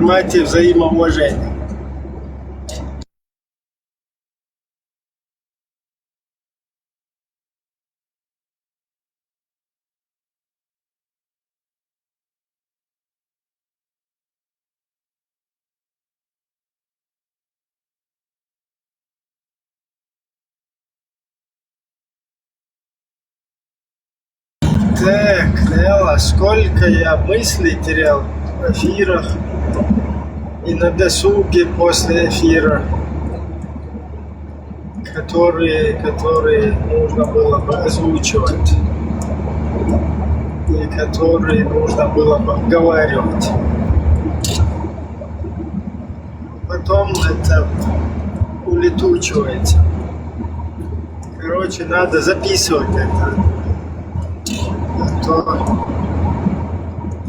формате взаимоуважения. Так, Нелла, сколько я мыслей терял в эфирах и на досуге после эфира, которые нужно было бы озвучивать и которые нужно было бы обговаривать. Потом это улетучивается. Короче, надо записывать это. А то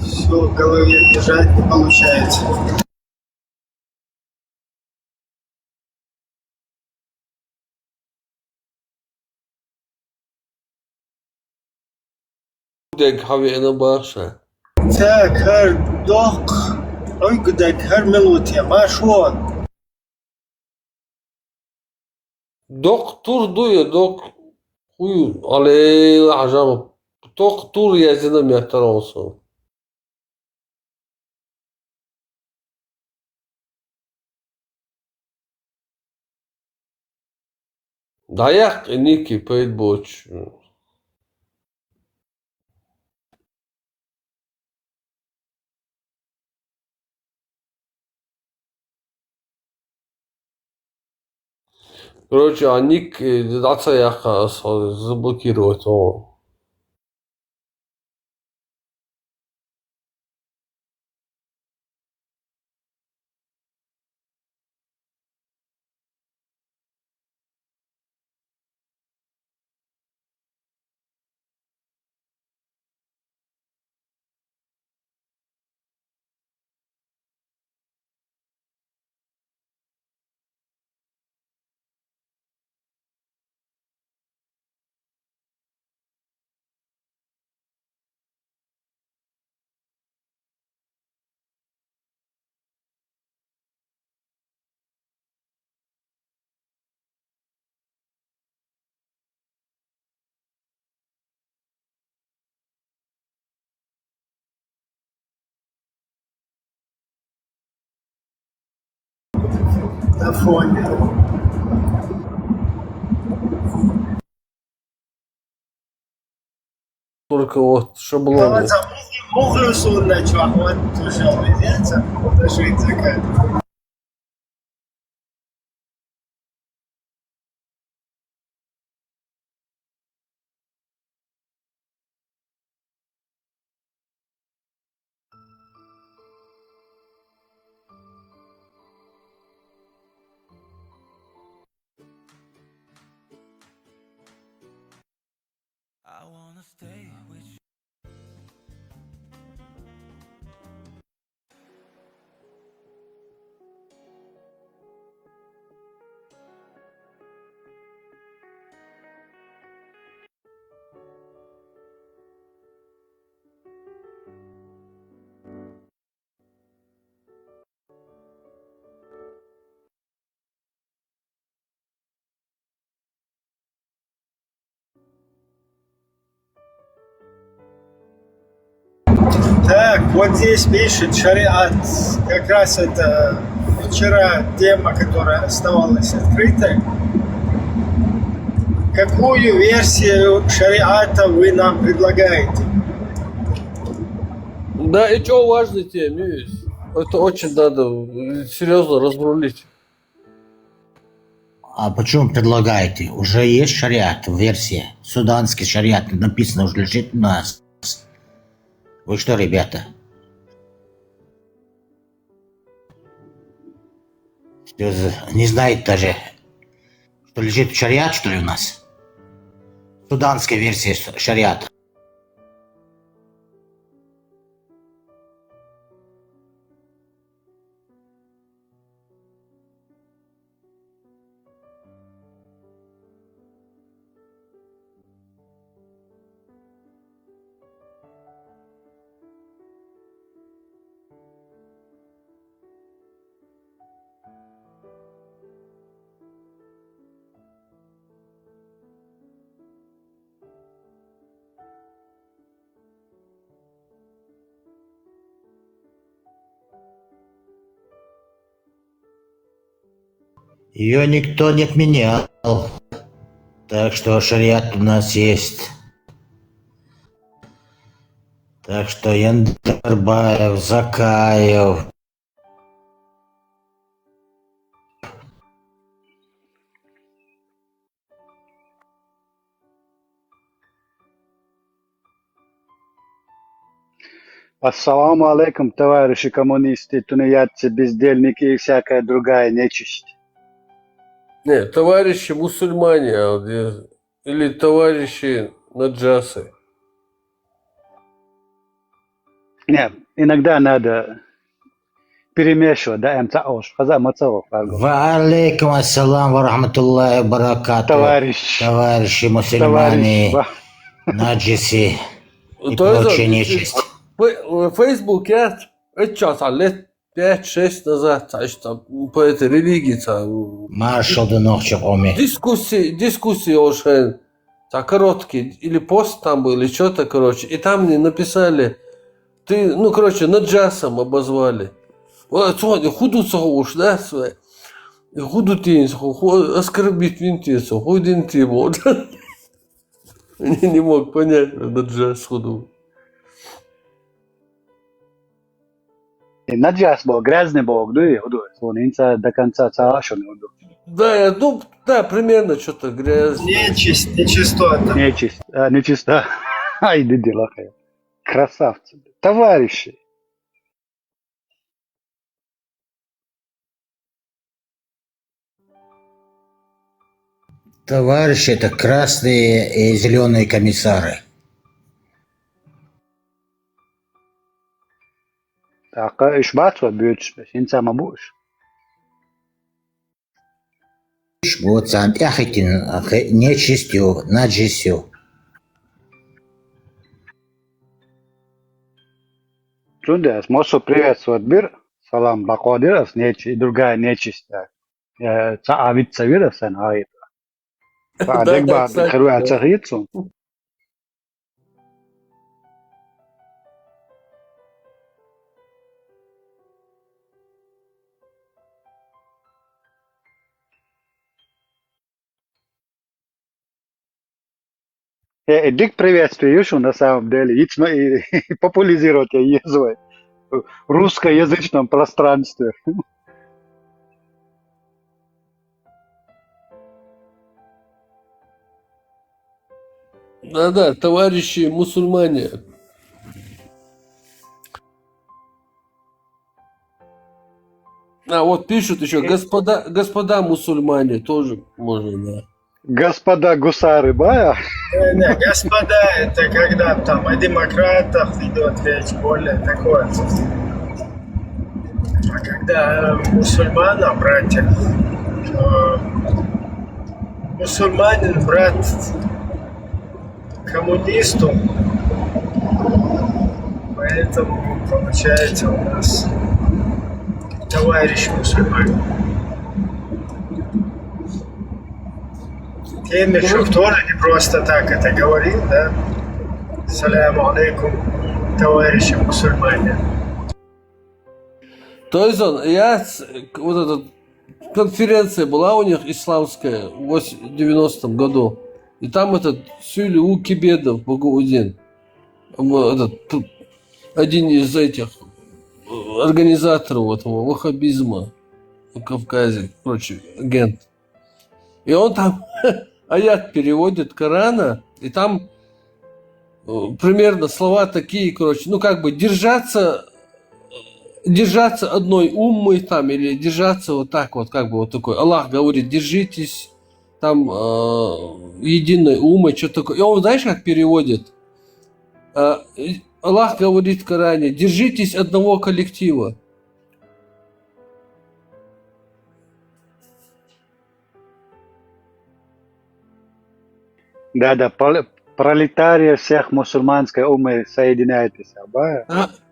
все в голове держать не получается. Dek havi başa. Так, док, ой, гудак, минуте, машот. Doktor duyu dok huyu ale acaba doktor yazını mehter olsun. Dayak niki peit boç. Короче, ник даца яха заблокировать он. На фоне. Только вот шаблоны. Вот за мухлюсу начал, вот ушел везется, дожить закат. I wanna stay with you. Так, вот здесь пишет шариат. Как раз это вчера тема, которая оставалась открытой. Какую версию шариата вы нам предлагаете? Да, это очень важная тема. Это очень надо серьезно разрулить. А почему предлагаете? Уже есть шариат, версия. Суданский шариат написано, уже лежит у нас. Вы что, ребята? Не знаете даже, что лежит шариат, что ли, у нас? Суданская версия шариата. Ее никто не отменял. Так что шариат у нас есть. Так что Яндарбаев, Закаев. Ассаламу алейкум, товарищи коммунисты, тунеядцы, бездельники и всякая другая нечисть. Не, товарищи мусульмане, или товарищи наджасы. Нет, иногда надо перемешивать, да, хаза мацавов, Ва алейкум ассалам ва рахматуллахи баракату. товарищ, Товарищи мусульмане, товарищ, наджиси и То есть, прочая нечисть. Facebook я сейчас, лет 5-6 назад, что по этой религии, Маршал Дунохчик Оми. дискуссии уже короткие, или пост там был, или что-то, короче, и там мне написали, ты, ну, короче, наджасом обозвали. Вот, худу уж, да, худу тень, оскорбить винтицу, худин ты, вот. Не мог понять, наджас худу. и наджас был, грязный бог, да, и он инца до конца царашен, Да, ну, да, примерно что-то грязное. Нечисть, нечистота. нечисть, нечиста, ай, да дела, красавцы, товарищи. Товарищи, это красные и зеленые комиссары. Так, ишбатва бьются, инца мабуш. Вот сам яхитин нечистью, наджисью. Чудес, мосу приветствовать бир, салам бакодирас, нечисть, другая нечисть, цаавица вирасан, ай. Да, Адекба кстати, херуя да. цахицу. Дик приветствую, Юшу, на самом деле, и популяризировать язык в русскоязычном пространстве. Да, товарищи мусульмане. А вот пишут еще, господа мусульмане, тоже можно, да. Господа гусары, бая, Не, господа, это когда там о демократах идет речь, более такое. А когда мусульмана, братья, мусульманин, брат коммунисту, поэтому получается у нас товарищ мусульманин. Темишев тоже не просто так это говорил, да? Саляму алейкум, товарищи мусульмане. То есть вот эта конференция была у них исламская в 90-м году. И там этот Сюли Укибедов Багаудин, один из этих организаторов этого ваххабизма в Кавказе, прочий агент. И он там аят переводит Корана, и там примерно слова такие, короче, ну как бы держаться одной уммы там, или держаться вот так вот, как бы вот такой. Аллах говорит, держитесь там единой уммой, что такое. И он, знаешь, как переводит? Аллах говорит в Коране, держитесь одного коллектива. да, пролетария всех мусульманской умы соединяйтесь, бая.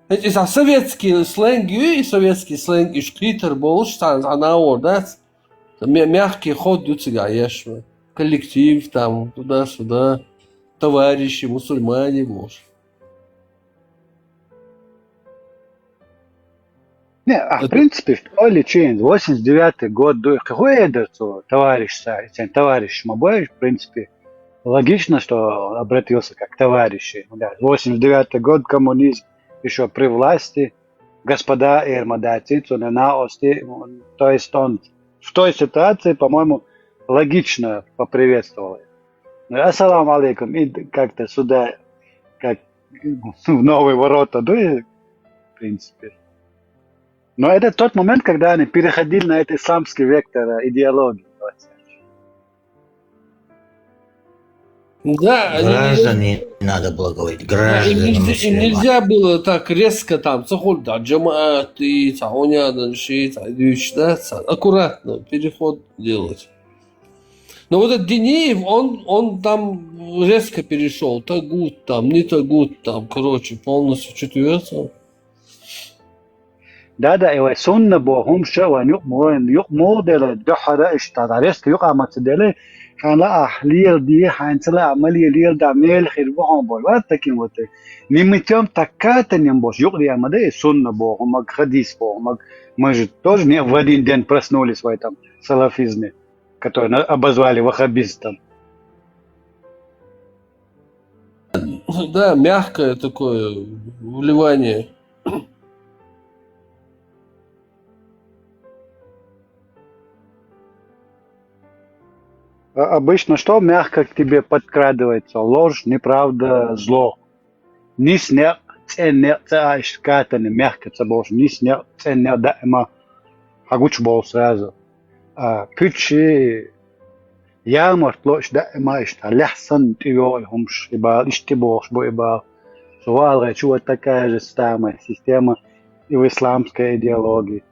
Это советский сленг, и советский сленг, и шклитер был, что да, мягкий ход дюцегаешься, коллектив там, туда-сюда, товарищи, мусульмане, может. Не, в Это- принципе, в школе change, 89-й год, какой это, товарищ, товарищ Мабаевич, в принципе, логично, что он обратился как товарищи. Да, 89-й год, коммунизм еще при власти, господа Эрмадати, то есть он в той ситуации, по-моему, логично поприветствовал их. Ассаламу алейкум, и как-то сюда, как в новые ворота, да, и, в принципе. Но это тот момент, когда они переходили на этот исламский вектор идеологии. Да, они не- Граждане, надо было говорить, да, им граждане нельзя, им мусульмане. нельзя было так резко там, да, джамаат и таунядан, шиит, да, аккуратно переход делать. Но вот этот Динеев, он там резко перешел, тагут там, не тагут там, короче, полностью четвертый. Да, и сунна богом шаван юк модел дохара иштадарес юк аматдele хана ахлил ди ханцла амали лил да мел хирбохом бол ва таким вот нимитем таката ним бош юк ди амаде сунна богом маг хадис богом мы же тоже не в один день проснулись в этом салафизме, который обозвали ваххабистом. Да, мягкое такое вливание. Обычно что мягко к тебе подкрадывается? Ложь, неправда, зло. Ни снег, ценне, цаишкатане, мягко цабош, ни снег, ценне, да, има, хагуч бол сразу. Пючи, ямар, площ, да, има, ишта, ляхсан, тиой, хумш, ибал, иштибош, бо ибал. Сувал, вот такая же самая система и в исламской идеологии.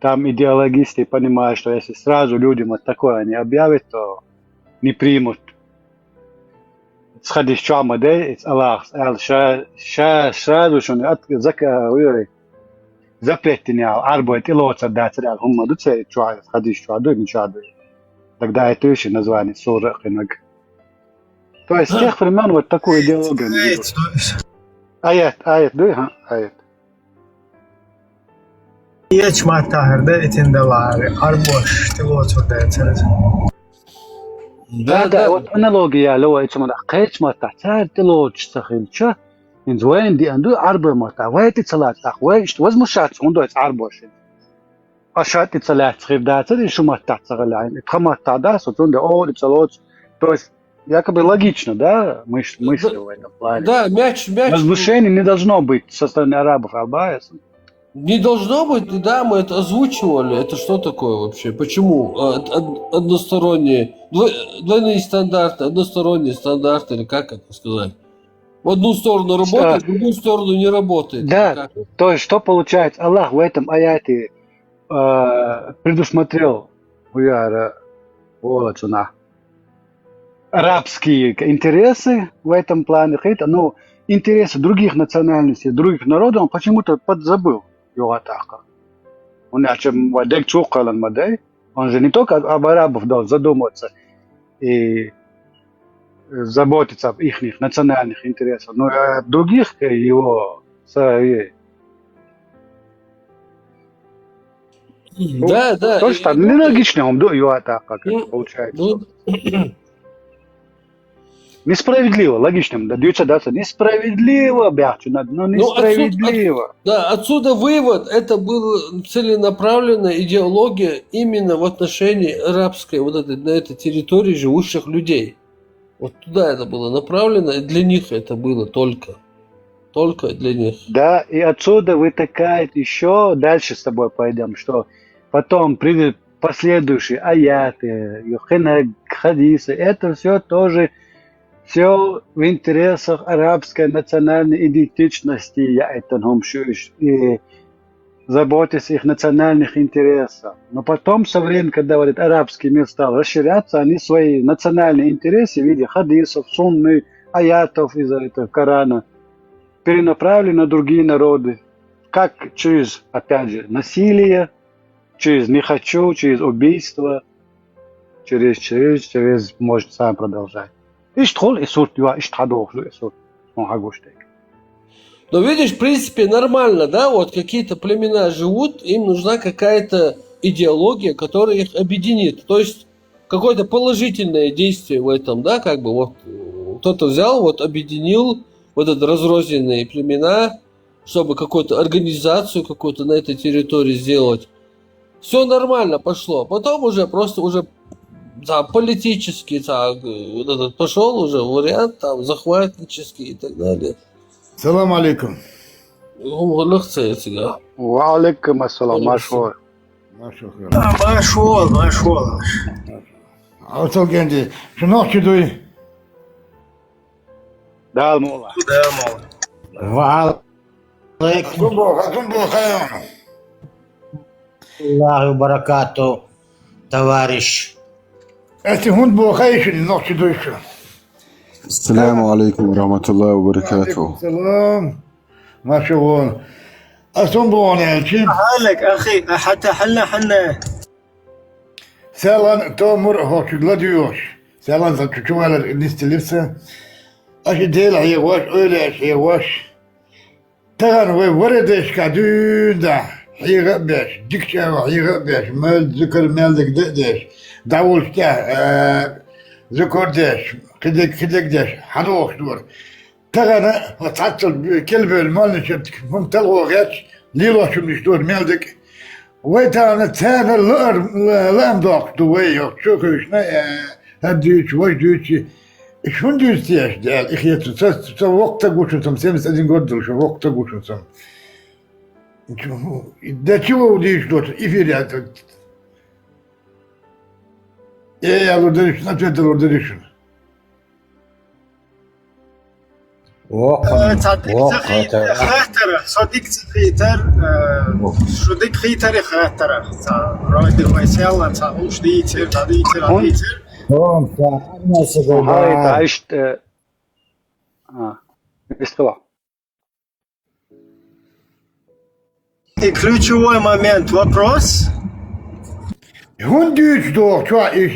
Там идеологисты понимают, что если сразу людям вот такое они объявят, то не примут. Сходишь в чама, да, Аллах, сразу, что не запретнял, арбует и лоца дать, хумма дуце, чуа, сходишь, чуа, дуй, ничуа, дуй. Тогда это еще название сура хинаг. То есть с тех времен вот такую идеологию они ведут. Аят, дуй, аят. Geç matahırda etindeler. Arboş, tilot orada. Да, вот аналогия, ло этому да, кэч мата, царь телот сахилча, инзуэн ди анду арбо мата, вэти цалат, ахвэ, что возмущаться, он дует арбошин. А шати цалат схивдаться, и шумата цагаляйн, и тхамата, да, сотунде, о, цалот, то есть, якобы логично, да, мысли в этом плане. Да, мяч. Возмущение не должно быть со стороны арабов, албаес. Не должно быть, да, мы это озвучивали. Это что такое вообще? Почему односторонние, двойные стандарты, односторонние стандарты, или как это сказать? В одну сторону работает, в другую сторону не работает. Да, то есть что получается? Аллах в этом аяте предусмотрел арабские интересы в этом плане, но интересы других национальностей, других народов он почему-то подзабыл. Он же не только об арабах должен задуматься и заботиться об их национальных интересах, но и о других его Да. То есть там нелогично, он как это получается. Несправедливо, логично, даются даться. Несправедливо, но несправедливо. Отсюда вывод, это была целенаправленная идеология именно в отношении арабской, на этой территории живущих людей. Вот туда это было направлено, и для них это было только для них. Да, и отсюда вытекает еще, дальше с тобой пойдем, что потом придут последующие аяты, хадисы, это все тоже все в интересах арабской национальной идентичности, и заботясь о их национальных интересах. Но потом, со временем, когда вот этот арабский мир стал расширяться, они свои национальные интересы в виде хадисов, сунны, аятов из этого Корана перенаправили на другие народы. Как через, опять же, насилие, через не хочу, через убийство, через может сам продолжать. Но видишь, в принципе, нормально, да, вот какие-то племена живут, им нужна какая-то идеология, которая их объединит. То есть какое-то положительное действие в этом, да, как бы вот кто-то взял, вот объединил вот это разрозненные племена, чтобы какую-то организацию какую-то на этой территории сделать. Все нормально пошло. Потом уже просто уже политический вот этот пошел уже вариант там захватнический и так далее. Салам алейкум. Легче тебя. وعليكم السلام مشهور машвол. Asıl gendi. Şunu okudun. да مولا وعليكم Hatun bu hayvan. الله وبركاته товарищ. Eti hund bu hayşin okudun şu. السلام عليكم ورحمة الله وبركاته. Selam. Maşallah. Asıl bu ona için. حالك اخي حتى حنا Selan tomur hoşugla diyor. Selan da çuçuvalar listelirse. Aşı değil yavaş öyle yavaş. Tagan ve varedeş kadında. Higa beş. Dikçe ve higa beş. Mel zikr meldik deş. Davulşta. Zikr deş. Kidek deş. Hadoş dur. Tagana tatıl kelbe malını çırtık. Mumtal geç. Lilo şunu dur meldik. ويتانا تانا لام دوقتو ويو شوكو شنا هديش وجدوش شون دوستيش دال اخيتو سا وقتا قوشنسم سيمس ادين قدر شو وقتا قوشنسم دا شو ديش دوت افيري هاتو ايه يالو دريش نتويت لو دريشن صديق خيتر شو ديك خيتر خاطر رايد ويسال وش ديتر هاي عشت استوى И ключевой момент, вопрос. Hun düç doğ çua iş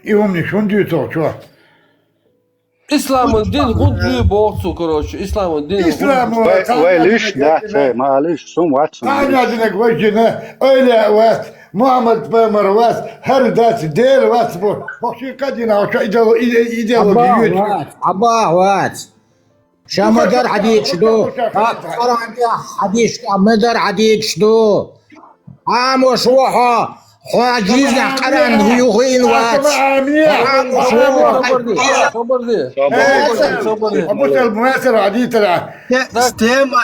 İhumniş hun düç doğ çua Исламын дин гундлы болсу, короче. Исламын дин. İslam'ı ويليش لا شيء معلش سوم واتسون Tanrı'nın vecine öyle vas Muhammed Peygamber vas her ders değil vas bu. Hoşu kadına hoşu ideoloji عباوات شا مدر عديد شدو صار عندي حديد مدر عديد شدو عام وشوحة حاجيزنا قرن هيوغين وات عام وشوحة صبر دي. Abu Selmüesir عديد ترى Тема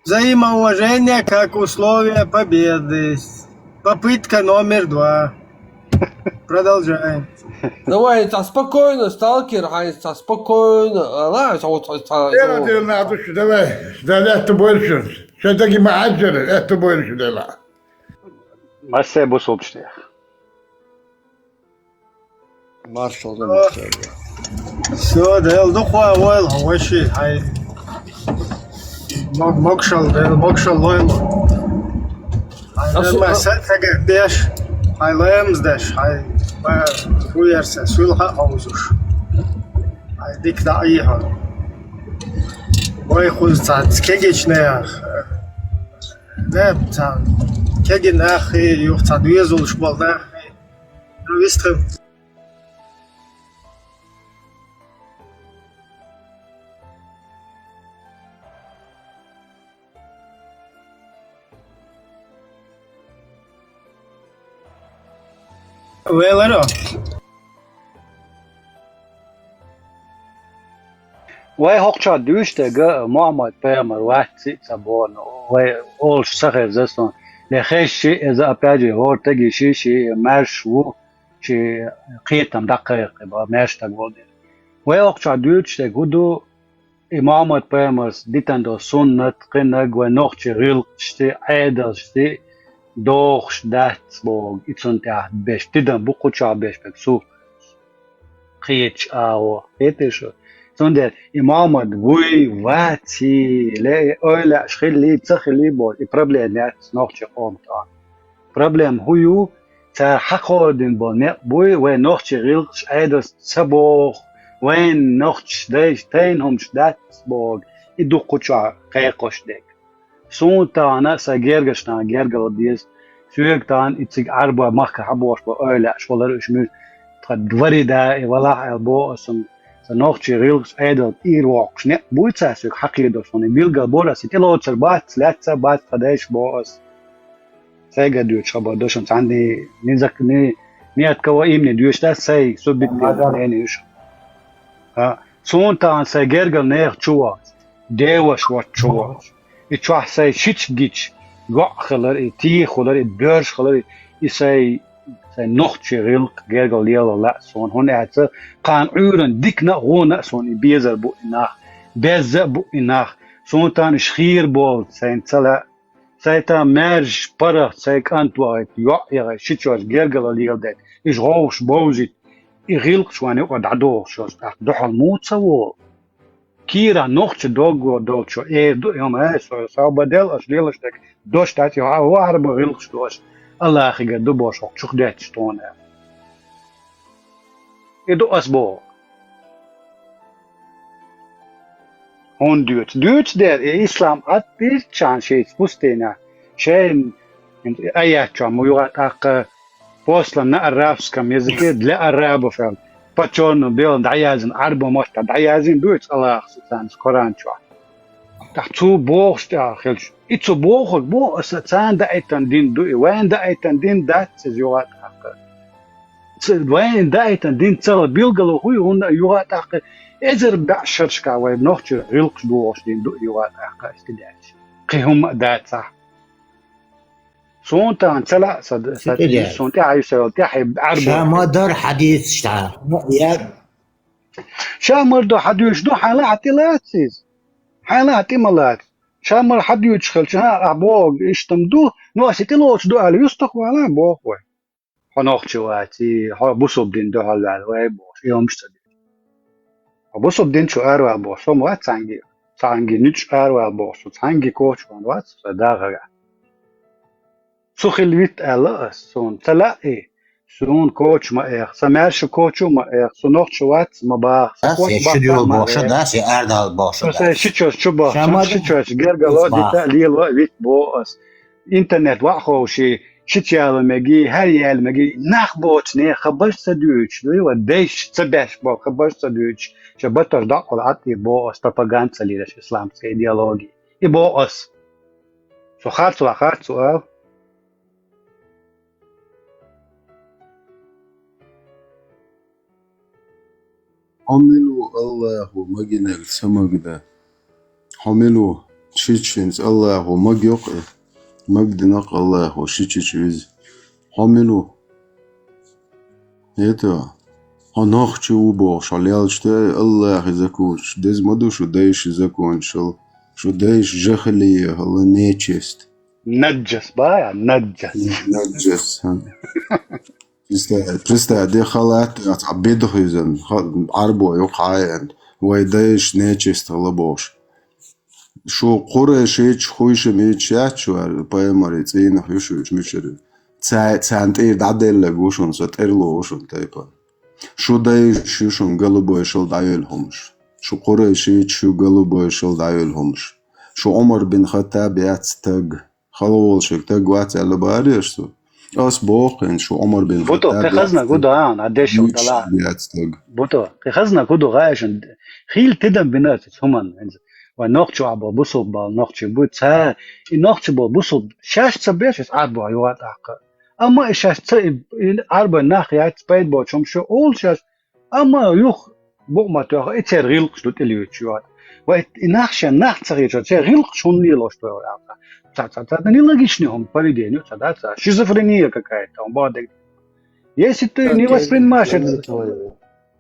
взаимоуважение как условие победы. Попытка номер 2. Продолжаем. Давай, спокойно, сталкер, спокойно. Ela diyor ne adı şu deve devlet bölüşür. Şuradaki macera et bölüşür deve. ما سيبو صوبشتي Все, дел духуа ойл, вообще, хай. Мокшал ойл. Ай, сетеге деш, хай лемс деш, хай. Хуерсе, сулха аузуш. Хай дик да иха. Ой, хуй цац, кегеч неах. Не, цан. Кеген ахи, юх цад уезул шбал нахи. Вистрем. Велеро. وي هوقشا دوشتا محمد بيامر واحد سي سابون وي اول سخر زستون لخيش شي اذا اباجي هور تجي شي مارش و شي قيتم دقيق با مارش تقول وي هوقشا دوشتا غدو محمد بيامر ديتاندو سنت قنق ونوخشي ريلقشتي عيدشتي دوخش دات بوغ اتسنتع بيش تدن بوقوشا بيش بكسو قيتش او قيتشو Sondern Imamad vui vati le öyle şkhili tsakhili bol problem net noch kommt an problem huyu tar hakodin bol ne boy ve noch chiril aidas sabor وين نوخش ديش تين هم شدات بوغ إدو قوشا قيقوش ديك سون تانا ساجيرغشنا جيرغل ديز سويك تان إتسيق عربا مخ حبوش بأولا شوالر إشمي تدوري دا ولا البو اسم سنوخش ريلغس أيدل إيروكش نه بويتسا سويك حقيقة دوشوني بيلغل بولا سيتلو تشربات لاتسا بات قداش بوس سيجا ديو تشربا دوشون عندي نيزك نيات كوايمني ديوشتا سي سوبيت يعني يوش سون تان ساجيرغل نير تشوا ديوش وات تشوا يتشوح سي شيتش ديتش غو خلر تي خلر بيرش خلر يسي نوخش ريلق جيرغل ليلا لا سون هون عتس قان عورن ديكنا غونا سون بيزر بو اناخ بيز بو اناخ سون تان شخير بول سين تلا سيتا مارج برا سيك انتوا يا شيتشوش جيرغل ليلا ديت إيش غوش بوزيت يغيلق شواني وقد عدو شوش دوحل موت سوو كيرا نوخش دوغو دوغشو دو يوم سو بدل اش ديلشتك دوش تاتي هو عرب غيلق دوش الله اخي دو بوش شوخ دات شتون دو اسبو هون دوتش der اسلام ات bir çan şey spustena şey ayat çam yugat ak poslan na arabskam языке для арабов Пачон бел даязин арбо мошта даязин дует Allah сутан Коран чо. Так цу бог ста хелш. Ицу бог бо сатан да айтан дин ду вен да айтан дин дат се югат хак. Ц вен да айтан дин цал билгало хуй он югат хак. Эзер башшка вай нохч рилк бог дин ду югат хак истидат. قهم دات صح. سونتا تلا صد سونتا عايشه تحب عربه شا دار حديث شتا يا شامر دو حديش دو حالات لاتسيز حالات ملات شامر حديش خل شها ابوغ اشتمدو نو سيتلوش دو على يستق ولا بوغ وي هنوخشواتي ها بوسوب دين دو هال وي بوش يومشتد بوسوب دين شو اروا بوش سو وات سانجي نيتش اروا بوش سانجي كوتش وات صداغا سو خلويت الاس سون تلاقي سون كوتش ما سمارش كوتشو ما سو نوخش وات ما با شديو بوشا داسي اردال بوشا سو شيتشوس شبا شيتشوس جرجلو ديتا ليلو ويت بوس انترنت واخو شي شيتشال ماجي هريال ماجي نخبوت ني خبرش سدوش دو ديش تباش بو خبرش سدوش شبتر داقل عطي بوس بروباغاندا ليش اسلام ايديولوجي اي بوس سو خاطر سؤال حملوا الله مجنك سمجدا حملوا شيتشنز الله مجيق مجدنق الله شيتشيز حملوا это هنخشي وبو شاليالشتا الله زكوش دز مدو شو دايش закончил شو دايش جهلية الله نيچست نجس بايا نجس Представь, де халат عبيدخيزن عربو يقعين ويدايش نيچست لبوش شو قريش هيچ خويش ميچ ياتشوار بايماري تينخ يشوش ميچري центр дадел гушун сатерло ушун тайпа شو دايش يشون голубой шел давелхумш شو قريش يشو голубой шел давелхумш شو عمر بن خطاب ياتستق خلولشك تقوات على باريشتو أس بوقين شو عمر بن بوتو خزنا قدو عدش وطلع بوتو خزنا قدو غايشن خيل تدم بنات همان ونوقتشو عبو بوصب نوقتشو بوت ها نوقتشو بوصب شاش تبيش عبو يوات عقا اما شاش تب عربو ناخيات بيد بو شو اول شاش اما يخ بو ما تو اتر غيلق شو تليوتشوات وات ناخشا ناخ تغيرشو غيلق شون ليلوش تو Это нелогичный поведение, это шизофрения какая-то. Если ты не воспринимаешь это,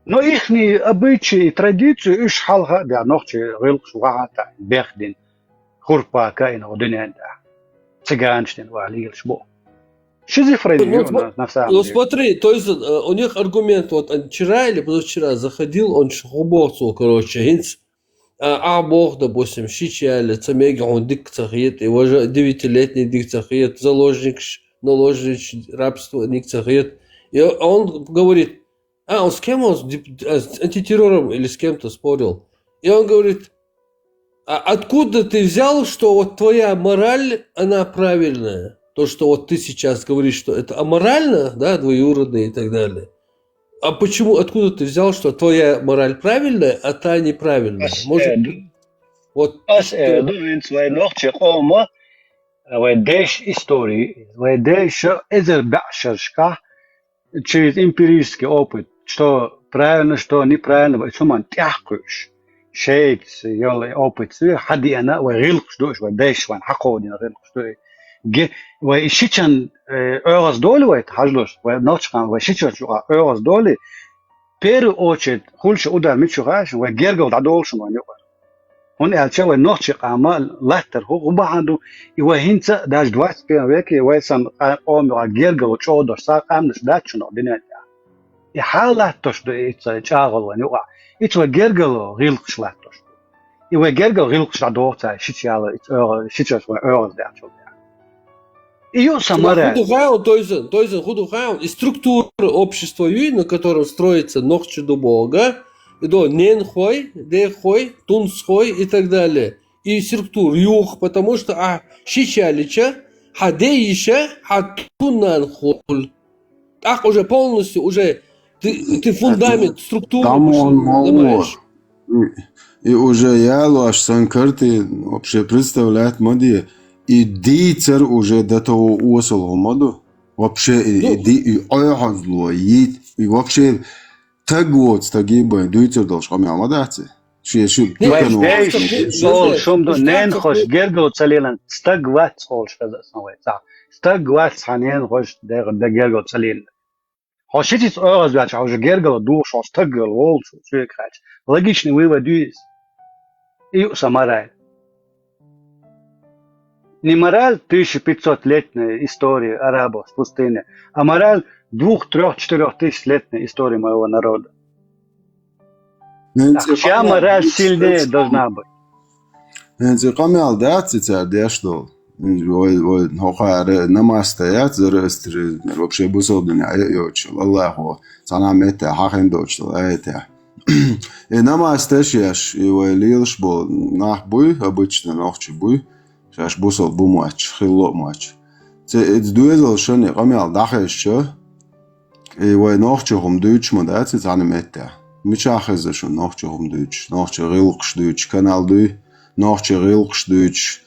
но их обычаи и традиции, их халха, да, ночи, рылк, шугата, бехдин, хурпа, каина, одиненда, цыганштин, валил, шбо. Шизофрения, на самом деле. Ну смотри, то есть у них аргумент, вот вчера или позавчера заходил, он шхубовцу, короче, гинц, бог, допустим, щичали, цамеги, он дикцахет, его же 9-летний дикцахет, заложник, наложник, рабство, дикцахет. И он говорит, Он с кем он? С антитеррором или с кем-то спорил. И он говорит, а откуда ты взял, что вот твоя мораль, она правильная? То, что вот ты сейчас говоришь, что это аморально, да, двоюродные и так далее. А почему, откуда ты взял, что твоя мораль правильная, а та неправильная? Может, вот... Дувинс, vai nochtje oma, vai деш истории, vai деш эзер башершка через эмпирический опыт, что правильно, что неправильно, vai суман тяхкуш. Шейкс, يلا опыт, حدي أنا وغيلقش دوش وديش وان حقودين غيلقش دوش. وشيتشان أغاز دولي ويتحجلوش ونوتشقان وشيتشان أغاز دولي первую очередь хульше удар мичугаш وغيرقل دادولشن ونيوغر. هون ألشة ونوتشق عمال لاتر هو بعده وهينتا داش دوات بين ويكي ويسان قوم وغيرقل وشودر ساق أمنش داتشنو دينات. يحالاتوش دو إيتsa چاغل ونيوغر. إيتوا غيرقل غيلقش لاتوش. وغيرقل غيلقش دادوتا شيتشال شيتشال أغاز داتشو. Ее самара. И структура общества, на котором строится нохче до Бога, и до ненхой, дехой, тунсхой и так далее. И структура юх, потому что щичалича, хадеиша, хатунанхоль. Так уже полностью, уже ты фундамент, структуру ломаешь. И уже яло аж санкарты вообще представляет моди. И дийцер уже до того осол моду. Вообще и ойханзло, и вообще тагот тагиба дийцер долж хамямадати. Ши сол шумдо нен хош гергол цалилан стагват сол шазасновайца. Стагват ханен хош дер гергол цалил. Хошитис ораз вач уже гергол душ стаггол вол шуекач. Логичный вывод есть. И самарай. Не мораль 1500-летняя история арабов в пустыне, а мораль 2, 3, 4 тысячелетняя история моего народа. Чья мораль сильнее должна быть? Энце камял дати цар дештол. Ой, хохаре намастоят зарастри вообще бусолдня йочил. Аллаху цанамете хахендочил это. И намастешяш и лилш был нахбуй обычно нохчи буй. Аж бусол бумач, хило мач. Це дуезал шоне камял дахешчо. И вой нохчохум дучмо да це занемете. Мичахезе шо нохчохум дуч, нохчо рилкш дуч, канал дуй, нохчо рилкш дуч.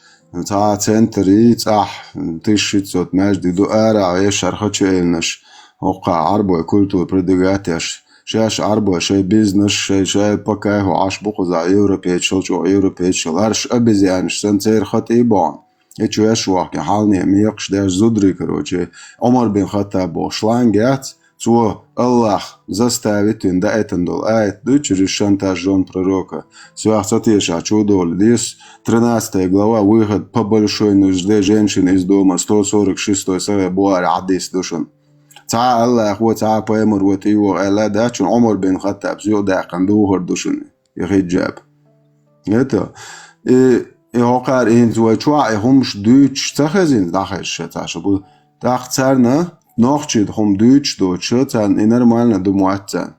Та центри цах 1500 межди до ара ешар хочелнаш. Оqa арбо культура продвигатяш. Шаш арбо шай бизнес шай пока его аж буху за европейчил, чо европейчил. Арш обезьянш сенцер хатибан. И чо я швак, я хални миякш даш зудри, короче. Омар бин Хаттаб шлангят, цо Аллах заставит им да этандол. Это через шантаж жен пророка. Свах цатеша чудол. Здесь 13 глава, выход по большой нужде женщины из дома, 146 сара буари адис душан. تعال الله هو تعال بيمر وتيو على ده شون عمر بن الخطاب زيو ده قندوه هردوشن يخي جاب يتا هقار این زوی چوای همش دوچ تخزین داخل شد شبو داخترنا نخچید هم دوچ دوچه تن اینر مالنا دو معتن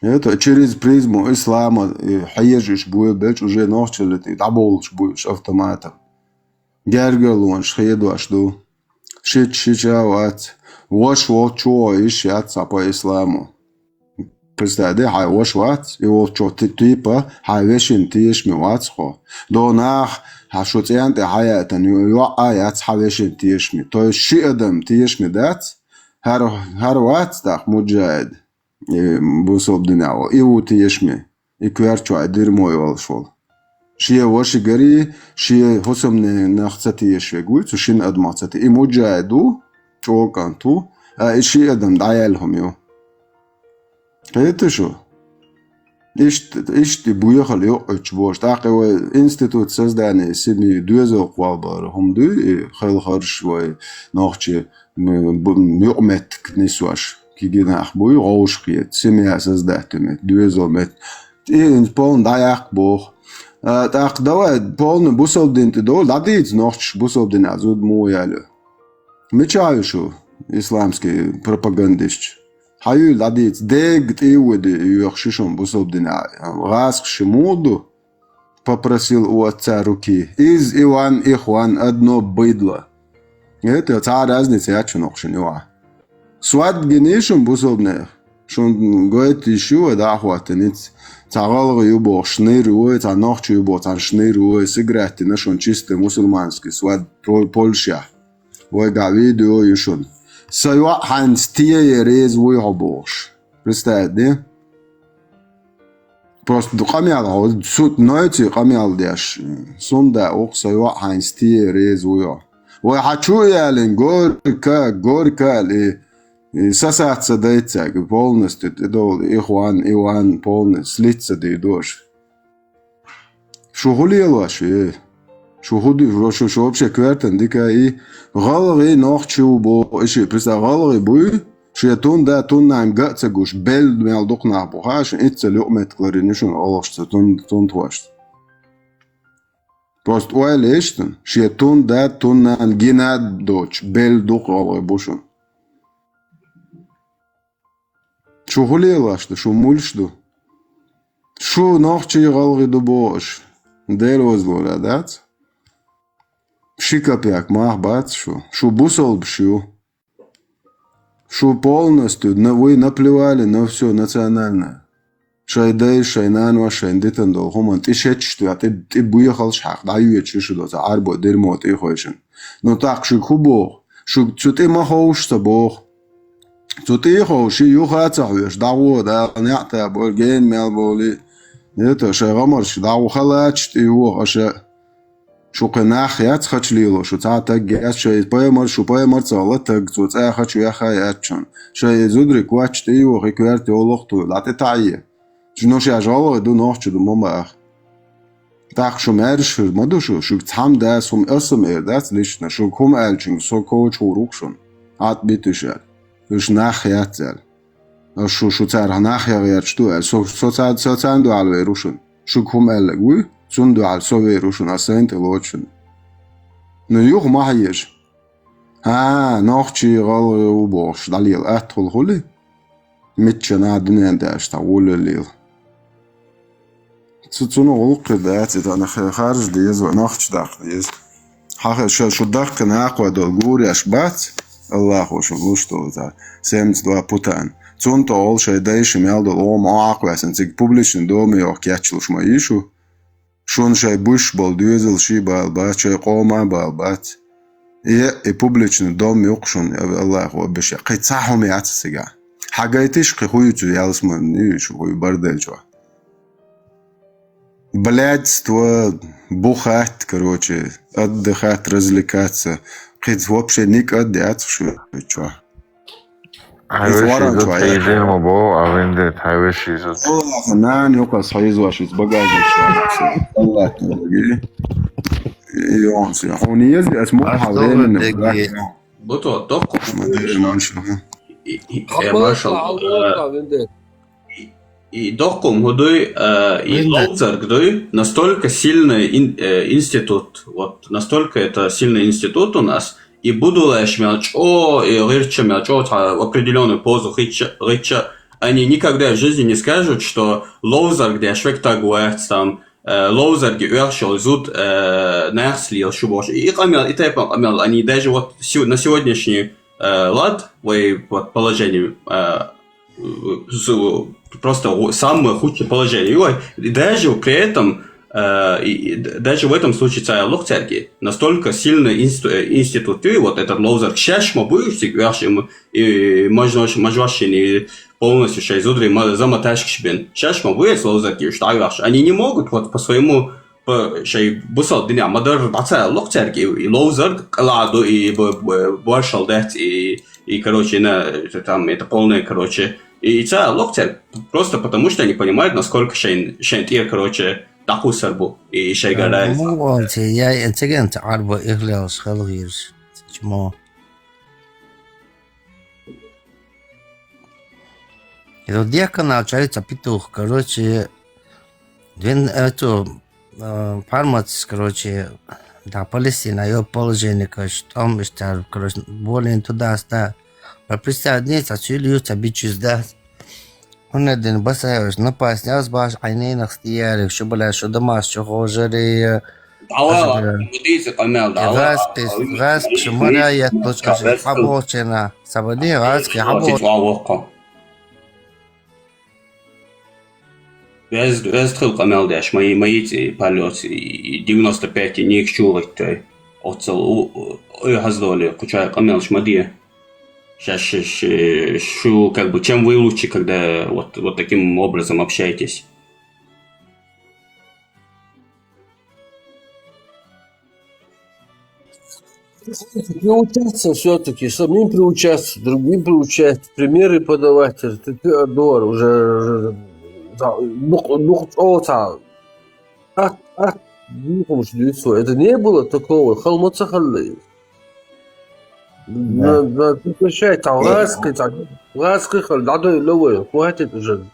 يتا через призму ислама حيجش بوي بيج уже نخچلتي دابولش بويش автоматом гергелунш хедуаш ду шичават Вош чо ищется по исламу. Представляете, хай вош ват, и вот чо типа хай вешин тиш мивацхо. До нах хашутянте хаята нью аят хавешин тиш ми. То есть шиадам тиш ми дат, харват так муджаид. Бусоб динау. И у тиш ми. И кверчо адир мой волшол. Шия воши гари, шия хосомне нахцати ешвегуй, цушин адмацати. И муджаиду чоканту, ищи адам даяльхом ё. Это что? Ишти буехали очбош. Так его институт создания семьи дуэзо квалбар. Хумду и хайлхарш вой нахче мёмет книсуаш. Кигинах буй роушхиет. Семья создатель дуэзо мет. И полн даяк бог. Так давай полный бусолдин ты дол. Дадиц нахч бусолдин азуд муялю. Мечаю, что исламский пропагандист. حيو لديت дег тиуди юхшишон бусобдина раск шимуду попросил у отца руки. Из Иван Ихван одно быдло. Это та разница, я чунокшин юа. Суад генишон бусобне. Шон говорит еще, да, хватениц. Цагалга юбо шнейруе, та нохчу юбо, та шнейруе, сыграти, нашон чистый мусульманский, суад Польша. Ой, га видео юшон. Сайва ханстие рез вой хабош. Представляете? Просто камял, суд нойти камял деш. Сунда ох сайва ханстие рез вой. Ой, хочу я лин горько ли. Сосаться дайцаг полностью, идол Иван полностью, слиться да идешь. Шо хулил ваше? Шо худу, шо вообще квартен, дика и галери нахчу бо, иши, представь, галери буй, шо я тун наим гатца гуш, бел мял дух на бухаш, итца люкмет кларинишун, алашца, тун твашт. Просто уайль эштен, шо я тун наим гинад доч, бел дух галери бушун. Шо хулила что, шо мульшду? Шо нахчи галри дубош? Делозло радат? Шикапяк махбат шо? Шо бусол бшю? Шо полностью вы наплевали на все национальное? Шайдай, шайнанва, шайндитандол, хуман, ты шечту, а ты буехал шах, даю я чешуду, за арбо, дерьмо, ты хочешь. Но так, шо бог, шо ты махаушься бог. Тутихо, ши юхацахуеш, дагу, да, нята, болген, мелболи. Это, ше гамарш, дагу халач, ты его, аше, шукенах, яц хачлило, шу цатак, яц, ше поемар цалатак, цуца хачу яха ячон. Ше зудри квач, ты его, хикверти олохту, латы тайе. Жно ше ажало, ду нохчу, ду момбах. Так, шу мерш, мадушу, шу цам да, сум эсам das лично, шу кум элчин, со коуч урукшон. Ат битушер. Уж нахер цел. Шо цар нахер я что? Со цан дуал верушен. Шо кумел гуй, цун дуал со верушен, а сент лочен. Но юг махеш. Нохчи гал убош, далил атхол холи. Митчана днен даш та уллил. Цуно олк дат это на харж дез нохч дах дез. Хахер шо дах на аква дол гури ашбат. الله وشو что это 72 путан цунто ол шайдайши мялдол ом аквасен цик публичный дом и окячилш маишу шон шай буш бол дюзел ши бал ба чай кома бал бат и публичный дом юкшон الله وبش قيصاهم ياتسغا حاجايتش خيوتو ялсман и шо бардельчо блядство бухать короче отдыхать развлекаться Kids вообще никак дядь что? Хайвеши идемо бо, а венде хайвеши изот. На нюка сайзуаши с багажник. Allah тебе. И он се. Он езди اسمه حوالين. بطو دوكو и докум худой и Лоузер гдой настолько сильный институт, вот настолько это сильный институт у нас, и будулаш мелчо и рыча мелчо в определенную позу рыча, они никогда в жизни не скажут, что Лоузер где швек так говорит там Лоузер георшил зуд наслил шубош и камел и тайпал камел, они даже вот на сегодняшний лад вот положение просто самое худшее положение. И даже при этом, даже в этом случае царь Лохцерги настолько сильный институт, вот этот Лоузер шашма будешь и можно полностью шайзудри заматашкшбен шашма будет Лоузерги что они не могут вот по своему шей бусал дня мадар царь Лохцерги и Лоузер ладу и боршал дать и короче там это полное короче. И царь Лохцер просто потому, что они понимают, насколько шейнтир, короче, такой сарбу и шейгарай. Я интеллигент, арба играл с халгирс. Чему? И вот дьяка начальница петух, короче, эту фармац, короче, да, Палестина, ее положение, короче, там, короче, более туда-сюда. فبرستعدنيت عتشيليوتا بيتشزدات هنا دين بس نباس ناس باش عينين اختياري شو بلا شو دماش شو خوجري دعوة مديسة قمال دعوة غاسك شو مرايا تلوش أجي حبوشنا سبني غاسك حبوش دعوة Без тхыл камел даш мои полет 95 ник чулит оцел хаздоли кучая камел шмадия. Сейчас шу как бы чем вы лучше, когда вот таким образом общаетесь? Приучаться все-таки, самим приучаться, другим приучать, примеры подавать. Ты Теодор уже это не было такого. Халмацахалли. Прекращай, лаской, надо ловой, хватит уже.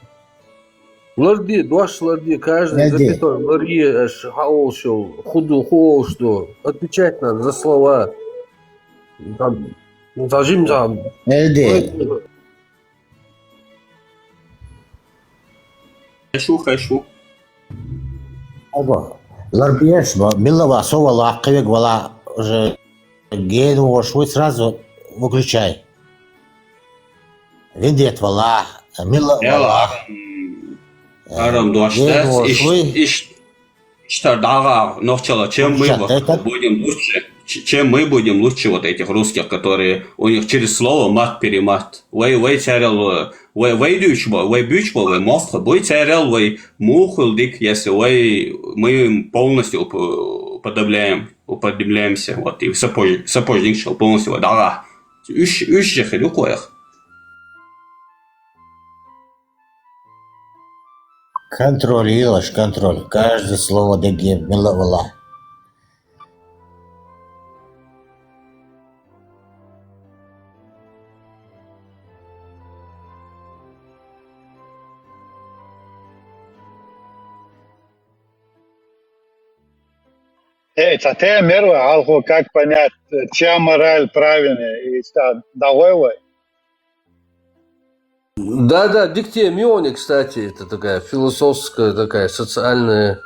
Ларди, дуаш ларди, каждый запятой ларди, хаошил, худу, что. Отвечать надо за слова. Там, зажим там. Хэшу. Ага. Ларбеш, милого сова лакковик, вала уже гейн вошвой сразу выключай. Видит вала, мило вала. Арам дуаштас, дага, ночала, чем мы будем лучше вот этих русских, которые у них через слово мат-перемат. Вы царил, вы дючбо, вы бючбо, вы мохо, вы царил, вы мухулдик, если мы полностью уподобляемся, вот, и сапожник шел полностью, дага. Ущих и люкоях. Контроль, Илош, контроль. Каждое слово дагим, миловала. Те мерва, алху, как понять, чья мораль правильная, и давай. Да, диктемионе, кстати, это такая философская, такая социальная.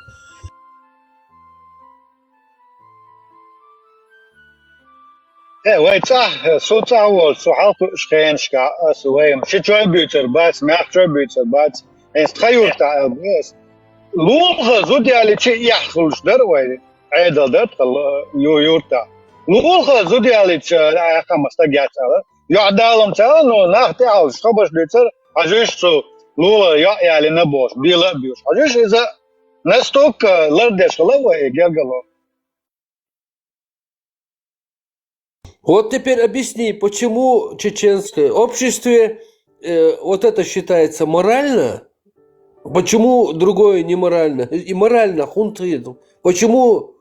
Социал, сухалку, шхеншка, своим, шичой бютер, бац, мягчой бютер, бац, инстхаюрта, бац. Лулха, зудиали, чи яхлуш, дарвай, айдал, дартал, юрта. Лулха, зудиали, чи ахамастагятала. يعدالهم تانو نختار شخبش بيتر عجيش تو لولا يعني نبوش بيلا بيوش عجيش إذا نستوك لردش لوا يجعلوا. Вот теперь объясни, почему чеченское общество вот это считается морально, почему другое не морально, и морально хунтрит, почему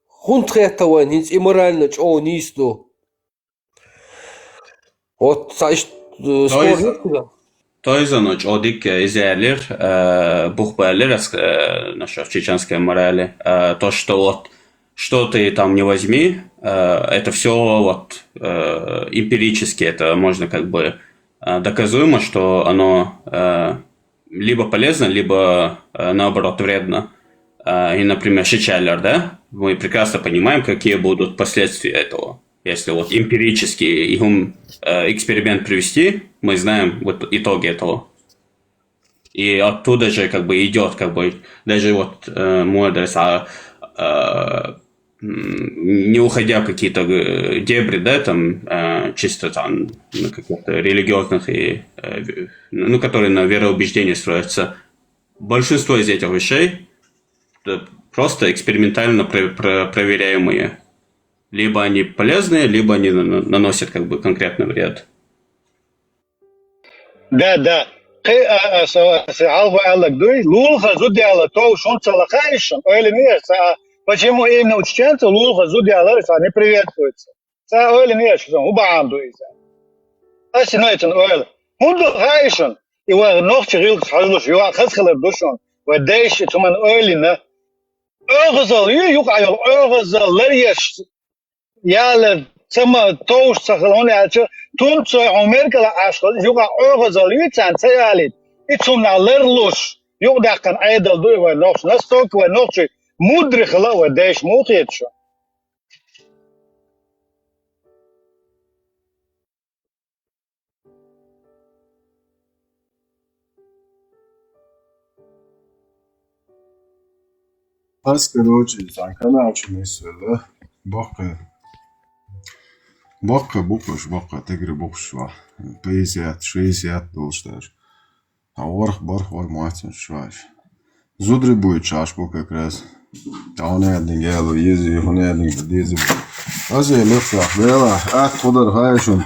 хунтритова и морально чего не исто. Вот, Тойзаноч одик изяйлер, бухбайлер, наша чеченская морали, то, что вот что ты там не возьми, это все вот эмпирически, это можно как бы доказуемо, что оно либо полезно, либо наоборот вредно. И, например, шичайлер, да, мы прекрасно понимаем, какие будут последствия этого. Если вот эмпирически им эксперимент провести, мы знаем вот итоги этого. И оттуда же как бы идет, как бы, даже вот мудрость, не уходя в какие-то дебри, да, там, чисто там, на каких-то религиозных, ну, которые на вероубеждении строятся. Большинство из этих вещей просто экспериментально проверяемые. Либо они полезные, либо они наносят как бы конкретный вред. Да. Почему именно учтенцы лулха зудиаларис не приветствуются? И вот ног чирил хазлуш, юа хазхалер душон, ودايش ثم أولينا أغزل يقعد أغزل لريش يالا سما توش سخلون يالشو تون تسو عمر كلا عشق يوقع أوغزال يتسان تيالي يتسون لرلوش يوقع كان عيدل دوي ونوش نستوك ونوش مدرخ لا وداش موتيتشو Аз, короче, каналчу мисля, Бака букаш, бака тегри букшва. 50-60 долшташ. А варх бар майтен шваш. Зудри будет чаш бука крас. А он один гело ези, он один дези. Азе лефта, бела, ходар хайшун.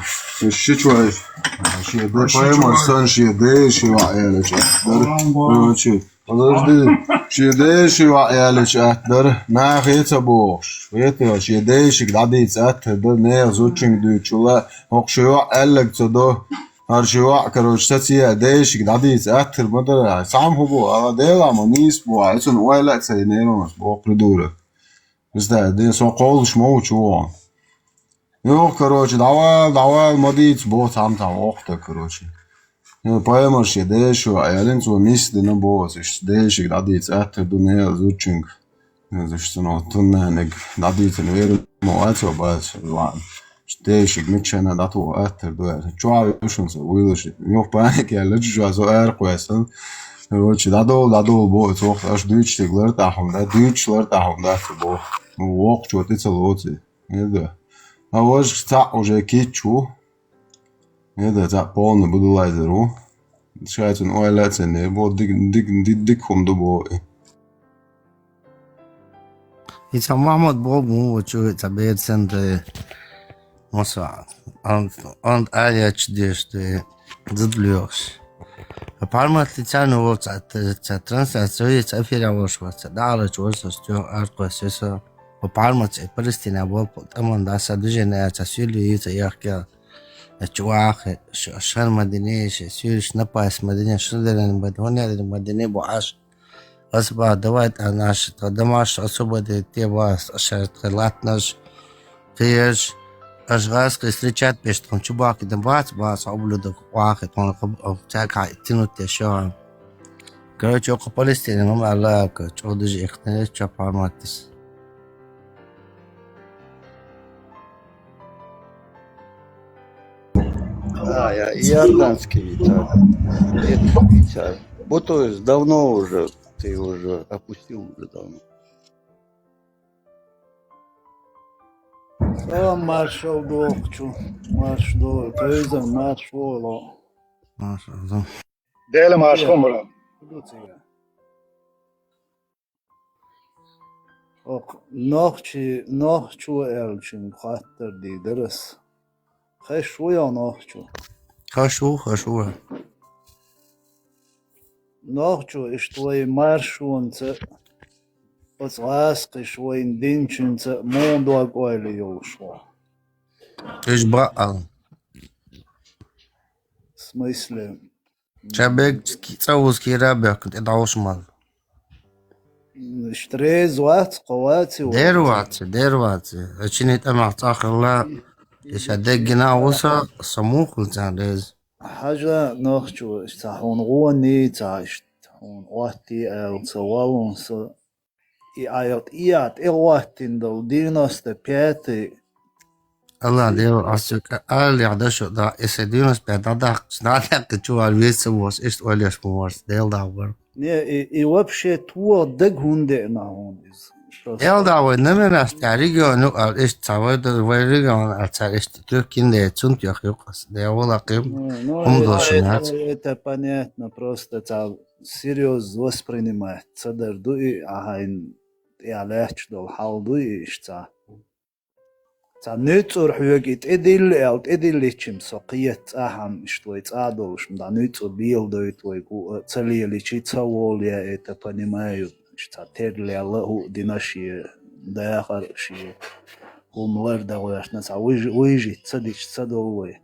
Шичвай. Шиде поймар сан шиде шива элеч. Короче, подожди. شيدايشي وعيالش أتدر ناخيتا بوش ويتيا شيدايشي قداديت أتدر نيغ زوچنگ دوچولا هوكشيوا ألق تدو هرشيوا كروش تتيا دايشي قداديت أتر مدر سام هبو أغا ديلا منيس بو عيتون ويلك سينيرونس بو قردورة بس ده دين سو قولش موش وان يو كروش دعوال مديت بو تام وقتا كروشي Поймар шиедешу, عيالين تو ميس دنا بوس شديش قداديت أتر دنيا زوچنگ زشتنو تنانك قداديت نوير مواتو باس وان شديش متشنا داتو أتر دوار جواب يشون ويلش يوف بانك يا لجوا زو كويسن روچ دادو بو توخ اش دوچلر تاهم دا دوچلر تاهم دا بو ووق چوتي تلوتي نده авож та уже кичу это та полный будулайзеру шайтун ойлацене бо дик хумду И сам Махмуд Бог му чует обед центре Моса. Он алияч деште задлёш. А парма отличально вот та трансляция та эфира вошваться. Дала чувство, что арко сеса. По парма та Палестина бол там да садужение та сюли та яхка. чувах шан мадине сюльш напас мадине шуделен бадоне мадине буаш. أصبح دوات أناش قدماش أصبح تيباس أشارت خلاتناش فيش أشغاس كسريتشات بيشتغل شباك دمبات باس أبلد واحد من قبل تاكا تنو تشان كرو قبلستين هم على كودج إختنيش شابارماتس Я иорданский Виталий. Вот то есть давно уже, ты уже опустил уже давно. Маршал Докчу, марш до, теза марш воло. Dele marş kumra. Ok, nohçu elçin khatter di ders. Khashu ya nohçu. خشو Nohçu iştoi marşunca Пацласки швоин динчинца монду агойли йошва. إيش بقى В смысле? شابك تسوس كي رابع كنت ادعوش مال Штрез ват قواتي ديرواتي اشيني تمع تاخر لا ايش هديك جنا وصا سموخ لتعريز حاجة نخشو تحون غوني تحون واتي او تسوالون سو iat واتين دو 95 الله ديرو عسك قال يعدشو دا اسدينوس بيدادك سنادك تشوف الويس وس ايش وليش مورس ديل داور Не, и вообще туа дэг хунде на хун из. ديل داور نمناس تعريجو نو ايش تسويد ويريجو اتسال ايش تركين دي تونت يخيقس دي ولا قيم هم должнят. Это понятно, просто это серьезно воспринимать. Цадерду и ахайн ялэч дол халду и ишца. Ца нützur hügit edillichim soqiet aham штвой цадолш да нützur билдоит твой целиличи цаволия это понимают что терли Аллаху динаши дахар ши умлар да гояшна ца уйжи цадич цадолой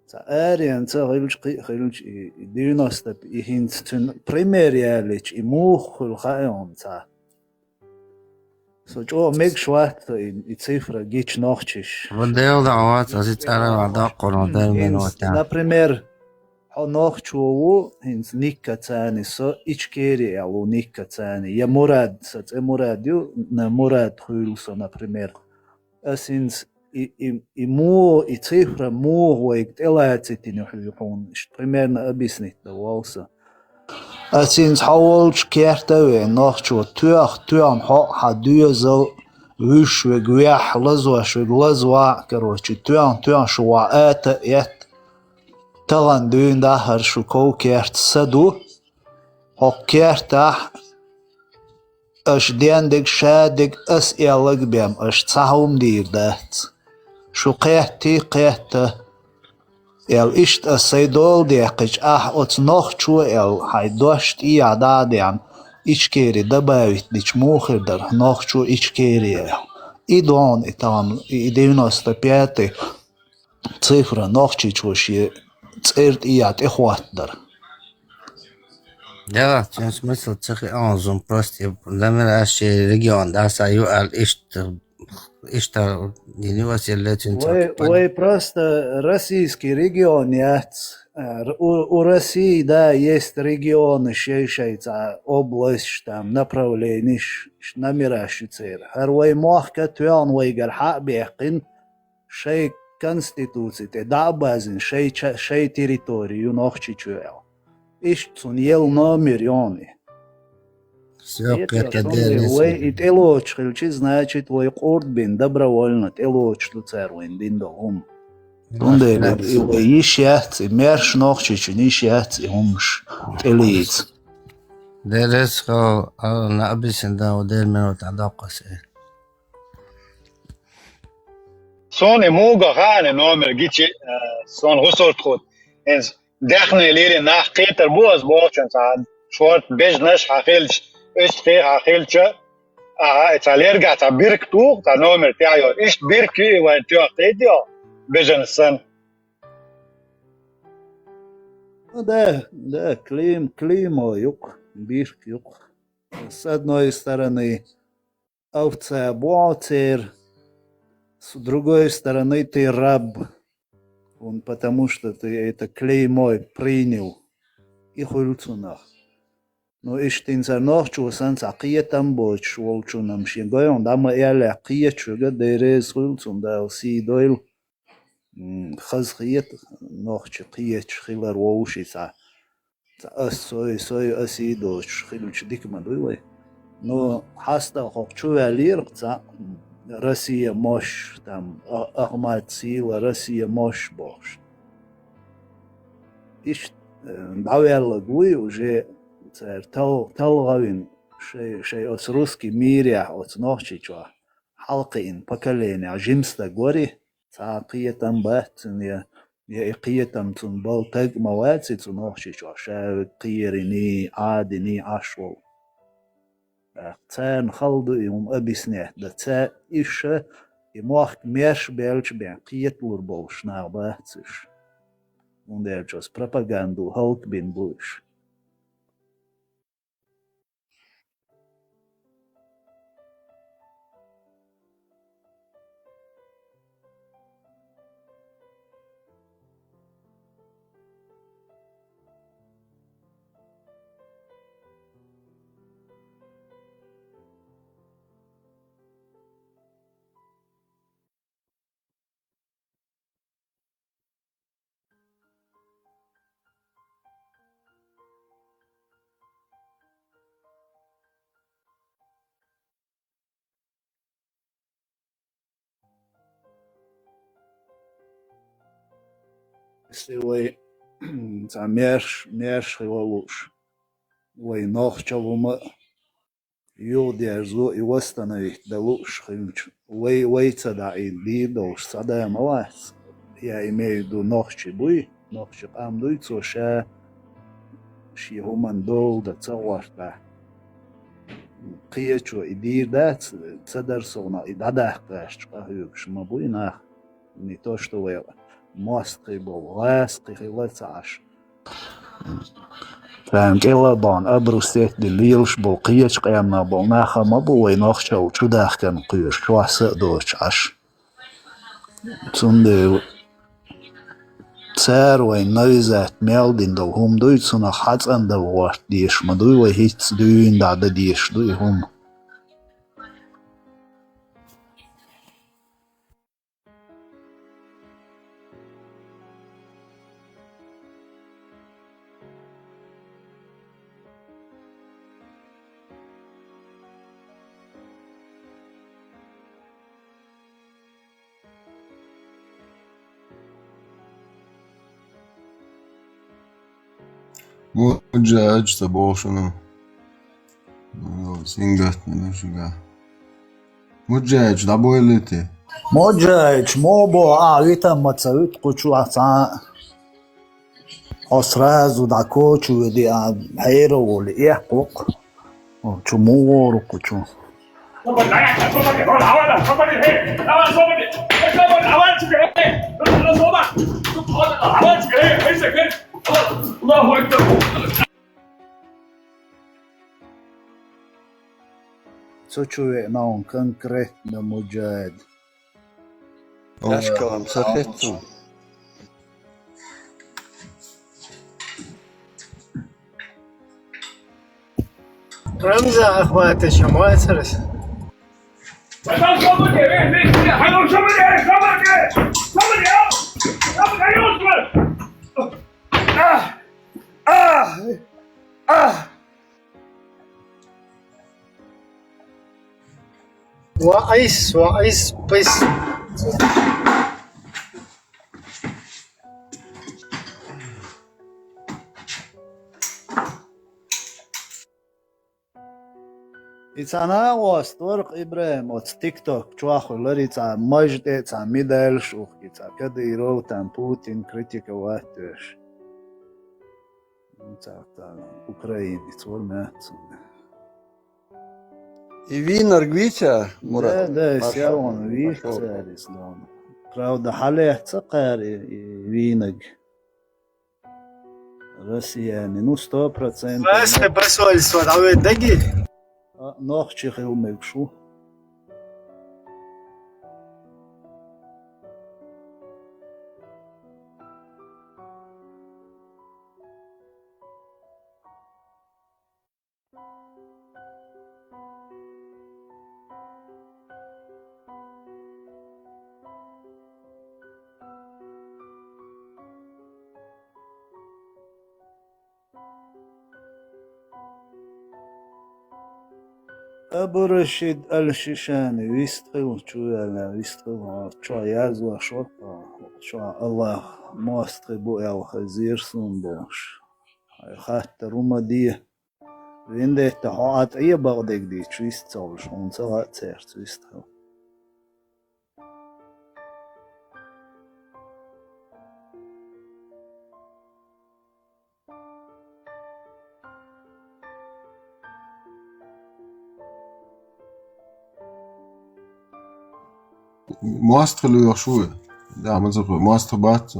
ца ариан ца хилч 90 и хинт тун примерялич и мухул хаон ца So, Joe, make sure it's cifra gitch nochtisch. بديل دعوات أزيد أنا بعد قرن منوتين Например, نوخچو هنز نيكا تاني سو إچكيري أو نيكا تاني يا مراد سات مراديو نا مراد خيلوسو например. أسينز مو cifra مو ويكت إلاتيتين يحون примерно объяснить давался. Asins hawolch kertawe nochcho tuam ha duzel вышвег вях лазва короче туан шуа это талан дün da har şu ko kert sadu ho kerta اش ديندك شادك اس يالك بيم اش تصاهم دير دات شو قيتي El ist a seidol diekich от нохчу el хайдошт и ададиан ичкери добавить дич мухердер нохчу ичкери el. И дон и там и 95 цифра нохчичуши церт и ят эхваттер. Да, в чем смысл цехи анзум просто لما أشي ريجيون ده سايو إشتا Ой, просто российский регион нет. У России, да, есть регионы, шейшайца, область, там, направление, намираши цер. Харвай махка туян вайгар хабехин, шей конституции, те да базин, шей территорию нохчи чуял. Ишцун ел номер ёни. Все, как делись. И телоч, значит, твой ордбин добровольно, телоч люцервин, диндом. Ундели, ищец, и мерш нохчич, ищец, и умш, телиц. درس خو نقبس ده ودير منو تعدقس Son emoga gaan nomer gitje son rusort goed. En dechne leren nach keter boas bochen aan short business hafilch ist fe hafilche het alerga ta birk tu ta nomer tayo ist birki wa tu tedio business san. Да, климо юг, бирк юг. С одной стороны овца буацер, с другой стороны ты раб. Он потому что ты это клеймо принял. И хульцунах. Но иштин за ночью санс акиетам боч волчунам шингоyon да мы яля акиетчуга дерез хульцун да си дойл خزخيت نوخش قيت خيلر ووشي سا سوي أسيدوش خيلوش ديك ما دوي نو حاستا خوكشو علير تا روسيا مش تام أغمات سيلا روسيا مش باش إيش دعوي على قوي وجي تل غوين شيء أس روسكي ميريا أس نوخشي شوا حلقين بكالين عجمستا قوري قيتم باتن يا قيتم تن بلتق مواتي تنوحش عشاء قيرني عادني عشو تان خلد يوم أبسنه ده تا إيش يموح ميرش بيلش بين قيت وربوش نار باتش وندير جوز propaganda هلك بين بوش Если вы замерш хилалуш, вы нохчалума юдерзу и восстановить да луш хилч, вы цадаин дидош цадая малас. Я имею в виду нохчи буй, нохчи амдуй цоша шихуман дол да цаварта. Қиечу и дирда цадарсона и дадахташ чахюкш мабуйнах, не то что вы. Мост был ласки, лецаш. فهم كيلادان أبرستيت دليلش بالقيش قيامنا بالناخا ما بوي ناخشا وشو داخ كان قيش شو سقدوش عش تسند سار وين نوزات ميلدين دو هم دوي تسنا حدس أن دو وارد ديش ما دوي وهيت دوين دعدا ديش دوي هم مجاج تبغى شنو؟ سينجتني شو مجاج دابو اللي موجج موبو عيتا ما تسويت قوشو عصا أسراز ودعكوش ودي حيرو ولي يحقوق وشو مور وقوشو سوچوي ناون كونكريت مجاهد أشكال مسكتهم رمز اخوات شما ترس وعيس بس إتانا واستورق إبراهيم وتس تيك توك تواخو لري تا مجد تا ميدل شوخ تا كده يرو تام بوتين كريتيكا واتش تا أوكرايني تور مات И винер гвича, Мурат? Да, сяон вих царис лон. Правда, халех цакари виног. Россияне, ну 100%. بس посольство давай дagi Нох чихил мекшу. أبو رشيد الشيشاني ويستغل شو يعني ويستغل شو يازوا شرطة شو الله ماستغل بو يا خزير صنبوش خاطر روما دي وين ده تحقق أي بغدك دي شو يستغل شو نسوى تسير شو يستغل ماستر لو شو ده عمل زبط ماستر بات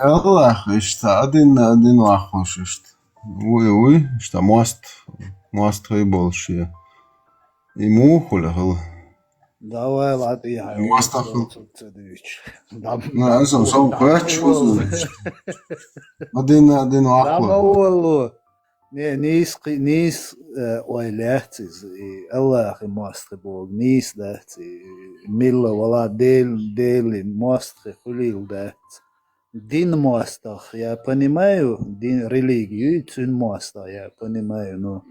الله اشتا ادين واخوش اشت وي اشتا ماست يبولشي يمو ولا هو давай ладно ماستر да لا سو كاتش ادين واخوش نيس ويلاتز الله اخي ماستر بوغ نيس دات ميلا ولا ديل ماستر خليل دات Дин мастер, я понимаю, дин религию, цин мастер, я понимаю, но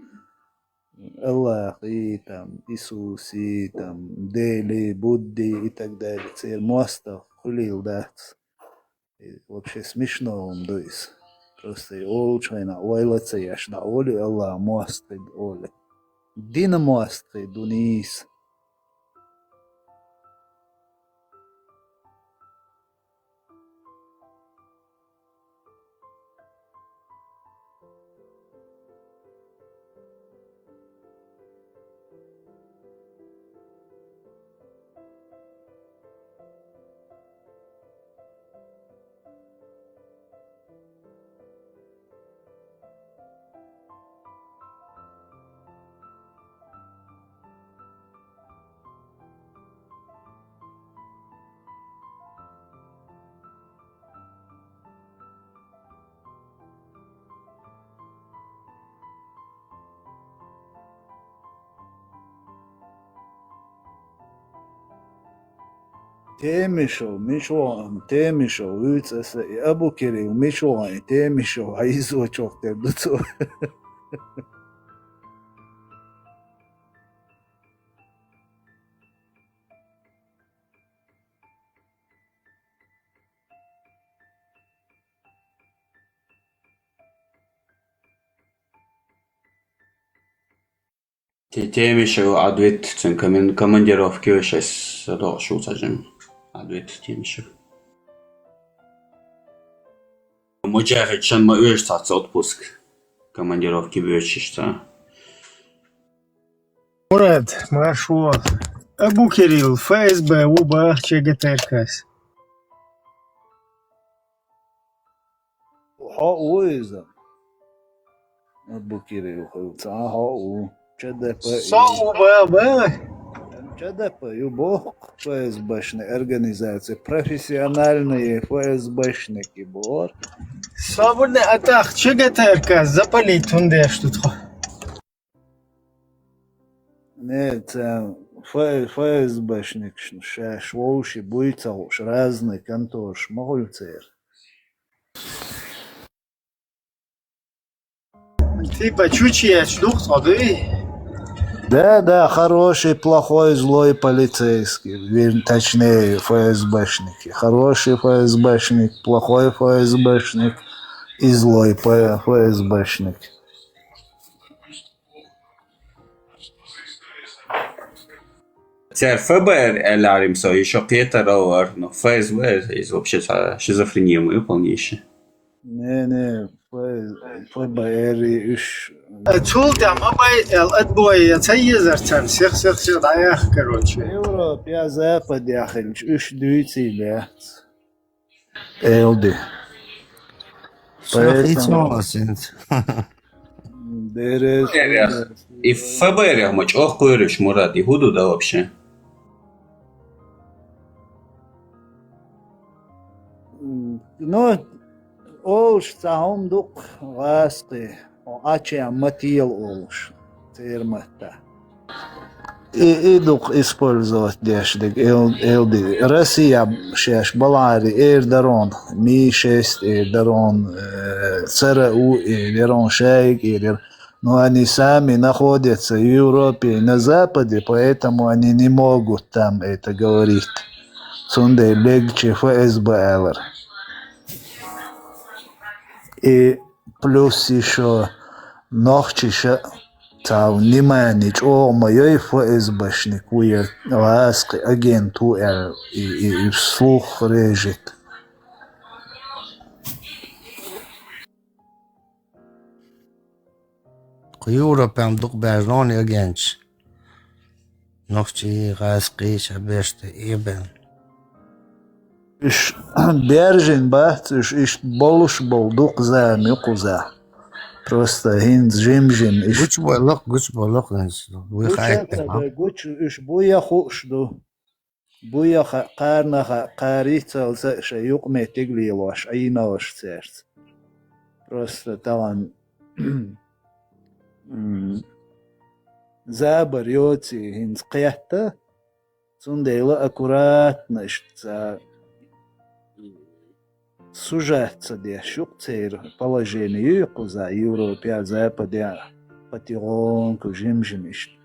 Аллах и там Иисус и там Дели, Будди и так далее, цир мастер, хулил дат. Вообще смешно он дуис. Просто олчайна, ойлаца яш да оли, Аллах мастер оли. Дин мастер, дунис. تيمشو مشوان تيمشو يتس أبو كري ومشوان تيمشو عايزو شوك تبدو Темишев ответ, командировки сейчас шутажем. Ответ Темишев. Мujahid шан ма уйштац отпуск. Командировки бюрчишта. Мурат, машу. Абу Кирилл, ФСБ, УБА, ЧГТРКС. حقوقه أبو كيري وخلص حقوقه ЧДП СОУБА. ЧДП ЮБО ФСБшные организации, профессиональные ФСБшники бор. Свободный атак, ЧГТРКС, запалить тунде что-то. Нет, ФСБшник, швоуши, буйцауш, разный конторш, могульцер. Типа чучья, что ходы? Да, хороший, плохой, злой полицейский, точнее ФСБшники. Хороший ФСБшник, плохой ФСБшник и злой ФСБшник. Теперь ФБР эларимсо еще Петр Овар, но ФСБ из вообще шизофрения мы полнейшая. Не, ФБР иш. Тул там абай отбой, цаезерцем, всех даях, короче. Европа, я Запад яхал, иш дуйцы, да. ЛД. Поэтому... И ФБР мач, ох, куришь, Мурат, и худу да вообще. Ну, олш цаум дук гасты, ача матил олш, термата. И дук использовать дешдик, ЛД. Россия шеш балари, Эрдарон, Ми-6, Эрдарон, ЦРУ, Эрдарон Шейк, Эрдарон. Но они сами находятся в Европе, на Западе, поэтому они не могут там это говорить. Цунде легче ФСБ. И плюс еще ночью там внимание, о моей ФСБшник, уя ласки агенту и вслух режет. Европам дук бажлони агенч. Нохчи гаски шабеште ибен. Иш бержин бахт, иш болуш бол дук за мюкуза. Просто хинз жим. Гуч болок гэнс. Вы хайпен. Гуч иш буя хушду. Буя карна карица ша юкме тиглилош, айнош церц. Просто талан Забар йоци хинз қияхта, сундейла аккуратно сужаться дешук цейр положение юкуза Европе, Западе потихоньку жим-жимиш.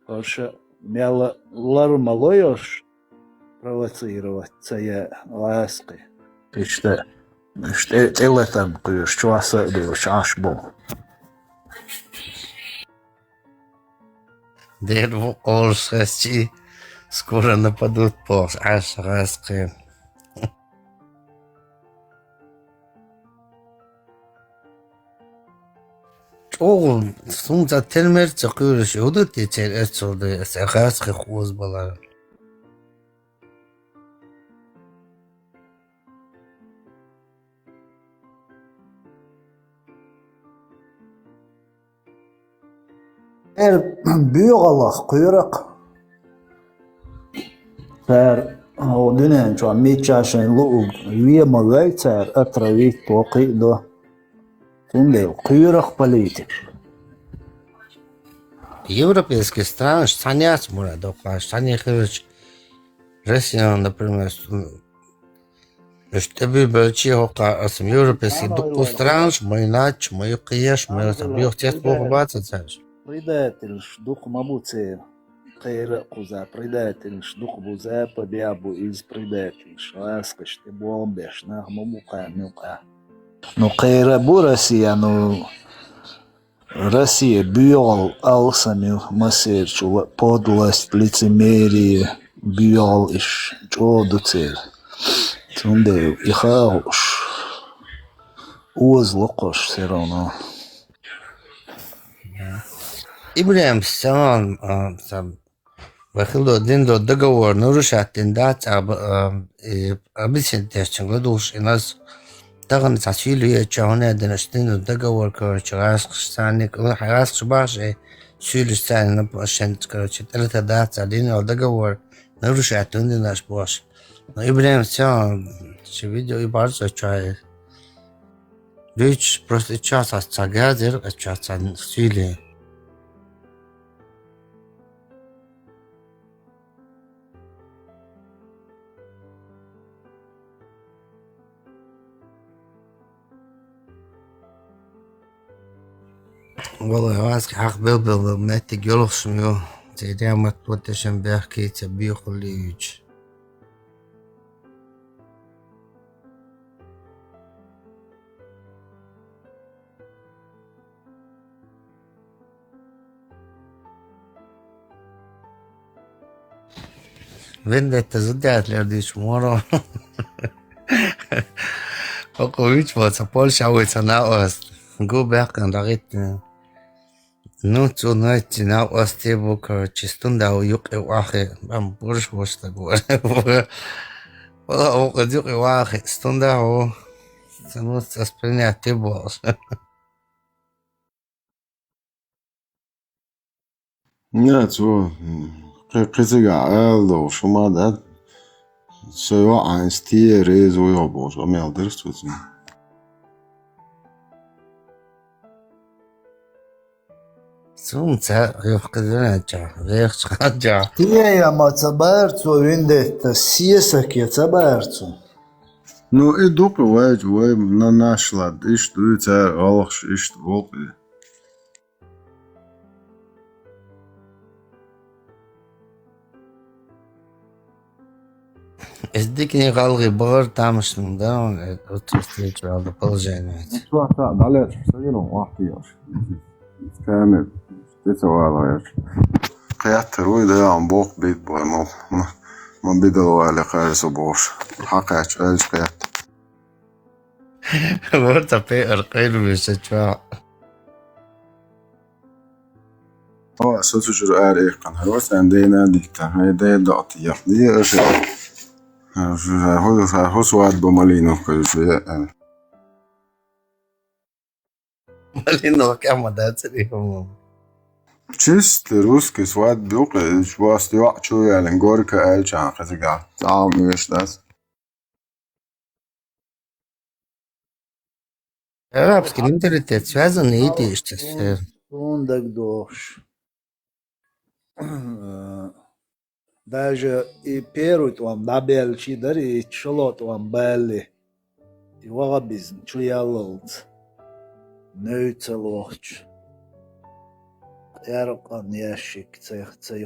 Короче, мяла лармалойош провоцировать цая лаской. Ты что телетом куешь, чуаса дешь, аж был. Дерву олшасти скоро нападут по ашраски. Оғыл, сұңца телмер чықырыш өді течер әтсілді әсәқасқы қуыз балар. Büyük Allah kuyruq. Сэр, один что мечашен луг, вимагай цар отравить тоқи до. Сундел кuyruq политик. Европейские страны саняц мура доқаш, сани хырыч Россия, например, что бы большие хока, европейский дух странж, мой нач, мой кияш, мой табиох тест похвататься, знаешь. Предатель, дух мабуце. Кайра куза, предатель, дух бузе, побябу из предатель. Ласкаш, ты бомбеш, на мамука, мюка. Ну, кайра бу Россия, ну... Россия бьёл алсами масерчу, подлость, лицемерие, бьёл иш, чоду цель. Тунде и хорош. Озлокош все равно. Ибраим Сам выходил один до договор, нарушать тендать, обычно тестинг, гладуш, и нас таган тасвили чауна денештин договор, короче, раз станик, раз шбаши, сюли станик, короче, это дать один договор, нарушать он наш босс. Но Ибраим Сам, что видео и барса чай. Речь просто час от цагазер, а час от сюли. والله ماسك حق بلبل ما تجلخ شميو تيدا ما توتشن بحكي تبيخ اللي يج Vende tezudjátlerdiš moro. Okovič poca Polša ulica na ost. Gubjakan dagit. Ну, цу найти на остебу, короче, стунда у юг и вахи. Бам, бурш бошта говоря. Вала ока юг и вахи. Стунда у... Ну, спринять ты болш. Ja, so, kritiker er schon mal das. Så jag eins tiere så jag bor så med aldrig så. Сумца, يفقدنا جا. ويخش جا. Тия ма цабарцу виндетта сиесак я цабарцу. Ну и дупы вайт вай на нашла, и что это аллах и что волки. Издикни галги бар тамшным, да, он отсутствует правда положение. Что это? Далее, что я واحد ياش. كامل. Это والله. قيادة روي ده عم بوق بيت بوي ما بيدلوا على قارس وبوش. حقيقة ايش قيادة. Vorta pe arqailu bisachwa. Så tycker du är ekan. Här var sen det när dikta. Här det är dati. Det är så. Hur så att bomalino kanske. Malino kama datsri hum. Чисто русский сват бюк, что стюа чуя ленгорка эльчан хазига. Там веш das. Арабский менталитет связан и идея. Сундак дош. Даже и первый вам набелчи дари чолот вам белли. И вагабизм чуялолц. Нöyцелоч. Яркан ящик цей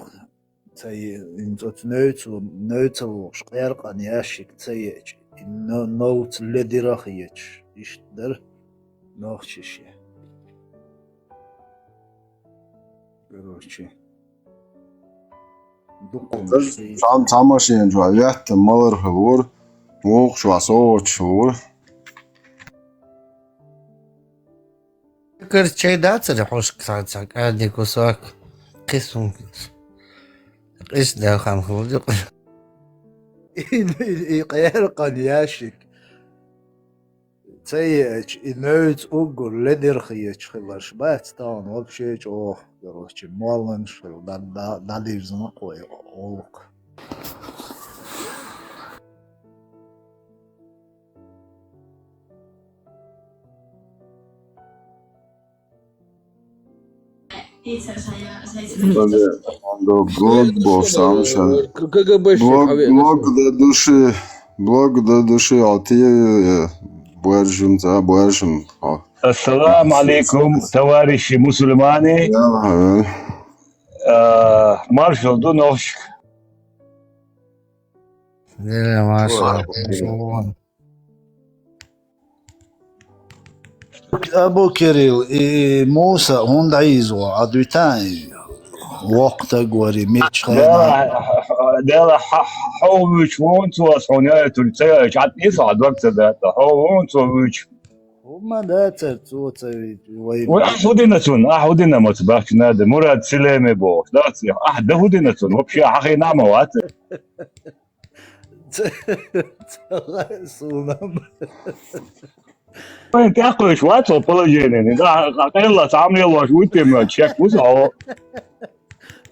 инзот нöyцелоч. Яркан ящик цееч. Ноут ледирахиеч. Иштер нохчище. Короче. Там машин жуавят малыр хвор. Мох швасоч хвор. Короче, даться хош ксацак, ади кусак. Кисун. Иш да хам хвудик. يقيرقن ياشك تيج إنوت أقول لدرخيج خلاص بات تان وبشيج أوه короче малынш далир зна қой олық блог болсам шал. КГБшник, Блог до души, а ты боржим за боржим. Ассаламу алейкум, товарищи мусульмане. Маршал Дуновщик. Маша. أبو كريل موسى هون عيزو عدوتان وقت قوري ميتش خينا ده حومش وانتو أصحونيات التاج عد يصعد وقت ذات حومش وانتو وما لا ترتوتي وأحودنا ما تباكش نادر مراد سلامي بوش لا تصيح أحد هودنتون وبشي حقي نعمة وات انت اخوي شوات положение да قيلا تعمل الله شو انت ما تشك وزعو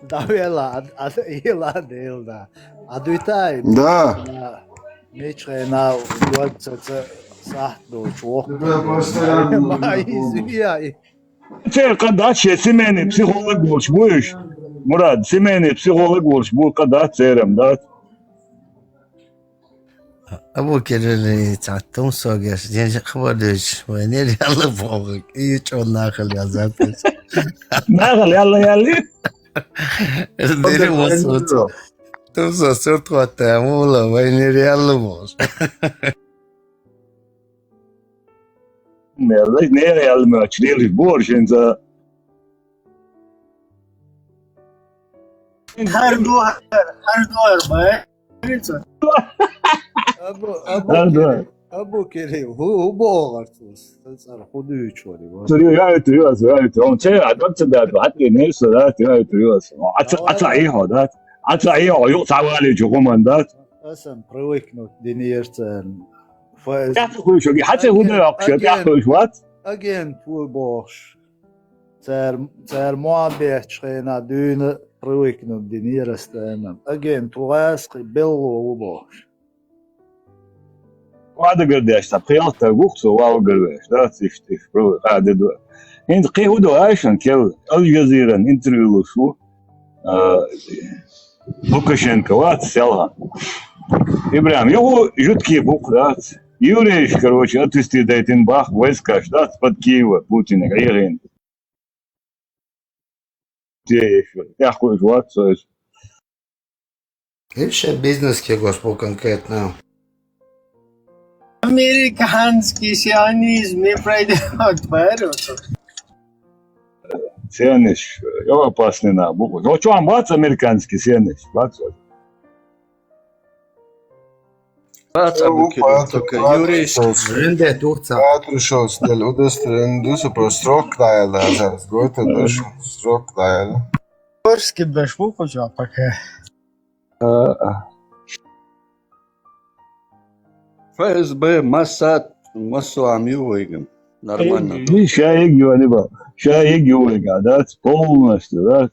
داويلا يلا ديلدا عدوتاي Да. ميتش خينا وقت صح دو شوق ما يزوي Sen kadar şey semeni psikolog olmuş bu iş. Murat semeni psikolog olmuş bu kadar seyrem da. أبو كريل تعتم سوقش جنش خبردش وينير يلا فوقك يجون ناخل يا زاتش Nağıl yalla. ديري مصوت تمسا صرت وتعمولا وينير يلا موش Ne yalla açılır bu orjinza. Her duvar be. أبو كريم هو بوغرتوس صار خدوش ولي Turuyor ya. On şey adam da hatta ne sıra turuyor. Atayı da. Atayı yok savali çokumandat. أصلا برويكنو دينيرتن فاز Yapıyor şu hatta huda akşam yapıyor şu at. أجين فول بوش تار معبية شخينا دون برويكنو دينيرستن أجين تواسقي بلو وبوش وهذا قديش تبقيات وقته واو قديش لا تفتش برو هذا دو انت قيودو عايشن كل الجزيرة انترفيو شو لوكاشенко وات سيلها ابراهيم его жуткие буквы Юрьевич, короче, отвести Бах, войска, штат под Киева, Путин, Григорин. Я хочу жвать, то есть. إيش البيزنس كي غوشبو конкретно Американский сионизм не пройдет, поверьте. Сенеш, я опасный на букву. Ну, что, бац, американский сенеш, бац. Brat Abu Keril, только юрийский. Рынде турца Atrušos dēļ udostrin dusu pro strokdājā zaras gota dušu strokdājā. Турский бешву хочу пока. ФСБ, Моссад, Моссуам ювойгам. Нормально. И шаек юаниба. Шаек ювойга, да, полностью, да.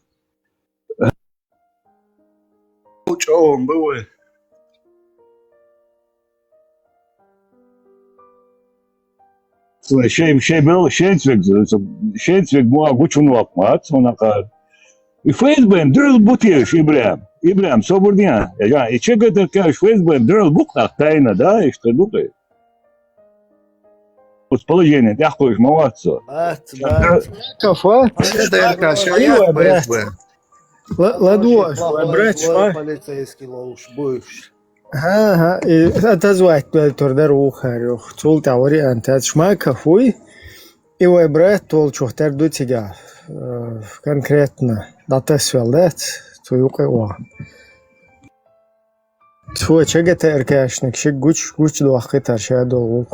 Что он был? Шейцвек муа гучун вакмат, сонака. И ФСБ дырыл бутеш, Ибрам, собордия. Я, и че говорит, кажешь, ФСБ дырыл бухтах тайна, да, и что думает? Положение, я хочешь, молодцо. Кафе? Это я кашаю ФСБ Ладуаш, брат, шма. полицейский лоуш бывший ها أتزوجت بالتردر وخارج طول تعوري أنت شما كفوي إيوه برات طول شهتر دو تيجا конкретно да тесвелдет туюк وا تو چگه ترکشنک شی گوچ دو وقتی ترشه دو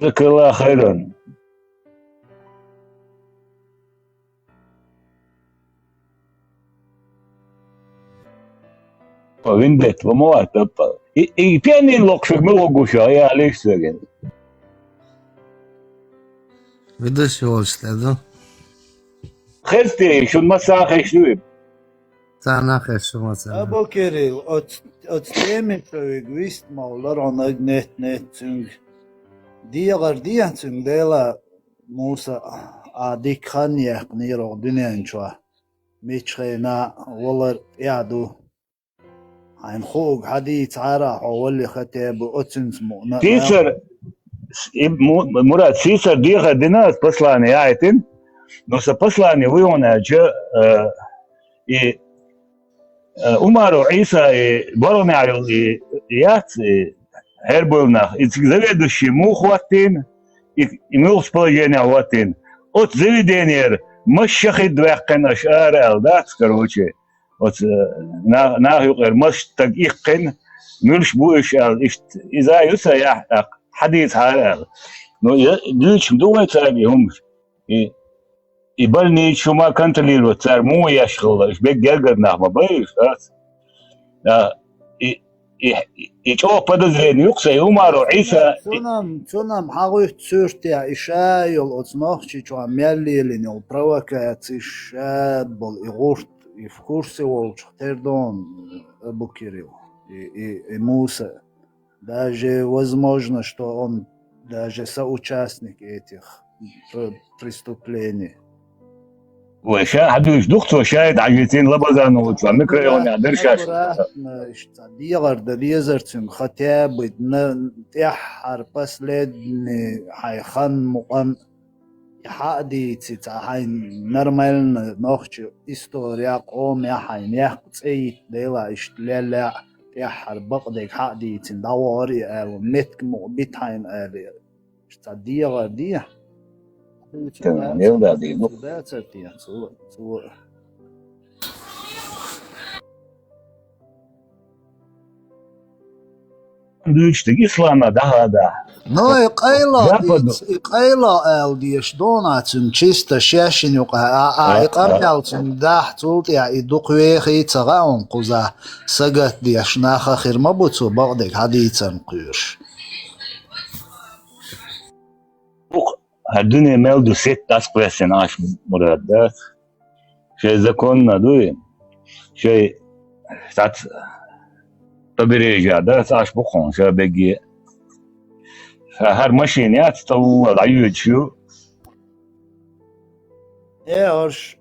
جزاك الله خيرا. Vindet, vad I pianin lokšak milogušā, jā, līksvegen. Vidus yolçladı. Херсти, шун масаха шлюб. Sana xeşmasa. أبو كريل أتستمع في جويست مولر عن نت تنج دي غردية تنج ديلا موسى عاديك خانية قنيرو دنيا انشوا ميتشخينا والله يعدو عين خوق حديث عرا واللي ختب أتسنس مؤنة سيسر مراد سيسر ديغا ديناس بسلاني آيتين نوسا بسلاني ويونا جا Umaru Isa Borone Ayol Yat Herbolnach заведующий мухватин и мухспоение ватин от заведения мощахи двахкан ашар алдат короче от на югер мощ так ихкин мюлш буш ал إذا يسا حديث هذا но лич думает сами и больные чума контролируют царь му яшхал бек гергер нахма боюсь и чего подозрение юкса Умару Иса цунам хагуй цуртя ишайол отснохчи чуа мерлилинел провокации шад был и гурт и в курсе волч тердон Абу Кирилл и Муса даже возможно что он даже соучастник этих преступлений. وشا حدوش دكتور شاهد عجلتين لبزان وطلع ميكرويون يقدر شاش ديغر دليزرتم ختاب تحر بس لدني حيخن مقام حادي تتحين نرمال نوخش استوريا قوم يا حين يحقص اي ديلا اشتلالا تحر بقدك حادي تندوري او متك مقبت حين الي ديغر دي تمام يلا دي دوش إسلاما ده هذا No, قيلا الديش دوناتن تشيستا شاشن يقع قرقالتن داح تولت يا إدوقوي خي تغاون قزا سقط ديش ناخا خير مبوتو بغدك حديثا قيوش هالدنيا مالدو ست أسبريسن عاش مرادات شيء زكونا دوين شيء سات طبيعي دات عاش بخون شيء بيجي هر ماشينيات طول عيود شو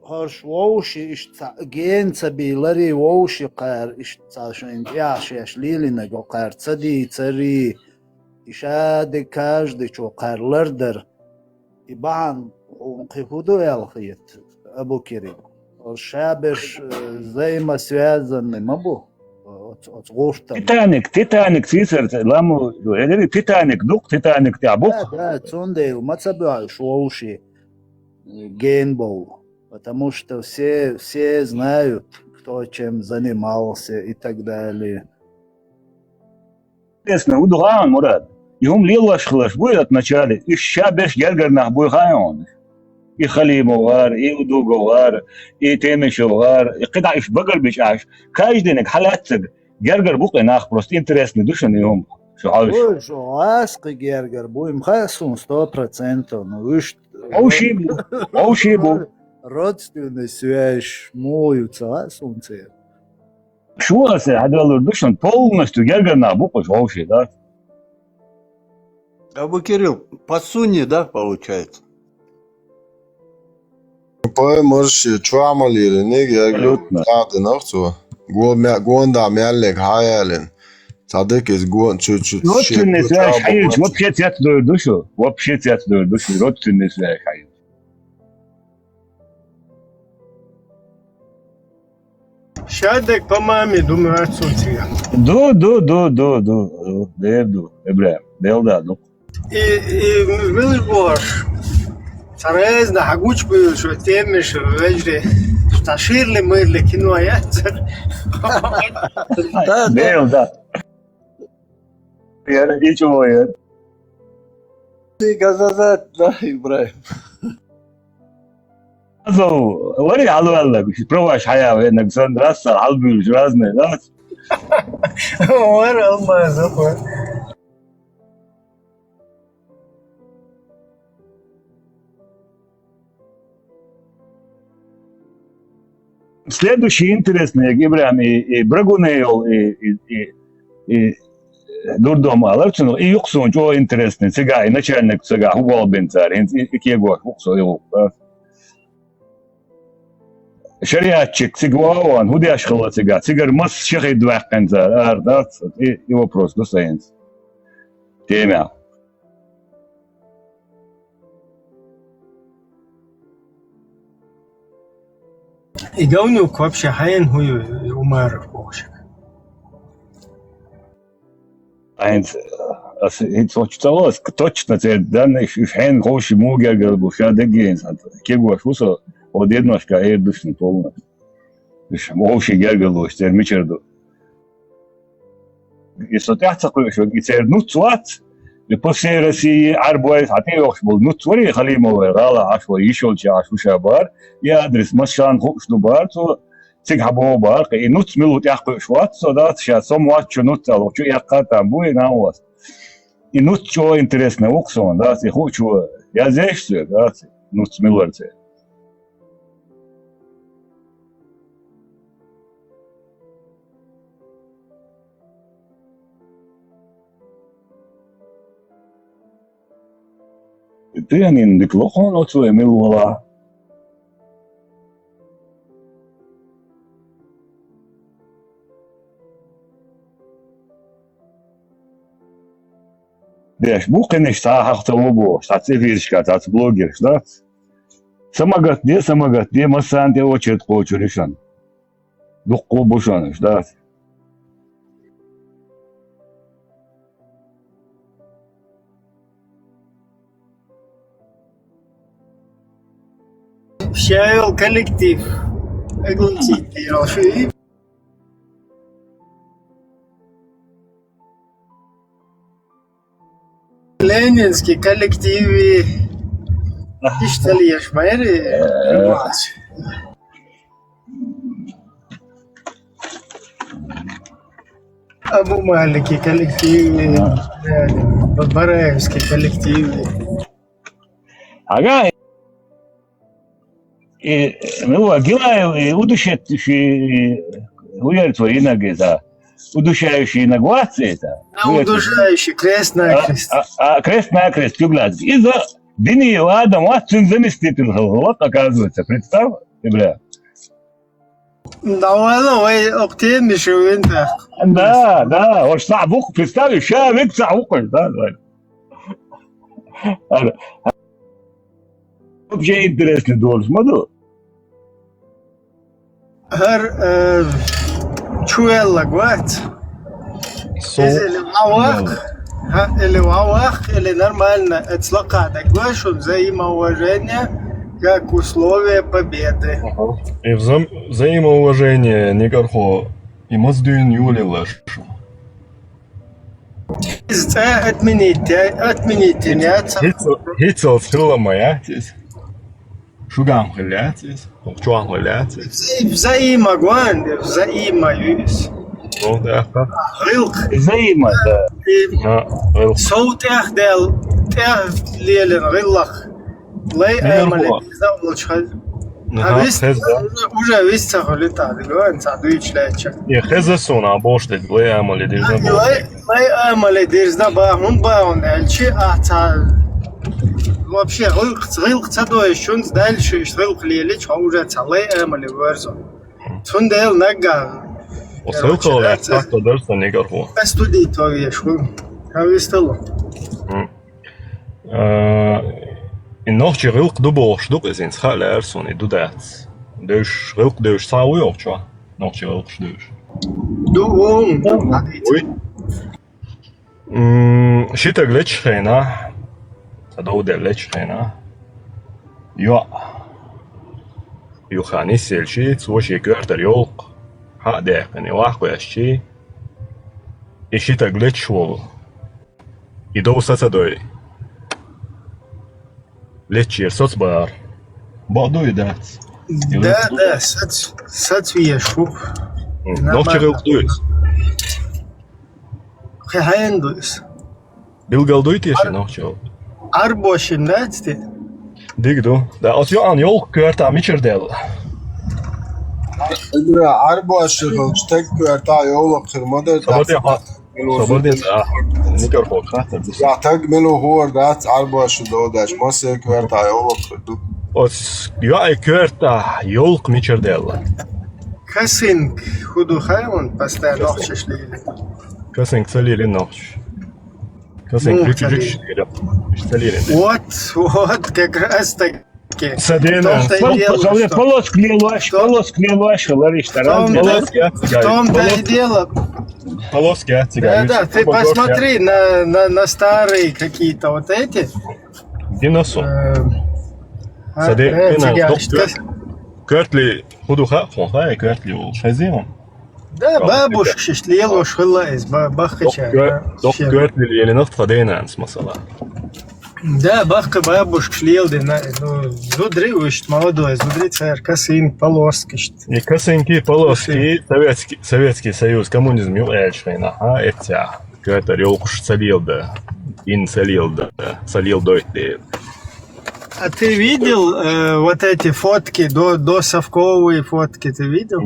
هرش ووشي جين سبيلري ووشي قار شين ياش ليلي نجو قار تصدي تري إشاد كاج شو قار لردر إبان وقفودو يالخيت أبو كريم الشابش زي ما связаны مبو تيتانيك سيسر لامو تيتانيك دوق تيتانيك تعبوك да цундейл ما تبعش ووشي гейнбол потому что все знают кто чем занимался и так далее اسمه ودغان مراد يوم ليلوش خلاص بويت مچالي الشابش جرجر نحبوي خايون يخلي موار يودو جوار يتمش وغار يقطع إيش بقر بيشاش كايش دينك حالاتك جرجر بوق ناخ بروست انترست ندوشن يوم شو عارف شو عاسق جرجر بوي مخاسون 100% وش او شي بو родственная связь мою солнце شو هسه هذول دوشن полностью جرجر نابوق вообще да Абу Кирилл, по сунне, да, получается? Păi, mărși, çoğamalıyla ne gerek tadı nakço. Gonda miyallek hayalin. Tadık ez gon çocuk. Родственный связь hayır. Вообще цвет душу. Вообще цвет душу. Родственный связь hayır. Шадек по маме, думаю, отсутствие. Ду. Ибраим. Делда, ну. И был бош. Царезна, хагуч был, что темеш, вежде. Шташирли, мырли, кино, яцер. Делда. Я ничего, я. Ты газазат, да, Ибраим. وري على والله بروش حياة انك صند راسل علبي وجرازنا لا ورا الله زخور Следующий интересный, Ибраим, и Брагунейл, и Дурдома, Аларчину, и Юксун, чего интересный, цыга, и начальник цыга, Уолбин царь, и Кего, Юксу, его, шариатчик цигвауан, худяш халацига, цигар мас шахид вахканзар, ардат, и вопрос, достоинц. Темя. И говнюк вообще хаен хуй умар бошек. Eins, точно, точно, це даний шен гроші могер буша дегенс, кего шусо одедношка ердушни полна. Гроші гергалош, це мічерду. І сотяться кое-що, і це нуцват, і после Росії арбуайс, а ти йох був нуцварі халімове, рала, аж во ішолча, аж ушабар, і адрес машан хопшну бар, то цик хабо бар, і нуц милут яхко шват, so dat ша somewhat čo nucalo, čo яка там буде на вас. И ну что интересно, Оксон, да, ты хочу, я здесь, да, ну смелорцы. Ты они неплохо, от своей милого. Деш, мухи штат того, штат цифричка, штат блогер, штат. Самогат, где масанте очередь хочу решен. Духко бушан, штат. Шайл коллектив. Оглотите, Алши. Ленинский коллектив. Иштали яшмайри. Абу Малики коллектив. Бараевский коллектив. Ага. Ну, Агилаев удушающий, уяртва иногда, удушающий иногвации это. Удушающий, крест-накрест. Крест-накрест, юглад. Из-за дни Адам, вас цин заместитель, вот оказывается, представь, бля. Давай, оптимишь винтах. Да, вот савук, представь, шавик савук, да. Вообще интересный должен, смотрю. Her чуэлла гват. Или вавах, или нормально отслака. Так что взаимоуважение как условие победы. И взаимоуважение никакого. И маздуин юли лаш. Отмените, нет. Хитцел схила моя здесь. Шугам хилятис, чуан хилятис. Взаимогван, взаимоюсь. Ну да. Рылк. Взаимо, да. Соутях дел, тех лелен рылах. Лей амали, заволчхай. Уже висца холита, дилуан садуич лечек. Я хезесуна боштет, лей амали дирзна боштет. Лей амали дирзна бахун баун, эльчи ахта. Вообще, рылк цадой шунц дальше, рылк лелич, а уже цалей амали верзон. Цундел нагал. Осылкал лехтахта дерста никакого. Студий твои швы. Авистело. И ночи рылк дубош, дуб из инсха лерсон и дудец. Деш рылк деш сауи овча. Ночи рылк деш. Дуон. Шита глеч хена. Adaude lečhena. Ja. Juhani selši, suoši körter jolk. Haadekani lahkojaši. I šita glečvol. I dousatsadoi. Lečir socbar. Badoi dats. Да, сацвиешу. Ночи рылкдуис. Хендуис. Bilgalduit is je nocci rılk. Arboşin nätsti. Digdu. Da als je aan jolk keurt aan micherdel. Arboši tek tā jola kırmada. Sabadin mikrofon khatar. Ja, tag melu hor dat arboši dodaš. Masek tā jola kırdu. Os jag körta jolk michardella. Kasink худу хайван постоянно ночешь ли? Kasink salili ночь. Kasink рычик. Salili. Вот, как раз таки. Садина. Полоск лилуаш, Лариш, В том-то и дело. Полоски от тебя. Да, ты посмотри на старые какие-то вот эти. Диносо. Кертли худуха, хонха, кертли улшазион. Да, бабушка шишлела ушла из бахача. Док кертли или нафт фадейнанс масала. Да, бахка бабушка шлелды, ну, зудри уж молодой, зудри царь, косин, полоски. И косинки, полоски, Советский Союз, коммунизм, юэчвейна, а это, это рёлкуш салилда, ин салилда, салилдойте. А ты видел вот эти фотки, до совковые фотки, ты видел?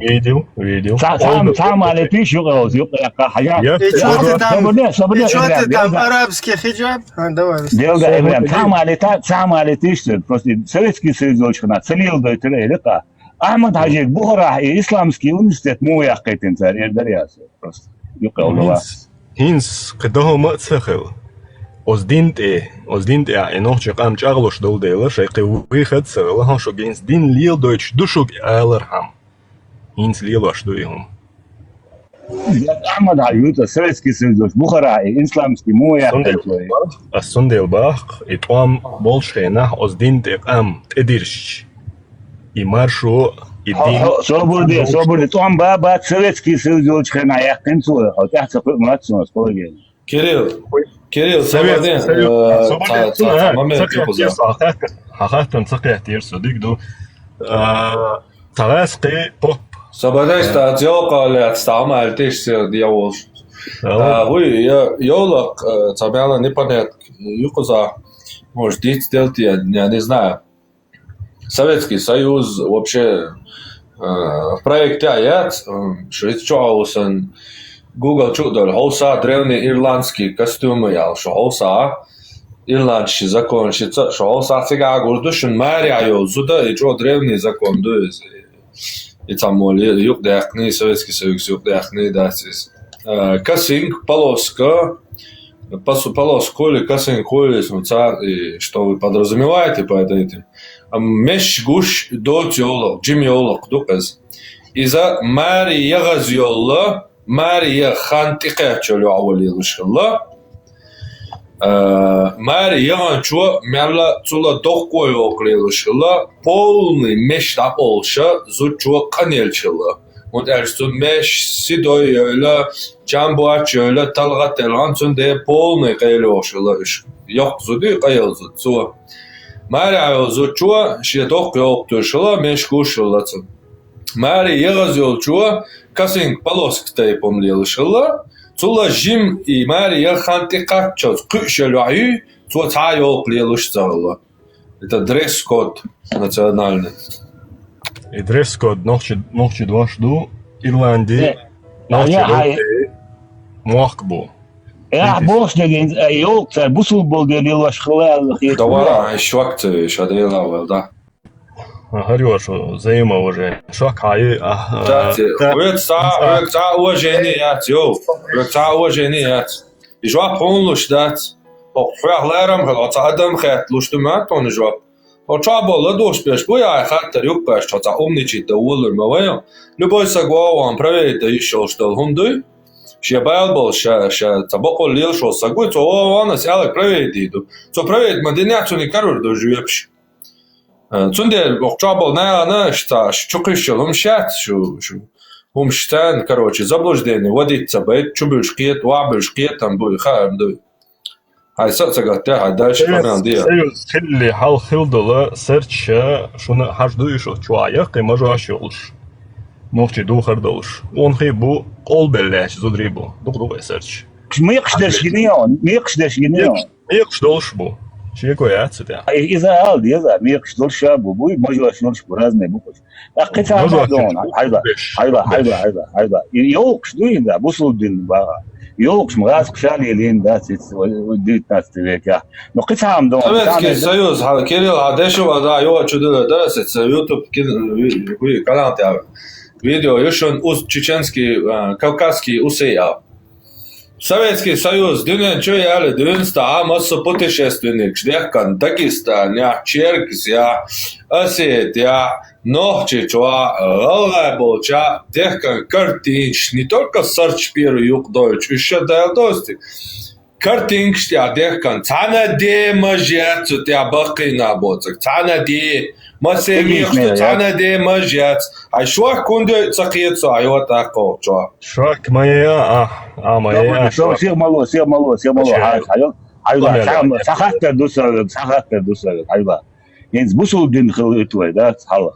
Видел. Сам алетиш югауз, И что ты там, арабский хиджаб? Давай. Сам алетиш, просто Советский Союз очень салилдойте, это Ахмад Хаджик Бухара и Исламский университет муяхкайтин царь Эрдаряс, просто югауз. Хинс, кдого мацахел. Оздинте, а noch чакам чарлош долдела, шайки выход сырла, хан шо гейнс дин лил дойч душук айлерхам. Хинс лилош дуйхум. Ахмад Хаджик, Советский Союз, Бухара и Исламский муяхкайтин. Асундел бах, и там болшхена оздинте ам тедирш. И маршо и дин. Соборди, там баба Советский Союз очень яхтин цуя, хотя цапы младшего споргел. Кирилл, Совет, хахатан цакят ерсудик ду. Тараски поп. Сободайста отделка стама альтиш дьяволш. Вы ёлок цабяла непонятно. Юкоза, может, делать я не знаю. Советский Союз вообще в проекте аят, швейцарский Google чудо, холса древние ирландские костюмы, я что холса ирландский закон, что холса сега гордушен Мария зуда и что древний закон, то есть и там моли юг дяхни Советский Союз юг дяхни дасис. Кассинг полоска или кассинг колес, ну что вы подразумеваете под этим? Меш гуш до теолог, джимиолог, дуказ. Из-за Мария газиола Мария хантике чоло авали лушхла. Мария чо мяла цула дохкой окли лушхла. Полный меш та олша зучо канелчла. Вот эрсту меш сидой ёла джамбуа чола талгателан цунде полный кайлошла. Ёк зуди кайлзу цуа. Мария зучо ши дохкой октушла меш гушла цун. Мария газиол чуа касинг полосктай помлил шла цула жим и Мария хантикат чоз кушалуи цуа цайол клелуш цала. Это дресс-код национальный. И дресс-код ночи дважды Ирландии ночи мохбу. Я босснеген ёл царь бусул был делил шхлал. Давай, швакты шадрела, да. Хорошо, взаимоуважение. Шакай. Рекца уважение, рекца уважение. И жва полнуш дат. Фрахлерам, адам хат луштумат он жва. Очабо ладош пеш боя хаттер юкпеш, чаца умничит да улер мавая. Любой сагван правит да еще что хунды. Шебал был ша табако лил шо сагуй, то он сялак правит иду. То правит мадиняту не карур до живепш. Цунде охчабал на что чукрищел умшат шу умштан, короче, заблуждение, водиться бейт, чубышкет, вабышкет, там будет харм, да. Ай сацагатя, ай дальше погнал dia. Союз хилли хал хилдала серч шуна хажду ишо чуаяк и мажашулш. Нохчи духардолш. Он хибу колбелеш зудрибу. Дугдугай серч. Мекшдеш генион. Мекшдолш бу. Чеко яцте. Иза алди, иза мекшдолш бу, буй мажашулш разные буквы. Аккета мадон. Хайда. И ёлк жду инда, бусулдин бага. Ёлкс мраз кшали лин дацит дит настевек я. Но кытам дом. Советский Союз, Кирилл Адешева, да, его чудо, да, с YouTube канал видео, еще он чеченский, кавказский усеял. Советский Союз, дюнен чё яли, дюнста, масса путешественник, Шдехкан, Дагестан, я Черкис, я Осетия, Нохчичва, Лалайболча, Дехкан, Картинч, не только Сарч Пиру Юг Дойч, еще Дайлдости. Картинч, я Дехкан, Цанаде Мажец, у тебя Бахина Боцак, Цанаде, Масемих, Цанаде Мажец, а швах кунде цахица, а его так колча. Швах моя, моя. Сир мало. Айла, сахатта дуса, айла. Янз бусул дин хилитвай, да, хала.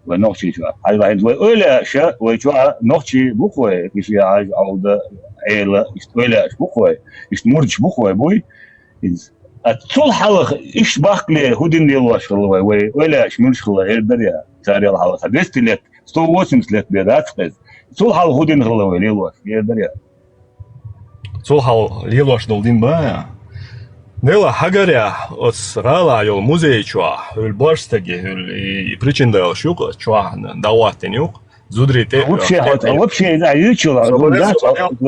Вы нохчи чва. Айла, янз вы öyle ша, вы чва нохчи бухвай, киши алда эйла, öyle бухвай, мурч бухвай буй. Сол халах иш бахле худин лилваш хилвай, вы öyle мурч хила элдеря, царел халах. 200 лет, 180 лет бедат хез. Сол хал худин хилвай лилваш, элдеря. Сол хал лилваш долдин бая. Нела хагаря от срала йол музей чуа, ул барстаги, ул и причин да шук чуа даватенюк, зудрите. Вообще, да, ючула, да,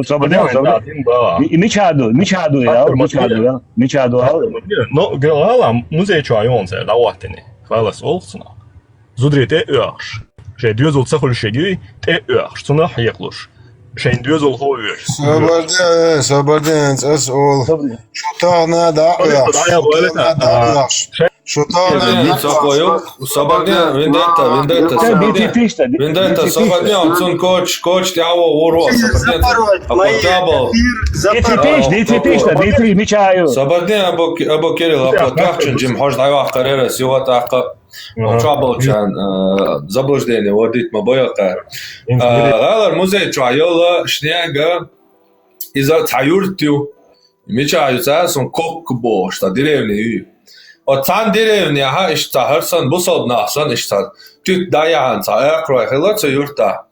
свободен. И мечаду, Но гала музей чуа йонсе даватени, хвалас олсна. Зудрите örs. Şey düzül цахul şegi te örs, suna hayaklus. Şeyin düzül hoyur. Свободен, ол. Шутар надо örs. Шутар надо. Свободен, вендетта, свободен, цун коч, тяво, уро, свободен, апотябл. Дитри, мечаю. Свободен, або Кирилл, апотябчен, джим хож дайвах карьера, сиватаха. Чабалчан, заблуждение, водить мабояка. Галар музей чайола, шнега, иза цаюртю. Мечаются, сон кокбо, что деревни. От цан деревни, ага, ишта харсан, бусоб нахсан, ишта. Тют даяхан, ца экрой, хила цаюрта.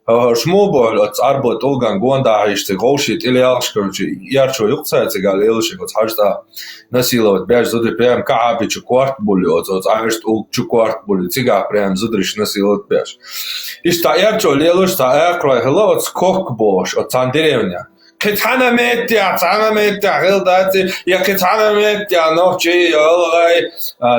Шмоболь, от арбот, олган, гонда, ишта, голшит, или алшкарчи, ярчо юкцается, гал, илшик, от хажда. Насиловать, бяж зудри прям кааби чукварт були, от айшт ул чукварт були, цига прям зудриш насиловать бяж. Ишта ярчо лелуш, та экрой, хила, от скок бош, от цан деревня. Кетана метя, хилдати, я кетана метя, ночи, олгай,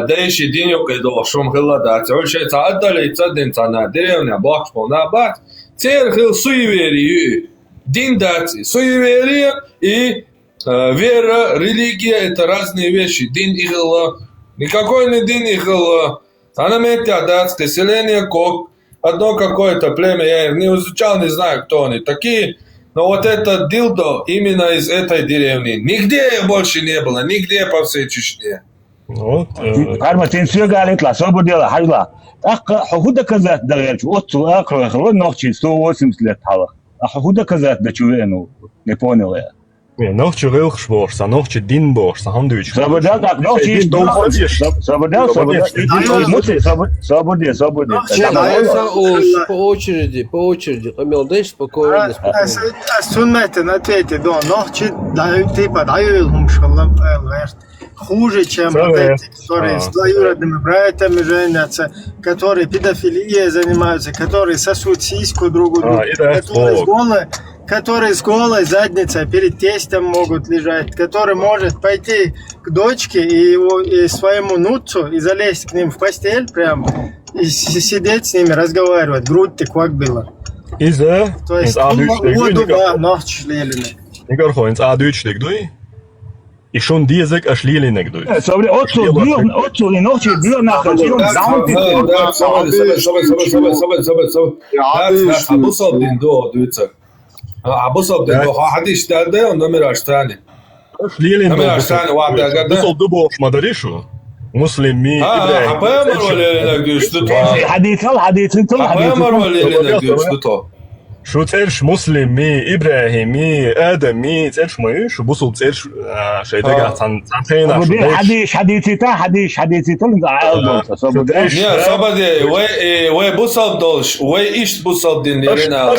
дейши диньок идо, шум хилдати, ольше ца отдали, цадин цана деревня, бахшмо на бат, цер хил суеверию, диндати, суеверия и вера, религия – это разные вещи. Дин ихла, никакой не дин ихла. Санаметя, датское селение, кок. Одно какое-то племя, я не изучал, не знаю, кто они такие. Но вот этот дилдо именно из этой деревни. Нигде больше не было, нигде по всей Чечне. Вот. Карматин все говорит, особо дело, хайла. Ах, худа казать, да, вот акро, ночи, 180 лет халах. А худа казать, да чувену, не понял я. Нохче рылхш борса, нохче дин борса, хандуич. Свободен, так, нохче свободен. По очереди, Камил, дай спокойно. Суннете на тете, да, нохче, типа, даю хумшалам, хуже, чем вот эти, которые с двоюродными братьями женятся, которые педофилией занимаются, которые сосут сиську друг у друга, которые с голой задницей перед тестем могут лежать, который может пойти к дочке и своему нуцу и залезть к ним в постель прям и сидеть с ними, разговаривать, грудь-то как было. То есть воду ночь лелины. Никар хоинс адючлик дуй. И шон дизек аш лилинек дуй. Отцу и ночи бьё нахуй. Абусобдин до дуйца. Абусобдин до хадиш далде он номер аштани. Лилин бусол дубош мадаришу. Муслими Ибрахим. Апаямар лилинек дуй что то. Хадитин. Апаямар лилинек дуй что то. Шо церш муслими, Ибрахими, Адами, церш мы, шо бусол церш шейдага цантейна. Хадитита, Не, свободе, вы бусалдолш, вы ишт бусалдин лирина.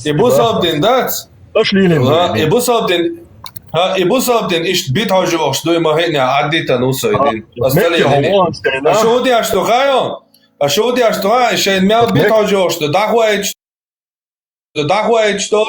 И бусалдин, дац. И бусабдин ишт бит хажох что има хеня адита нусайдин. Остальные. А что ты что хаё? А что ты что? Шейн мяу бит хажох что дахуает что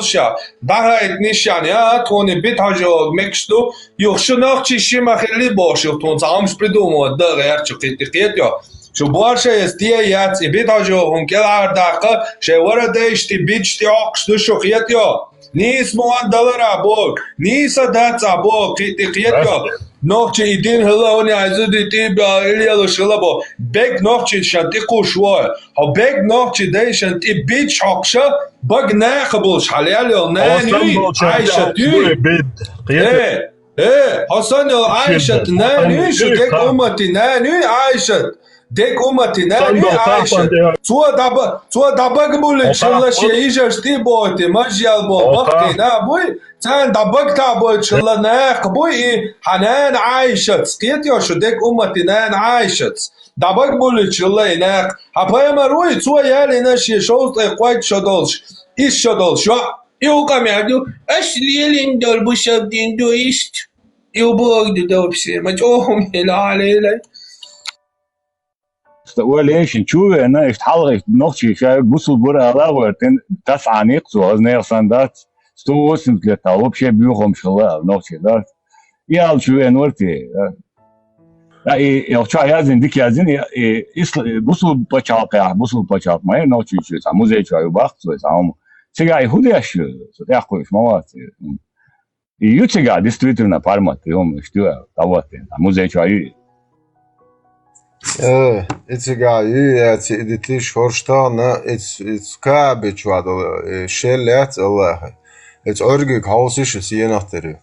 дахает нишан я тони бит хажох мекшту юхшунах чишима хели бош тон замш придумал да ярчу китикетё. شو بارشة استيات بيتاجو هم كلا دقة شوارة داشتي بيجتي عقش شخيات يا نيس موان دولار أبوك نيس دات أبوك قيات يا نوخشي يدين هلا هوني عزودي تيبا إليا لو شلبو بيك نوخشي شانتي قوشوار هو بيك نوخشي داي شانتي بيج عقشة بق ناخبوش حاليالي نانوي عايشة دوي ايه حسن عايشة نانوي شو ديك أمتي نانوي عايشة ديك أمتي نانوي عايشة تو دبق بولي شلا شيء بوتي مجيال بو وقتي نابوي تان دبق تابوي شلا ناق بوي حنان عايشة سقيت يا شو ديك أمتي نان عايشة دبق بولي شلا ناق هبايا مروي تو يالي نشي شوط قويت شدولش إيش شدولش يوقع معدو أشليلين دول بشابدين دو إيشت يوبوغ دو بسي مجوهم إلى علي وليش نشوف أنا اشتحلق نقطة شيء بوصل برا على ورتين تسعة نقطة هذا نقصاندات ستوصل كتاب شيء بيوهم شلا نقطة دات يا شو أنورتي يا شو يازن ديك يازن بوصل بتشاق ما نقطة شيء ساموزي شو يباخ شو سامو تيجا يهودي أشياء تأخذ مواد يوتيجا ديستريتنا بارمات يوم اشتوى تواتين ساموزي شو إتجا يأتي إدتيش هرشتانا إتس كابتش وادو شلات الله إتس أرجك هاوسيش سيناتري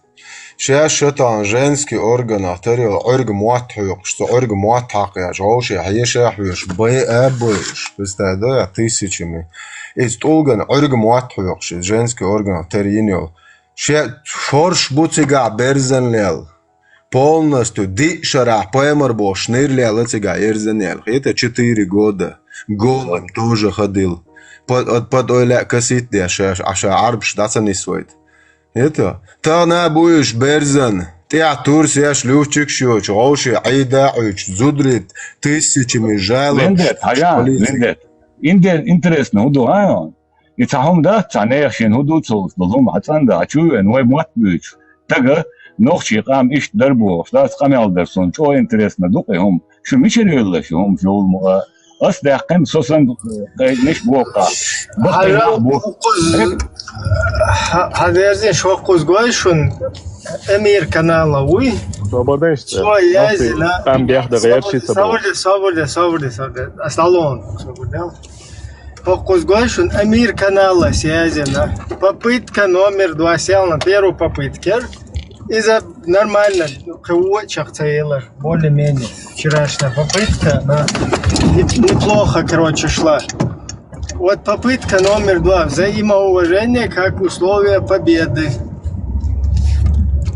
شتان женский орган артери орг муатхук что орг муатхак я жауши хаешахуш бэбэш представляю тысячами из толган орг муатхук женский орган артеринио ше форш бутига берзенлел полностью дишара поэмар бош нерлел этига эрзенел это 4 года голым тоже ходил под оля касит дяша аша арбш даться не стоит это та будешь берзан ты турсияш любчик шо чауши айда уч зудрит тысячами жалоб лендет интересно уду аю и цахом да цанеяшин уду цус дозум хацанда ачуен вай матбуч тага нохчи qam ish darbo flas qam alderson çok интересно дукайом şu miçeriyorlar şu yol أصل قم صوصاً مش بوقع هذا يرزين شو قوزقويشون أمير كنالوي شو يازنا там бяхда гайрчи صبر أصلون قوزقويشون أمير канала сязина попытка номер 2 сел на первую попытке из-за нормально кого-чах целых более-менее вчерашняя попытка она неплохо короче шла. Вот попытка номер 2 взаимоуважение как условие победы.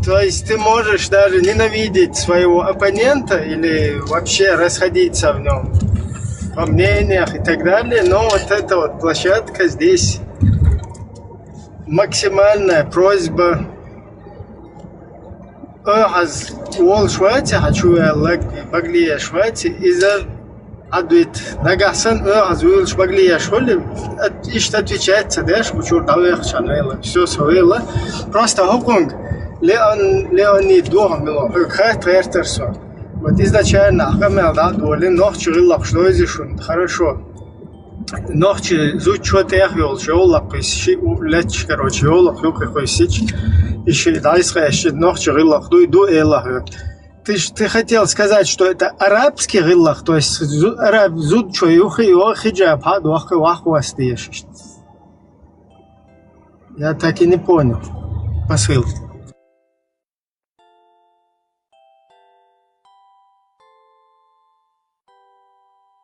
То есть ты можешь даже ненавидеть своего оппонента или вообще расходиться в нем во мнениях и так далее, но вот эта вот площадка здесь максимальная просьба أحز أول شوية حشوية لك بقلية شوية إذا عدويت نجحسن أحز أول بقلية شوية إيش تتويتشات سداش بشور داوية خشانة все سويلا просто هقونج لأني دوهم ملو خات غير ترسو вот изначально أخمل да доли ночь غلق что изишун хорошо ночь зуд что-то яхвел жолок ищи леч короче жолок юк хойсич еще дайская еще ночь гиллах до элах. Ты хотел сказать, что это арабский гиллах, то есть араб зуд чоюхи и хиджаб хад вахвастиеш. Я так и не понял посыл.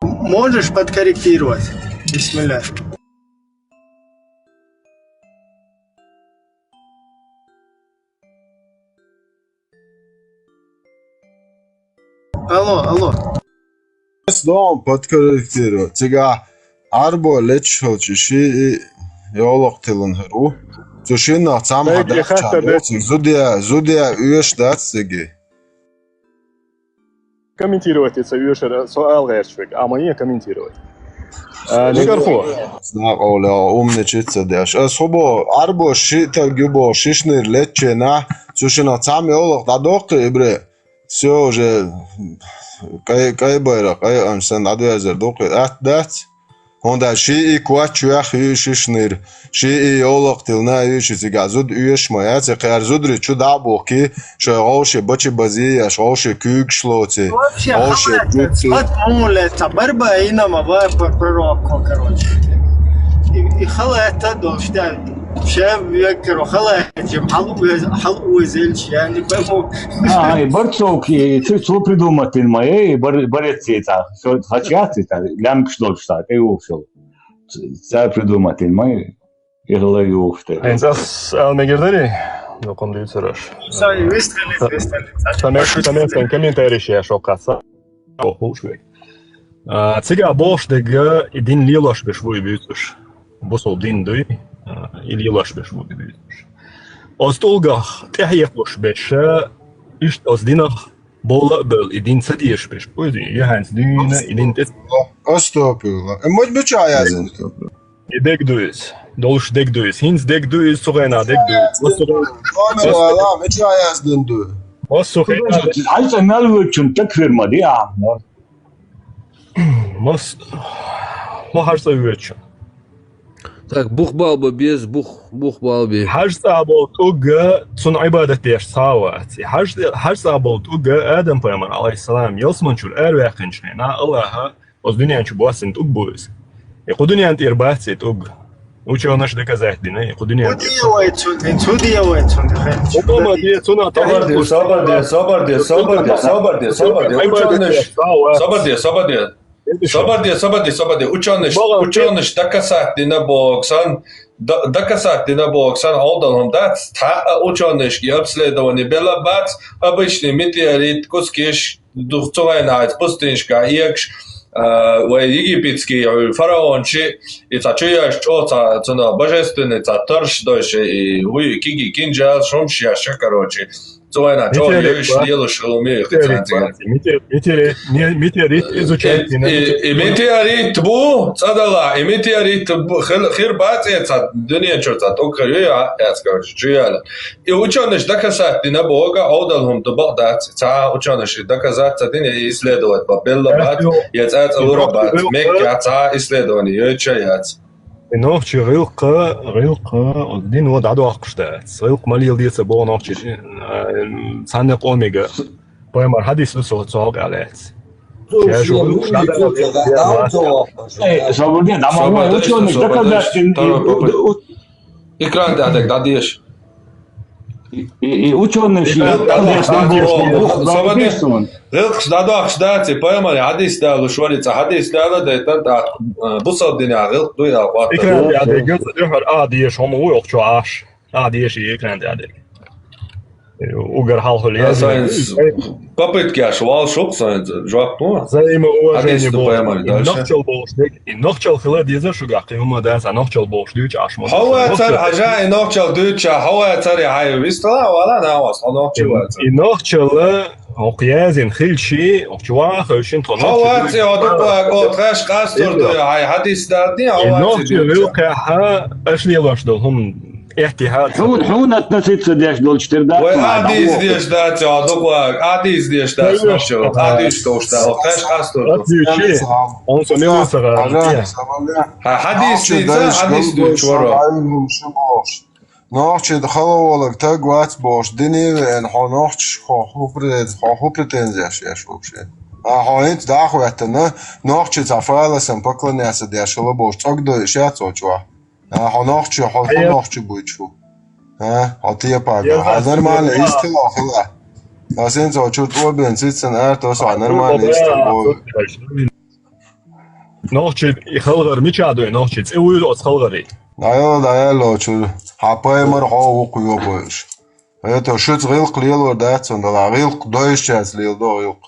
Можешь подкорректировать? Бисмилля. Алло. Снова подкорректировать. Сега арбо лечхо чиши ёлоқтилан хру. Цушина цам зудя уешдатсеги. Комментировать это юшера суал гершвик, а мне комментировать. Никарфо. Знак оля умничица деш. Особо арбо шита гюбо шишнир лечена. Цушина цам олох дадок ибре. Все уже кай байрак, кай ансан адвезер док атдац. Honda și cuaciua hüșnir și olaq tilna hüși gazud üyeşmaya țeqar zudri çuda boki şoğuşe baçı baziya şoğuşe kük şloçe şoğuşe jutsu вот мулета борьба и нам пророку короче и халата должна شاب يكرو خلاجم حلو وزلش يعني فهموا И борцовки, что придумать in моей, борцы это, что хотят это, лям что что, это его все. Це придумать in моей, и голову что. Ensas almegirdari, no kondiucerös. Sorry, выстрелить. Tamam комментарий ще шокаса. О, хушвек. Цига бош дега идин лилаш бешвой бютуш. Босол дин дой. Или лаш бешвой бютуш. Остолгах тяхьехош беша ишт оздинах бола бел идин садиеш беш. Пойди, я ханс дина идин тес. Остопила. Мож бечаязен. Dek duis. Dolş dek duis. Hins dek duis. Sogena dek duis. Valla bečajazdın du. O sogena. Aysa nalvöçün tek firma diye. Mas harsa üveçün. Так, бухбалба без бухбалби. Harsa bol tuga sun ibadet diye savat. Harsa bol tuga Adam Peygamber aleyhisselam yalsmançul ervaqinçne. Na Allah'a o dünyançu boğasın tug boğaz. И дуньян тир бацит уг. Учил наш доказать, да? И дуньян. Что делает он? Обама делает он Sabadi. Uçanış dakasat dina boksan aldalım da ta uçanış yapsledovani bela bat обычный метеорит кускиш духцовайнайт пустыншка екш египетский фараон и цачуяш чоца цена божественный цатарш дойше и вы киги кинжал шумшяша короче цовайна чо еш делаешь умеешь метеорит изучает. И метеорит бу цадала и метеорит хир бацеца дуния чоца только я скажу чуяла и ученые доказать на бога отдалهم до багдад ца ученые доказать цадине исследовать бабелла бат я Урабат, Мекка, исследование, ечаяц. Нохчи рилка, один вот аду акштат. Рилк малил диется бо нохчи санек омега. Поэмар хадис усо цог алец. Я жу. Свободен, намало ученых доказать. Экран дадек дадиш. И ученые Рилкс дадах дати поэмари хадис далу шварица хадис дала да это бусаддина рилк дуя вата. Экран дадек гör адиш homo уйокчу аш. Адиш экран дадек. Угар халхол я. Попытки ашвал шок сайт жвак ну. Взаимоуважение было. И нохчал хила диза шугах ему да за нохчал бош дюч ашмо. Хава цар хажа и нохчал дюча хава цари хай вистала вала навас нохчал. И нохчал окязин хилши окчва хошин тонох. Хава ци одук отраш кастор ду хай хадис дадни хава. нохчал вилка ха ашли вашдолхум احتياط حون относиться дяш дол 4 да. Ой, адис деш да цо докла, адис деш да смешо. Адис что что, каш кастор. Отвечи. Он сумелся. Хадис ду чоро. Нохчи халаволак так вац бош диневен хонохч хопретензияш яш вообще. Хаит дахватна нохчи зафаласам поклоняться дешало бош. Цогдо шяцочва. Хонохчи буйчу. Хатия пага. Нормально истила хила. Асен цо чурт обен ситсен артос нормально истила. Нохчи и халгар мичадой нохчи. Эуй от халгари. Дайо чур. Хапай мар хау куё бош. Это шуц рилк лило датсон да рилк дойшчас лил дойк.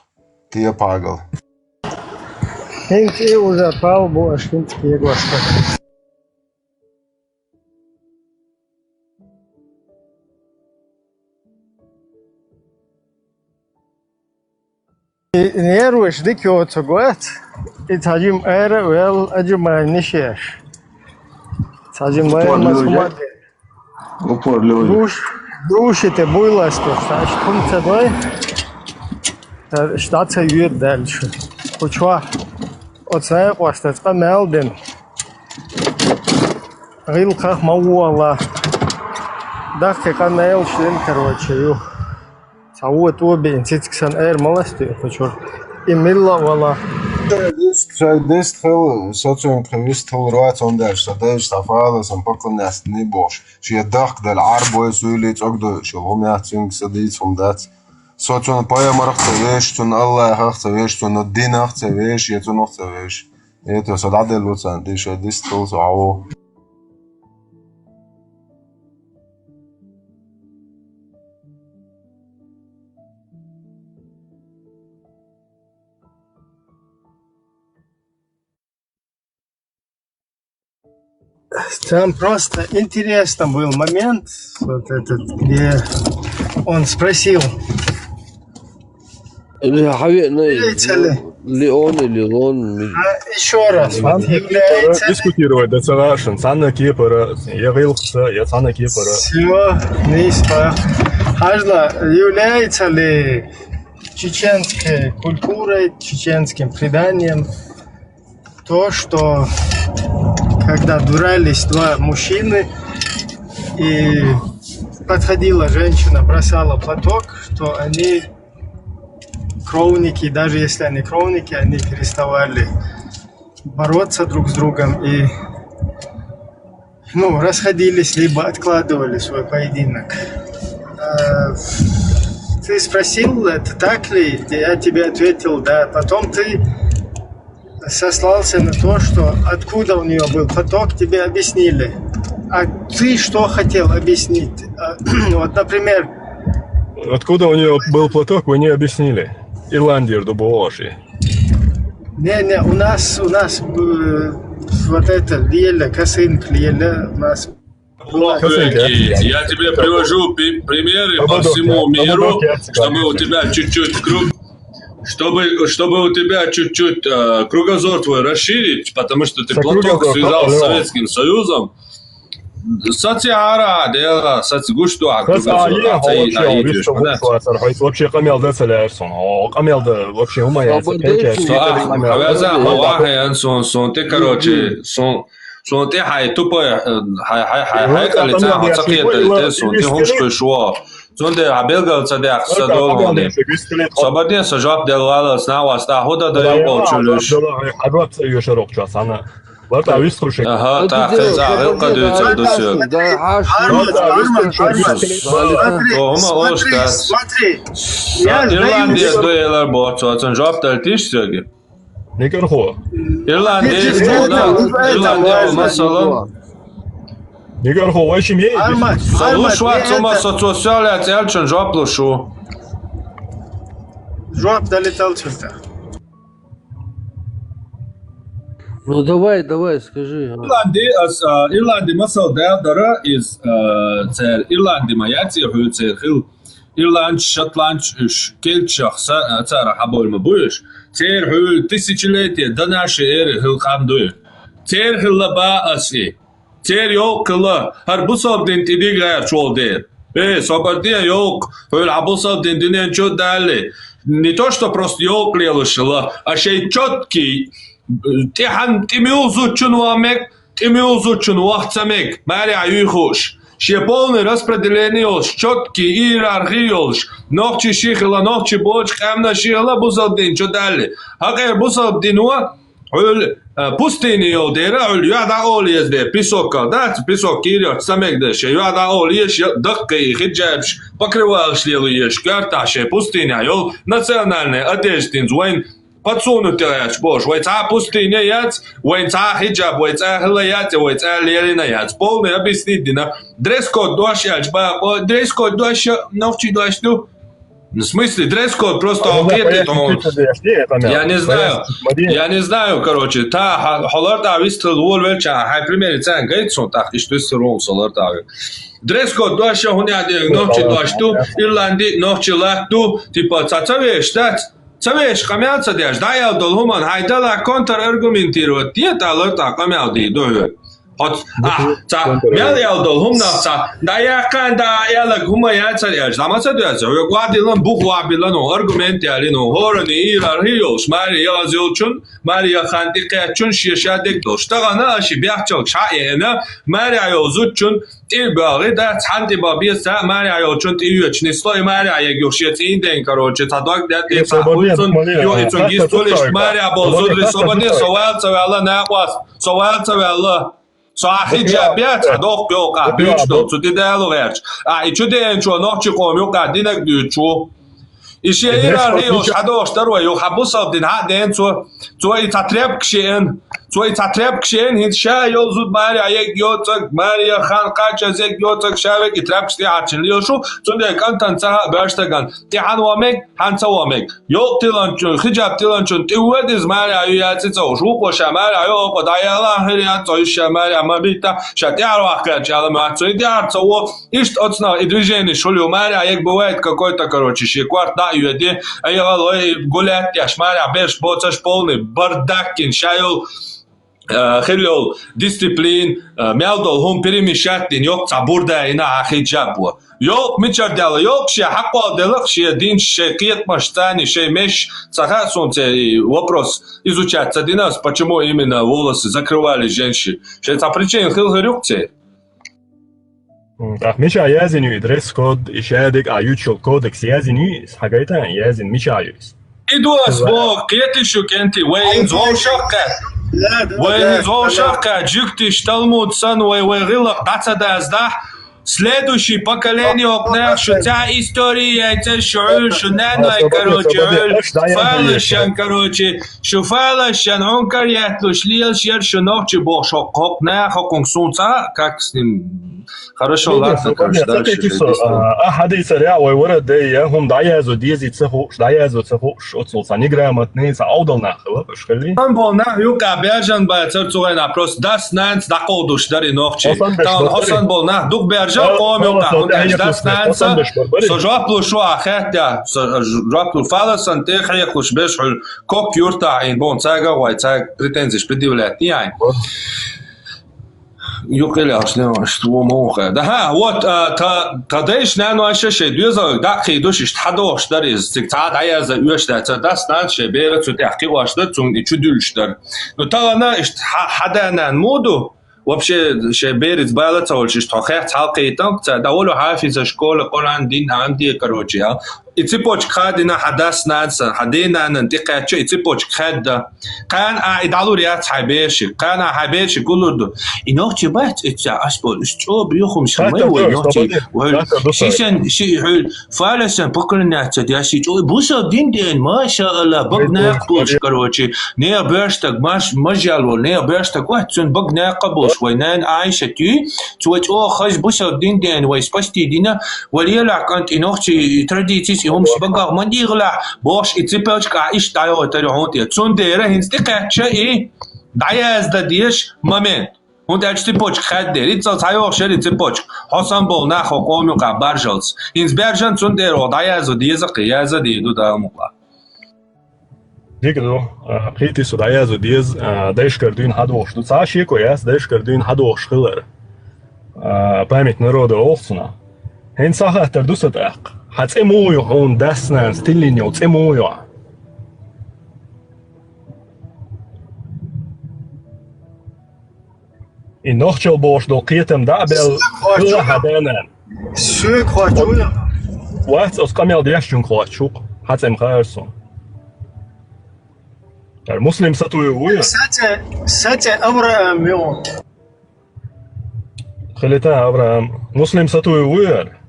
Тия пагал. Хенти уже пал бош хинский глазка. Нервиш дикиоцо гуэт, и цадим эра вел аджимай нишеш. Цадим вел масумаде. Рушите буйласту, значит, пункция дой. Штатца юр дальше. Почва. Оцай остатка мелден. Рилка мауала. Дахте канаэл член, короче, ю. Саует обе инцитиксан эр маласты, почур. И милла вала. This hill, socium previs hill right on der strategisch tafalas und pokolnest nibosh. She dak del arbo sulit ogdo shom yatsung sadit from that. Socium poya marxtevesh tun Allah hachtevesh tun din hachtevesh yetun hachtevesh. Eto sadadel lutsan dis hill so. Там просто интересно был момент, вот этот, где он спросил. Еще раз, вот является ли... Дискутировать, да, согласен. Цана Кипра, я вылся, я цана Кипра. Все, низко. Хажла, является ли чеченской культурой, чеченским преданием то, что когда дурались два мужчины и подходила женщина, бросала платок, что они кровники, даже если они кровники, они переставали бороться друг с другом и расходились, либо откладывали свой поединок. Ты спросил, это так ли? Я тебе ответил, да. Потом ты сослался на то, что откуда у нее был платок, тебе объяснили. А ты что хотел объяснить? Вот, например... Откуда у нее был платок, вы не объяснили. Ирландия, дуболоши. Не, у нас вот это Леля, косынка Леля, у нас... Я тебе привожу примеры по всему миру, чтобы у тебя чуть-чуть чтобы у тебя чуть-чуть кругозор твой расширить, потому что ты платок связал с Советским Союзом. Социара, дела, соцгушту, вообще камел да целяешься, камел да вообще умая. Ты, короче, ты хай тупой, хай колеца, хацакет, ты хумшкой шо. Зонде абелгал цадях садолоне. Сободне сажап делала снова стахуда да получилось. Араб юшерок часана. Вот а выслушай. Ага, так завелка дается до сё. Смотри. Ирландия дуэлар бочо, сон жап талтиш сёги. Не көрхо. Ирландия масалан. Не көрхо, вообще мне. Салушват сома социаля цельчен жоплушу. Жоп долетал сюда. Ну давай, скажи. Ирландия масал дара из Ирландия маяти хил Ирланд, Шотланд, Кельчах, цара хабольма будешь. Цер хил тысячелетия до нашей эры хил хамдуй. Цер хил лаба аси. Цер yok kıla. Her bu sabdin tidiğer çoğu der. Собордия yok. Hil bu sabdin dinen çok değerli. Не то, что просто yok лелышила, а şey четкий. Тимиузучун вахцамек, Мария Юхуш. Ще полный распределение, четкий иерархия, ногчи шихла, ногчи боч, камна шихла, бузалдин, что дали. Хакер бузалдинуа, пустыни йодера, яда олиез де, песока, да, песок кирят, самек деше, яда олиез, дакки, хиджабш, покрываешь лелуешь, карташе, пустыня, йол, национальный одеждин, звайн, подсунутый бош, войца пустыня яц, войца хиджаб, войца хилаяц, войца лелина яц, полный объяснительно. Дресс-код дуаш яч, дресс-код дуаш, новчи дуаш, ну, в смысле, дресс-код просто окрепит, я не знаю, короче, та холарда вистрел волвельча, хай примеры цен гейтсон, так и что есть ром соларда. Дресс-код дуаш, хуняди, новчи дуаш, ту, Ирланди, новчи лак, ту, типа, цацавеш, так, Цавеш камяца дяж, да я долхуман, хайдала контраргументировать, нет, алырта камял дойдет. От, мял я долхумнавца, да я канда яла гумаяца дяж, замаца дяж, гвадилан бухвабилан, аргументи алину, хорни иерархиос, Мария зилчун, Мария хантикачун, шишадик доштагана, шибяхчок шаена, Мария зучун, Тибари, да, цанти бабиса, Мария зучун, тиючни слой, Мария егюшец инден, короче, тадок, да, ты сахульцун, юицун гистулиш, Мария бозудри, свободни, совалца вела наквас, совалца вела. صاحي جابيات هدوخ بيوقع بيوشتو تدي دالو غيرش چو شو نوخشي قوميو قاعدينك ديوشو إشي إيراريوش هدوش تروي يحبو صابدين هادين تو يتطريب كشين تو يتطريب كشين هند شا يوزود ماريا يك يوتك ماريا خان قاچا زيك يوتك شاوك يترابش دي هاتشن ليوشو تون دي كان تنسا باشتغان تي هان وامك هانسا وامك يوك تلانچون خجاب تلانچون تيوادز ماريا يوياتي توشو قوشا ماريا يوكو دايالا هريات تويشا ماريا مبيتا شاتيار واقعات شالا ماتسو يديار تو إشت أتصنا إدريجيني شوليو ماريا يك بوايت какой-то короче шикварт да юеди аялой гулять яш мاريا беш боцаш полный бардакин шайл خلو ديسциплин мяудол хум перемешаттин ёк цабурда ина ахиджабу ёк мичардала ёк ше хаққо делах ше дин ше қият маштани ше меш цаха солнце вопрос изучаться динас почему именно волосы закрывали женщин ше ца причин хилхирюкце مش عايزين يدرس كود يشادك ايوتشو كودكس يازني حاجايتا يازن مش عايز إدواس بو قيتشو كنتي وين زو شقة وين زو شقة جيكتش تلمود сан ويغلق داتا ازدح следующее поколение окна шутя история это шур шунаной короче фалшан короче шуфалшан он карьяту шлил шер шунохчи бог шокок на хокон солнца как с ним хорошо ладно короче дальше حديث ريا وورد هم دايزو ديزي تسخوش دايزو تسخوش отсулса неграмотный саудал нахла пошли он был на юка бержан ба церцугай на просто дас нанц дакодуш дари нохчи там Хосан был на дук бержан قوميوكا он дас нанц сожаплу шо ахетя сожаплу фаласан техия хуш беш кок юрта ин бон цага вай цаг претензии предъявлять не ай يقلعش نوعش وموقع ده ها وات تدايش نانوش شيء دوزا دقي دوش تحدوش داريز تقطع عايز يوش ده داس نان شيء بيرت تحقيق واش ده تون يشدولش ده نو طالنا حدا نان مودو вообще شيء بيرت بالات اول شيء تخيط حلقه تنك داولو حافظ شكول قران دين عندي كروجي إتسيبوش خادنا حداس نانسا حدينا ننتقى شيء إتسيبوش خاد كان إدعو ريات حبيش كان حبيش يقولوا إنه تبات إتسا أسبول إستو بيوخم شماوي شيشان شيء فالسان بكرنا تدياشي بوسا دين ما شاء الله بقنا قبوش كروشي نيا بيرشتك مجالو نيا بيرشتك واتسون بقنا قبوش وينان عايشة توت خش بوسا دين ويسبستي دينا وليلا كانت إنه ترديتيس يوم شبكة ما يغلع باش يتسبج كعيش دايو تريحونتي تون ديره هنستقى شيء دايز دديش ممن هون تجتبج خد ديري تايو شري تبج حسن بول نخو قومي قبرجلس هنز برجن تون ديرو دايز ديز قياز ديدو دامولا ديكدو قيتي سو دايز ديز دايش كردين هادوش دو цаши кояс дайш кардин хадош хилер память народа олсуна хен сахатер дусатак حتسمويو هون داسنا ستيلينيو تسمويو إن نخشل بوش دو قيتم دعبل كل حدانا سوك خواجونا وات أسقاميال دياشون خواجوك حتسم خيرسون المسلم ستويويا ساتة أبراهام يوم خليتها أبراهام مسلم ستويويا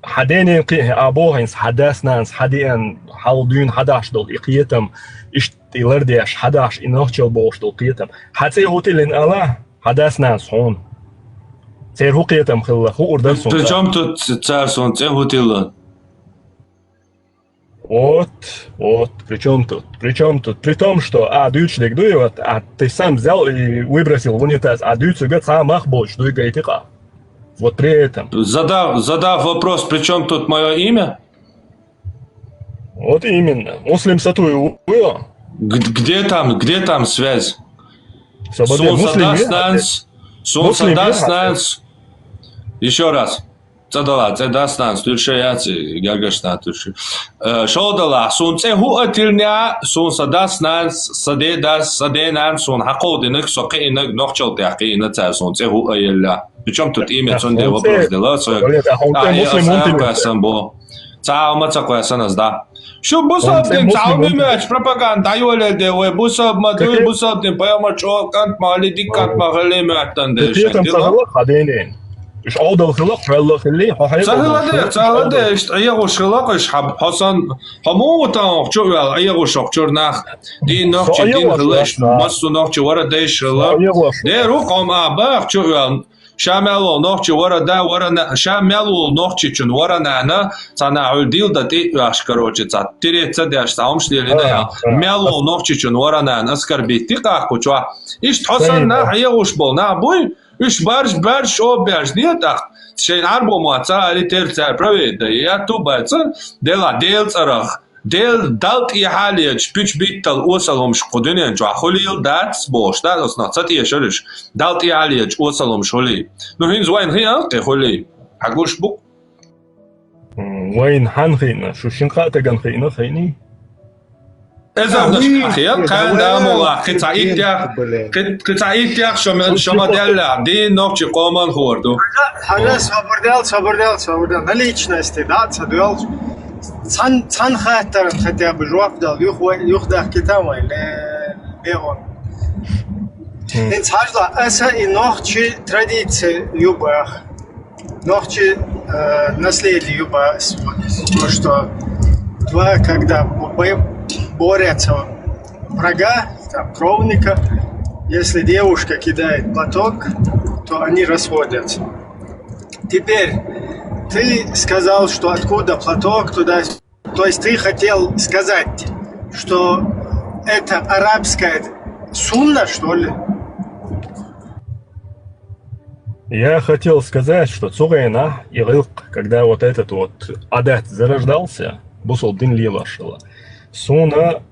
حدين أبوهنس حداس نانس حدين حالدين حداش دول إقيتم إشتيلرديش حداش إنوخشل بوش دول قيتم حتى هوتيلين ألا حداس نانس هون تير هو قيتم خلا هو أردرسون تجمع تتسارسون تير هوتيلين Вот, причем тут, при том, что дючник дует, ты сам взял и выбросил в унитаз, дючник сам махбоч, дуй гайтика. Вот при этом. Задав вопрос, при чем тут мое имя? Вот именно. Муслим сатую было. Где там связь? Муслим снанс. Еще раз. Цадала снанс. Тульше яци гагашна тульше. Шодала сун цеху атилня сун сада снанс саде нам сун хакодинок сокинок нохчал тяки на ца сун цеху аелля. Причем тут имя цунде вопрос дела. Я самбо. Цаома цаквасанас да. Что бусабдин цаомимач пропаганда айоледе ой бусаб мадуй бусабдин паямачо кант мали диккат махалематтан деш. Там сагала хаденен. إيش عودة الخلاق فعلا خليه صار إيش أيغو خلاق إيش حسن همو تام شو يال أيغو شقشر نخ دين نخ دين خلاش ماسو نخ ورا ديش خلاق ده رقم أباق شو يال شاملو نخ ورا دا ورا شاملو نخ چون ورا نه تنا عديل ده تي واش كروچ تا تري تصدق سامش لينا ملو نخ چون ورا نه أسكر بيتي قاقو چوا إيش حسن نه أيغوش بول نه بوي إيش برش أو برش نيتك شين عربو ما ترى ترى بريد يا تو بس دلا ديل ترى ديل دالت يحاليج بيش بيتل وصلهم شقدني جو خليل داتس بوش ده أصلا تاتي شرش دالت يحاليج وصلهم شولي نهين زوين هي تخلي حقوش بو وين حنخينا شو شنقات جن خينا خيني إذا مش خيال كان دامولا كتعيد يا شو ديلا دي نوكشي قومان خوردو حاجة صبردال наличности да صدوال цан خاطر хотя бы жуап дал юхда китама или беон инц хажла аса и нохчи традиции юбах нохчи наследие юба то что два когда борются врага, там, кровника. Если девушка кидает платок, то они расходятся. Теперь, ты сказал, что откуда платок туда... То есть ты хотел сказать, что это арабская сунна, что ли? Я хотел сказать, что цугайна и рылк, когда вот этот вот адат зарождался, бусолдин лилашила. Суна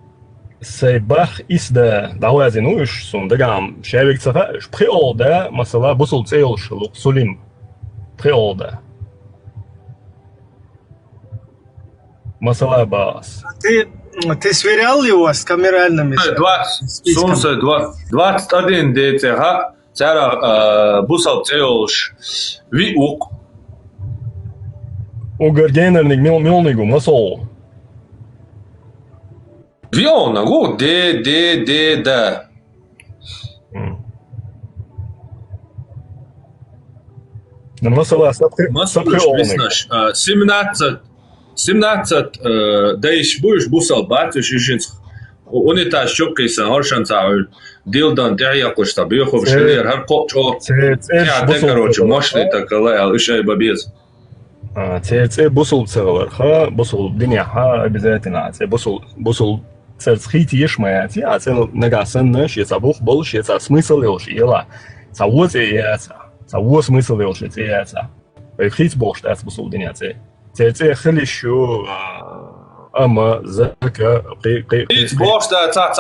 сейбах изда давазинуш сун дагам шевик цафаш приолда масала бусул цейл шилук сулим приолда масала бас. Ты сверял его с камеральными? 21 ДЦХ цара бусул цейлш виук. Угоргенерник милнигу масол. Виона, го, да. Масала саприолник. 17 дайш будешь бусал батыш ижинск. Унитаз щёпкайсан оршанцауль. Дилдан тяякуш табиохов шелер хар кочо. Я короче, мощный такая, ишай бабез. Це бусул цевер, ха бусул диня, ха обязательно. Це бусул церцхит ешмаят, я це нагасан наш, я забух больше, я смысл лишь ела. Це вот яца. Це вот смысл лишь яца. Хит больше, це бусул диня це. Це хели що ама зака хит больше, це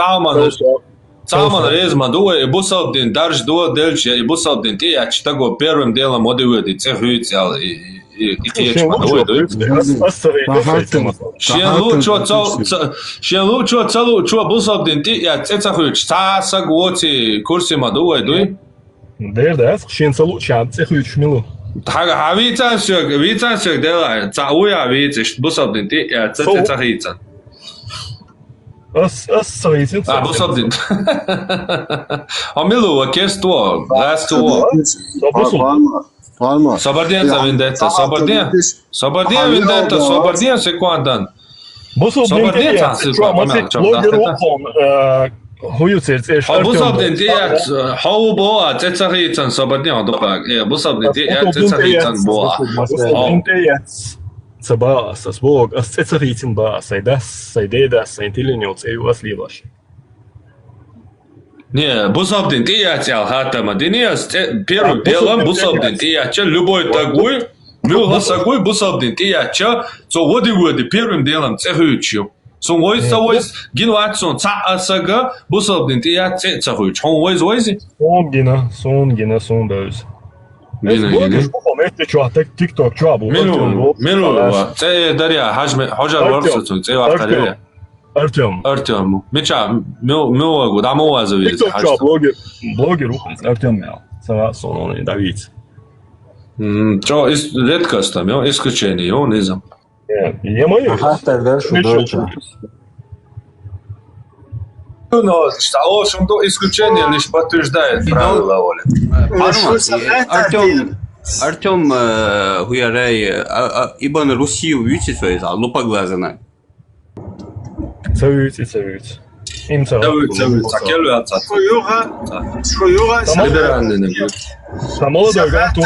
Цалман резма дуе бусал дин дарж дуа дельч, и бусал дин ти я читаго первым делом одевает, це хуйцал и кечма дуе дуе. Шен лучо цалу чуа бусал дин ти я це хуйч, ца саготи курсима дуе дуе. Да, шен цалу ча це хуйч милу. Хага вицансök дела, ца уя вициш бусал дин ти я це хуйцан. Assarīsim. Būs apdien. Milu, kes to? Lēs to. Sabardien za vendetta. Sabardien vendetta. Sabardien se quantan. Sabardien ta se quantan. Būs apdien tiet. Hau boa. Tetsarītan sabardien dopag. Būs apdien tiet. Tetsarītan boa. Це бас, због, це ритм бас, сайдеда, сайдилинец, и у вас ливаш. Не, бусабдин ты я тял хатама, ты не первым делом бусабдин ты я че любой такой, любой такой бусабдин ты я че, so води первым делом це хучу. Сон ойс гинват сон цаасага бусобдин тия цецахуй чон ойзи. Сонгина, сондоз. Гина. Помете чё, TikTok чё, Мену, це даря хожа ворсо, це вахтаря. Артем. Меча, меогу, дамоазу видит. TikTok чё, блогер ухац, Артем мяу. Сава сон, он и Давид. Чё, редкость там, исключение, он изом. Я мою. Но что исключение лишь подтверждает правила Оли. Артем хуярай ибн Русию вичисой за лупоглазана. Цавить. Им Цавить. Акелуяца. Шуюга. Либеральный не будет. Молодой гад тут.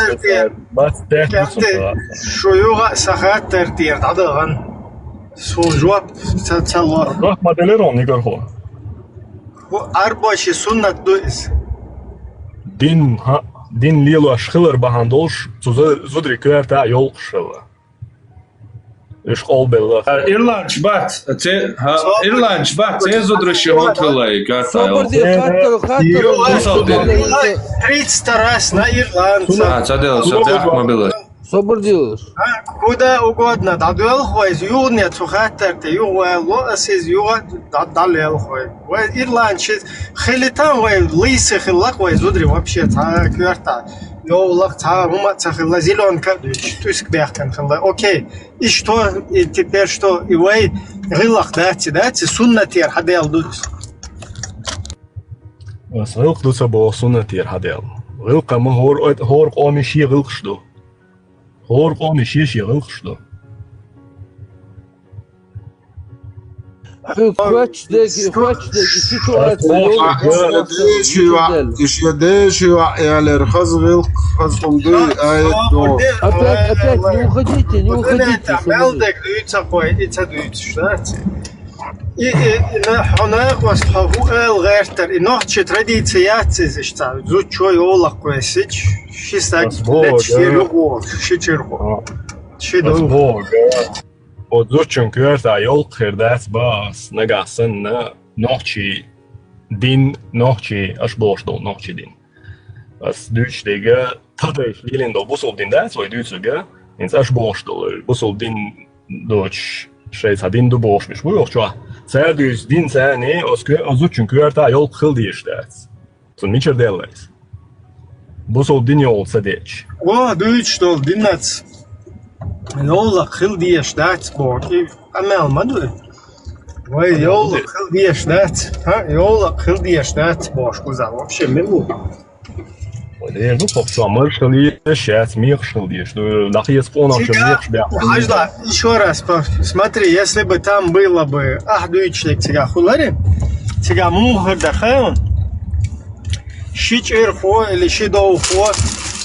Бац, Шуюга сахат тертир. Дадаган. Сунжуап цалор. Рах моделерон нигорхо. Арбаши суннат дуис. Din lilo schiller behandels, zodra kvarta yol schiller. Is al bella. Irland şbat, це зудриші готвилай, карта. 30 раз на ирландца. Це дело, це мобіле. Собор делаешь? Куда угодно. Дадуэл хойз, югнет сухаттерте, югуэллоасиз, дадалел хой. Ирландчиз, хилитан хой, лисы хиллак хой, зудри вообще, та кверта. Йоулак, та гумат, та хилла, зеленка, туск бехкан хилла. Окей, и что, и теперь что, и вой, гиллак дати, суннатир, хадел дус. Гилк дуса бо суннатир хадел. Гилка ма хор омиши гилкшду. Хор омиши гилкшду. Хвачдеги ситуация. Еще дешево, я хазгил, хазгумды, Опять не уходите. Мелдек дуется хой, и це дуется, И хонак ху эл гертер, и ночи традициятся зачта. Зучо йолак квесич, шистак лечирго, шичирго. Шидо. Od zochen kvarta yol khirdat bas nagasen na nochi din nochi ashborsdo nochi din. As duitsdige tadej lilindo busol din dat so duitsige ins ashborsdo busol din doch şeys hadin do borsmish bu yok çwa. Serdüs din sene az zochen kvarta yol khildi ishtat. So micher deles. Busol din yol sadech. O duitsdo dinnats. Йола хил диеш дат бор. Амел маду. Вай йола хил диеш дат. Йола хил диеш дат бор. Куза вообще милу. Ну, попса маршали шат миршал диеш. Ну, нахи спона мирш бя. Ажда, еще раз смотри, если бы там было бы дуичлик тига хулари, тига мухар дахаун, шичерхо или шидоухо,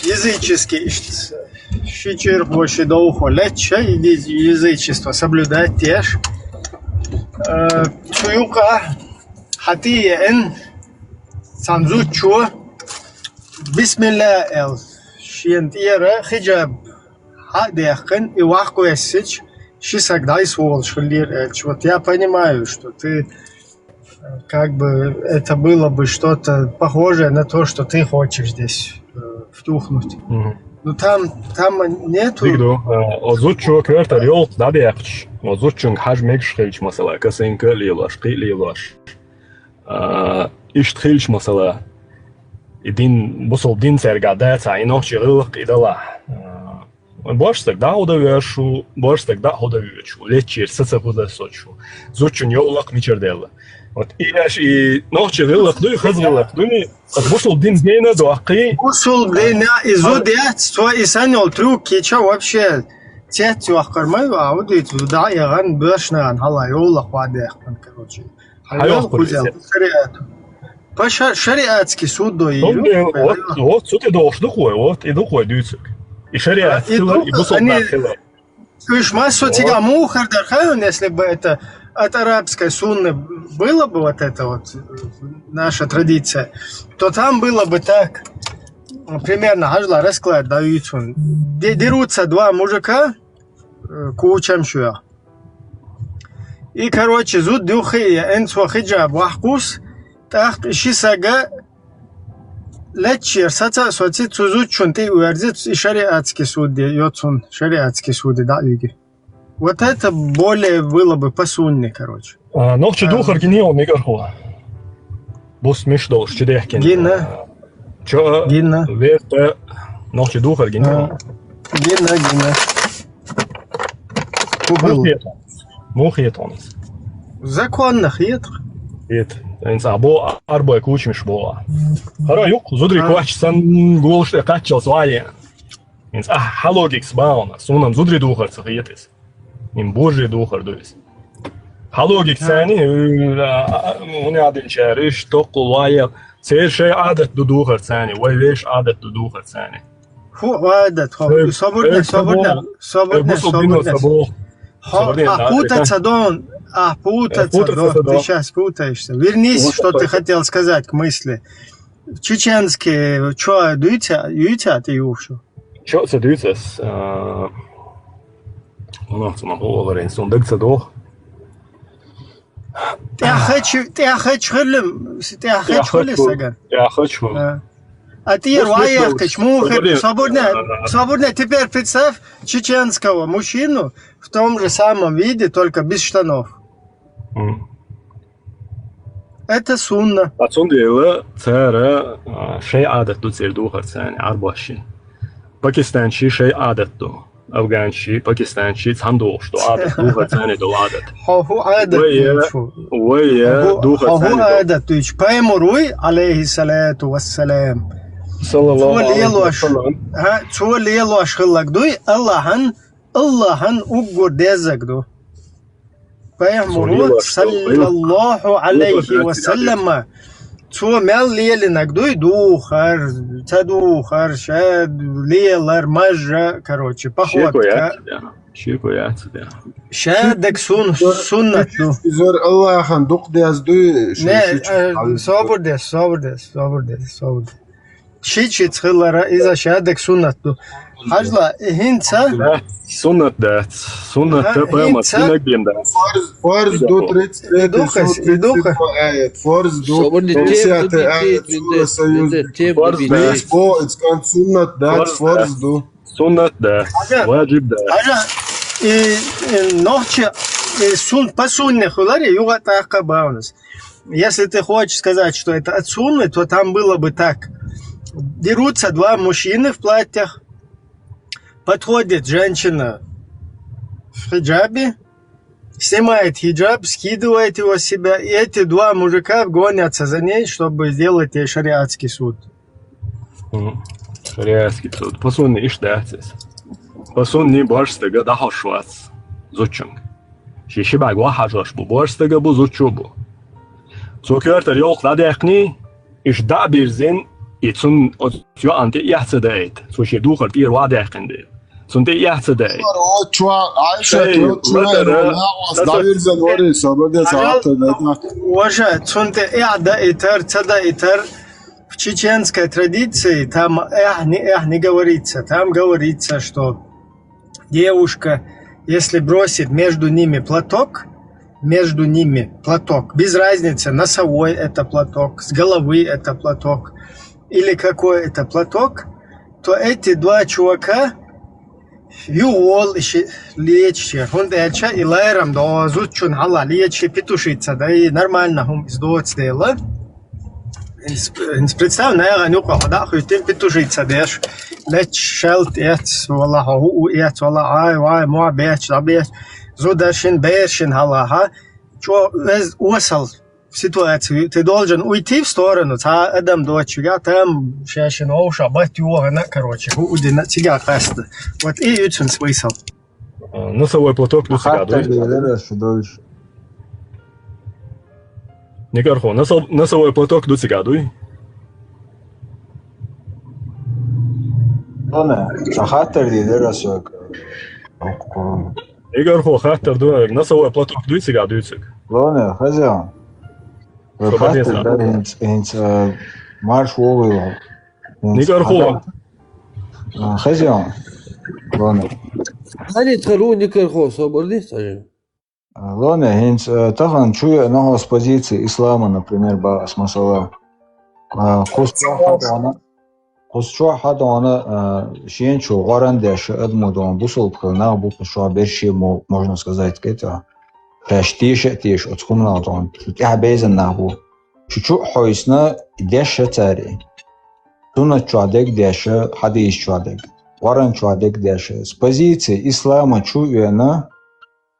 языческий Шичерхо, шидоухо, леча, язычество соблюдать теж. Чуюка, хатия эн, санзучо, бисмилля эл, шиентира, хиджаб, хадехкан, и вахку эссич, шисагдай сволочь, вот я понимаю, что ты, как бы, это было бы что-то похожее на то, что ты хочешь здесь втюхнуть. Ну там нету. Дигдо, озучо квартал yol dabiyaqch. Ozuchun hajmek shkhilch masala, kasenka lilash, qililash. Ishtkhilch masala. Idin busol din sergadat aynoch chigilq idala. Bosh тогда удавяшу, bosh тогда удавячу. Лечир сацапуда сочу. Зучун yolaq micherdella. Вот и ночи гылах дуй хазгылах дуй отбушил дин гейна дуақи бушил гейна изудят то и санил трюк кеча вообще тет юахкармай аудит да яган башнан хала йолах вадех короче хайо кузел шариат паша шариатский суд дуй вот суд идош духой вот и духой дуйцик и шариат и бусул нахила Ишь массу тига мухар дархаун, если бы это от арабской сунны было бы вот это вот наша традиция, то там было бы так, примерно, хажла расклад дают, дерутся два мужика кучам шуя. И, короче, зуд духи, энцо хиджаб вахкус, так, шисага, лечер, саца, соци, цузуд, чунты, уверзит, и шариатский суд, йоцун, шариатский суд, да, юги. Вот это более было бы посунне, короче. Нохче духар генеал мегархуа. Бус мешдол, штедехкен. Гинна. Чё? Гинна. Верте, нохче духар генеал. Гинна. Мухетонс. Законно, хет. Хет. Энс або арбой кучмиш бола. Хара юк, зудри квач сан голште качал свали. Энс халогикс бауна, сунам зудри духар цхетес. Им божий духар дуис. Халогик сани, он один чариш, токул ваял. Цершей адет духар сани, вай веш адет духар сани. Фу, адет, свободно. Путаться, Дон, путаться, ты сейчас путаешься. Вернись, что ты хотел сказать к мысли. Чеченские, что, дуйте, ты юшу? Что это дуйте? Ну, это могу говорить, он дык цедох. Я хочу, Саган. Я хочу. А ты руаевкач, мухер, свободно. Теперь представь чеченского мужчину в том же самом виде, только без штанов. Это сунна. Отсюда цара шей адетту цердухар цани арбаши. Пакистанчи шей адетту. Афганчи, пакистанчи цандух, что адетту цани до адет. Хоху адетту. Хоху адетту. Паймуруй, алейхиссалату вассалам. Цо лелу ашхыллагдуй, Аллахан угодезагду. Паймуруй, саллаллаху алейхи вассалама. Цо мел лелинагдуй, духар, цадухар, шад, лелар, мажа, короче, походка. Ширкуя тебя. Шадек суннату. Зор Аллахан духдездуй. Не, собордес. Шичит хылара иза шадек суннату. Хажла хинца. Суннат прямо синагенда. Фарз до 33 духа. Фарз до 50 аят Сура Союз. Фарз по искан суннат дат фарз до. Суннат да. Ваджиб да. И ночи по сунне хуларе югата акабаунас. Если ты хочешь сказать, что это от сунны, то там было бы так. Дерутся два мужчины в платьях. Подходит женщина в хиджабе, снимает хиджаб, скидывает его с себя, и эти два мужика гонятся за ней, чтобы сделать ей шариатский суд. Шариатский суд. Посунни иштатис. Посунни борстыга да хошвац. Зучунг. Шиши багва хажош бу борстыга бу зучубу. Цукертер йолк ладекни, иш да бирзин, и цун отё анте яцедает. Суши духар пир вадекенде. Цунте яцедает. Уважай, цунте яда итер, цада итер. В чеченской традиции там не говорится. Там говорится, что девушка, если бросит между ними платок, без разницы, носовой это платок, с головы это платок, или какой это платок, то эти два чувака юол лечи, хундеча и лайрам до зучун хала лечи петушица, да и нормально хум издот сделала. Представь, наверное, нюка хода хуйтин петушица деш, леч шелт эц, валла ху эц, валла ай, моа беч, да беч, зудашин бешин хала, чё осал ситуацию, ты должен уйти в сторону, та адам дочь, я там шашин оуша, батюга, короче, уйди на тебя каста. Вот и ютсун смысл. Носовой платок плюс гадуй. Никархо, носовой платок до цигадуй. Шахатер дидерасок. Никархо, хатер до носовой платок до цигадуй циг. Лоне, хозяин. Хатер марш вовыл. Никархо. Хозяин. Лоне. Hani tarı Никархо, соборди, скажи. Ладно, хинц, тахан чуя нахо с позиции ислама, например, ба смысла. Хусчо хада она шенчу гарандеш адмудон бусул на бухшо берши можно сказать это. Таш отхумна дон. Я безен наху. Чучу хойсна деш цари. Туна чуадек деш хадис чуадек. Гаран чуадек деш. С позиции ислама чуя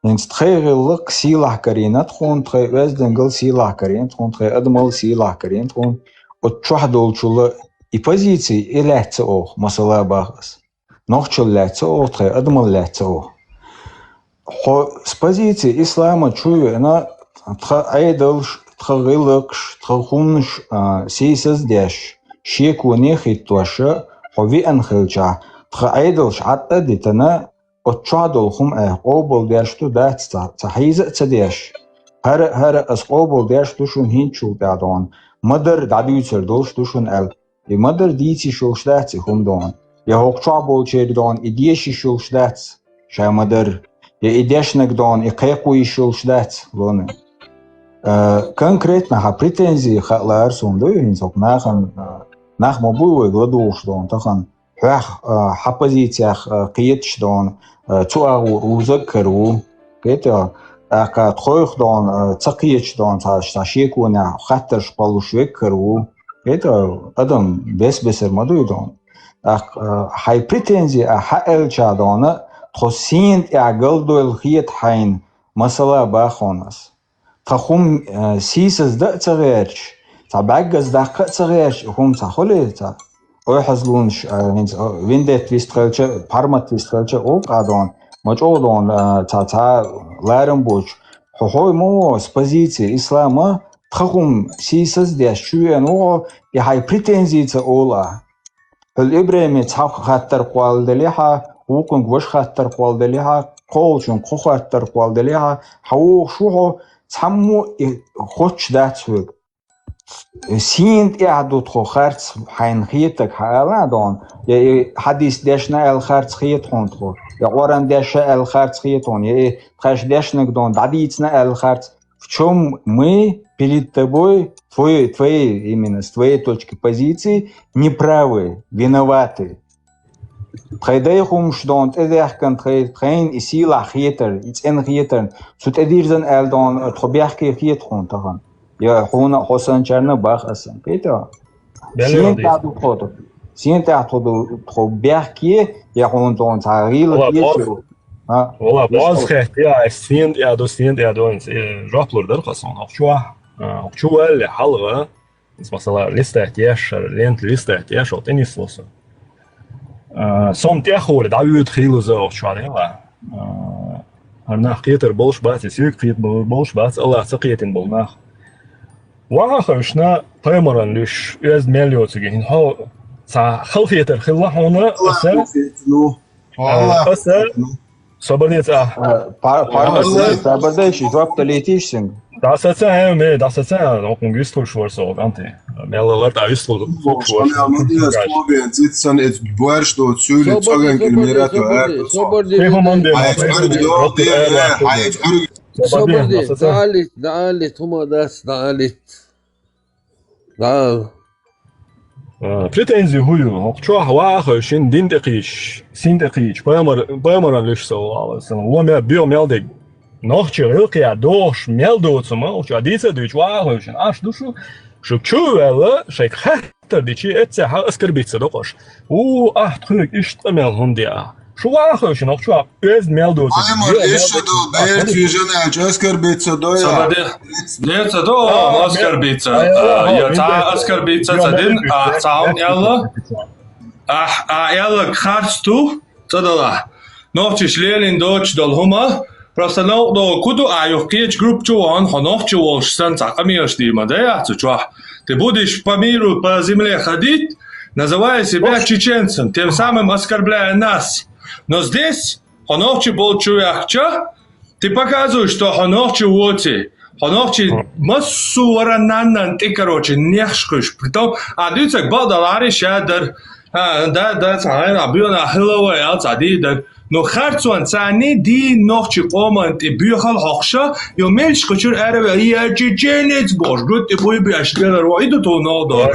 Инс тхейгылык силах каринат хун тхей везденгл силах карин хун тхей адмал силах карин хун отчух долчулы и позиции и лятся ох масала багас. Нохчул лятся ох тхей адмал лятся ох. С позиции ислама чую на тха айдалш тхагылыкш тхахунш сейсыз деш шеку нехит туаша хови анхилча тха айдалш атта дитана отчадол хум قوبل داش تو دات صحيز تداش هر اس قوبل داش توشون هينچو دادون مدر داديوتر دوش توشون ال ي مدر ديتي شوشدات هم دون يا هوقچابول چيردون اديشي شوشدات شا مدر يا اديشنك دون يقيقوي شوشدات لون конкретно ха претензии халар сунду инсок нах мобуй гладуш дон тахан ха позициях қиетш дон цуагу узакру это ака тройх дон цакиеч дон ташекуна хаттер шпалушвекру это адам бесер мадуй дон хай претензии ха элча дона тхосинт агалдойл хиет хайн масала бахонас тахум сисез да цагерч табагаз да цагерч хум цахоле ой хазлунш виндет вистрелче пармат вистрелче о кадон мочолон та ларымбуч хой мо с позиции ислама тхум сисез да шуен о я хай претензии ца ола الإبراهيم تحق خاطر قوال دليها وكن وش خاطر قوال دليها قولشون قو خاطر قوال دليها حو شو تحمو خوش داتوك سينت اعدو تخو خارц حين خيتك حالا دون يا حديث داشنا الخارц خيت خون تخو يا قران داشا الخارц خيتون يا خاش داشنك دون дадицна الخارц в чем мы перед тобой твои именно с твоей точки позиции неправы, виноваты. Тхайдайхум шдон эдяхкан тхайн и сила хитер, ицен хитер, сут эдирзен элдон тхобяхки хит хун тахан. Я хуна хосан чарна бах асан. Пейта. Сиента ходу тхобяхки я хун дон тагил хит. Вала базхе я сиент я до жоплурдар хасон. Чуа اللي حلقة مثلا لسه احتياج لينت لسه احتياج وتنس لسه صمت أخور دعوة خيلو زاو شو عليها هرنا خيتر بولش بات يسير خيت بولش بات الله سقيتين بولنا وآخرشنا تمرا ليش يز مليون تجين هو صح خلفيتر خلا هنا أسا صبرنيت صبرداش جواب تليتيشسنج Das ist auch ein Güstelschwurz so, Gante. Mehrere da ist so. Sitzen jetzt Borsch do Züle zogen Kilometer. دعالت هما داس دعال Претензии хую. Чё хвахо шин диндекиш, синдекиш. Поймар лишь so. Ломя биомелдик. Нохче рылкия дош мелдоцу молчу, а дица дыч вахошин, аш душу, шукчуэла, шейк хаттер дичи этсе ха оскорбиться докош. Ах, трюк, иштамел хундия. Шувахошин, нохчу, эз мелдоцу. Аймар, ишеду, бэйр тюжене, оскорбиться доя. Деца до оскорбиться. Я та оскорбиться цадин, а цаун ялла. Ялла кхарсту, цадала. Нохче шлелин доч долхума. Просто до куду айохкеч групп чуан хонох чуош сан цакамиаш димадея цучуа. Ты будешь по миру, по земле ходить, называя себя чеченцем, тем самым оскорбляя нас. Но здесь хонохчи был чуяхча, ты показываешь, что хонохчи уоти. Хонохчи массу варананнан ты, короче, нехшкуш. Притом, дюцак балдалари шадер, да, цайна, бьёна хиловая, цадидер. نو خرطوان تعني دي نوخش قومان تبيخال حقشا يو ملش كتير عربي هي جيجينيت بوش قلت تبوي بأشكال رويدو تونو دور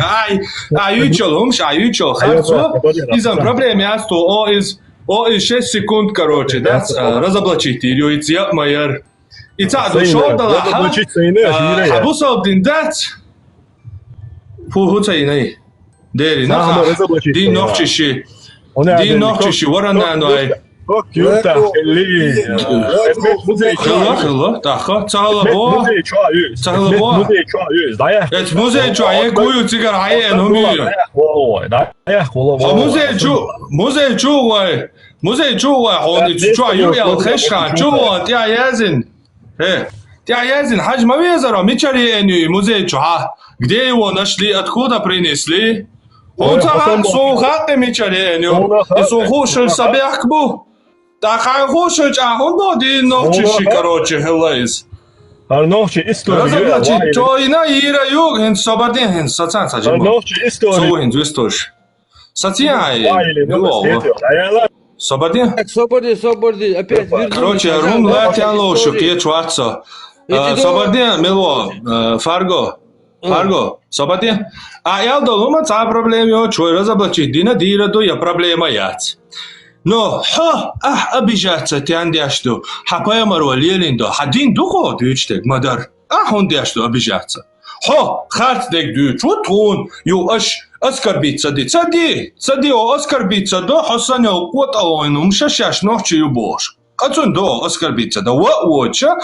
айючалумш айючал خرطو إذا проблема есть то из 6 секунд короче да разоблачить ее и цвет майер и так дошел до лаха حبوسه بدندات فو هتايني ديري نخ دي نوخشي دي نوخشي ورنا نوي خلا تاخا تعال بو ات موزه جاي قوي تيجر هاي انهم موزه جو هون جاي يا خشخان جو يا يازن يا يازن حجم ويزرا ميچري اني موزه جو где его нашли откуда принесли он там сухат мечали اني и сухошил собякбу да хорошо он доди ночи короче хелайс Арнохчи история. Разоблачить то и на ира юг хен собадин хен сацан сажим. Арнохчи история. Сухин двистош. Сатьяй. Собадин. Собадин. Опять вернулись. Короче, рум латян лошу ке чварца. Собадин мело Фарго. Собадин. А я думаю, та проблема чой разоблачить дина дира до я проблема яц. Но обижаться тяндяшту, хапая марвалелиндо, хадин духо дючтек мадар, хондяшту обижаться. Хартдек дюч, вот он, ю оскорбиться ди, цади оскорбиться до, хосаня вот алойнум, шашаш нохчи ю бош. Кацун до оскорбиться до, воча,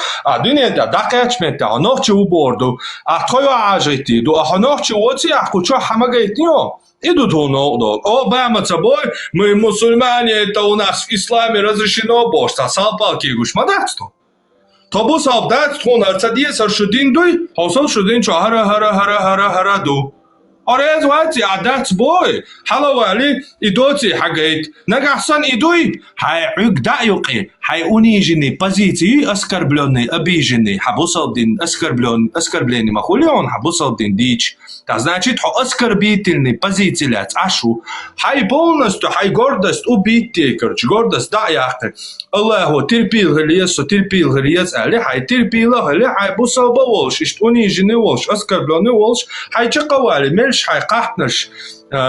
дуне да дакачмета, нохчи у борду, твою ажити, до нохчи оци, кучо хамагайтнио. Идут он, Обама собой, мы мусульмане, это у нас в исламе разрешено бошта, салпалки гушмадатство. То бу салдат, он арцадия саршудин дуй, хосал шудин чо хара ду. Орез вати адат бой, халавали идоти хагайт, нагасан идуй, хай угдаюки, хай униженный позиции, оскорбленный, обиженный, хабусалдин, оскорбленный махулион, хабусалдин дичь. Это значит, оскорбительный позиции ашу. Хай полностью, хай гордость убитый, короче, гордость да яхты. Аллаху терпил грез, али хай терпила, али хай бусалба волш, ишт униженный волш, оскорбленный волш, хай чаковали, мельш хай кахнаш,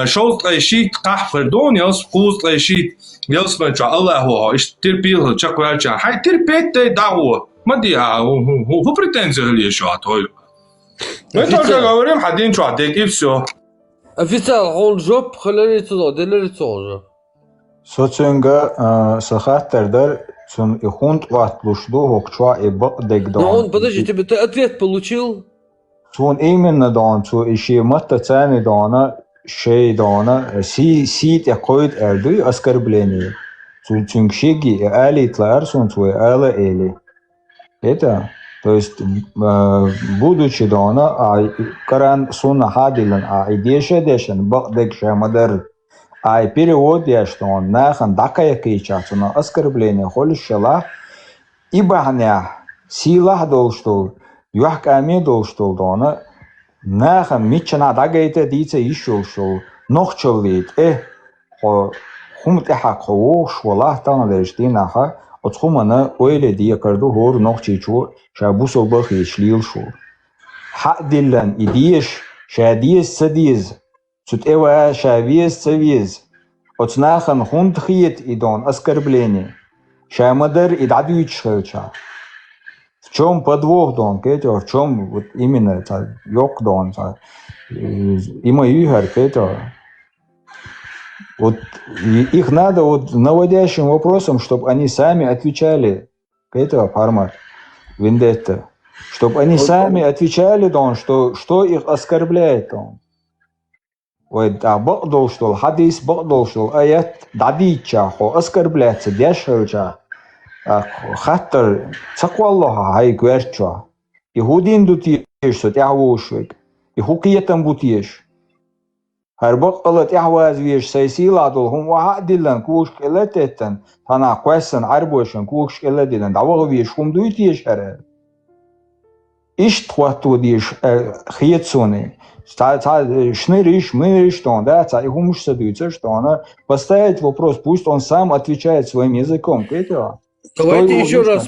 шолт айшит кахфердон, елс пуст айшит, елс мача Аллаху, ишт терпил, чаковали, хай терпеть дагу. Мадия, ху претензии ли еще атою? Мы только говорим, хадин чуатек, и все. Официал, он жоп, халери туда, делери тоже. Социнга сахаттердер, цун и хунт ватлушду, хокчуа и бакдек дан. Но он, подожди, ты ответ получил? Цун именно дан, цун иши матта цани дана, шей дана, сит якоид эрдуй оскорбление. Цун шиги и алитлар, цун цуй ала эли. Это... То есть, будучи дона, каран суна хадилан, идешен, бакдек шамадар, перевод я, что он нахан дакая кейчаться, но оскорбление, холиш шала, и бахня, силах долштол, юхками долштол дона, нахан митчана дагайта дица ишол шол, нохчол вид, хумтеха коо швалах тана дерштинаха, отхумана ойле дия карду хор нохчичу, شابوسو بخي شليل شو حق دلن إديش شاديس سديز سوت إيوا شابيس سويز أتناخن خوند خيت إدون أسكربليني شامدر إدعدويتش خلча. В чем подвох дон, Кетя, в чем вот именно ёк дон, има югар, Кетя. Вот их надо вот наводящим вопросом, чтобы они сами отвечали, Кетя, формат. Вендетта, чтобы они сами отвечали, дон, что их оскорбляет, дон. Вот, бакдол, что хадис бакдол, что аят дадича, оскорбляется, дешевча, хаттер, цакваллаха, хай гверча. И худин дутиш, что тяхвушвик, и хукиетам бутиш. Харбак алат яхвазвиш, сайсиладул, хум вахадиллан, кушк элететтен, тана квессен, арбошен, кушк элететтен, давагвиш, хум дуйтиш харе. ишт хвату диш хиетсоны. Шныриш, мыриш, что он, да, и хумуш садуется, что она поставить вопрос, пусть он сам отвечает своим языком. Давайте еще раз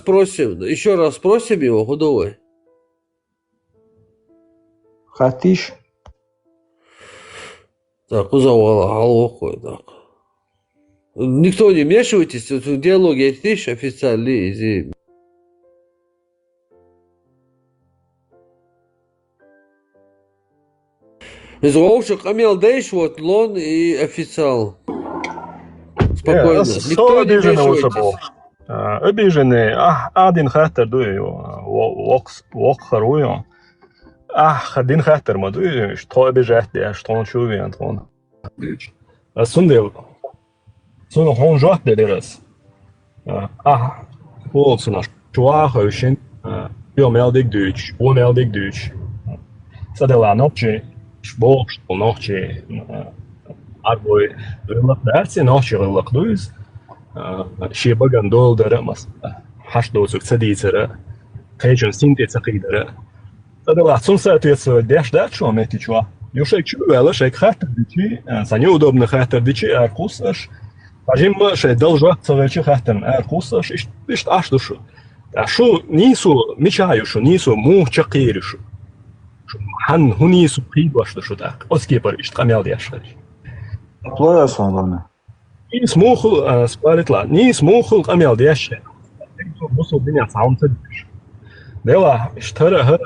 спросим его, худовой. Хатиш. Так, узавала, аллахой, так. Никто не вмешивайтесь, в диалоге есть официальный изи. Изгоушек Амел Дейш, вот Лон и официал. Спокойно. Никто не вмешивайтесь. Обиженный, один хаттер дуй, вок харуй. Один хаттер ма дуй, что обижать, что он чувствует, он. Сундел. Sun hon jot deras. Volksna Schwachhausen, meldig Deutsch, meldig Deutsch. Sadela noche, Sport, noche, Arboi, Relax, noche, Relax, Shibagan Dol der Ramas, Hashdo Succedizera, Kajan Sintetzer. Sadela Sunset Dash Dacho Metichua. Юшек чувствовала, что хаттер дичи, за неудобно хаттер дичи, кусаш. Ажим ше должок цовечи хаттер, кусаш, ишт аш душу. А шо нису мечаю, шо нису мухчакиришу. Хан хунису прибаш душу так. Оскипар ишт камел дяшари. Плоя сонлана. Ни смухул спаритла, ни смухул камел дяшари. Бусу диня саунтед. Дела иштара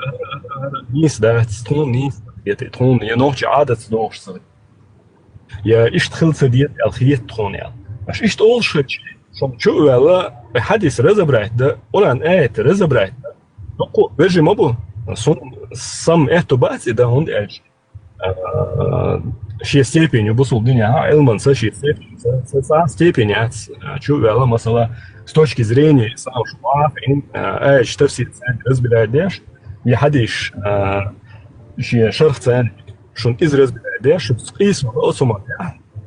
нис да стон нис. يتون ينوش عادة نوش صار يا إيش تخلص ديت الخيط تون يعني مش إيش تقول شو شو ولا بحديث رزبرات ده ولا أن آية رزبرات ده نقول بيجي مبو صم إهتو بس ده هون إيش شيء степень يبصوا الدنيا علما شيء степень يعني شو ولا مثلا с точки зрения сам шуаф إيش تفسير رزبرات ديش يحديش شيء شرخ ثاني شون إزرز بعده شو تقيس وأصلا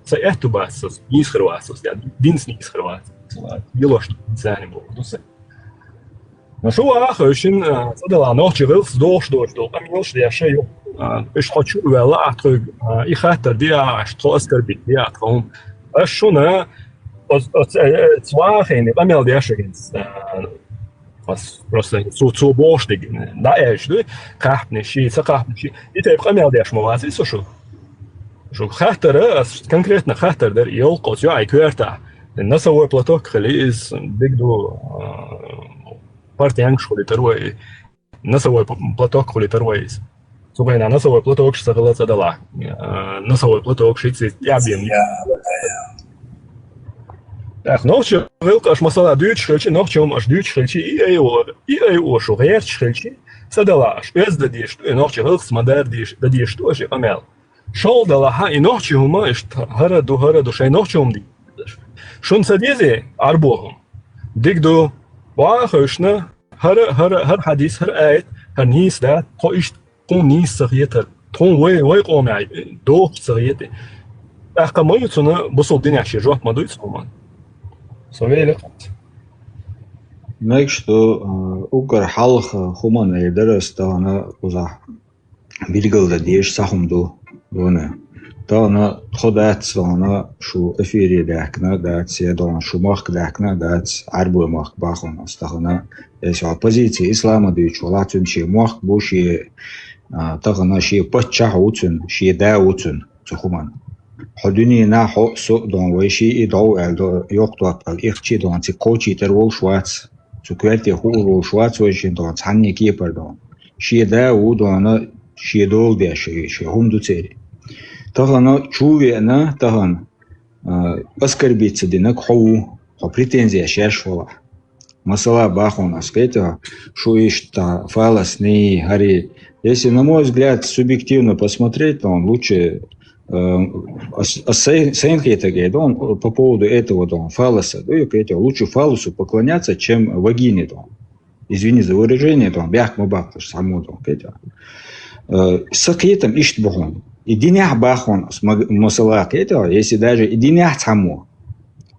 سأحتو باسس يسخر واسس يعني دينس يسخر واسس يلوش ثاني بودوسه نشو آخر شين صدق أنا شغلت دوش أنا يلوش ده شيء إيش حشو ولا أترك يخاطر دي أشتو أسكر بدي أتهم أشونا تواخين بعمل ده شيء просто цу боштиг да эшди кахнеши сакахнеши итеп камелдеш мовази сошу шо хатара конкретно хатар ёлқос ё айкверта насовой платок хлиз бигду партиянг школи тарвай насовой платок холи тарвайс субайна насовой платок шсагалаца дала насовой платок шици ябин Ночью велкаш масала дюч хелчи, ночью аш дюч хелчи и эйо шо герч хелчи, садалаш, эздадиш, и ночью велкс мадардиш, дадиш тоже амел. Шол далаха и ночью ума ишт хараду шай ночью умди. Шун садизе арбохум. Дигду вахошна хар хадис хар айт хар нис да то ишт кон нис сагьетер тон вай qomay до сагьете. Ахкамоюцуна бусол диняши жот мадуйцуман. Мэг что укар халх хуман эдерс тана уза билгэл дэш сахумду вона тана ходат сона шу эфири дакна дат седон шумах дакна дат арбу мах бахон астахна эс оппозиция ислама дэч валатун чи мах буши тагна ши пача утун ши да утун цухуман حدوني ناحو سوق دون ويشي يدعو الدو يقطع الإخشي دون تكوشي ترول شواتس سكوالتي هو شواتس ويشي دون تعني كيبر دون شي داو دون شي دول دي شي هم دو تيري تغانا چووي انا تغان اسكر بيتس دينك حو претензия شاش ولا مسألة باخون аспекта шо ишта фалас не хари. Если на мой взгляд субъективно посмотреть, то он лучше по поводу этого фалоса, лучше фалусу поклоняться, чем вагине. Извини за выражение, с акетом ищет бахон. И динях бахон с масалак этого, если даже и динях само.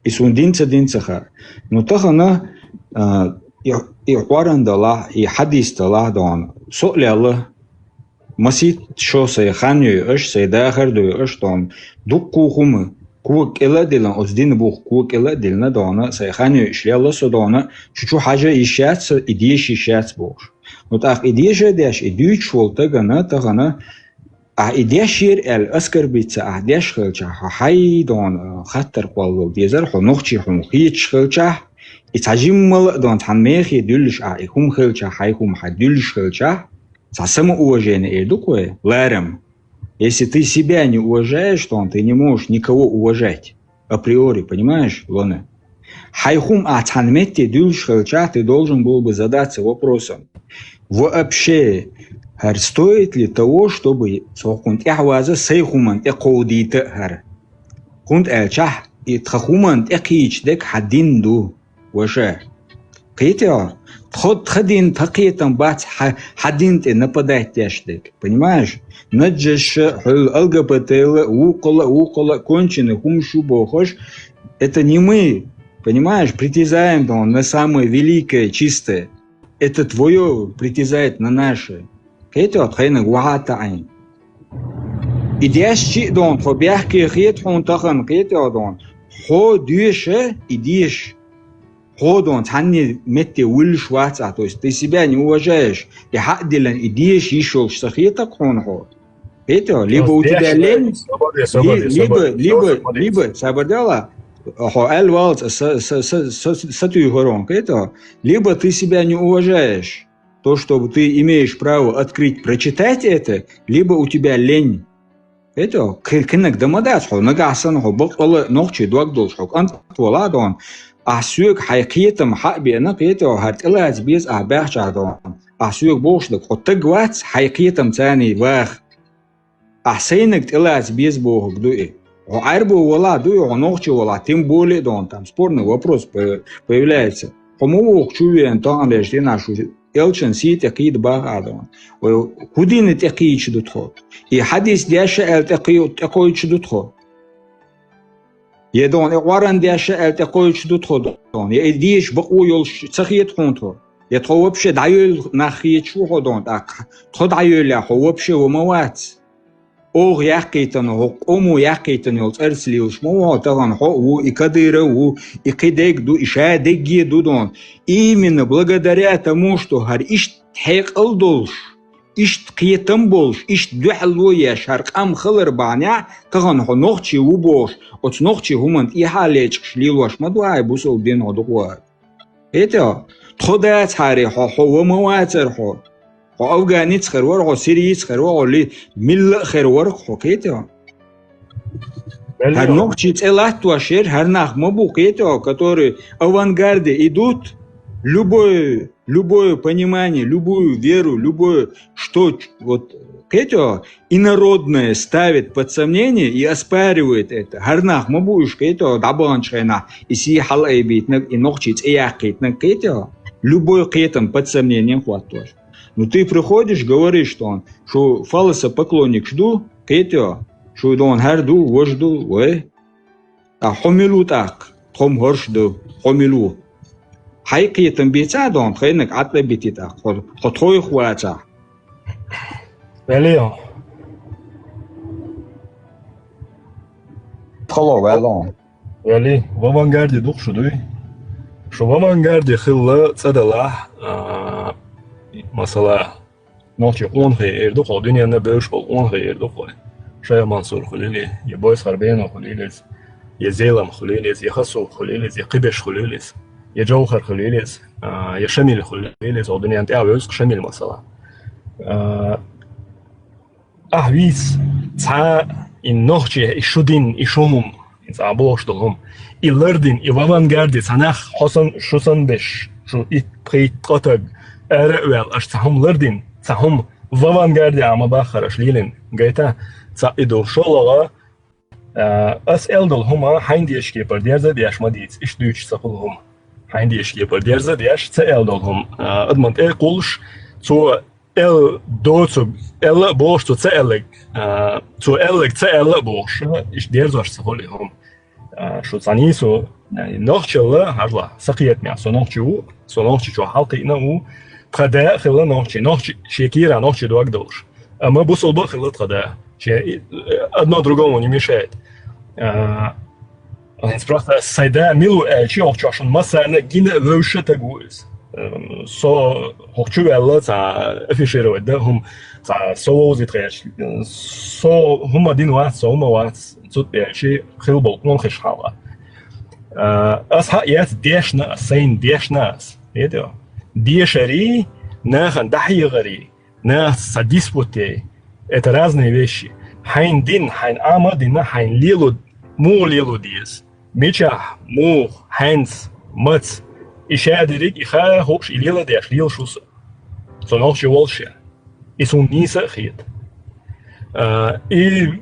И сундинца динцаха. Но так она قرن دلا حديث دلا دون سؤال الله مسيت شو سيخانيو إيش سيداخر دو إيش دون دقو هم كوك إلا دلنا أصدين بوخ كوك إلا دلنا دونا سيخانيو إيش الله سودونا شو حاجة إشيات إديش إشيات بوش نتاخ إديش داش إديش شول تغنا إديشير الأسكر بيتsa إديش خلچه هاي دون خطر قوالو ديزر خو نخشي خو خيش خلچه إتاجمل دون تنميخ يدلش إخوم خلچه هايخوم حدلش خلچه самоуважение эдукое, ларем. Если ты себя не уважаешь, то ты не можешь никого уважать. Априори, понимаешь, Лоне? Хайхум атанметте дюльш хелча, ты должен был бы задаться вопросом. Вообще, стоит ли того, чтобы сокунт эхваза сейхуман экоудита хар? Кунт элчах и тхахуман экич дек хадинду. Ваше. Китер. خدين تقيتم بات حدين нападать яшдек, понимаешь? Наджеш ЛГБТ, укола, конченый, хумшу бохош. Это не мы, понимаешь? Притязаем на самое великое, чистое. Это твое притязает на наше. Это хайна гуата айн. Идешь чи дон, хобях кехет хон тахан кете дон. Хо дюше идешь. Ходон, танни метти улшваца, то есть ты себя не уважаешь, и хадилан идешь еще сахита хонхо. Это либо у тебя лень, либо сабадала, хо элвалц сатуй хорон, это либо ты себя не уважаешь, то что ты имеешь право открыть, прочитать это, либо у тебя лень. Это кенек дамадас, хо нагасан хо бокола нохчи дуагдолш хо ант воладон. أحسوك حقيقتهم حق بأنه قيته هرتقلت بيز أحباح جادون أحسوك بوشلك خطقوات حقيقتهم تاني واخ أحسينك تقلت بيز بوهك دوئي وعربو ولا دوئي ونوخчи ولا тем более дон там спорный вопрос появляется кому чуен тан лежди нашу элчен сит якид багадон худин тaqi чудутхо и хадис дяша элтaqi тaqoi чудутхо يدون إقوارن دياشة التقوي شدود خودون يديش بقو يول سخيت خونتو يتخوبش دعيول نخيت شو خودون تخد عيول يخوبش وموات أوغ يقيتن أمو يقيتن يول ترسلي وشمو تغن هو إكاديره و إكيدك دو إشادك دون именно благодаря тому что هر إشت حيق الدولش إشت قيتن بولش إشت دحلوية شرقام خلر بانيا تغن هو نوخشي وبوش от ногчи гумант и халеч шлилош мадуай бусол дин одугуар. Это тходат хари хо вамаватер хо афганец хервар хо сириец хервар ли милл хервар хо это. Хер ногчи целат туашер хер нахмабу это, которые авангарде идут, любое понимание, любую веру, любое что вот это инородное ставит под сомнение и оспаривает это. Харнах мабуешь это дабанчена и си халайбитнак и ногчиц и яхитнак это любой кетом под сомнением хватаешь. Но ты приходишь, говоришь, что он, что фалоса поклонник жду, это, что он харду, вожду, ой, а хомилу так, хом горшду, хомилу. Хай кетом бица дон, хайнак атла битита, хотой хвата. Велио. Хало велон. Вели, в авангарде дух шудуй. Шо в авангарде хилла цадала масала ночи он хе эрдух дунияна беш бол он хе эрдух. Шая Мансур хулили, я бойс харбена хулилис, я зелам хулилис, я хасу хулилис, я кибеш хулилис, я джоухар хулилис, я шамил хулилис, дуниян тявес шамил масала. Ahvis, ca in noche, ishudin, ishumum, in aboshdom, I lerdin, I avantgarde, sanach, hosan, shusan besh, shu it pritotag, well, as sahum lerdin, sahum, avantgarde, amabachar, lilin, gaita, sa ido sholaga, as eldol huma, hindishkeper, derza, diashmadits, ish duch sahulhum, hindishkeper, derza, diash, sa eldol hum, admant kulsh, so dozu boš to celeg zu celeg boš ich der so hol hom scho zaniso يعني نوخش الله هلا سقيت مع صنوخش شو حلقينا و قداء خلا نوخش شكيرا نوخش دوك دولش أما بوصل بخلت قداء شيء أدنى درجون يمشيت Sprachta сайда милу элчи охчашун масана гин вөшө тагуис. Со хохчу элла за афишеро да хум за соузи трэш. Со хум один ват со ума ват цут элчи хилбол нон хешхала. Ас ха яц дешна сайн дешнас. Эдо. Дешари нахан дахигари на садиспоте. Это разные вещи. Хайн дин, хайн амадина, хайн лилу, му лилу диес. Мича, му, хайнс, мац. Иша дирик, иха хокш илила деш, лил шуса. Сон охши волше. И сун ниса хит. И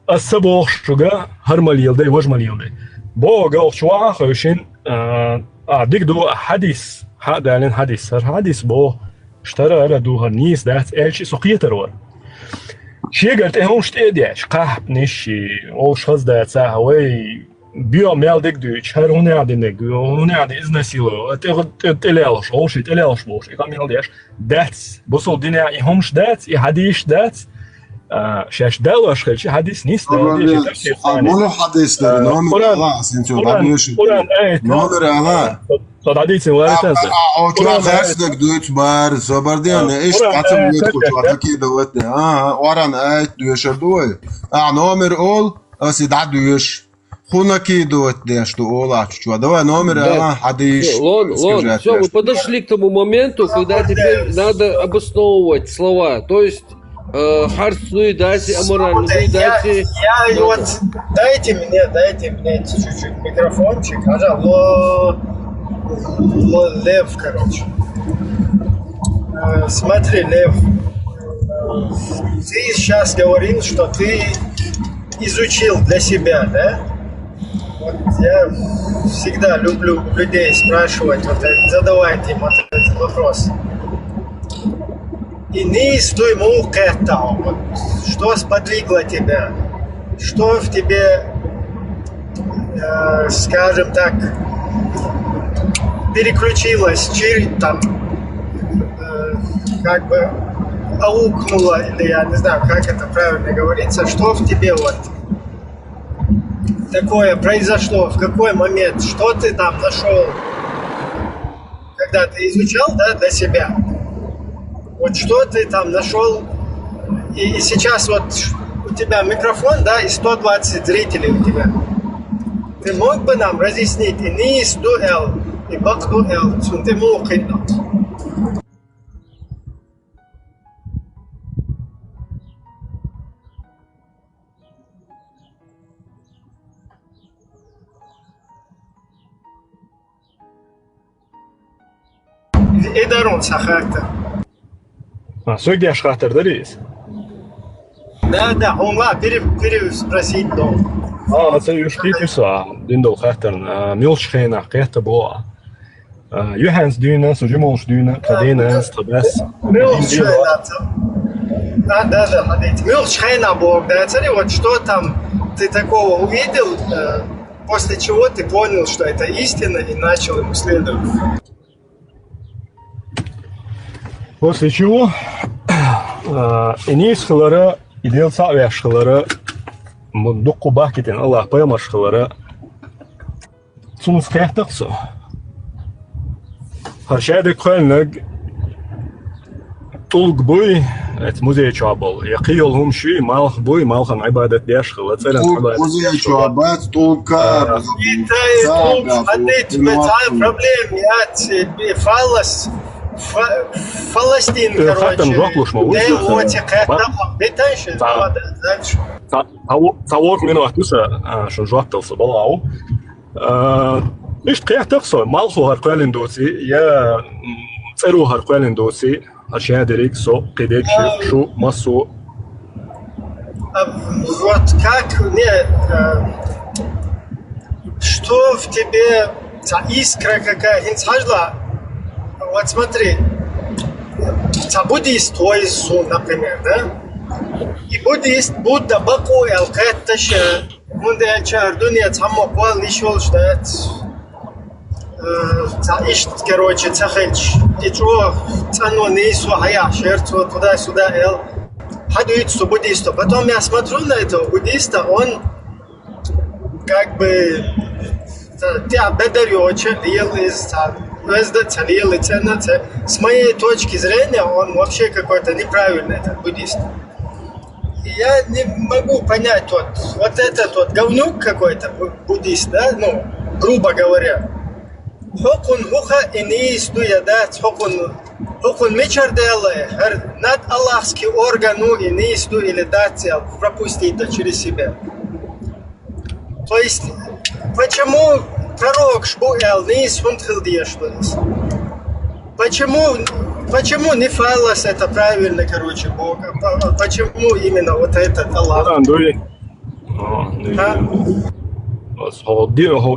асабо охшуга хармалилде, вожмалилде. Бога охшуа хошин, дикду حديث هذا لين حديث صار حديث بو اشترى على دوها نيس دات الشي سقيتر ور شي قلت هم شتيديش قحب نشي او شخص دات ساوي بيو مال ديك دو شهر هنا عندك هنا عند اذن سيلو تلالش او شي تلالش بوش يقام يلديش دات بوصل دينا همش دات حديث دات شاش دالش خل شي حديث نيس مو حديث نومر خلاص انتو غاديوش نومر على صداديتي ولا تنسى او تلا خاصك دوت بار زبردين ايش قاتم يدخل اكيد دوت وران ايت دوشر دوي نومر اول اسيد عدوش خوناки دوت деш то ола чува давай номер حديث Лон, все, мы подошли к тому моменту, когда теперь надо обосновывать слова, то есть харсуй дайте, аморальный дайте. Я вот дайте мне чуть-чуть микрофончик, Лев, короче. Смотри, Лев, ты сейчас говорил, что ты изучил для себя, да? Вот я всегда люблю людей спрашивать, вот, задавать им вот этот вопрос. И не стоиму к этому. Вот, что сподвигло тебя? Что в тебе, скажем так, переключилось, там, как бы аукнуло, или я не знаю, как это правильно говорится, что в тебе вот такое произошло, в какой момент, что ты там нашел, когда ты изучал, да, для себя. Вот что ты там нашел, и сейчас вот у тебя микрофон, да, и 120 зрителей у тебя. Ты мог бы нам разъяснить, и низ дуэл, и бак дуэл, ты мог хитнуть? И дарун сахарта. Söyle şartlar deriz. Да, он ла переспросить дом. Så ju skit så den då xatar milchkhina qeta bo. Johans dyna så jumos dyna kadena stabas. Да, смотрите. Milchkhina бог, да, смотри, вот что там ты такого увидел, после чего ты понял, что это истина и начал ему следовать. После чего инисхлара идел савяшхлара мудуку бахтен Аллах поймашхлара сунскехтаксо харшаде кхалнаг тулг бой эт музей чабал яқиюлхум ши малх бой малхан ибадат дяшхла целен ибадат музей чабат тулка проблем я тебе фалас Фаластин, короче, Цавок минут атуса, что жовтался балау. Ишт кехтаксо, малху харквелин доси, я церу харквелин доси, ача дерек со кедек шу массу. Вот как что в тебе за искра какая хинцажла? Вот смотри, буддист твой сон, например, да? И буддист Будда баку элкетташе, мунде ачар дуния цаммо квал лишол ждать, ишт, короче, цахельч. И что, цану нейсу, хая, шерцу, туда-сюда, хадуицу буддисту. Потом я смотрю на этого буддиста, он как бы тебя бедарёча, лил из вездаться, лил и ценится. С моей точки зрения, он вообще какой-то неправильный, этот буддист. И я не могу понять, вот этот вот говнюк какой-то, буддист, да, ну, грубо говоря. Хокун хуха и не истуя, да, хокун мечар делая, над Аллахский органу и не исту или дать, пропустить это через себя. То есть, почему пророк Шбуэл не исхунтхил дешлось? Почему не фаллас это правильно, короче, Бога? Почему именно вот этот Аллах?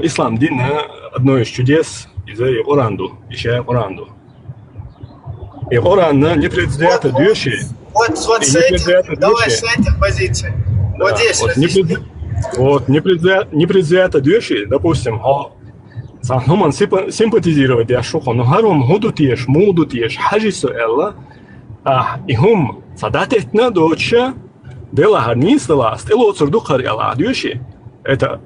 Ислам дин одно из чудес из Коранду, еще Коранду. И Коран непредвзято души. Вот с этих, давай с этих позиций. Да, вот здесь. Вот непредвзято души, допустим, Сахнуман симпатизировать я шухо, но харум худутиеш, мудутиеш, хажису элла, и садатетна доча, дела харнистала, стело цурдухари алла души. Это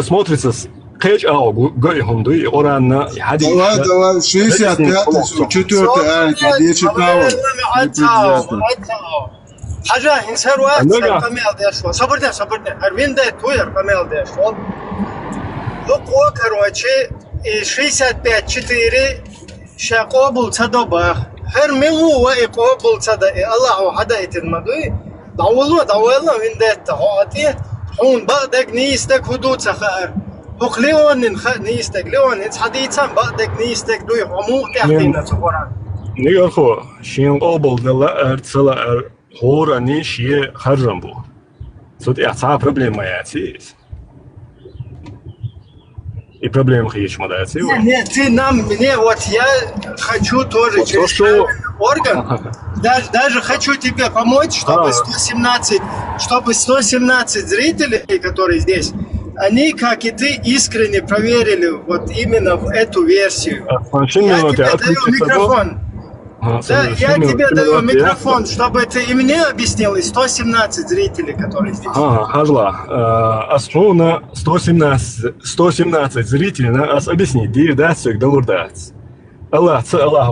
смотрится с кэч ау гойхум дуи оранна и хадис. Давай, 65-й, 4-й аят, я читал. حاجة إنسان واحد كمل داشوا صبرنا أروين ده توير كمل داشوا لقوا كروتشي 65-4 شقابل صدبه هر ملو وإقابل صدق الله حدا يتمدوي دولنا من ده تهاتي هون بعدك نيستك حدود سخر هقليون نيستك ليون إنس حديثا بعدك نيستك دوي عموق تحتينا صبران نيرخو شين قابل دلا أرتسلا هورا نيشي خرجنبو صوت إعطاء проблема ياتيس и проблем есть модации. Нет, ты мне вот я хочу тоже вот через правильный орган, даже хочу тебе помочь, чтобы 117 зрителей, которые здесь, они, как и ты, искренне проверили вот именно в эту версию. Я тебе даю микрофон. Да, я тебе даю микрофон, чтобы ты и мне объяснил, и 117 зрителей, которые здесь. Хажла. Основно 117 зрителей нас объяснить, дирдацию, долурдац. Аллах,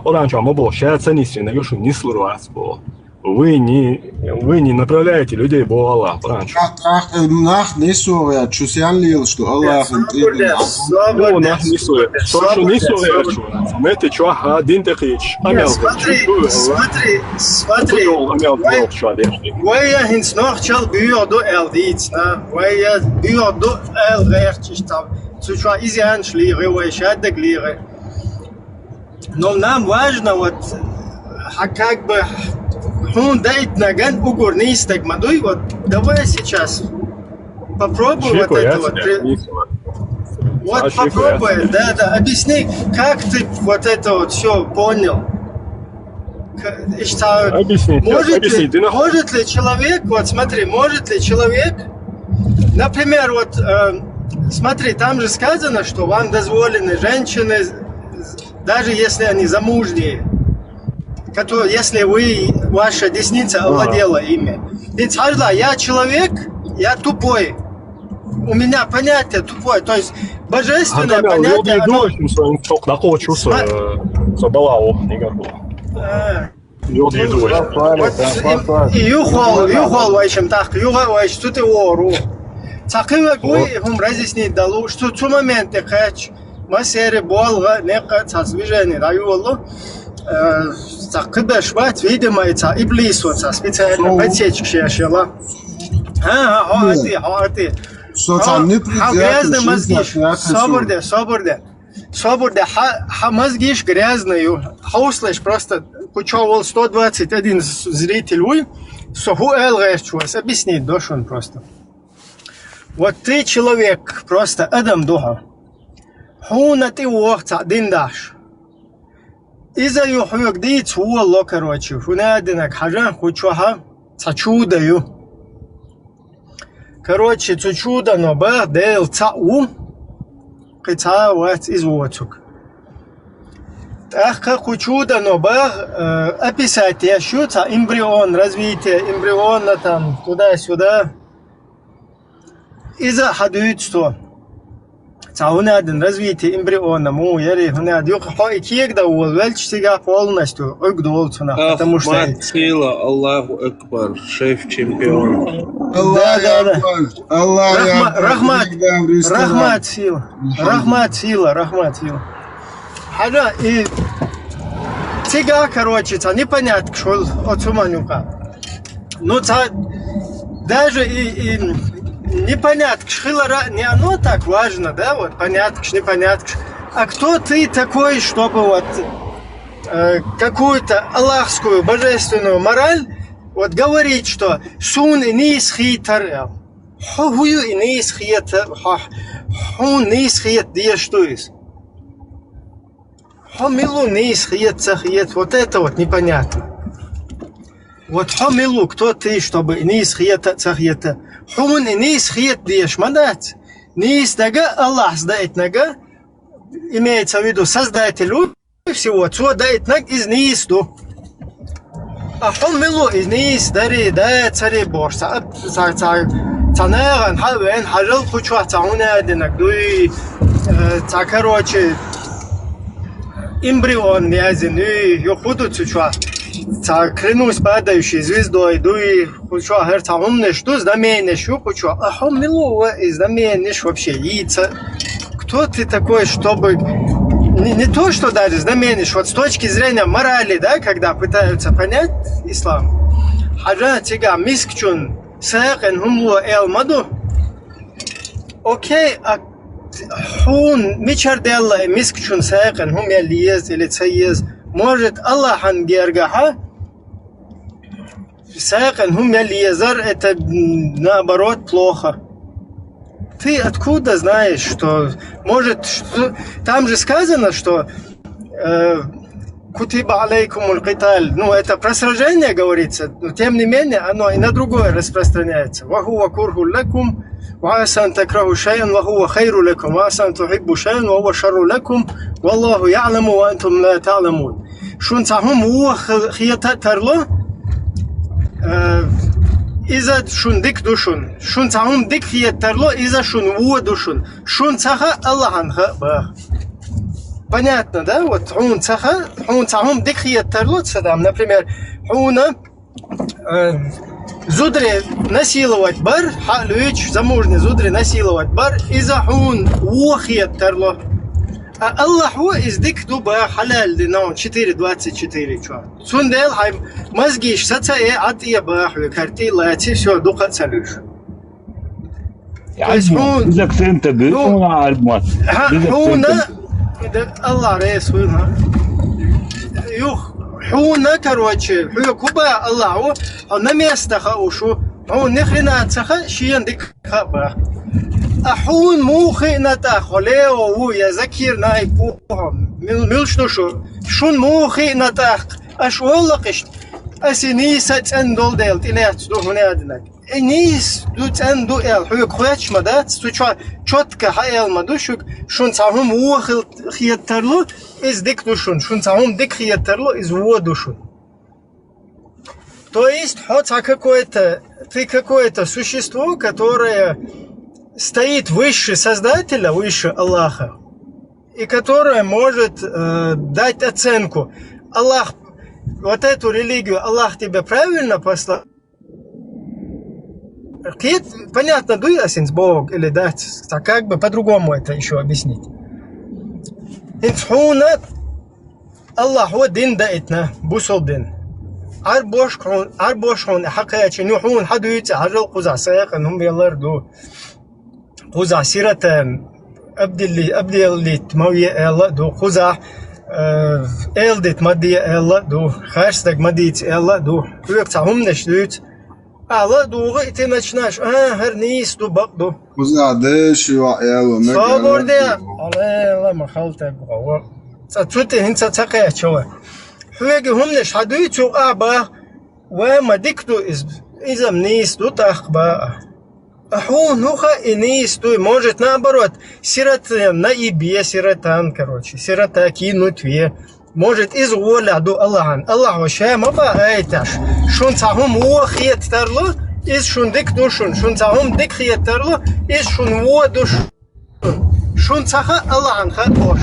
Коранчо, мобо, шается нисина, юшу не слурвац, бо. Вы не направляете людей, бо Аллах, Коранчо. Нах не совет, чусян лил, что Аллах... Ну, нах не совет. То, что не совет, это что, один такич. Смотри. Вая хинс нох чал бюрдо элдицна, вая бюрдо элречтав. Сучва изян шли, вая шаддаг лире. Но нам важно вот, как бы, дать наган угорнисток мадуй, вот давай сейчас попробуй вот это вот. Вот попробуй, да, объясни, как ты вот это вот все понял. Объясни, может ли человек, вот смотри, может ли человек, например, вот смотри, там же сказано, что вам дозволены женщины, даже если они замужние, если ваша десница овладела ими. Ведь я человек, я тупой. У меня понятие тупое, то есть божественное понятие. Юхол вайшем так, юга вайш, тут его ру. Цакива гуи хум разъяснить дало, что в моменте хач масере болга нека цазвижение даю Аллах. Цакыда швать, видимо, это иблис вот специально подсечка шешела. Ты. Грязный мозгиш, соборде, мозгиш грязный, хауслешь просто, кучевал 121 зритель, соху элгэшчуас, объяснить дошон просто. Вот ты человек, просто адам духа, хуна ты уохца, один даш. Из-за юхуек дит уолло, короче, фунадинак хажан кучуха, цачудаю. Короче, чудо, но бах дел цау. قطعة وات إزوتك أخا خشودة نوبة أبيساتي شو تا إمبريون развитие эмбриона там туда-сюда إذا حدود что هنا один развитие эмбриона му яри هنا дюк хой киек да увелч сега полностью огдолцуна потому что сила Аллаху Акбар, шеф-чемпион. Рахмат сила. Хада и сега, короче, непонятно, что отсуманюка. Ну, даже и непонятно, не оно так важно, да, вот понятно, непонятно. А кто ты такой, чтобы вот какую-то аллахскую божественную мораль вот говорить, что сун и нис хитар, хую и нис хитар, хун нис хит где что есть? Хомилу нис хит, вот это вот непонятно. Вот хомилу, кто ты, чтобы нис хит цахиета? Хун и нис хит дешь мадать. Нис дага Аллах сдает нага, имеется в виду создателю всего, что дает наг из нисду. А хомилу из нис дари да цари борс. Цанаган хавен хажал кучва цауна одинак дуй короче эмбрион не один и юхуду цучва. Клянусь падающей звездой, дуй кучва герца умнешь, ду знаменешь, кучва. А хомилу из знаменешь вообще яйца. Кто ты такой, чтобы не то, что даже знаменешь, вот с точки зрения морали, да, когда пытаются понять ислам. Хаджа тига мискчун сакен хумлу эл маду. Окей, а хун мичарделла мискчун сакен хум ялиез или цаез. Может Аллахан гергаха сакен хум ялиезар, это наоборот плохо. Ты откуда знаешь, что может, что, там же сказано, что кутиба алейкумуль киталь, ну это про сражение говорится, но тем не менее оно и на другое распространяется. Вахува курху лакум, васан такраху шайан, вахува хайру лакум, васан тухиббу шайан, вахува шару лакум, валлаху я'ламу ва антум ла та'ламун. Шун цахум уа хията тарло, إذا شون ديك دوشون شون تعهم ديك هي ترلو إذا شون هو دوشون شون تخا الله عنها با понятно, да? Вот хун цахум дик хия терлот садам, например, хуна зудре насиловать бар, халюич замужний зудре насиловать бар, إذا хун هو хия терло. А Аллах هو из дик дуба халал динон 4:24 чё. Сундел хай мозгиш сацае атия бах карти лати всё духа цалюш. Без акцента на альбмат. Хуна الله رسولنا يخ حونا كروتشي حو كوبا الله هو نميستخا وشو هو نخرنا تخا شيان ديك خبا أحون موخي نتاخلي وهو يذكر نايبوهم ملشتو شون موخي نتاخ أشولقشت أسينيسة تندول ديلت إليات دو هنا أدنك إنيس دو تندو إل حو كويتش مدات سوچا چوتك هايل مدوشك شون تعهم هو خيترلو إز ديك دوشون شون تعهم ديك خيترلو إز هو دوشون. То есть хотя какое-то существо, которое стоит выше Создателя, выше Аллаха, и которое может дать оценку. Аллах, вот эту религию Аллах тебя правильно послал. Понятно, дуясинс Бог или дать, а как бы по-другому это еще объяснить. Инсхуна Аллах вот дин даитна, бусол дин. Арбошхун хакаячи нухун хадуйти ажал куза саяхан хум яларду. Куза сирата абдилит мавия элла ду куза элдит мадия элла ду хашдаг мадит элла ду. Хуйкта хум нешлют. Алла дуга и ты начинаешь, гарнист ду бакду. Куза дэшива элла. Собордя. Алла махалта бгава. Цацути хинца цакаячова. Хуйги хум неш хадуйцу аба وما ديكتو إذا منيس دو تخبا Ну-ка, и не стой. Может, наоборот, сирота на ибе сиротан, короче. Сирота кинуть тве. Может, из воля до Аллахан. Аллаху шема ба айташ. Шун цахум уахиет тарло, из шун дик душун. Шун цахум дик хиет тарло, из шун во душун. Шун цаха Аллахан ха бош.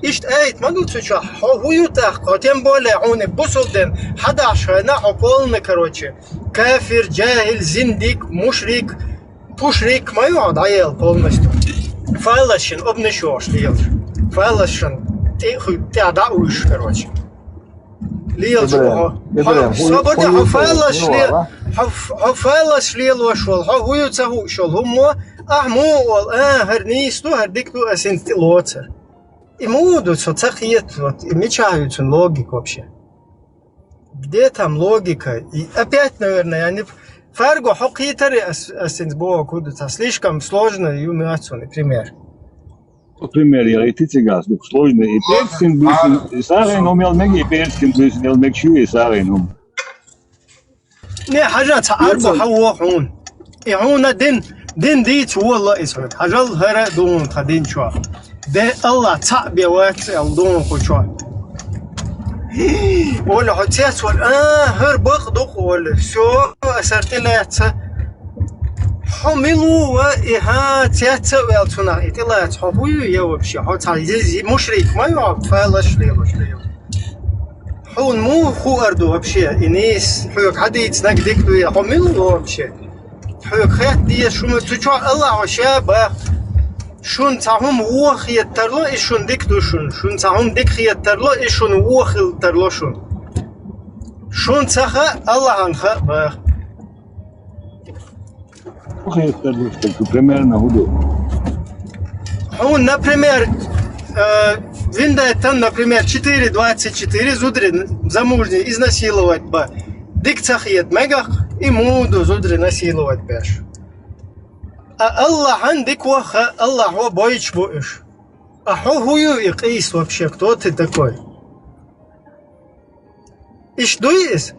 Ишт айт магу цуча. Хуютах, тем более он бусулден. Хадаш на полный, короче. Кафир, джахиль, зиндик, мушрик. Пушрик мою отдаел полностью. Файлашин обнищешь лил. Файлашин ты отдаешь, короче. Лил чего? Свобода файлаш лил вошел. Хуются хушел. Хумо ахмуол гарнисту гардикту асинтилоцер. И муду соцахиет вот и мечаются логику вообще. Где там логика? И опять, наверное, они Фарго хоккейтери асинсбо куда-то слишком сложно и умяцу, например. Например, я и ты цигас, ну сложно и перскин бюсин, сарин умел меги перскин бюсин, ел мекшу и сарин ум. Не حاجة تعرفوا حوحون. يعونا دين ديت والله اسود. حاجة هرا دون خدين شو. ده الله تعبي وقت الدون خشوا. ولا حتيات ولا هر بخدق ولا شو أسرت لاتsa حملوا وإها تيات ويلتنا إتلات حبوي يوبشي حط عايز مشرك ما يعب فلاش ليش حون مو خو أردو وبشي إنيس حيوك حديت نقدك دوي حملوا وبشي حيوك خيات دي شو متوجع الله وشابه شون تعهم وخ يترلو إيشون ديك دوشون شون تعهم ديك يترلو إيشون وخ يترلوشون شون تخا الله عنخا با وخ يترلوش تلك примерно هدو حون например винда там например 4.24 зудри замужний изнасиловать ба дик цахиет мегах и муду зудри насиловать беш الله عندك وخا الله هو боич боиш. Ху يقيس вообще, кто ты такой? И что есть?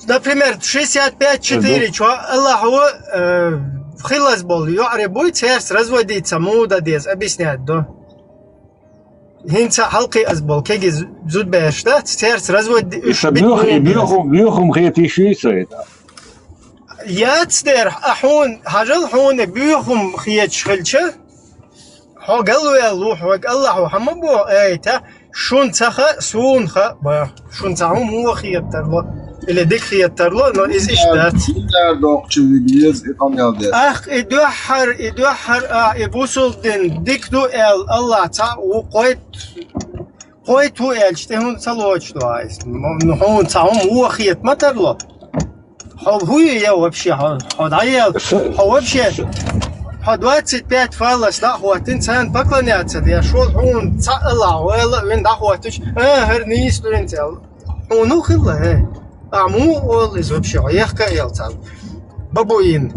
Например, 65-4, что Аллах в хилас был, يعربوي терс разводиться, муда дез, объяснять, да? Хинца халки азбол, кеги зуд бешта, терс разводиться. بيوخم خيط يشويسا это. ياتسدر أحون هجل حون بيوخم خيات شخلشة هو قالوا يا الله وق الله وحمبو أيته شون تخا سون خا با شون تعهم هو خيات ترلا اللي ديك خيات ترلا نو إز إشتات دوقش بيز إقام يالدي أخ إدوحر إبوسل دين ديك دو الله تا وقويت هو إلشتهون سلوش دو عايز نحون تعهم هو خيات ما ترلا هو يا вообще ходил вообще 25 фалас да хватин сан поклоняться я шел он цалла вела вин да хватиш herni студентел он ухила аму ол из вообще ехка елцал бабуин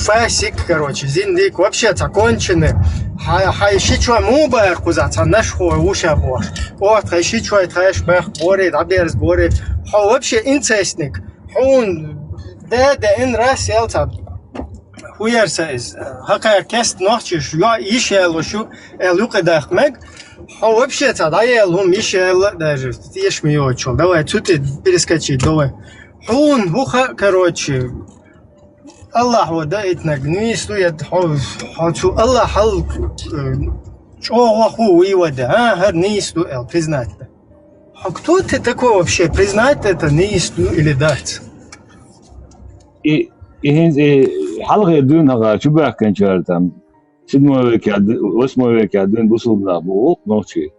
фасик короче зиндик вообще закончены хай шичва муба кузаца наш хо уша бош вот хай шичва трэш бах боре да берс боре вообще инцестник حون ده إن رأس يلتاب هو يرسائز هكا كست نحشش يا يشيل وشو الوقت داخل مج هو بشيت هذا هم يشيل ده تيش ميوتشون ده توتي بريسكتشي ده حون هو كروتشي الله هو ده إتنجنيس ليد حو شو الله حل شو هو يوده هر نيس لو признать А кто ты такой вообще? Признать это неистину или дать? И حلقة دونها شو بحكي شارتهم 7 веке 8 веке один бусулна бу ночи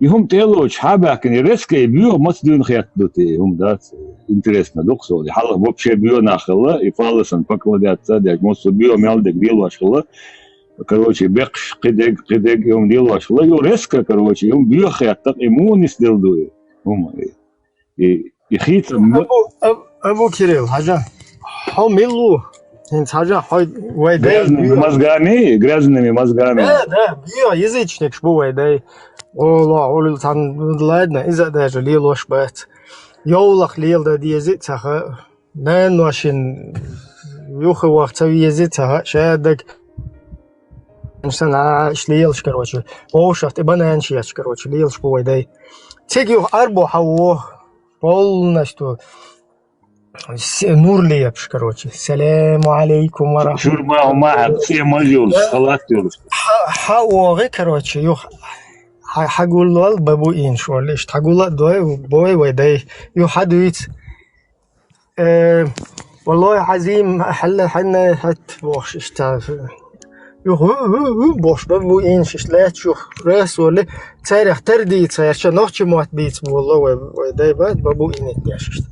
يهم تيلوش حابكن ريسكي بيو مصدون خياتدوتي هم دات интересно доксо حلقة вообще بيو нахала и фаласан покладятся дяк мосу بيو мялдек билвашла короче бекш قدق يوم ديلواشلا يو ريسكا короче يوم بيو خياتك имунис делдуе هم يخيط أبو كيريل حاجة هو ميلو انت حاجة هاي грязными мозгами да био язычник шбу вайдай ола олил тан ладно иза даже лилош бат يولق ليل دا دي языцаха нэн машин يوخي وقت ويزيتها شادك إنسان ليلش короче ووشخت إبانانشيش короче ليلش بويداي تيجي أربو حوه полностью نور ليبش короче السلام عليكم ورحمة شور ما معك في مليون خلاص يولش حوه короче يوخ حقول له بابوين شو ليش حقول له دوي بوي ويداي يو حدويت والله عظيم حنا حت بوش اشتاف يو بوش بابوين شلات شو راس ولا تاريخ تردي تاريخ نوتش موت بيت والله ويداي بعد بابوين ياششت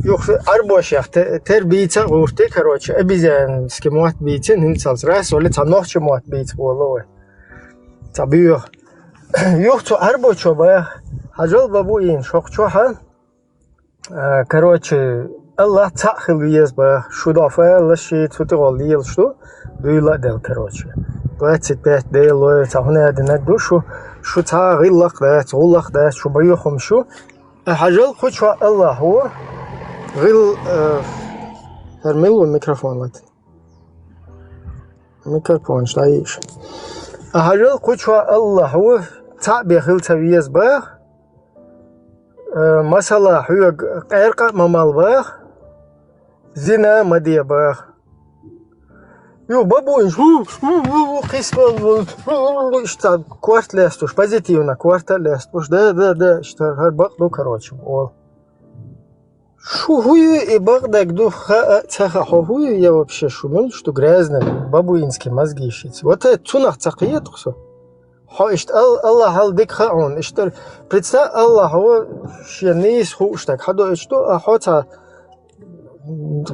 يو أربعة شيخ تربيته غورتي короче обезьян سكموت بيتين هنسالس راس ولا تنوتش موت بيت والله تبيه يوختو أربعة شباب حجول بابوين شوخشوها короче الله تأخذ يزبا شو دافع لشيء تطول يل شو دويلا دل короче 25 ديل لو تهنا دنا دو شو تغلق ده تغلق ده شو بيوخم شو حجول خشوا الله هو غل هرملو الميكروفون لات ميكروفون شايش حجول خشوا الله هو تعبي خل تويز با مثلا هو قرقة ممال با زنا مدية با يو بابو شو قسم اشتغل كوارت لاستوش позитивно кварта لاستوش да اشتغل بقدو короче شو هو и багдак ду цаха هو я вообще шумел что грязно бабуинские мозги ищите вот это цунах цахиет хсо حاشت الله هل ديك خاون اشتر представь الله هو شنيس خوشتك حدا اشتو احوتا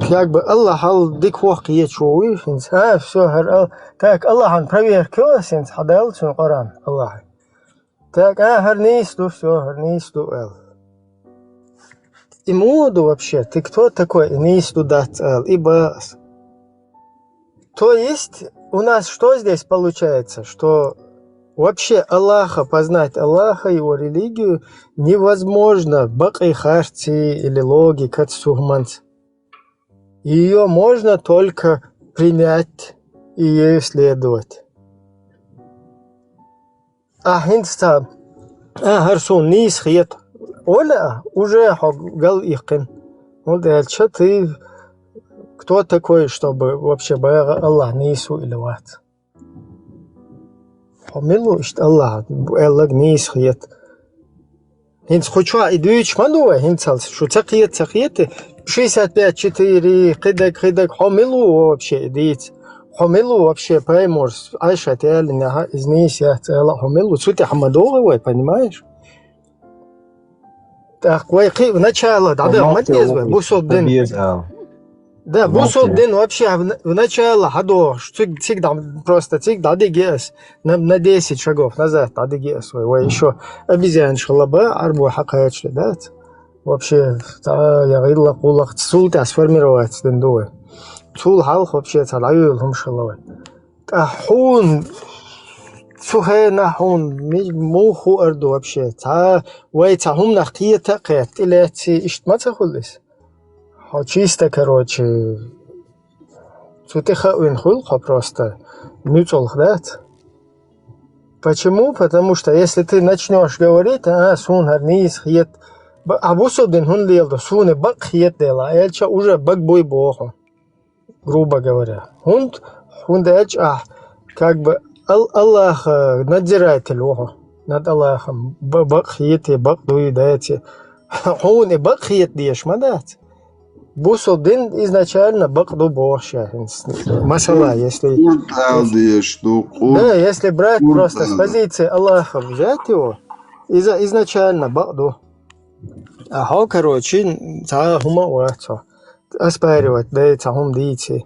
как бы الله هل ديك واقعية شوي فينس все هر так الله هن проверь كيو сенс حدال شنو قران الله так هر нейсту все هر нейсту и моду вообще ты кто такой нейсту дать и бас то есть у нас что здесь получается что вообще Аллаха, познать Аллаха, его религию невозможно бакай харти или логика цухманц. Ее можно только принять и ею следовать. Хинста, гарсун низ хиет, оля уже гал ихкин. Вот дальше ты кто такой, чтобы вообще бага Аллах нису или ват? حملو اشت الله الله نيس خيت هنس خوشوا ادويش مالوه هنسالس شو تقيت 65 4 قدك حملو вообще ديت حملو вообще поймешь айша тялина из нейся тяла حملو сути хамадовой понимаешь так кой начало да матезва бусодден да бусодден вообще в начало hadо всегда просто всегда дигес на 10 шагов назад дигес ой еще обезьян шалаба арбу хакач да вообще я говорила кулак султа сформировать дендой сул халх вообще талаюлхум шалавай хун сухена хун муху арду вообще та вай тахум нахтиета qet илати иштматахулис чисто, короче, сутиха уинхулха просто мюцолх дат. Почему? Потому что если ты начнешь говорить, сун харнис хиет, абусодин хун лелду, суны бак хиет дела, эльча уже бак бой боху, грубо говоря. Хун дельч, как бы Аллах надзиратель оху, над Аллахом, бак хиет и бак дуи дайте. Хун и бак хиет диеш мадат. Бусодин изначально бакду бошя. Масала, если... Да, если брать просто с позиции Аллаха взять его, изначально бакду. Короче, хума уацо. Оспаривать, да, хум дийти.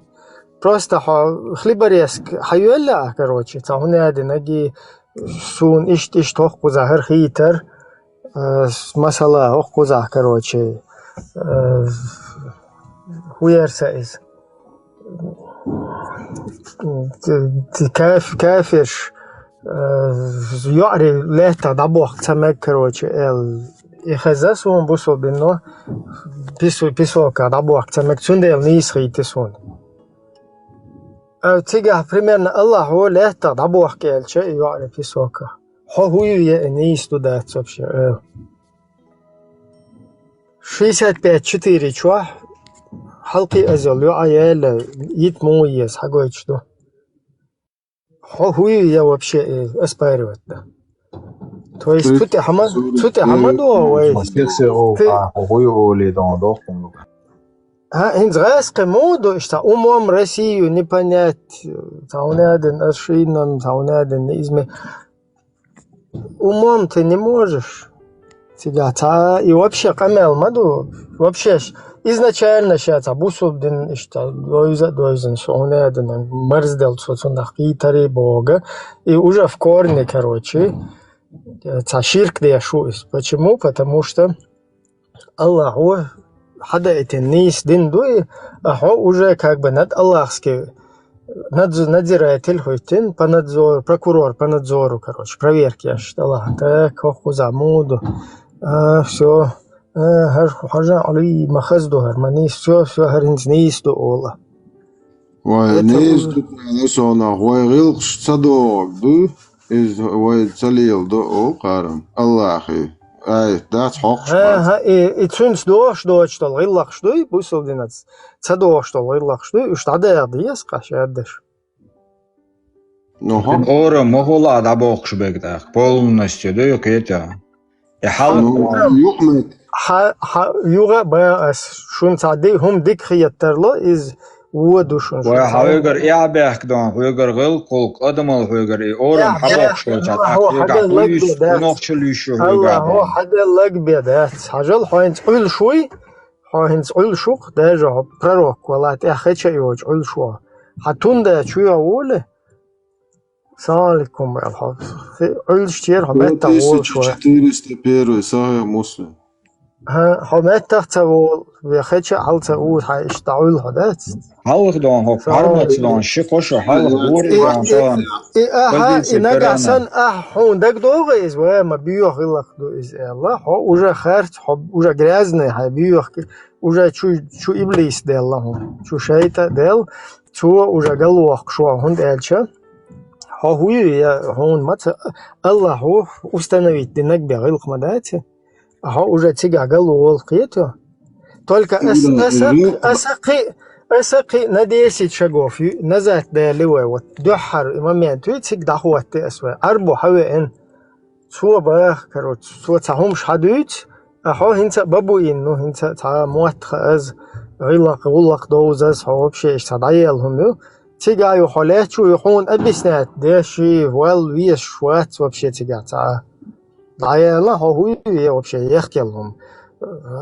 Просто хлеборезк хаюэлла, короче, хуняди наги сун иш тох кузахар хитер. Масала, ох кузах, короче. Хуерсайз. كافر يعرف لا تدبوخ تمك короче يخزسون بوسو بينو بيسو كدبوخ تمك تندل نيس خيتسون تيجي примерно Аллах هو لا تضعبوه كالشيء يعرف يسوكه هو ينيس تدات вообще 65-4 чуах حلقي أزل عيال يتمويز حاجة يشتو هو يا вообще أسبيروت ده то есть тут Хамаду Инзрас кемоду что умом Россию не понять таунаден ашином таунаден изме умом ты не можешь тебя и вообще камел маду вообще изначально сейчас абусудин что дойзен таунаден мерздел соцунах итари бога и уже в корне короче цаширк дешуис почему потому что Аллаху حدا الناس دين دوي أحو уже как бы над Аллахский надзиратель хойтин по надзору прокурор по надзору короче проверки я считала так хозамуду все хажа али махазду гармани все харинс нейсту ола Ой, нейсту несона гойгил садогду из ой цалил до о карам Аллахи Ай, das hoch. И цунс до что лилах что и бусол динец. Цадо что лилах что и что да диас кашадеш. Ну, ора могола да бохшбегдах полностью да ёкета. Я хал юхмет. Юга бас шун цади хум дикхияттерло из ودوشون و هاوگر یا بیاک دان هاوگر غل قلق آدمال هاوگر اورم حباق شو جات اکیگا نوخ چلیشو هاوگر هو حدا لگ بیادات حاجل هاینز عل شوی هاینز عل شوق داجا пророк ولات اخچ یوج عل شو هاتون ده چوی اوله السلام عليكم الحب عل شتير همت اول شو 401 صحيح مسلم همت تاول وخچ حالت او هاشتعول هدات حالق دان ها فرمت دان شقش حالق دور دان شان نجاسن هوندك دوغ و ما بيوخ لك دو из الله هو уже خرت уже грязный ها بيوخ уже чу иблис дел чу шейта дел чу уже галуах шо хунд элча هو я هون мат الله هو установить динак бегилх мадати هو уже тига галуол قيتو только أسقي نديسي شغوف نزات دالوي ودحر إمامين تويتسك دحوات أسوأ أربو حوي إن سوى باخ كروت سوى تهم شحدوت أحو هنسا بابو إنو هنسا تا موات خاز غلق دوزاز هو بشي إشتدعيالهم يو تيجا يو حالات شو يحون أبسنات داشي ويش شوات وبشي تيجا تا دعيالا هو وبشي يخكيلهم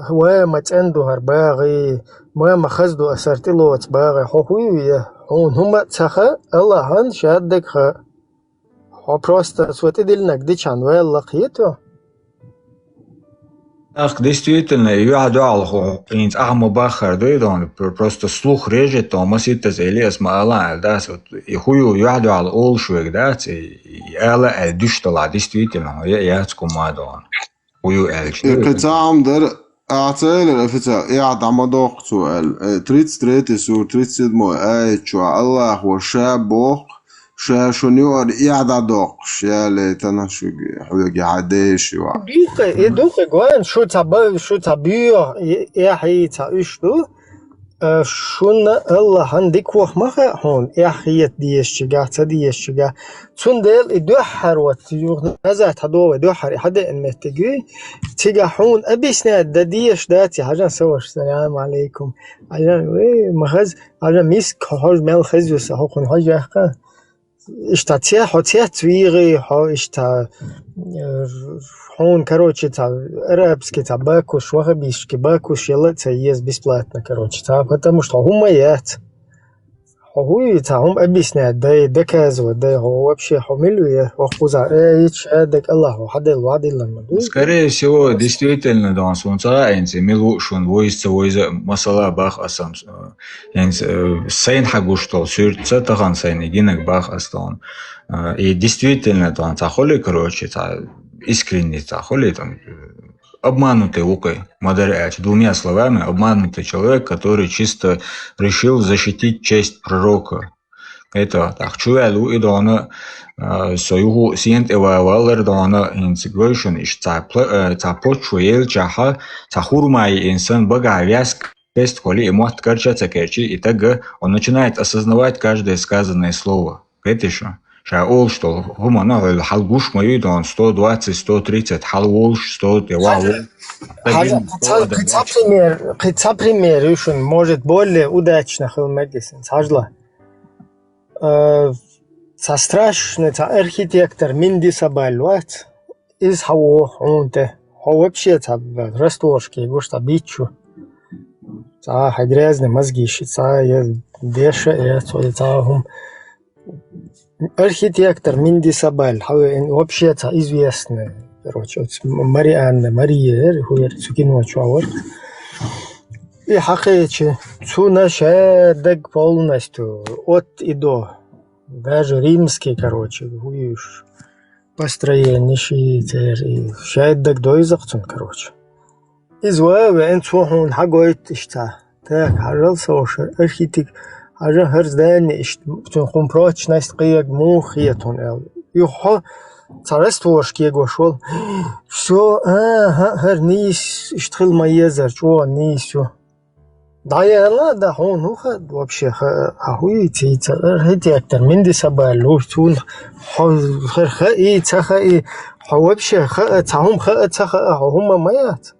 هو ما عنده هرباغي ما خزدو أسرتلو تباغي حوي هون هم تخا الله هن شادك خا هو просто سوتدلنك ديشان ولا قيتو Ах, действительно, я думал, инц ахмо бахар дойдон, просто слух режет, то масит это элес маалан, да, и хую я думал олшвек, да, и эла дюштала, действительно, я скумадон, хую элч. قطعهم در اعتال الفتاة اعد عمدوق سؤال 33 سور 37 آية شو الله وشابوق شاشونيور اعد عدوق شالي تنشو حويقي عديش دوخي قوان شو تبيو يحي تعيشتو شون الله هنديك وخ مخا هون يحيت ديشجا تديشجا تون ديل يدوحر وتيوغ نزات هدو يدوحر حدا المتجي تيجا هون أبيسنا دديش داتي حاجة سوش السلام عليكم حاجة مخز حاجة ميسك حاج مال خزوس هون حاجة حقا اشتاتيا حتيا تويغي اشتا هون короче та арабский табакуш вахабишки бакуш елать есть бесплатно короче та потому что гумаят هو تاهم أبيسنا ده доказывает ده هو вообще حملوه وخوزا ايش هذاك الله حد الوعد لما Скорее всего, действительно, да, солнца, инси милушун, войсца, масала бах асан, сайн хагуштол, сюрцетахан сайн, гинек бах астон. И действительно, да, цахоли, короче, искренне цахоли, там, обманутый лукой, модаряч, двумя словами, обманутый человек, который чисто решил защитить честь пророка, Это так чуэлу и дона союгу сиент эвалер дона integration иш цапочуэл чаха цахурмай инсан багавяс тест коли эмот карча цакерчи, итак он начинает осознавать каждое сказанное слово. Это еще. Ша ол что гумана халгуш мою дон 120, 130 халволш 100 девал. Хотя пример еще может более удачно хилмедисен. Сажла. Со страшный архитектор Минди Сабальват из Хао онте. Хо вообще растворки его что бичу. Грязные мозги считая деша это архитектор Минди Сабаль, вообще известный, короче, Мария, кино чувак. И хакечи, цуна шедек полностью от и до, даже римский, короче, построение и шедек до изахцун, короче. Извоеве энцухон хагоит ишта, так хажался ошер архитектор. Ажа херзден ишт тун прочность қияг мухиятун эл. Юхо царствошки гошол. Все хер нис иштхил маезер чо нисю. Да я ла да хон уха вообще ахуи тица архитектор Минди Сабаль тун хер хи цаха и вообще цахум цаха хума маят.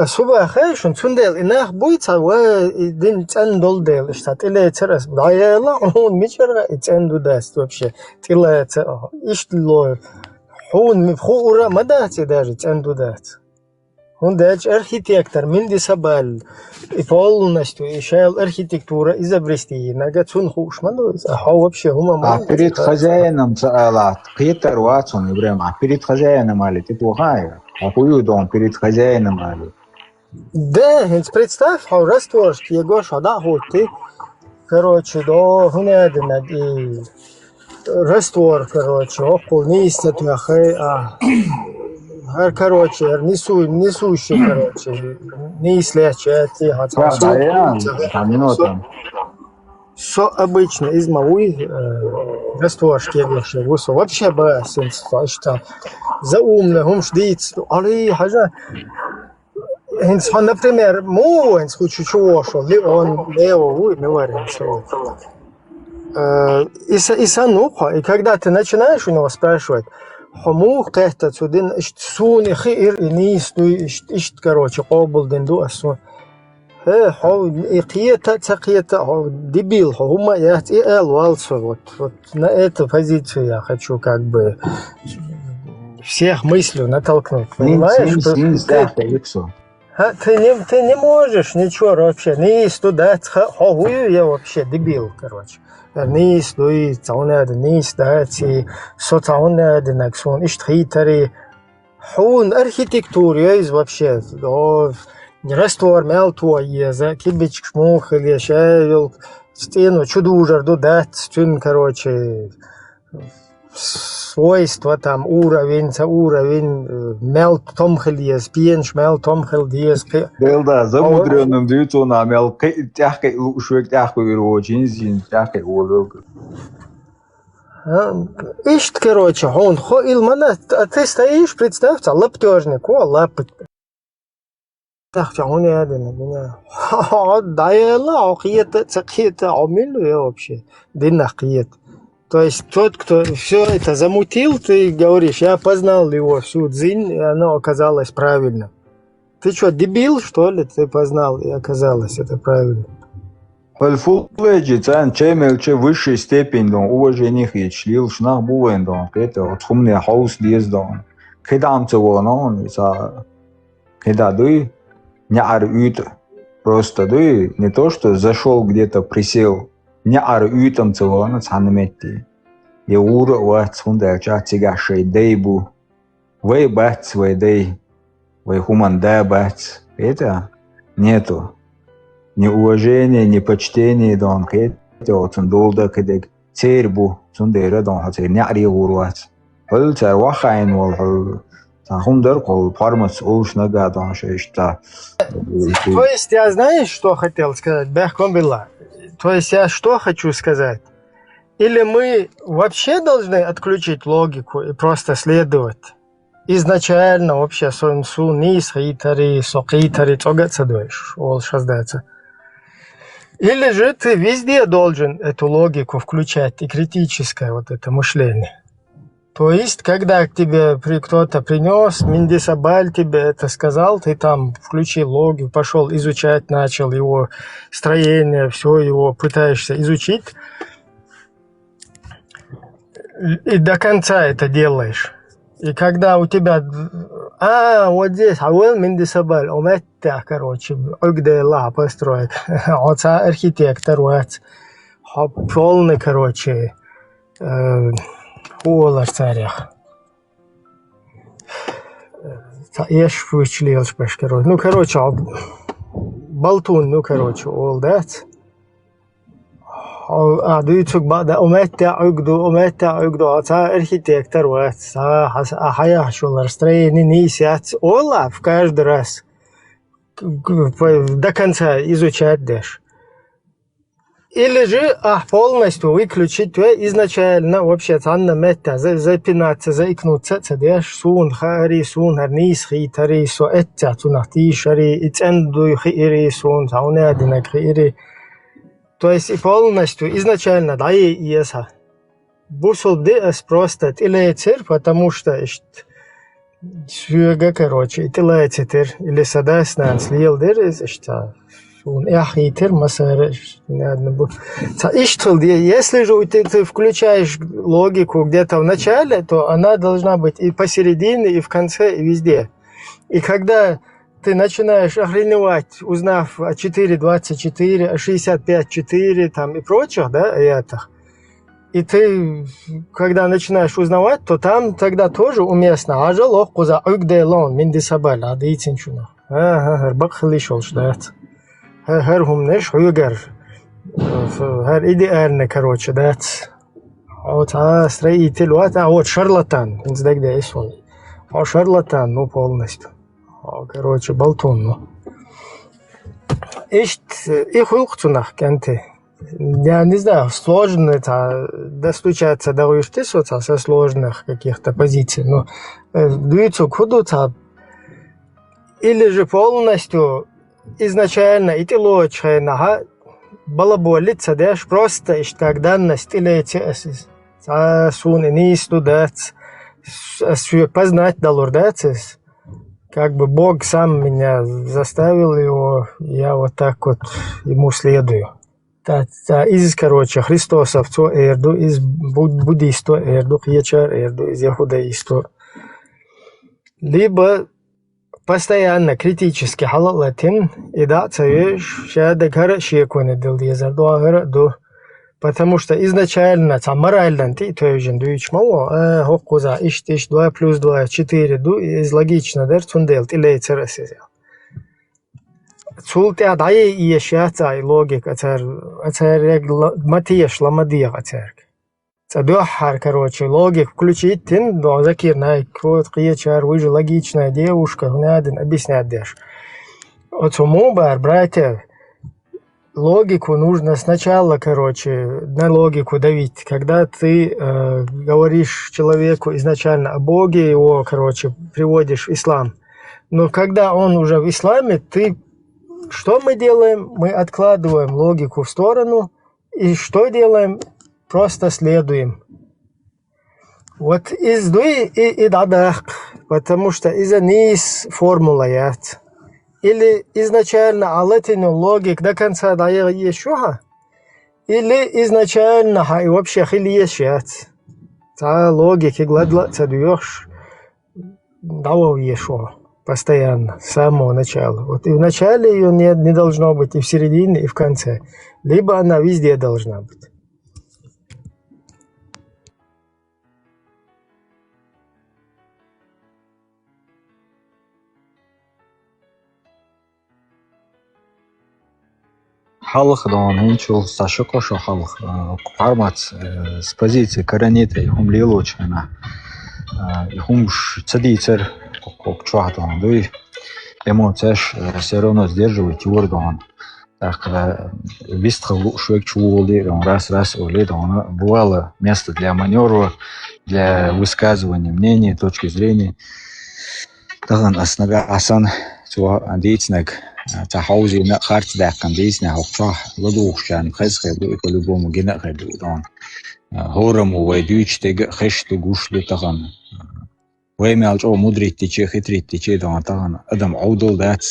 Суба хешун цундел инах буйца ва дин цендол дел штат или церас дайла он мичера ценду даст вообще тила ишло он хура мадати даже ценду даст он дач архитектор Минди Сабаль и полностью ишел архитектура изобрести нага цун хушману а вообще хума перед хозяином цалат Питер Ватсон Ибрем а перед хозяином али ты плохая а хую дом перед хозяином али. Да, представь, что растворки его шада хоты, короче, до гунедина и раствор, короче, около низа тяхай, короче, несущий, короче, низ лечи, все обычно из мауи растворки его шевусу, вообще басенс, что за умный, он ждет, али, хажа. Например, он случай чего шел, он лево, не варен, и сануха, и когда ты начинаешь у него спрашивать, хому как-то сюда, суни хир и низ, короче, обл денду асун, и қиета, дебил, хума я и элвался, вот на эту позицию я хочу как бы всех мыслью натолкнуть, понимаешь? Ты не можешь ничего вообще, не студать, хохую я вообще дебил, короче. Не студать, не студать, социальные динаксон, иштхитари, хун архитектура есть вообще, раствор мелтуа еза, кибичк шмух или шейл, стену чудужар дудать, стен, короче. Свойства там уровень мел томхельес пьенш мел томхельес да замудренным даются на мел тяжкой ушек тяжкой очень зин тяжкой улог ишт короче он хо илмана а ты стоишь представь лаптежник лапать так он я меня дайла охиета цакиета амилу вообще динахиет. То есть тот, кто все это замутил, ты говоришь, я познал его всю дзинь, и оно оказалось правильно. Ты что, дебил, что ли? Ты познал, и оказалось это правильно. Фулледжи, чем высшей степень уважения и члил, шнах бувен, это вот хумный хаус лездон. Когда он когда ты не арют, просто ты не то, что зашел где-то, присел, не арютом целого цанмети. И ура вот фундача тигашей дейбу. Вы бац, вы дей, вы хуманда бац. Это нету. Ни уважения, ни почтения, дон это вот сундолда кедек цербу, сундера дон хатер не ари урват. Хол цер вахайн вол хумдар кол пармас улшнага дон шешта. То есть я знаешь, что хотел сказать, бехкомбила. То есть я что хочу сказать? Или мы вообще должны отключить логику и просто следовать? Изначально вообще су низ хитари, сокитари, цогацадуешь, ол шаздается. Или же ты везде должен эту логику включать и критическое вот это мышление. То есть, когда к тебе кто-то принес, Миндисабаль тебе это сказал, ты там включил логику, пошел изучать, начал его строение, все его пытаешься изучить, и до конца это делаешь. И когда у тебя, вот здесь, Миндисабаль, это, короче, Угдела построит, отца архитектор, полный, короче, Олар царях. Еш вычислил, короче. Ну, короче, болтун, ну, короче, all that. Дуйцук бада уметта угду, отца архитектор, ахая шулар, строение нисят, ола в каждый раз до конца изучать дашь. Или же полностью выключить изначально вообще цанна метта, запинаться, заикнуться, цадеш, сун хари, сун харнис, хитари, со этя, цунахти, шари, иценду, хири, сун, саунядина, хири. То есть и полностью изначально, да, и еса. Бусул дес просто тилейцер, потому что сюга, короче, тилейцер, или садаснан слил дерез, что Яхитер, масареш. Если же ты включаешь логику где-то в начале, то она должна быть и посередине, и в конце, и везде. И когда ты начинаешь охреневать, узнав о 4.24, о 65.4 там и прочих, да, аятах, и ты, когда начинаешь узнавать, то там тогда тоже уместно. Ажалох куза угделон миндисабаль, адыйцинчуна. Бахлишол ждать. Херхум неш хуйгар. Хер идеально, короче, дать. Вот строитель, вот шарлатан. Инздагда есть он. Шарлатан, ну полностью. Короче, болтун, ну. Их ухцунах, кенты. Я не знаю, сложно это достучаться до уйштисуца со сложных каких-то позиций, но дуется куда-то. Или же полностью изначально и телочная балаболица, да, просто как данность или эти суны не студать, познать долурдацис. Как бы Бог сам меня заставил его, я вот так вот ему следую. Из, короче, христосовцу эрду, из буддисту эрду, хьячар эрду, из яхудаисту. Либо постоянно критически халалатин, и да, цаешь, шада гара шекуны дил дезарду агара, потому что изначально морально ты тоже дуешь мало, хоккуза, ищ 2 плюс 2, 4, из логично, да, цундел, или цересизел. Цултя дае и ещаца и логика, царь матеш ламадия царь. Цадухар, короче, логик включить, тин, да, закирнай, вот киечар, вы же логичная девушка, надо объяснять дашь. Вот суму бар, братья, логику нужно сначала, короче, на логику давить. Когда ты говоришь человеку изначально о Боге, его, короче, приводишь в ислам. Но когда он уже в исламе, ты... Что мы делаем? Мы откладываем логику в сторону. И что делаем? Просто следуем. Вот из дуи и дадах, потому что из-за низ формула есть. Или изначально алатину логик до конца дает еще, или изначально и вообще хилиешет. Та логики гладла цадуешь, дал еще постоянно, с самого начала. Вот и в начале ее не должно быть, и в середине, и в конце. Либо она везде должна быть. Халық дон инчул сашокошо халық пармац с позиции корониты хум лилучана хум цадицер как чуатон дуй эмоцияш все равно сдерживать урдон выстроил швейк чули, он раз улет, он бывало место для маневра, для высказывания мнений, точки зрения. Таган основа асан то андейтнак тахаузи на харт да кандейсна хохча ладушан хазхе по-любому гена хадудан хорому вайдучтег хэшту гушлу таган ваймалж о мудритиче хитритиче таган адам аудол дат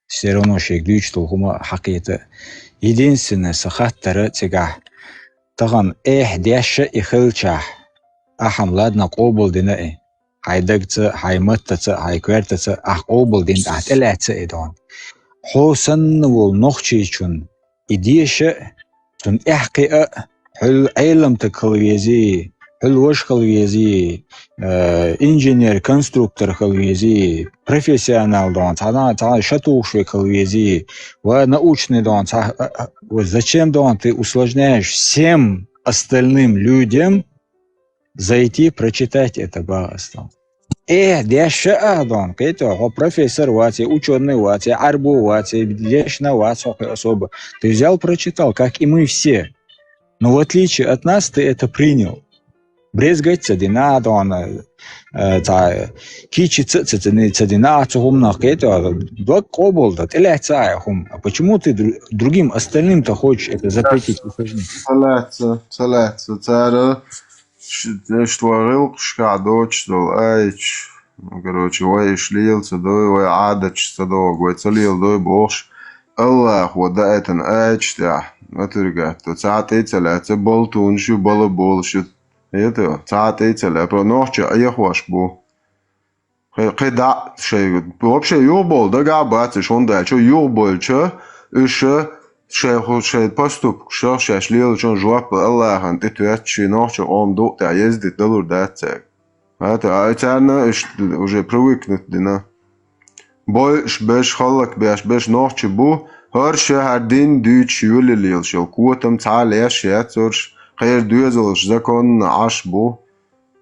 все равно шегдучту хума хакията единственное сахаттара тега таган дяша и хилча ахам ладна qobul dinae هايدقت هايمتت هايكويرتت قوبل دين أتلعت إدان حسن والنخشيشون إديشة تون إحقاء حل علم تكلويزي حل وش كلويزي إنجينير كونستруктор كلويزي профессионал дон та шатуши كلويزي научный дон вот зачем дон ты усложняешь всем остальным людям зайти прочитать это богатство. Дяша дон, это профессор вати, ученый вати, арбу вати, дяшна вати особо. Ты взял, прочитал, как и мы все. Но в отличие от нас ты это принял. Брезгать цадина дон, кичи цадина цухумна, это блок оболдат, или цаехум. А почему ты другим остальным-то хочешь это запретить? Саляца, что рылкш кадоч дол айч, короче, ой шлился дой, ой адач садо, ой целил дой бош, Аллах вода этен айч да, отырга, то цаатей целяца болтун шу бала болшут, это цаатей целя, про ночь аяхваш бу. Кеда шей, вообще юбол, дага бациш он дальше юбол че, еще شيء поступ شيء شليل شون جواب الله أنت تأتي نوش قام دوت يزيد دولار داتك هذا أيتنا إيش وجه برويك ندينا باش باش خلك باش نوش بو هر شهر دين دوت يولي اللي شو قوتم تعالى شيء تورش غير دوزلش زكون عش بو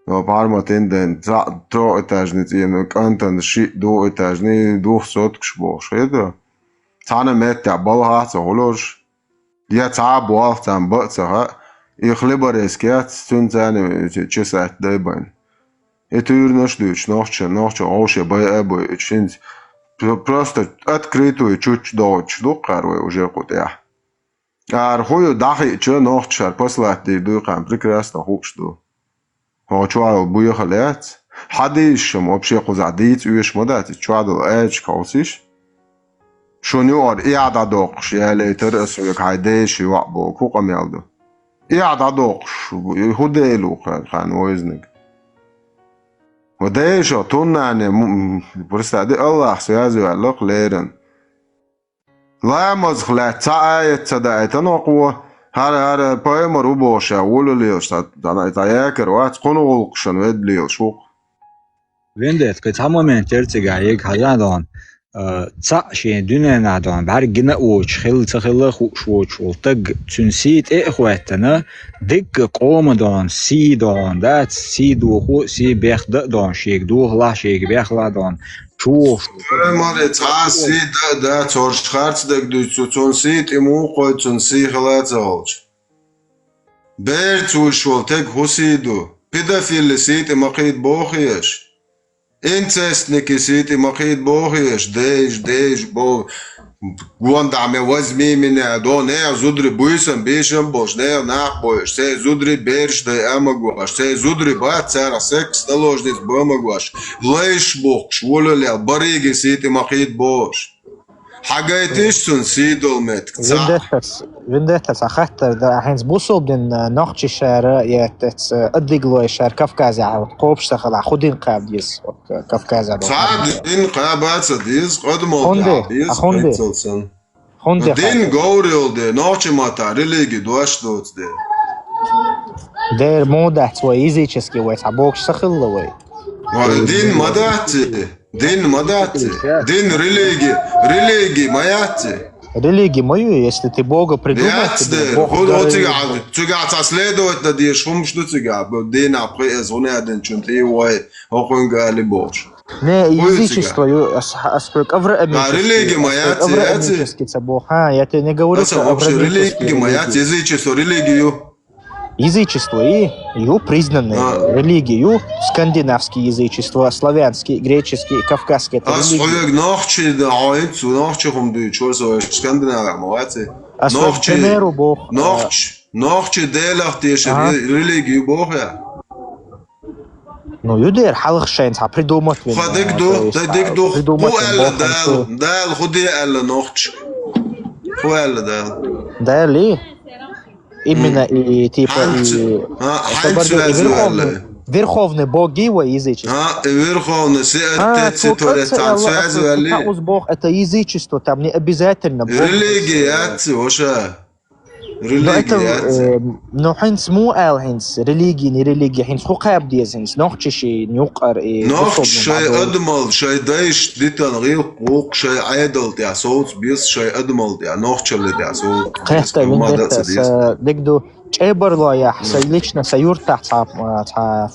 بارمتين دين ترو إتاجني يعني كأنت شيء دو إتاجني دو صوتكش بوش هذا تانا مت بالها تقولش دي تعب وقتم بقتها يخلبر اسكيات سنتاني تشسات دايبان اتير نشدوش نوش اوش باي ابو اتشنت просто открытую чуть дочь докарой уже куда архую дахи че ночар послать ду кам прекрасно хушду хочуал буехалят хадишм вообще кузадит уеш модат чуадл эч каусиш شنو إعادة دوقش يعني ترأس كعديش وعبو كوكا ميالدو إعادة دوقش هديلو كان وزنك وديش أطولنا يعني برستعدي الله سيازي وعلق ليرن لا مزخلة تعاية تدعيت نقوة هذا بايم روبوشا ولو ليش تاياكر وات قنو قشن ود ليش شوق ويندت كتامن ترتجعيك هذا شيء دنيا نادون بعرجنا وش خل خوش وش والتج تنسيت إخواتنا دق قوم دون سي دون دات سي دو خو سي بيخ دون شيك دو خلا شيك بيخ لا دون شوف مرة تعسي دا تورش خارج دق دو تنسيت إمو قوي تنسي خلا تولش بيرت وش والتج حسيدو بيدافيل سيت مقيد بوخيش انتسنك سيتي مقيد بوخيش ديش بو قوان عم وزمي من دون زودري بويسن بيشن بوش ناق بوش سي زودري بيرش دي امغواش سي زودري بات سارة سكس دلوجنيس بامغواش ليش بوخش ولو لي بريجي سيتي مقيد بوش حاجايتش سن سيدول مت Vindētas ahatar da hens busubdin noqchi shara yatats addiglo shar Kafkazia qobshtakhala khudin qabdis Kafkazia din qabat sadis qadmo qabdis din gowrilde noqchi mata religi doashdotde der modat wa izicheski wa tabok shakhilla wa din madati din religi mayati религии мою, если ты Бога придумаешь, ты следовать надеешь, что ты день апрес, он один чунты, ой, охуенный бош. Не, язычество, аспект авраамический. Религия моя, авраамический цабох. Я тебе не говорю, что вообще религия моя, язычество, религию. Язычество и признанные религию, скандинавские язычества, славянские, греческие, кавказские. Это Ну, юдер, халах шейн, придумать. Хадикду. Дал, худи элла нохч. Да ли? Именно и типа верховные боги его язычество. Верховный Бог это язычество, там не обязательно. Религия, но хинс му эл хинс религия не религия хинс хукаб диез хинс нохчиши нюкар и شيء أدمل شيء دايش ديتان غير قوق شيء عادل تاع صوت بيس شيء أدمل تاع نوخشل تاع صوت قهتا من دكتا دكدو чебар лоя лично саюрта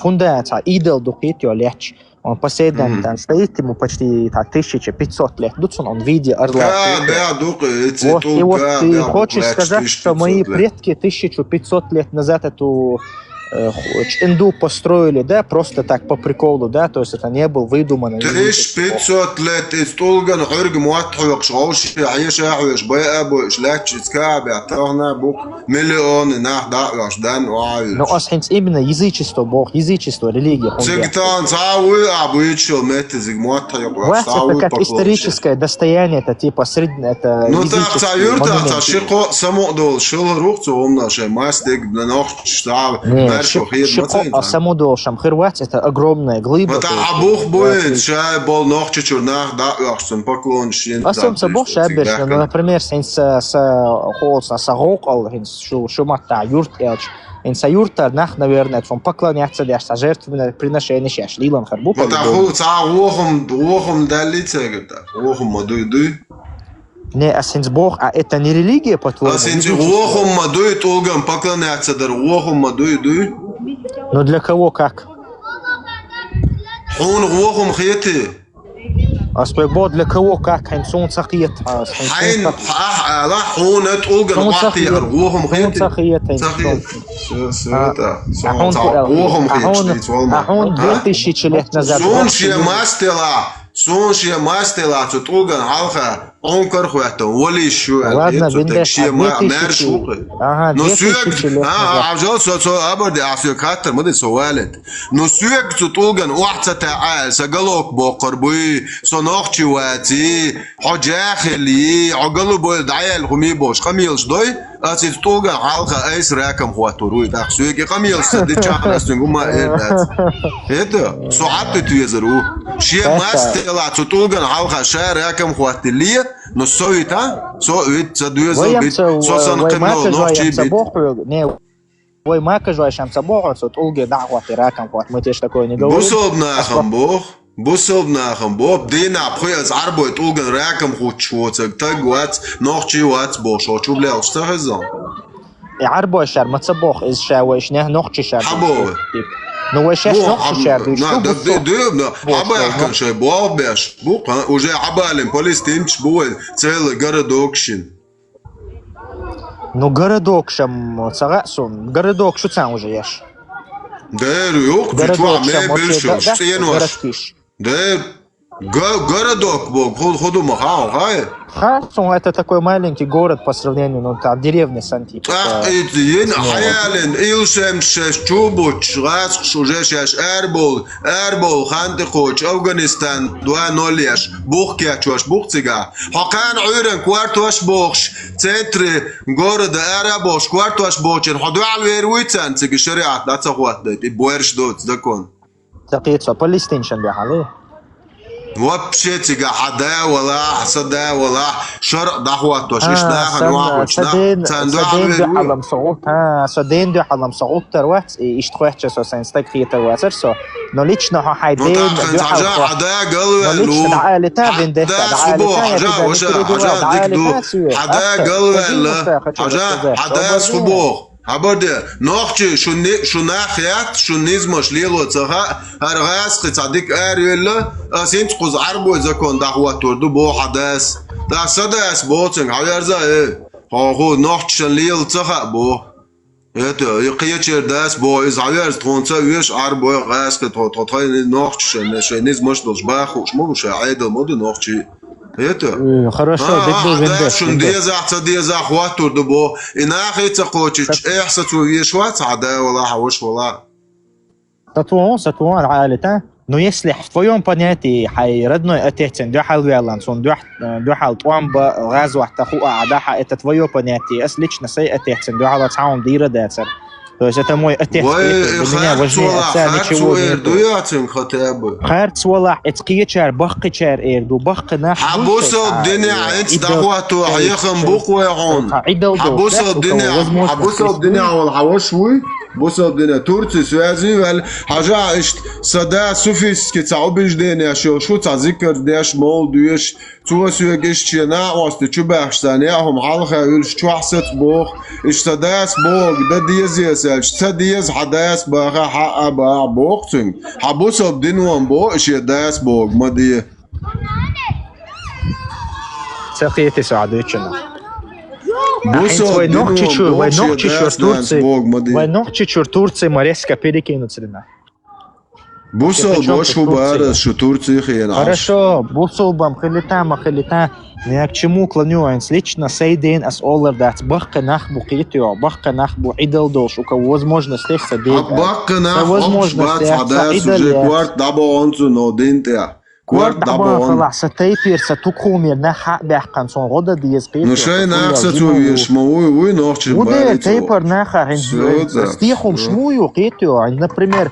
фунда идол духитё леч он последний там стоит ему почти 1500 лет тут он в виде орла. Вот, и вот ты хочешь сказать, что мои предки 1500 лет назад эту Инду построили, да, просто так по приколу, да, то есть это не был выдуманный. 1500 лет истолган хург муатхук шоуш عيش احوش بقى ابو اشلاك تسكاب يعطونا بوك مليون نحدا رشدان وعايش. Ну, асхинс именно язычество, Бог, язычество, религия. Цигтан цауи абуичил метизиг муатхук. Это как историческое достояние, это типа среднее, это ну так цаюрта шико самодол шилрух цумна ше мастик нох штаб. Шико самодол шамхирват это огромная глыба. Вот абух будет шай бол нох чурнах да рахсон поклон шин. Асом Бог шабеш, ну, например, синс холса сагокал, синс шумата юрт элч. Инса юрта нах, наверное, он поклоняться для жертвенное приношение шаш лилан харбу. Вот аху цаухом далица это. Ухом мадуйду. Не, асинс Бог, а это не религия, по-твоему? Асинс ухом мадуй толгам поклоняться дар ухом мадуйду. Но для кого как? Он ухом хети. Аспект для кого как? Хайн солнце хиет. Хайн ла хонет олган вахти аргухом хети. Он 2000 лет назад. Соншия мастела цутулган халха онкар хуята воли шу. Ладно, виндешия маршук. Но сюк عجل سو ابد افريقيا مدة سوالت نو سوق تطولغن وقت تعال سقلوك بقربي صناخشي واتي حجاخلي عقلو بود عيال همي بوش خميلش دوي اسي تطولغن حلقه ايس راكم خواتروي تخسوي خميل سد تشاخلسن ما это ساعات تيزرو شي ماستلا تطولغن حلقه شا راكم خواتليه но соита соит задуезо бит сосан канал нохчи бит. Не, ой, мака жуашам собор, вот улги дагва пиракам, вот мы тебе такое не говорим. Бусоб нахам бог, дина пхуяз арбойт улган ракам хучвоцак тагват нохчи ват бог шочу блял что хазан. И арбой шар мацабох из шавеш не нохчи шар. Ну вы сейчас нохчи шар. Абай кан шай бог беш. Бук уже абалим палестинч буй целый городокшин. Ну городок шам цагасун, городок что там уже ешь? Да, yok, городок шам больше, да, городок был, ходу махал, хай. Хасун это такой маленький город по сравнению, ну там деревня Санти. Ин хаялен илшем шеш чубуч, расх уже шеш эрбол, хантихоч, Афганистан, 2-0 яш, бухкя чуаш бухцига. Хакан уйрен квартуаш бухш, центре города Арабош, квартуаш бухчен, ходу алверуицан, циги шариат, да цахуат, да, и буэрш дот, закон. Такие палестинчан бихали. вообще тига хада вала хасада вала шар дахват وش اشتاخ انواع وشنا سدين حلم صوت سدين دو حلم صوت تروات اشتخوات سو سنستك في تواتر سو но лично хайден دو حدا قلوه لو عائله تابن ده حدا قلوه حدا Haberde nochche schon nachher schon nizmosh lilo tsaha argas qitsadik arilla asint quz arbo zakon dahwatur du bo hadas da sadas botsing hayarza ho nochche lilo tsaha bo eto yiqiycher das bo iz hayars tronsa wish arbo gas qit totay nochche nizmosh dos ba khosh mo shaida mod nochche это хорошо شن دي زا خواطر دبو إناخي تقوتش إحسا توي شوات عدا ولا حوش ولا سطوان العائلة но если в твоем понятии хай родной отец дюхал виоланс он дюхал твамба газу ахтахуа адаха это твое понятие ас лично сей отец дюхал цаун дира децер. То есть это мой отец, для меня важнее отца ничего нет. Харц валах, эцкиечар, бахкичар эрду, бахкнах. حبوسه الدنيا انت دعوته هيخن بوق ويعون حبوسه الدنيا والعوشوي بوسه الدنيا تورتي سوازي والحاجه اشت صدا سوفيس كتصعبش دنيا شو تذكر داش مول دوش تو سوغش چنا واسط چو بخشتنی هم حلقه يلش چو حست بوخ اشتداس بوغ ده ديزيس تديز حداس بقى حق بقى بوقتن حبوسه الدنيا بو اش داس بوغ مدي سقيتي سعادتنا Войнохчичур Турции Мореска перекинуться на. Бусол больше убара, что Турция хрена. Хорошо, бусол бам хилита, не к чему клонюсь. Лично сейден as олар дат бахка нах букитио, бахка нах бу идал дош, у кого возможность их садить. Бахка нах возможность садать уже кварт дабо онцу но динтя. Кварт дабо خلاص تيبير ستوكومير نح بحقن صون غدا ديز بيت. Ну шей нах сатуешь, мой нохчи барит. Вот тейпер наха стихом шмую китио, например,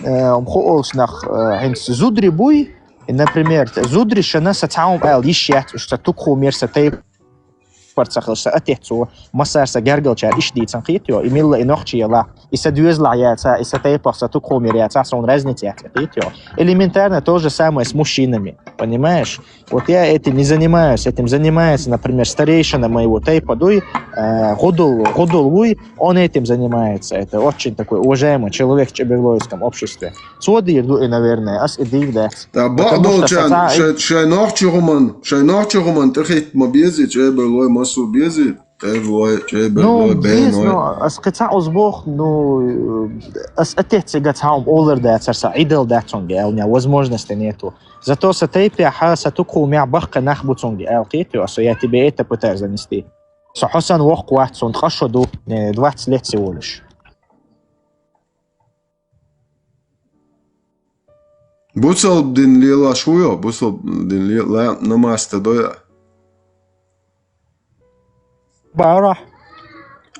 مخوش نخ هند زودري بوي например زودري شنا ستعاوم ال يشيات ستوكو مير ستيب فرصخل ساتيتو مسار سجرجل شار ايش دي تنقيتو ايميل انوختي يلا يسدوز лаяца и ستيب ستوكو миряца сон разница китио элементарно то же самое с мужчинами, понимаешь? Вот я этим не занимаюсь, этим занимается, например, старейшина моего тейпа дуй Гудулуй, он этим занимается. Это очень такой уважаемый человек в чеберлойском обществе. Цоди дуй, наверное, ас идик да. Да багдолчан, шайнохчугуман, тахит мобези чеберлой масу бези. Ну, أسقطع أصبح أسأتيت قطعهم أولر داتر سعيدل داتونجي أو возможности нету. Зато сатейпи ха сатуку мя бахка нахбутонги алкиту, а я тебе это пытаюсь занести. Сахасан вох вахт сон тхашоду 20 лет всего лишь. Бусал дин лила шуя, бусал дин лила намаста доя. Бара.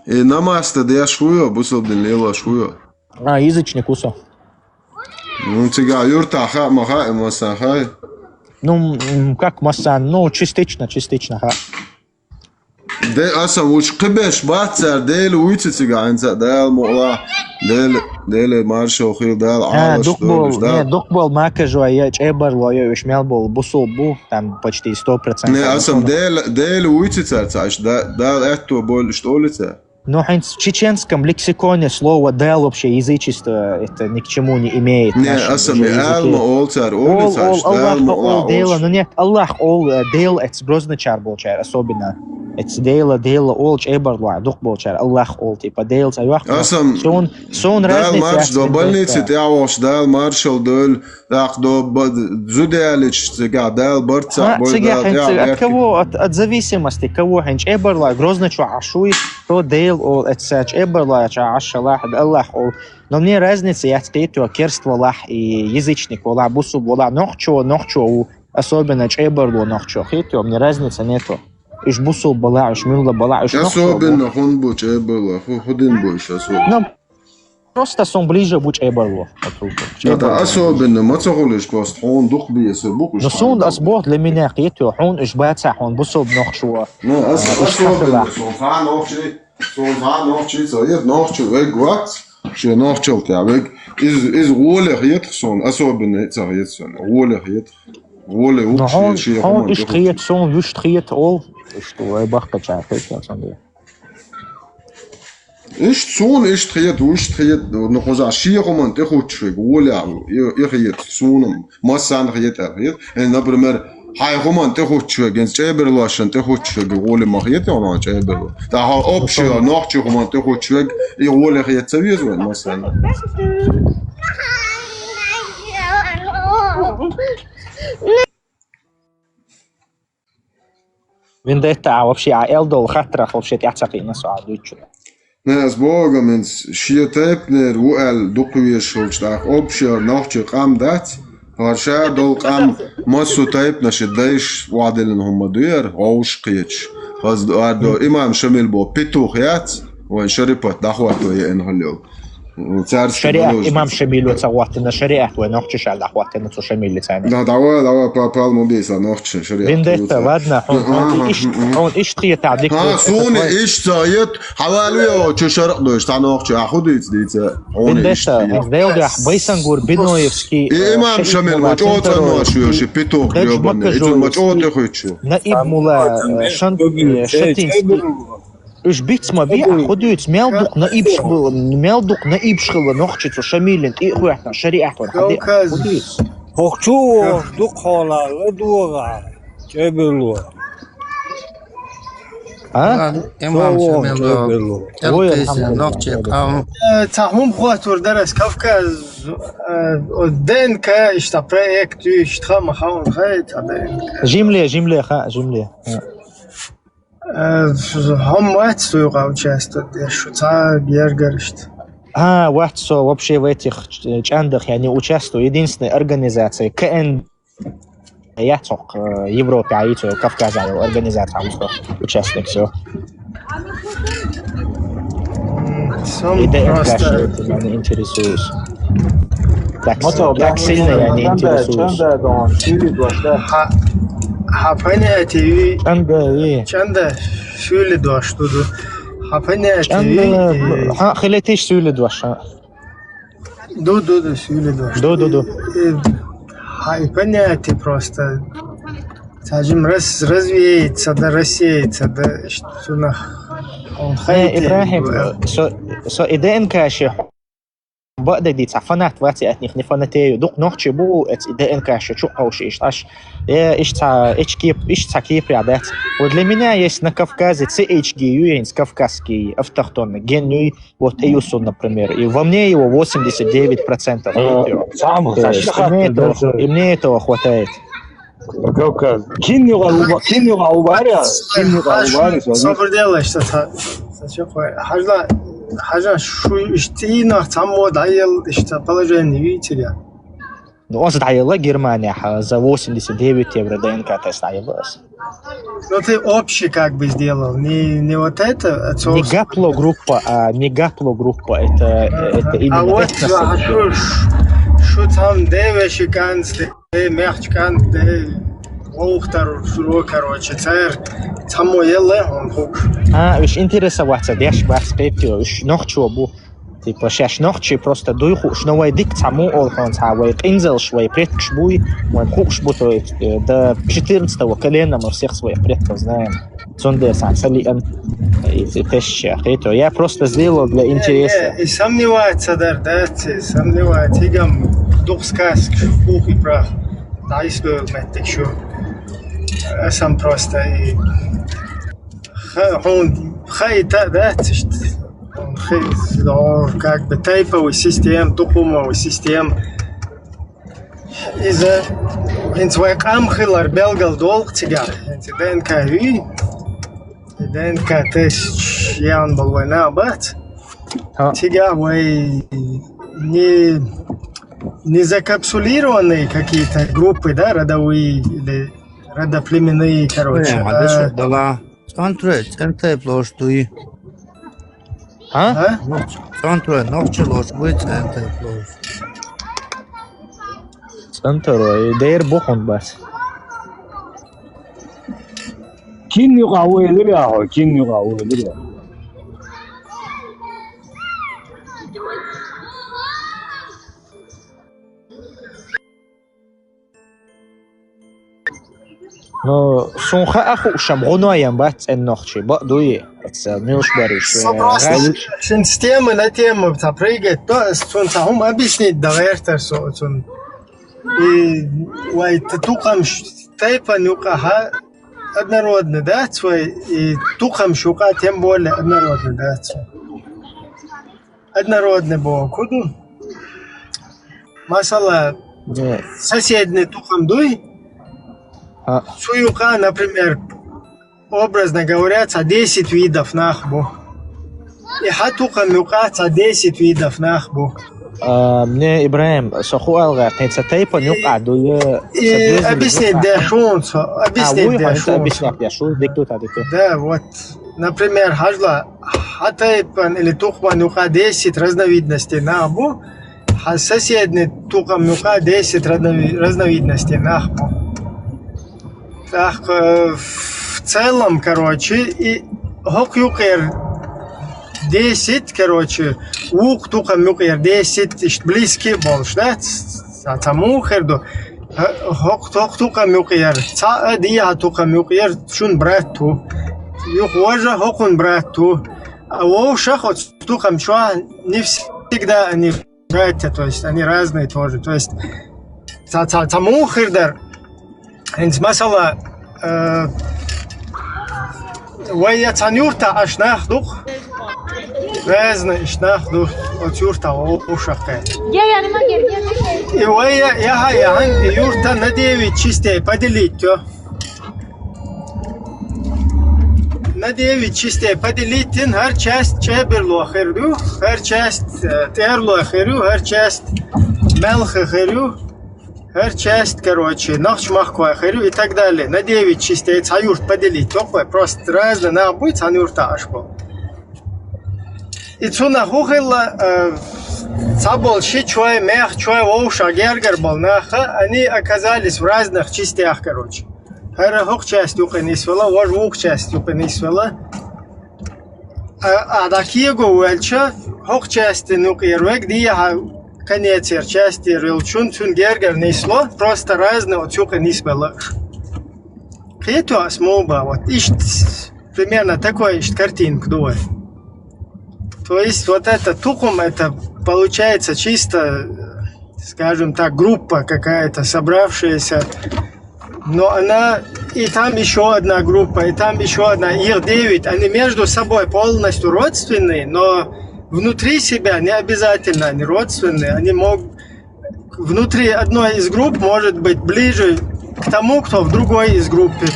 И намаста да шуя, бусал дин лила шуя. Язычник усо. Ну тебя юрта ха маха масахай. Ну как масан, ну частично ха. ده اصلا وش قبش باتسر ديل ويتسيغا انت دال مولا ديل مارشو خير دال عالش докбол макажу я чебар лоё ишмелбол бусулбу там почти 100%. Не اصلا ديل ويتسر تاش дал это боль что лица. Но в чеченском лексиконе слово «дел» вообще язычество это ни к чему не имеет. Не, асами алма олтар, Аллах дела, но нет, Аллах дел это брозначар болчар особенно. Это дела олч эбарлуа дух болчар Аллах ол типа дел цайвах. Сон разница. Дал марш до больницы тяош, дал маршал дол, так до зудалич цега, дал борца, от кого от зависимости кого хенч эбарлуа грозначу ашуй то дел ол это эбарлуа чашалах Аллах ол. Но мне разница, я скажу, керство Аллах и язычник Аллах бусуб Аллах нохчо, особенно чебарлу нохчо, хитё, мне разницы нету. Иш бусуб бала, иш милла бала, иш нохчо. Особенно хон бу чебарлу, ходин больше особенно. Ну, просто сон ближе бу чебарлу. Да, особенно, мацахулиш просто, хон дух бьется, бук. Но сон асбот для меня хитё, хон иш баца, хон бусуб нохчо. Ну, особенно, сон фа нохчо, соет нохчо, вегват. شيء ناخذ كعبك إز ولا خيط صون أصابنا تغيير صون ولا خيط ولا وش شيء هون إيش خيط صون وش خيط أول إيش تو بحكي شايف إيش صون إيش تسون إيش تخيط وإيش تخيط نقوز عشية كمان تخوت شوي ولا يخيط سون ما سان خيط خيط يعني نبرمر هاي كمان تخوت شوي جنس جابر لاشن تخوت شوي ولا ما خيط ولا جابر ده ها أبشي ناقش كمان تخوت شوي ولا خيط سويز ولا مثلا Vendetta вообще Элдол хатрах вообще تعتقي ناس عادوتشو. ناس بوغا منس شيتابنر وال دوقويش وشتاخ أبشي ناقش قام دات هرشا دول قام ماسو تايب نشدايش وعدل إنهم مدير أوش قيتش هز دو إمام شميل بو بيتوخيات وشريبات دخوات ويا إنهاليو شريعة إمام شميل وتصواتنا شريعة ونوحش على أخواتنا تو شميل لتاني. لا دعوة بال مبيسا نوحش شريعة. فينديتا بعدنا هون إيش تيه تعديك. ها سوني إيش تايت حوالي شو شرق دوش تنوحش أخذ يتديت. فينديتا ديلدي بيسانغور بينويفسكي. إمام شميل وجوت نوحش شو بيتوخ يوبن إجوا مجوت يخوتشو. نائب مولا شتينسكي. إيش بيت ما بيع خديت ميلدوق نائب شغل نوحشة شميلن إيه إحنا شريعة كوكاز هوكشو دوق حالا لدوغا جبلو إمام شميل نوحشة تهم خواتور درس كوكاز دين كا اشتبريك تو اشتخام خاون خيط جملة هم واحد سويقا وشاستو شو تا гергаршт. واحد со вообще в этих чандах я не участвую. Единственная организация КН я только Европе, а это Кавказа организация участник все. И просто я не интересуюсь. Так сильно я не интересуюсь. حفني أتي چنده سويل دوش دودو حفني أتي خليتيش سويل دوش دو سويل دوش دو حفني أتي просто تاجم развеет сада Россия сада что на он خايف إبراهيم سو إذا كاشي بقدر دي تعفنات واتي أتني خنفنتي دوق نوحش بو إذا كاشي شو قوش إيش إيش كيف ребят. Вот для меня есть на Кавказе CHGU, кавказский автохтонный генюй, вот Июсун, например, и во мне его 89%. И мне этого хватает. Кавказ. Кинь албария. صبر делай, что حاجة شو اشتينا تعمود عيل положение, видите ли? Ну, он сдаила Германия за 89 евро ДНК тест даилась. Ну, ты общий как бы сделал, не вот это. Не гаплогруппа, это именно а вот что там девочки канцлер, мягчкан, Охтар, шуро, короче, царь, само еле, он хук. Виш интересоваться, деш барспетио, виш нохчу бу. Типа шаш нохчи просто дуйху, шновой дик цаму олхон цавой, инзел швой предкш буй, мой хук шбуто, до 14-го колена мы всех своих предков знаем. Цундесан, салиан, и теща, это я просто сделал для интереса. И сомневается, да, сомневается, игам дух сказки, хук и прах. Да, искал мэттик шо. Сам просто и он хайта, да, он как бы тайповый систем, тупумовый систем. Из-за инцвайк амхилар белгал долг тига. ДНК и ДНК тест ян был война бат. Тига вой не закапсулированные какие-то группы, да, родовые или родоплеменные, короче. Да. Центр площади. Центр, ночью будет центр площади. Центр, дейр бохон бас. Кин югауэ лига, кин югауэ лига. Ну, сунха ахушам гуноям бац эннохчи, бадуи. Это милш бариш. Система на тему прыгает, то сунцахум объяснить давертер сун. И вай тукам тайпа нюкаха однородный, да, свой, и тукам шука тем более однородный, да, свой. Однородный был. Куду? Масала соседний тухам дуй. Суюка, например, образно говоря, 10 видов нахбу. И хатукам юка 10 видов нахбу. Мне Ибраим, сохуал гатница тайпа нюка дуй. Объяснить дешунцу, объяснить дешунцу. Объяснять дешунцу, диктута. Да, вот. Например, хажла, хатайпан или тухман нюка 10 разновидностей нахбу. А соседний тухам нюка 10 разновидностей нахбу. Так, в целом, короче, и хок юкер 10, короче, ук тухам юкер 10, близкий больше, да? Тому херду. Хок тухам юкер, ца дия тухам юкер, шун брату. Юк вожа хокун брату. А вовша хот тухам чуа не всегда они братья, то есть они разные тоже. То есть тому хердер. Масала, вая цанюрта аж нахдух, разные нахдух от юрта ушахка. И вая яхан юрта на 9 частей поделить, на 9 частей поделить, хар часть чеберло херду, хар часть терло херду, хар часть мелха херду. Хер часть, короче, нахчмахква херю и так далее. На 9 частей цаюрт поделить. Только просто разные на будет цаюрта ашбо. И цуна хухила цабол ши чуай мех чуай воуша гергер был наха. Они оказались в разных частях, короче. Хер хук часть юка не свела, вож вук часть юка не свела. А такие гуэльча хук части нук ирвек дия конец части рилчун гергер несло, просто разные от юка не свела. Это смоба, вот ищет примерно такой ищет картинку, думаю. То есть вот это тукум, это получается чисто, скажем так, группа какая-то собравшаяся, но она и там еще одна группа, и там еще одна, их 9, они между собой полностью родственные, но внутри себя не обязательно они родственные, они могут внутри одной из групп может быть ближе к тому, кто в другой из группы.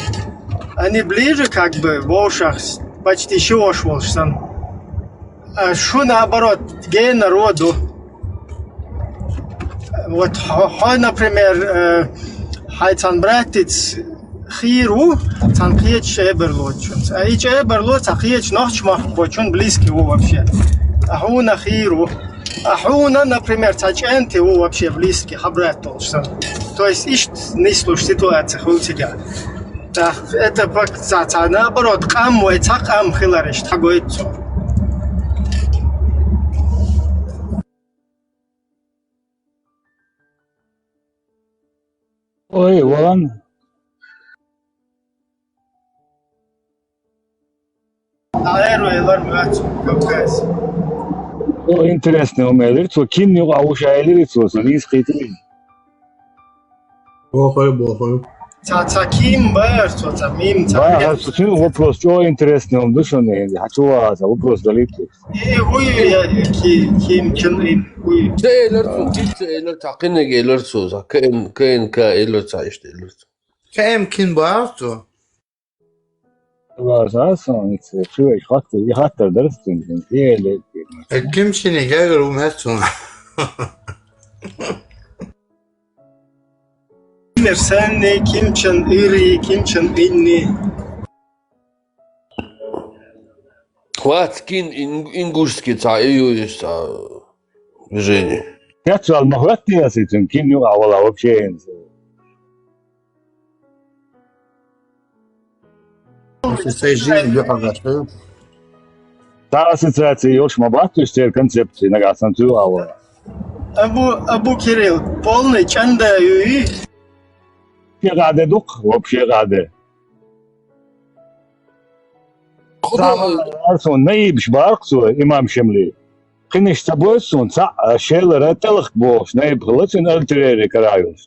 Они ближе как бы в ушах, почти шиош волшсан. А что наоборот, ген народу. Вот, например, хайцан братец хиру, цан хиеч эберлочун. А ич эберлоч, а хиеч нохчмах, почун близкий его вообще. Ахуна хиру. Ахуна, например, цаченти его вообще близкий, хабрат толшсан. То есть ищет нислуш ситуациях у тебя. Да, это наоборот, кам мой цакам хилариш, такой цо. Ой, Вон. Интересно, у меня лицо, кинь а уж лицо, не скрытый. Бохой. Цаким бар, цамим, Да, вопрос, что интересно, он душа не, хочу вопрос далекий. И хуй ким чен хуй. Тейлор, тейлор, такине гейлор соза, кен эйлор цаишт эйлор. Кем кин барту? Вазасан, что я хатер дарстин, еле. Ким чини гагер уместун. Мерсенни, ким чен ири, ким чен инни. Хват кин ингушский цаиюш движение. Я сказал, могли я с этим кинь авала вообще. Та ассоциация još мабату ще концепции на гасанту авала. Абу Кирилл, полный чанда юи. Раде дух, вообще раде. Arson neibš barkso imam šemlī. Kiniš tabos un šēla retelach boš, neib hlacin alterēri karājus.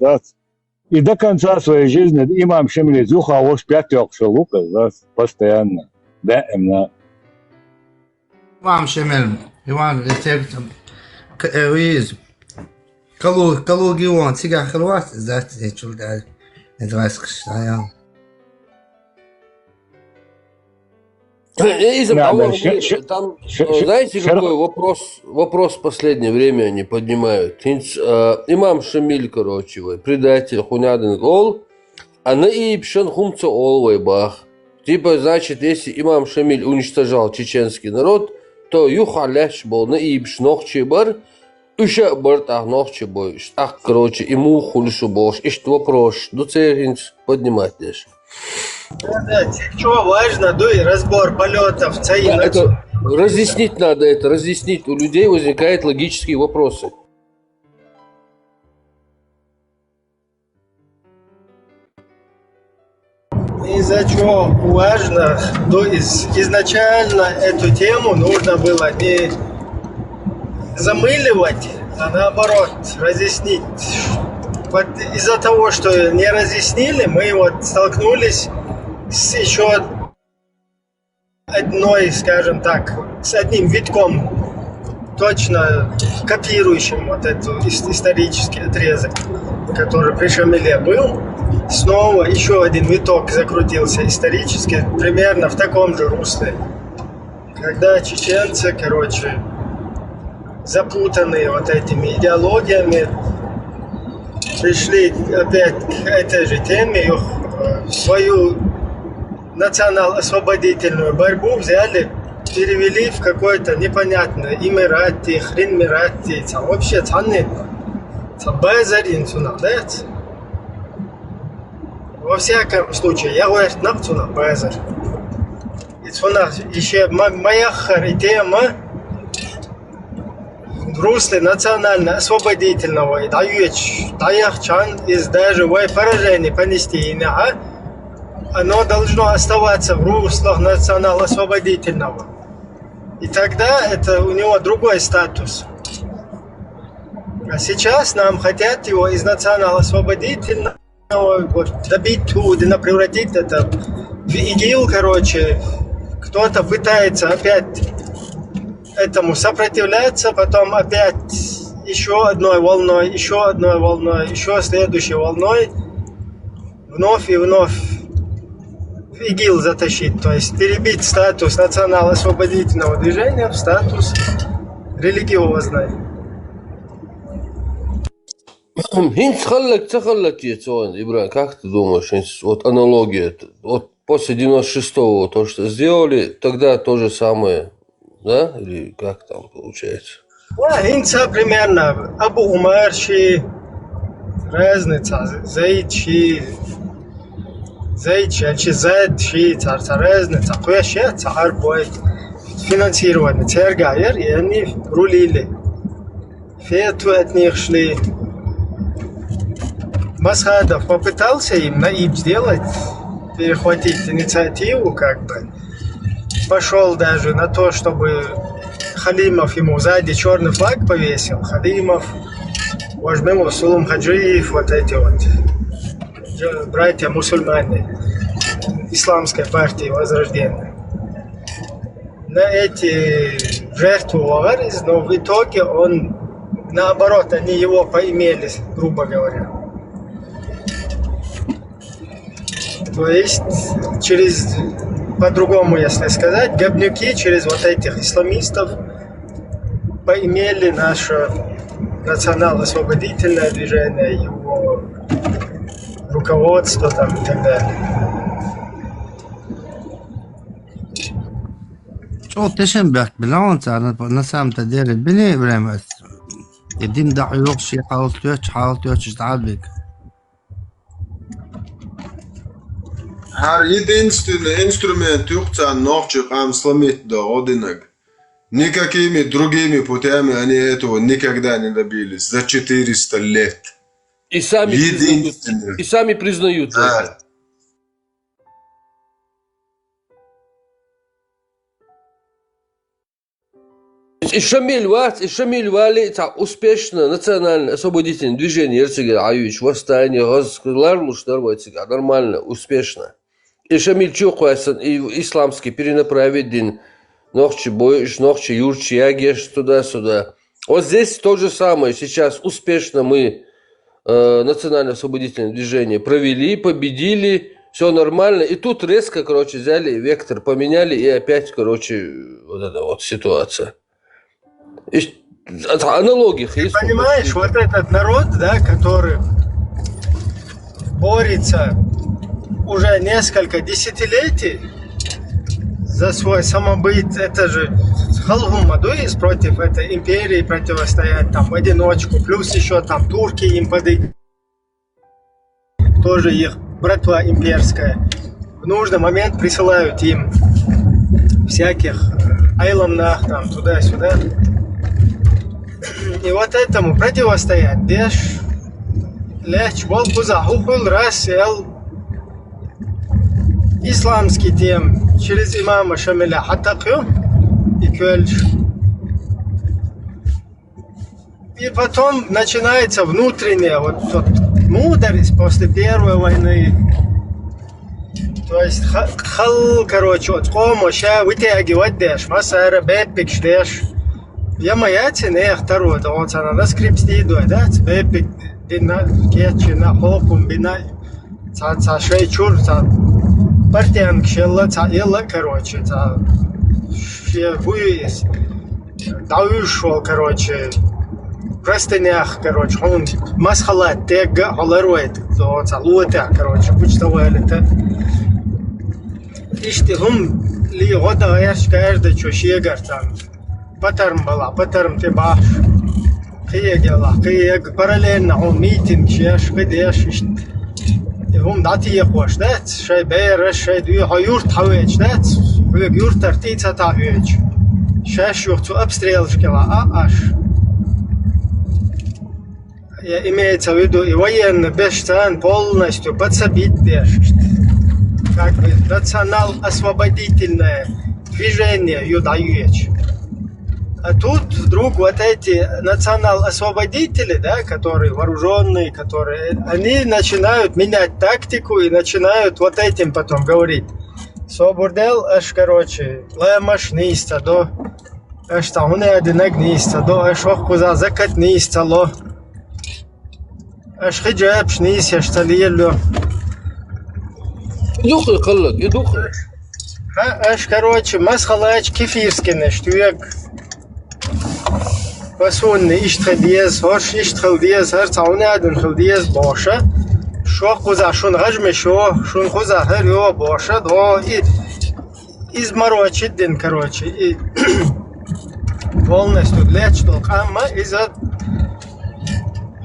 И до конца своей жизни имам шемли зуха уж пятёк шелука, постоянно. Да, именно. Имам шемель, Иван, Руиз. Калу геон, цигар хрват, знаете, чулдай. Это вас кштаял. Там, знаете, какой вопрос в последнее время они поднимают? Имам Шамиль, короче, предатель, хуняден гол, а на ипшен хумца олвай бах. Типа, значит, если имам Шамиль уничтожал чеченский народ, то юхаляш был на ипш нохчи бар, уша барт ах нохчи бой, ах, короче, ему хулишу бош, и что вопрос, до церинц поднимать дешь. Что важно, разбор полетов, Разъяснить надо это, разъяснить. У людей возникают логические вопросы. Из-за чего важно, изначально эту тему нужно было не замыливать, а наоборот разъяснить. Вот из-за того, что не разъяснили, мы вот столкнулись с еще одной, скажем так, с одним витком, точно копирующим вот этот исторический отрезок, который при Шамиле был. Снова еще один виток закрутился исторически, примерно в таком же русле. Когда чеченцы, короче, запутанные вот этими идеологиями, пришли опять к этой же теме, свою национал-освободительную борьбу взяли, перевели в какое-то непонятное Эмирати, Хрин-Мирати, вообще цанны, базарин цунадец. Во всяком случае, я говорю, нахцуна базар. И цуна еще моя тема в русле национально-освободительного и даячан из даже поражения понести, оно должно оставаться в руслах национал-освободительного. И тогда это у него другой статус. А сейчас нам хотят его из национал-освободительного добить туда, превратить это в ИГИЛ, короче. Кто-то пытается опять этому сопротивляться, потом опять еще одной волной, еще следующей волной, вновь и вновь в ИГИЛ затащить, то есть перебить статус национал-освободительного движения в статус религиозной. Ибран, как ты думаешь, вот аналогия, вот после 96-го то, что сделали, тогда то же самое, да? Или как там получается? Инца примерно Абу Умар ши, разница, Зайд ши, Зайд ши, разница, кое ши, цар будет финансирование, цергайер, и они рулили. Фету от них шли. Масхадов попытался им наиб сделать, перехватить инициативу, как бы. Пошел даже на то, чтобы Халимов ему сзади черный флаг повесил. Халимов, Вожмемов, Сулум Хаджиев, вот эти вот братья-мусульмане Исламской партии Возрождения. На эти жертвы уговорились, но в итоге он, наоборот, они его поимели, грубо говоря. То есть, по-другому, если сказать, говнюки через вот этих исламистов поимели наше национал-освободительное движение, его руководство там и так далее. شو تشنبك بالعنص на самом-то деле بني время الدين ده يوقش حاول تيوش تعبك. Har единственный инструмент юхца ногчик ам сломить до одинок. Никакими другими путями они этого никогда не добились за 400 лет. И сами, признают, Да. это. И Шамиль Вали, успешно национальное освободительное движение Ерцегер Аюич, восстание, Ларлуш, нормально, успешно. И Шамиль Чухуайсан, и исламский перенаправить ногчи боишь, ногчи юрчи, ягеш, туда-сюда. Вот здесь то же самое. Сейчас успешно мы национальное освободительное движение провели, победили, все нормально. И тут резко, взяли вектор, поменяли, и опять, вот эта вот ситуация. Аналогии есть. Понимаешь, вот этот народ, да, который борется уже несколько десятилетий за свой самобыт, это же Халгумадуис против этой империи противостоять, там, в одиночку, плюс еще там турки им подойдут, тоже их братва имперская. В нужный момент присылают им всяких айломнах, там, туда-сюда. И вот этому противостоять, деш, леч, волкуза, хухул, раз, исламский тем, через имама Шамиля Хаттакю и Кюэльш. И потом начинается внутренняя вот мудрость после Первой войны. То есть, от кома, ща вытягивать деш, масара, бэпик, деш. Я маяцин, второй, то вот она скрипсти дует, да, бэпик, дина, кетчи, на хокум, бина, ца шейчур, ца партиан кшелла, ца илла, ца буис, дауишвал, простынях, он масхалат, тега, холарует, то ца лута, почтовая лета. Ишти ли года каждый чушегар там. Патерм была, патерм ты баш. Киег параллельно он митинг шеш, кидеш. И дати я хош, да? Шей бер, шей две юрт хавеч, да? Юрт артица тавеч. Шеш юрт обстрелшкела, аш. Имеется в виду и военный бештан полностью подсобить держит. Как бы национал-освободительное движение юдаевич. А тут вдруг вот эти национал-освободители, да, которые вооруженные, они начинают менять тактику и начинают вот этим потом говорить. Собурдел, аж, лемаш ниста, до, аж там не одинак ниста, до, аж охкуза закат ниста, ло, аж хиджаб шнис, аж талиелло. Духай, халак, и духай. Аж, масхалач кефирский наштуек. Пасун иштхадиез, хош иштхалдиез, хар цаунадун халдиез боша. Шо хуза, шун гажме шо, шун хуза, хар ё боша, до и изморочит дин, и полностью лечь толкама, из-за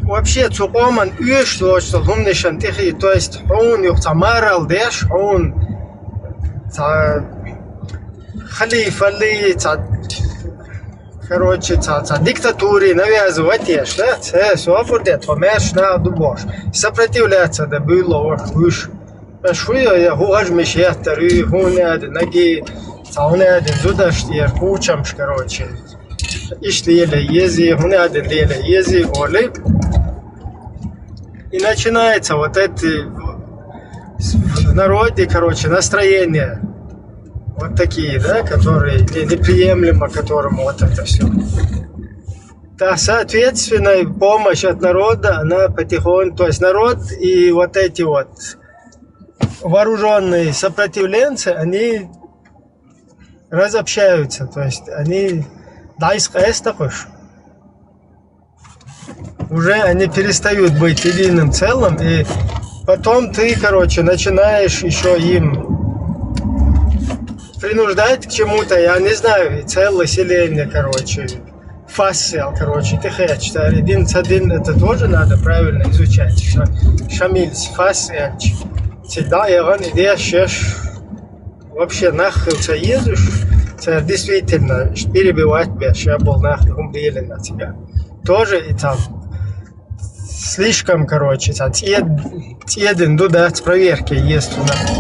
вообще цукоман уешло, что хумнишан тихи, то есть он юх цамарал деш, он халиф али, диктатуре навязывать ешь, да? Все будет, помеш на дубош. Сопротивляться да было уж. Шуя я хуаж мешьяттары, хунад, ноги, цаунад, зудаштир, кучамш, Ишлили ези, хунад, лили ези, оли. И начинается вот это в народе, настроение. Вот такие, да, которые неприемлемо, которому вот это все. Да, соответственно, помощь от народа, она потихоньку, то есть народ и вот эти вот вооруженные сопротивленцы, они разобщаются, то есть они уже они перестают быть единым целым, и потом ты, начинаешь еще им принуждать к чему-то, я не знаю, и целое селение, фасел, ты хочешь, один с один, это тоже надо правильно изучать, шамильс, фасел, всегда я вон идешь, вообще нахился езжешь, действительно, перебивать бешь, я был нахуй делен на тебя, тоже и там, слишком, съеден, да, с проверки есть у нас.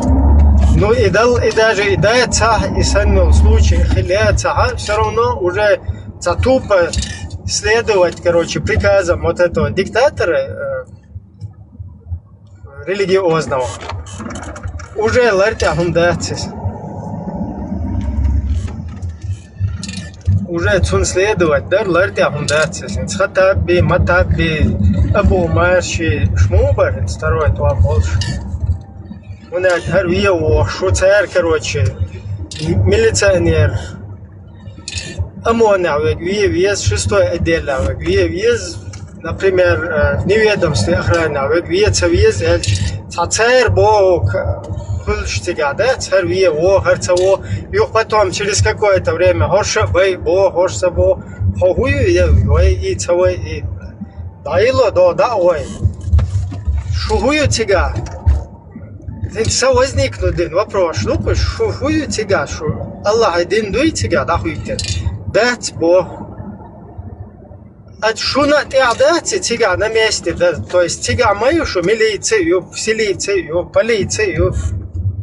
Ну и даже и дается, и саннул случай, хиляется, все равно уже тупо следовать, короче, приказам вот этого диктатора религиозного. Уже ларьтя хундацис. Уже цун следовать, да, ларьтя хундацис. Цхатабби, матабби, абу марши, шмубар, второй туа больше. У нас харвиево, шуцер, короче, милиционер. ОМОНовик, виез, шестой отдел, виез, например, неведомственный охранник, виез, царь бог, хульштига, да, царь виево, харцево, и потом через какое-то время хорша бей бо, хорша бо, хохую и цавой, и даило да ой, шухую тига. Все возникнет один вопрос, ну пусть шухую тига, шу Аллах один дуй тига, да хуйте. Дать Бог. А шуна теадати тига на месте, да, то есть тига мою, что милицию, селицию, полицию,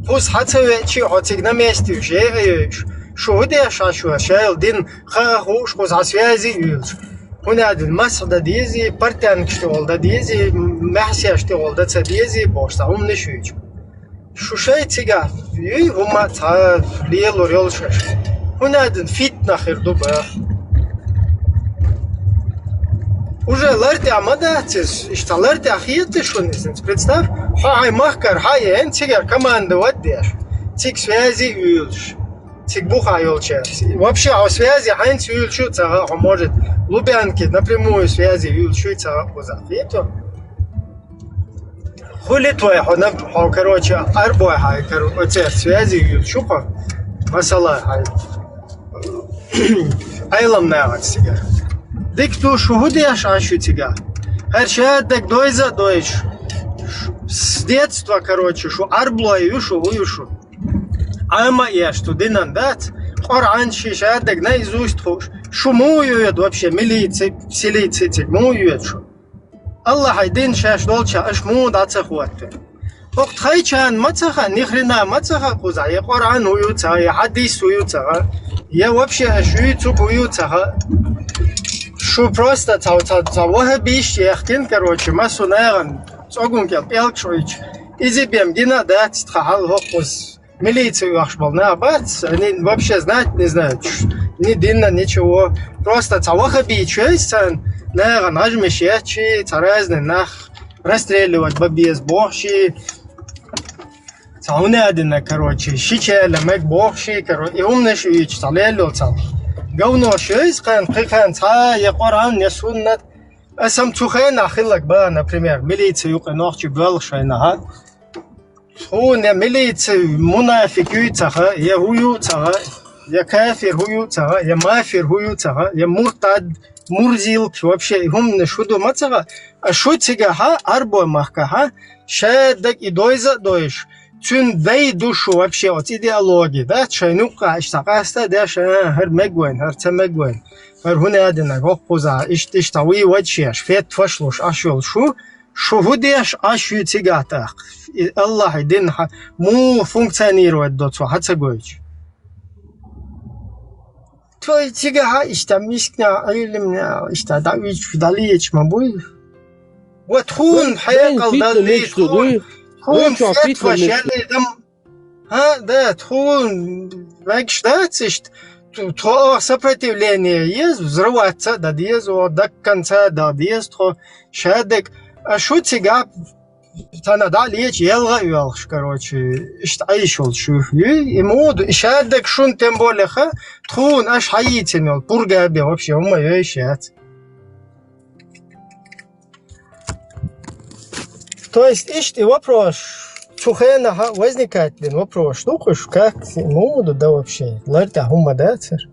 пусть хацевечи, хоть на месте уже, что удешь, а что, шел дин хахуш, за связи, у нас один масса да дизи, партиан что да дизи, мясия что да дизи, бошта умный шуч. Шушай тига, и умат, лело релшаш. У нас один фит нахер дуба. Уже ларьте амадатис, что ларьте ахиеты шунисенс. Представь, хай махкар, хай энтигер командовать дешь. Тик связи уйлш. Тик буха юлчерс. Вообще о связи хайнц уйлшуца, может Лубянки напрямую связи уйлшуца узахиету. Хули твой, короче, арбой хай, короче, связи уйлшуха. Масала хай. Айлам нават сега. Дик ту шухудеш ашу тига. Харча дек дойза дойш. С детства, короче, шу арблой юшу уюшу. Ама я что динан дат. Коран шиша дек наизусть хуш. Шумуют вообще милиции, селиции, муют шу. Аллах один шаш долча ашму датса хуатте. وقت خیلی چند متخا نخرنا متخا قزای قرآن ویوتها یا حدیث ویوتها یا وبشه اشوی تو ویوتها شو просто تا وهابیش یختین короче ما سوناغن سوگون کل بیلک شویچ ایزی بیم گینا دات تخال هوقوس милицию ахшбал на бат они вообще знать не знают ни динна ничего просто та вахабичись наверное нажмешь ячи разные нах расстреливать бабиез бохши تعونادنا كروتشي شيء لمك بوخشي كرو يومنش يشتغل له صار قونا شيء كان تا يقران يسونة اسم تخين اخلك بقى например ميليتسي يقنوخشي بالشينها هو ميليتسي منافق يتها يا هو تها يا كافر هو تها يا مافر هو تها يا مرتد مرزيل вообще هم نشودو متها شو تيجها اربو مخها شادك يدويزا دويش Тюн вей душу вообще от идеологии, да, чайнука, иштакаста, да, хер мегвен, хер цемегвен, хер хунеадина, гох поза, иштави вачеш, фет фашлуш, ашул шу, шухудеш ашу тигатах. Аллах один му функционирует до цо, хацагойч. Твой тига иштамишкна, илимна, иштадавич, вдалиеч мабуй. Вот хун, хаякал дали, хун фет вашали дам, да, хун вегштацишт, то сопротивление есть, взрываться да есть, до конца да есть, то шадек, а шо тига, танада лечь елга юалш, короче, иштаишол шух, и моду, шадек шун тем более, хун аж хаитинол, пургаби вообще, ума ещет. То есть, ишь вопрос, чухена возникает вопрос, ну как моду да вообще, ларьта хума да цер.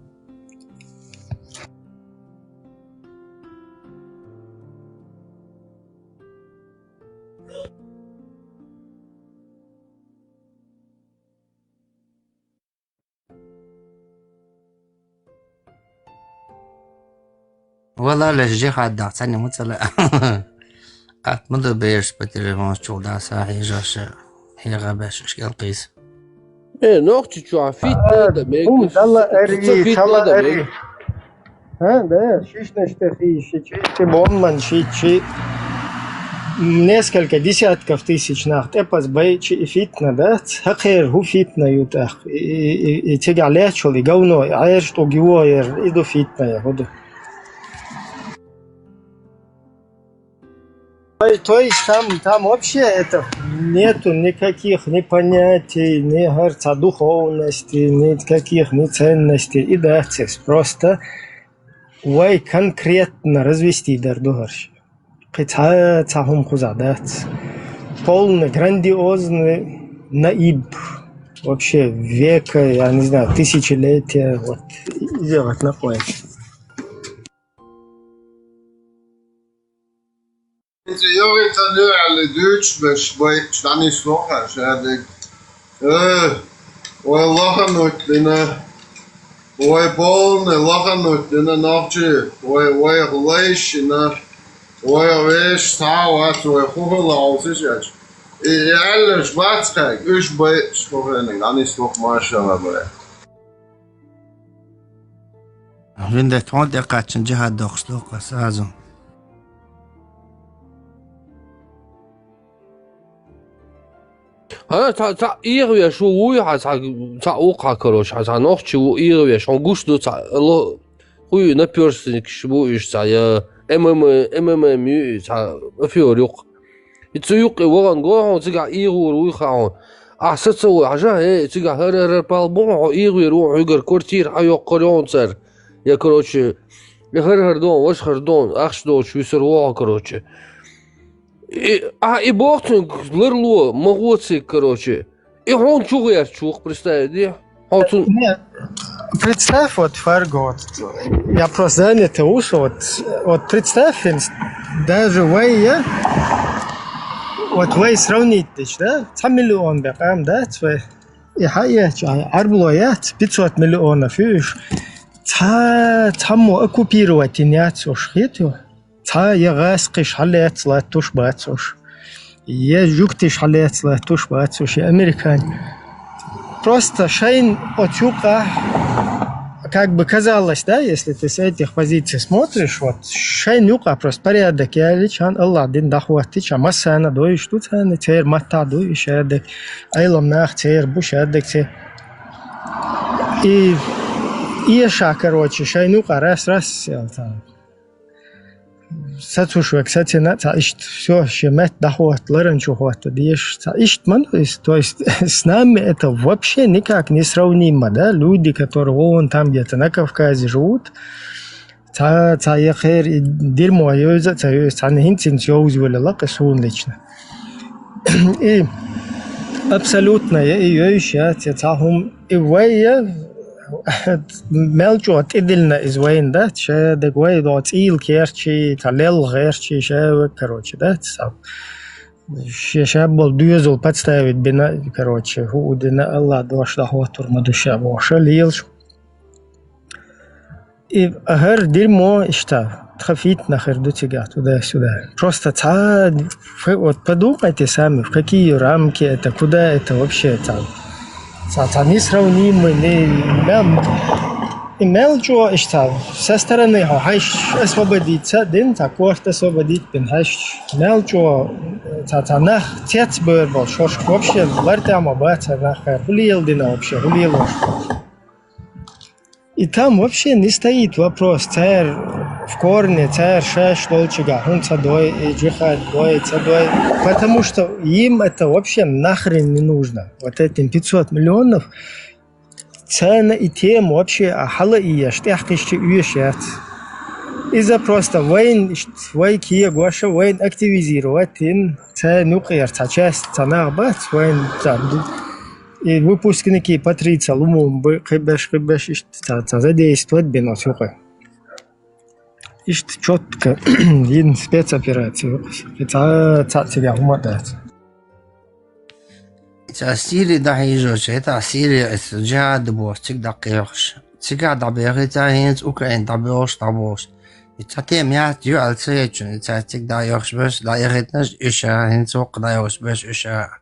والله لجي حد ثاني مثلا منذ بيش بتليفون شو دا ساعي جاش هي غباش ايش قيس نوختي شو عفيت هذا والله اري والله اري Да, бомбан, несколько десятков тысяч нахт. Эпас байчи и фитна, да? Хакер, ху фитна ютах. И тега лечил, и говно, а что геоер, и до фитна я ходу. То есть там вообще это нету никаких ни понятий, ни горца духовности, никаких ни ценностей и дацис. Просто вай конкретно развести дардугарш. Цахум хузадат. Полный, грандиозный наиб. Вообще века, я не знаю, тысячелетия. Вот, делать такое. Jag vet att du är alldeles dödsbärs, vad är ni svåra, så är det... Och jag lagar något, och jag barn, jag lagar något, och jag läs, och jag vet, och jag kommer av sig, så jag är svartskräck, ursbärs, och ni svåra, mashallah. Vinde tont kaçın cihad doksluk asazım. تا إيغويا شو ويا تا أوقع كروش تا نوختي وإيغويا شو قصدو تا الله خوي نبيرسنك شبو إيش تا يا ميو تا أفيوريق يتسويق وغن غوهون تيجا إيغو رويخاون أحسسوا عجا هي تيجا هرر بالبون إيغويا روح يقر كورتير أيو قريون تر يا كروش يا هرر دون وش هردون أخش دون شو يسروا كروش и бог лырло могоци, короче. И он чугает чух, представь, Нет, представь, вот, Фарго, вот, я просто занят уши, вот представь, даже вы, вот вы сравнить, да, 100 миллионов бекам, да, и хая, арблоят, 500 миллионов, видишь, там оккупировать нет, уж хитро. يا غاسقش حليت صلاتوش باتوش يا جوكتش حليت صلاتوش باتوش يا أمريكان просто шайн отюка как бы казалось, да, если ты с этих позиций смотришь, вот шайн юка просто порядок я личан Аллах дин дахватич а масана доиш тут аны тер мата доиш адек айлам нах тер буш адек те и иша, короче, шайн юка раз сатушвек, кстати, все, щемет доход, ларенчухот, дишь, то есть с нами это вообще никак не сравнимо, да, люди, которые вон там где-то на Кавказе живут, яхер и дерьмо, они хинцин все узвали, лакасун лично. И абсолютно, я еще, и вая, ملجوت إدلنا إزوين ده شا دقوي دوت إيل كيرشي تلل غيرشي شا كروتشي ده تساب شاب دوزل подставить بنا كروتشي هو دنا الله دوش دهوتر مدوشا بوشا ليلش и أهر дерьмо إشتا تخفيت нахер до тебя туда-сюда просто вот подумайте сами в какие рамки это куда это вообще там несравнимы, мелчо иштав. Со стороны хаш освободиться, дин також освободить пин хаш мелчо нах тец был шош вообще вартам обаться нах хулил дина вообще хулил. И там вообще не стоит вопрос, царь в корне, царь шеш долчига, он цадой и джихад дой, цадой, потому что им это вообще нахрен не нужно. Вот этим 500 миллионов цена и тем вообще ахала и яштяхкишти уешят. Из-за просто войн кия гоша войн активизировать им цену кирца часть цена бат войн там. И выпускники Патриция Лумумбы хибеш задействовать беносюха. Ишь четко ин спецоперацию. Это тебя умадает. Это Сирия да хижоч, это Сирия, это джад бос, всегда кирш. Всегда доберет хинц Украин доберш. Это тем я тю алцеечун, это всегда йошбеш, да иритнаш иша хинц ок да йошбеш иша.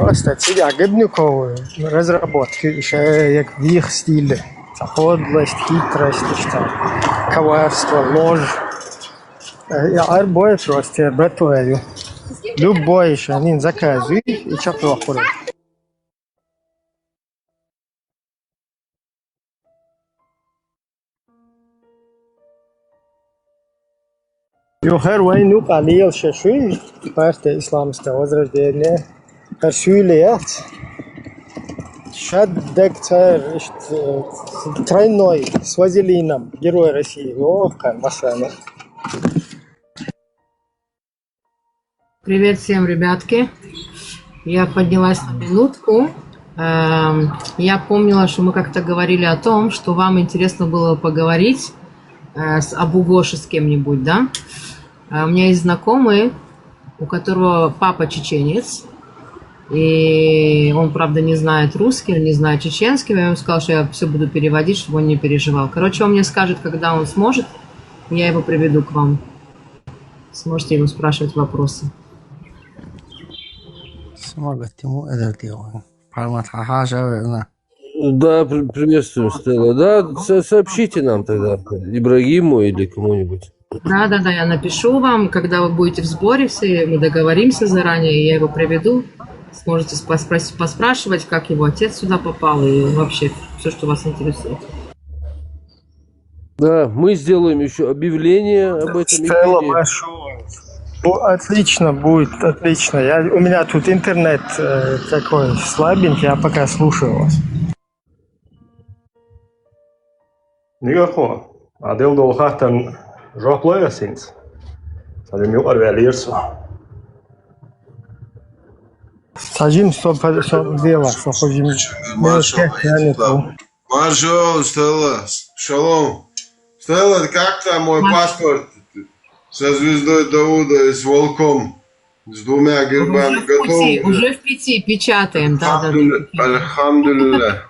просто ці агибникові розробки, ще як в їх стилі. Це подлость, хитрость, коварство, ложь. Любой просто братвою. Любой ще він заказує і чапло ходить. Her войну qalil шешуй, партия исламского возрождения, Herсюлият, Шаддек царь, тройной, с вазелином, герой России, Вовка, Масана. Привет всем, ребятки. Я поднялась на минутку. Я помнила, что мы как-то говорили о том, что вам интересно было поговорить об Угоше с кем-нибудь, да? У меня есть знакомый, у которого папа чеченец, и он, правда, не знает русский, не знает чеченский. Я ему сказала, что я все буду переводить, чтобы он не переживал. Короче, он мне скажет, когда он сможет, я его приведу к вам. Сможете ему спрашивать вопросы. Да, приветствуем, Стелла. Да, сообщите нам тогда, Ибрагиму или кому-нибудь. Да, я напишу вам, когда вы будете в сборе все, мы договоримся заранее, я его приведу. Сможете поспрашивать, как его отец сюда попал и вообще все, что вас интересует. Да, мы сделаем еще объявление об этом. Стелла, большое. Отлично будет, отлично. У меня тут интернет такой слабенький, я пока слушаю вас. Нигахо, адел долхатан жоплоясинс. Садим юар велирсо. Сажим, что дело, что ходим. Маршал, Стелла, шалом. Стелла, как там мой паспорт? Со звездой Дауда и с волком. С двумя гербами готов. Уже в пяти печатаем, да. Альхамдулилля.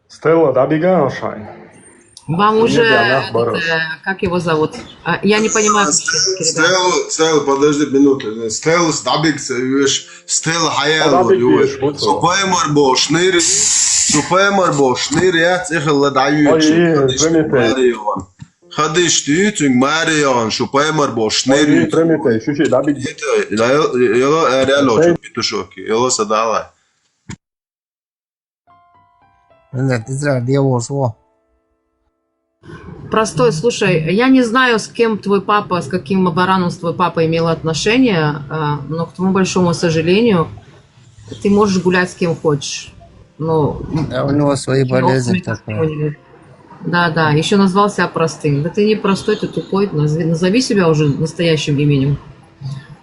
Стелла, добегай, Шайн. Вам уже, как его зовут? Я не понимаю. Стелла, подожди минуту. Стелла, добегся, Стелла, хаял. Супаймар бошнир, я цехла даю. Ходишь ты, тюнг Марион, Супаймар бошнир. Ело реально, петушок, ело садала. Простой, слушай, я не знаю, с кем твой папа, с каким бараном твой папа имел отношения, но к твоему большому сожалению, ты можешь гулять с кем хочешь. Но у него свои болезни. Да, еще назвал себя простым. Да ты не простой, ты тупой, назови себя уже настоящим именем.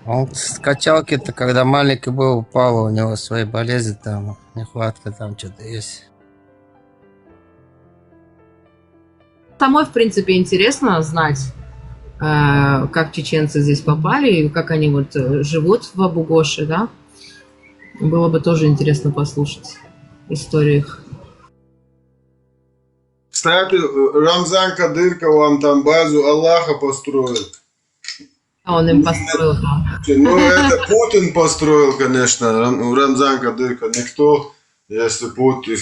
Он с качалки-то, когда маленький был, упал, у него свои болезни, там, нехватка, там что-то есть. Самой, в принципе, интересно знать, как чеченцы здесь попали, как они вот живут в Абу-Гоше, да? Было бы тоже интересно послушать историю их. Кстати, Рамзан Кадырка вам там базу Аллаха построил. Он им построил, да. Ну, это Путин построил, конечно. Рамзан Кадырка никто. Если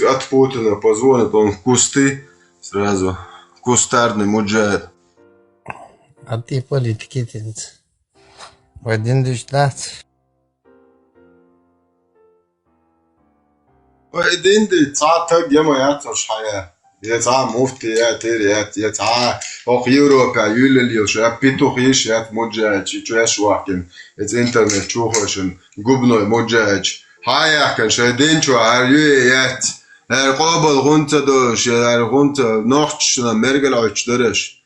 от Путина позвонит, он в кусты сразу. Кустарный муджахид. А ты политики тянешь. В один дюждать. وإدين دي تعال جماعات الحياة يتعا مفتي يتعا أو يوروبا يولي شو بيتو خيش يات مجاج شو واحد إت إنترنت شو خوشن جبنو مجاج هاي كان شايدين شو عريات قابل غنتا دوش غنتا نوحش مرجل عش درش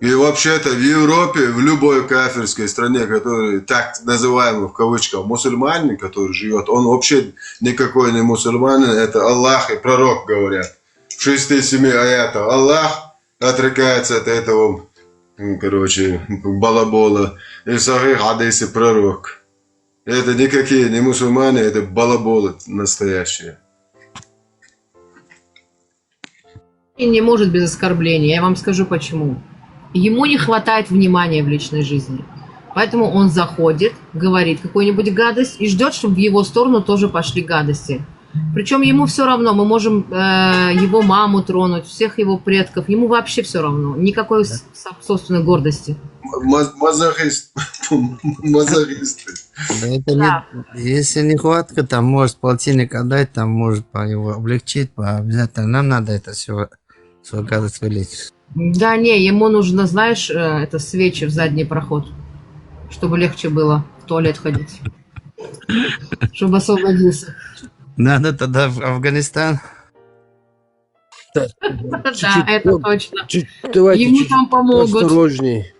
И вообще-то в Европе, в любой кафирской стране, которая так называемый в кавычках мусульманин, который живет, он вообще никакой не мусульманин, это Аллах и пророк говорят. В 6-7 аятах Аллах отрекается от этого, балабола. И в сахих хадисе пророк. Это никакие не мусульмане, это балаболы настоящие. И не может без оскорбления, я вам скажу почему. Ему не хватает внимания в личной жизни. Поэтому он заходит, говорит какую-нибудь гадость и ждет, чтобы в его сторону тоже пошли гадости. Причем ему все равно, мы можем его маму тронуть, всех его предков, ему вообще все равно, никакой собственной гордости. Мазохист. Мазохисты. Да это если нехватка, там может полтинник отдать, там может его облегчить, обязательно нам надо это все, свою гадость вылечить. Да не, ему нужно, знаешь, это свечи в задний проход, чтобы легче было в туалет ходить, чтобы освободился. Надо тогда в Афганистан. Да, это точно. Давайте Ему чуть там помогут.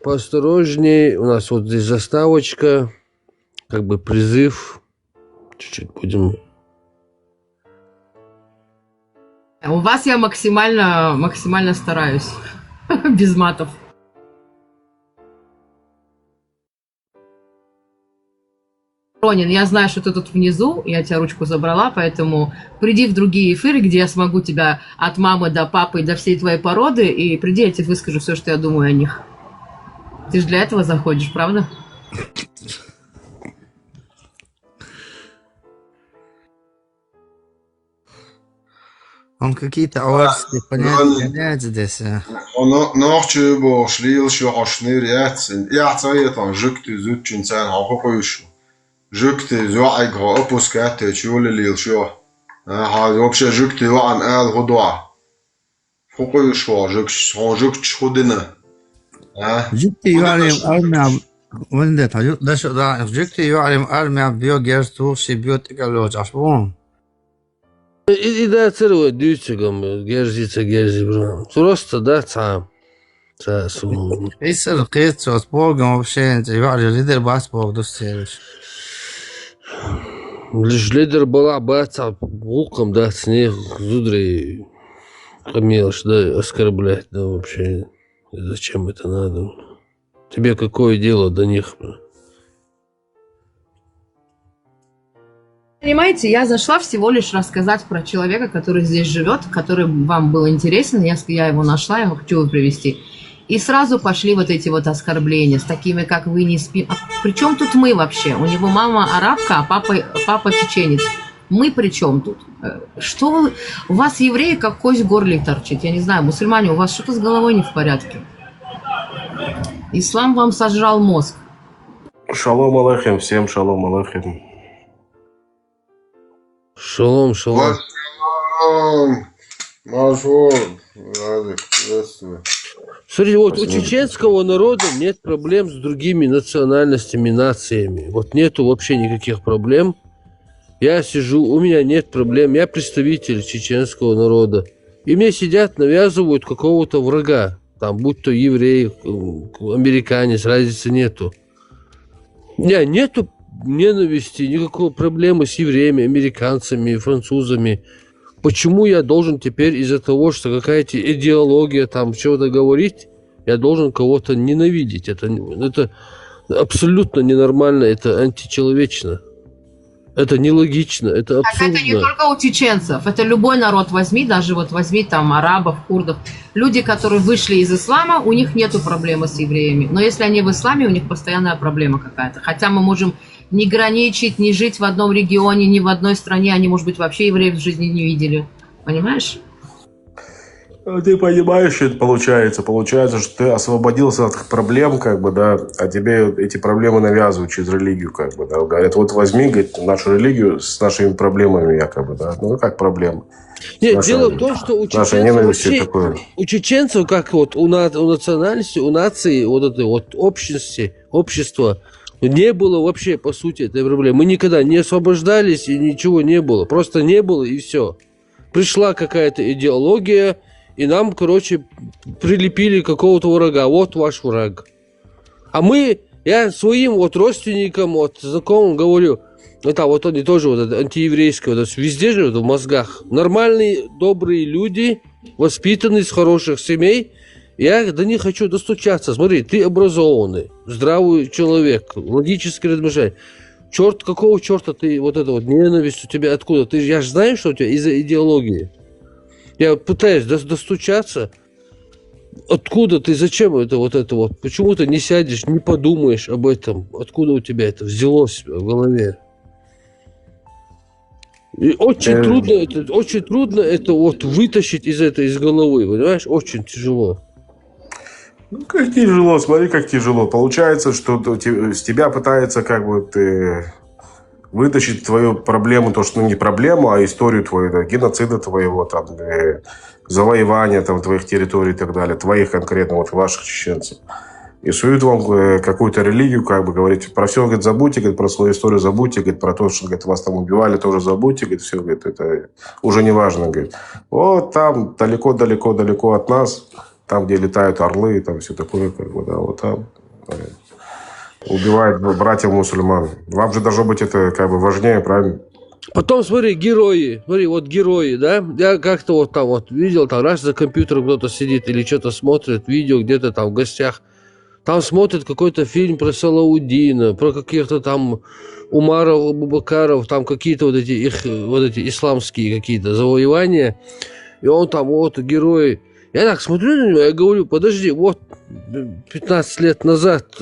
Поосторожней. У нас вот здесь заставочка, как бы призыв. Чуть-чуть будем. У вас я максимально стараюсь. Без матов. Ронин, я знаю, что ты тут внизу, я тебя ручку забрала, поэтому приди в другие эфиры, где я смогу тебя от мамы до папы, до всей твоей породы, и приди, я тебе выскажу все, что я думаю о них. Ты же для этого заходишь, правда? Он какие-то аварские понятия гоняет здесь. Нахче башлил шо ашнир яцин. Я цаета жукты зутчин цан хахоюшу. Жукты зуайгро опускате чулилил шо. Вообще жукты ван ал годва. Хахоюшу жукч ходина. Жукты юалим армия. Вендет, да, жукты юалим армия биогерсту сибиотикалоч ашбон. И да, церковь дючегом, герзи, брат. Просто да, сам. Исер кецо с Богом вообще, юали лидер бас Бог достелишь. Лишь лидер была баца луком, да, с них зудрей хамелш, да, оскорблять, да, вообще. Зачем это надо? Тебе какое дело до них, брат? Понимаете, я зашла всего лишь рассказать про человека, который здесь живет, который вам был интересен, я его нашла, я хочу его привести. И сразу пошли вот эти вот оскорбления с такими, как вы не спим. А при чем тут мы вообще? У него мама арабка, а папа чеченец. Мы при чем тут? Что вы... У вас евреи как кость в горле торчит. Я не знаю, мусульмане, у вас что-то с головой не в порядке. Ислам вам сожрал мозг. Шалом алейхим, всем шалом алейхим. Шалом. Машон. Приветствую. Смотрите, вот у чеченского народа нет проблем с другими национальностями, нациями. Вот нету вообще никаких проблем. Я сижу, у меня нет проблем. Я представитель чеченского народа. И мне сидят, навязывают какого-то врага. Там, будь то еврей, американец, разницы нету. Нету ненависти, никакой проблемы с евреями, американцами, французами. Почему я должен теперь из-за того, что какая-то идеология там чего-то говорить, я должен кого-то ненавидеть? Это абсолютно ненормально, это античеловечно. Это нелогично, это абсурдно. Так это не только у чеченцев, это любой народ возьми, даже вот возьми там арабов, курдов. Люди, которые вышли из ислама, у них нету проблемы с евреями. Но если они в исламе, у них постоянная проблема какая-то. Хотя мы можем не граничить, не жить в одном регионе, ни в одной стране, они, может быть, вообще евреев в жизни не видели. Понимаешь? Ты понимаешь, что это получается? Получается, что ты освободился от проблем, как бы, да, а тебе эти проблемы навязывают через религию, как бы, да. Говорят, вот возьми, говорит, нашу религию с нашими проблемами, якобы, да. Ну, как проблемы? Нет, дело в том, что у чеченцев, как вот у национальности, у нации, вот этой вот общества, не было вообще, по сути, этой проблемы. Мы никогда не освобождались, и ничего не было. Просто не было, и все. Пришла какая-то идеология, и нам, короче, прилепили какого-то врага. Вот ваш враг. А я своим вот родственникам, вот знакомым говорю, вот они тоже вот это антиеврейское, вот это везде же в мозгах. Нормальные, добрые люди, воспитанные, с хороших семей. Я до них хочу достучаться. Смотри, ты образованный, здравый человек, логически размышляй. Какого черта ты вот это вот ненависть у тебя откуда? Я же знаю, что у тебя из-за идеологии. Я пытаюсь достучаться. Откуда ты, зачем это вот? Почему ты не сядешь, не подумаешь об этом? Откуда у тебя это взялось в голове? И очень трудно это вот вытащить из головы, понимаешь? Очень тяжело. Ну, как тяжело, смотри, как тяжело. Получается, что с тебя пытается как бы ты вытащить твою проблему, то, что не проблему, а историю твою, да, геноцида твоего, там, завоевания там, твоих территорий и так далее, твоих конкретно, вот ваших чеченцев. И суют вам какую-то религию, как бы говорить, про все, говорит, забудьте, говорит, про свою историю забудьте, говорит, про то, что, говорит, вас там убивали, тоже забудьте, говорит, все, говорит, это уже не важно, говорит. Вот там далеко-далеко-далеко от нас, там, где летают орлы, там все такое, как бы, да, вот там убивают братьев мусульман. Вам же должно быть это как бы важнее, правильно? Потом, смотри, герои, да, я как-то вот там вот видел, там раз за компьютером кто-то сидит или что-то смотрит, видео где-то там в гостях, там смотрит какой-то фильм про Салауддина, про каких-то там Умаров, Абубакаров, там какие-то вот эти исламские какие-то завоевания, и он там вот герои. Я так смотрю на него, я говорю, подожди, вот 15 лет назад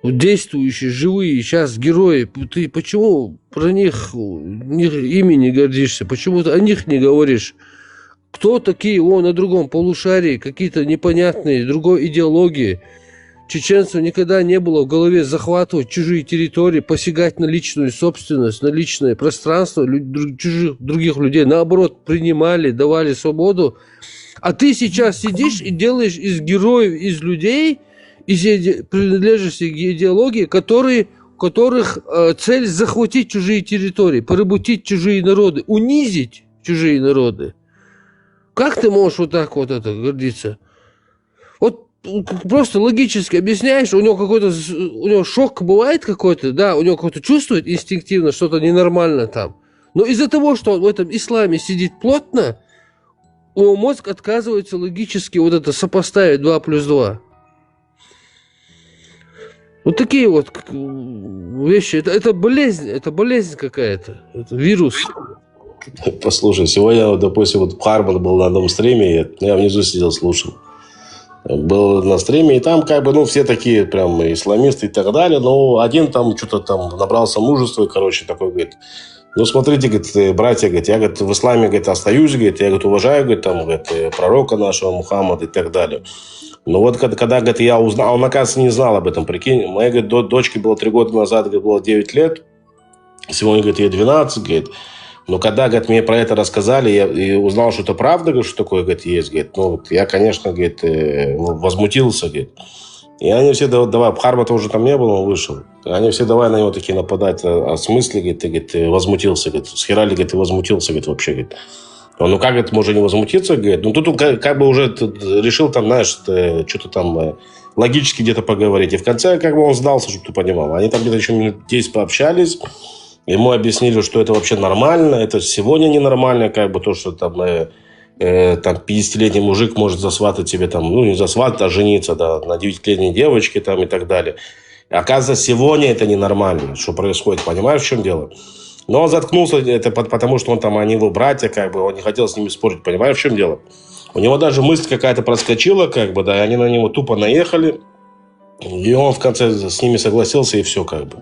действующие, живые, сейчас герои, ты почему про них ими не гордишься, почему ты о них не говоришь? Кто такие, на другом полушарии, какие-то непонятные, другой идеологии. Чеченцев никогда не было в голове захватывать чужие территории, посягать на личную собственность, на личное пространство других людей. Наоборот, принимали, давали свободу. А ты сейчас сидишь и делаешь из героев, из людей, принадлежащих к идеологии, у которых цель захватить чужие территории, поработить чужие народы, унизить чужие народы. Как ты можешь вот так вот это гордиться? Вот просто логически объясняешь, у него шок бывает какой-то, да, у него какое-то чувствует инстинктивно что-то ненормально там. Но из-за того, что он в этом исламе сидит плотно, у него мозг отказывается логически вот это сопоставить 2 плюс 2. Вот такие вот вещи. Это болезнь какая-то. Это вирус. Послушай, сегодня, допустим, вот Харман был на одном стриме, я внизу сидел, слушал. Был на стриме, и там как бы, все такие прям исламисты и так далее, но один там что-то там набрался мужества, и, такой, говорит, смотрите, говорит, братья, говорит, я, говорит, в исламе, говорит, остаюсь, говорит, я, говорит, уважаю, говорит, там, говорит, пророка нашего Мухаммада и так далее. Но вот когда, говорит, я узнал, он, оказывается, не знал об этом, прикинь, моей, говорит, дочке было 3 года назад, говорит, было 9 лет, сегодня, говорит, ей 12, говорит. Но когда, говорит, мне про это рассказали, я узнал, что это правда, говорит, что такое, говорит, есть, говорит, я, конечно, говорит, возмутился, говорит. И они все, давай, Харма-то уже там не было, он вышел. Они все давай на него такие нападать, в смысле, говорит, ты возмутился, говорит, схерали, говорит, ты возмутился, говорит, вообще, говорит. Ну, как это можно не возмутиться, говорит, тут он как бы уже решил там, знаешь, что-то там логически где-то поговорить. И в конце, как бы он сдался, чтобы ты понимал. Они там где-то еще минут 10 пообщались. Ему объяснили, что это вообще нормально, это сегодня ненормально, как бы то, что там 50-летний мужик может засватать себе, там, не засватать, а жениться, да, на 9-летней девочке там, и так далее. И, оказывается, сегодня это ненормально, что происходит, понимаешь, в чем дело? Но он заткнулся, это потому что они его братья, как бы, он не хотел с ними спорить, понимаешь, в чем дело? У него даже мысль какая-то проскочила, как бы, да, и они на него тупо наехали, и он в конце с ними согласился, и все, как бы.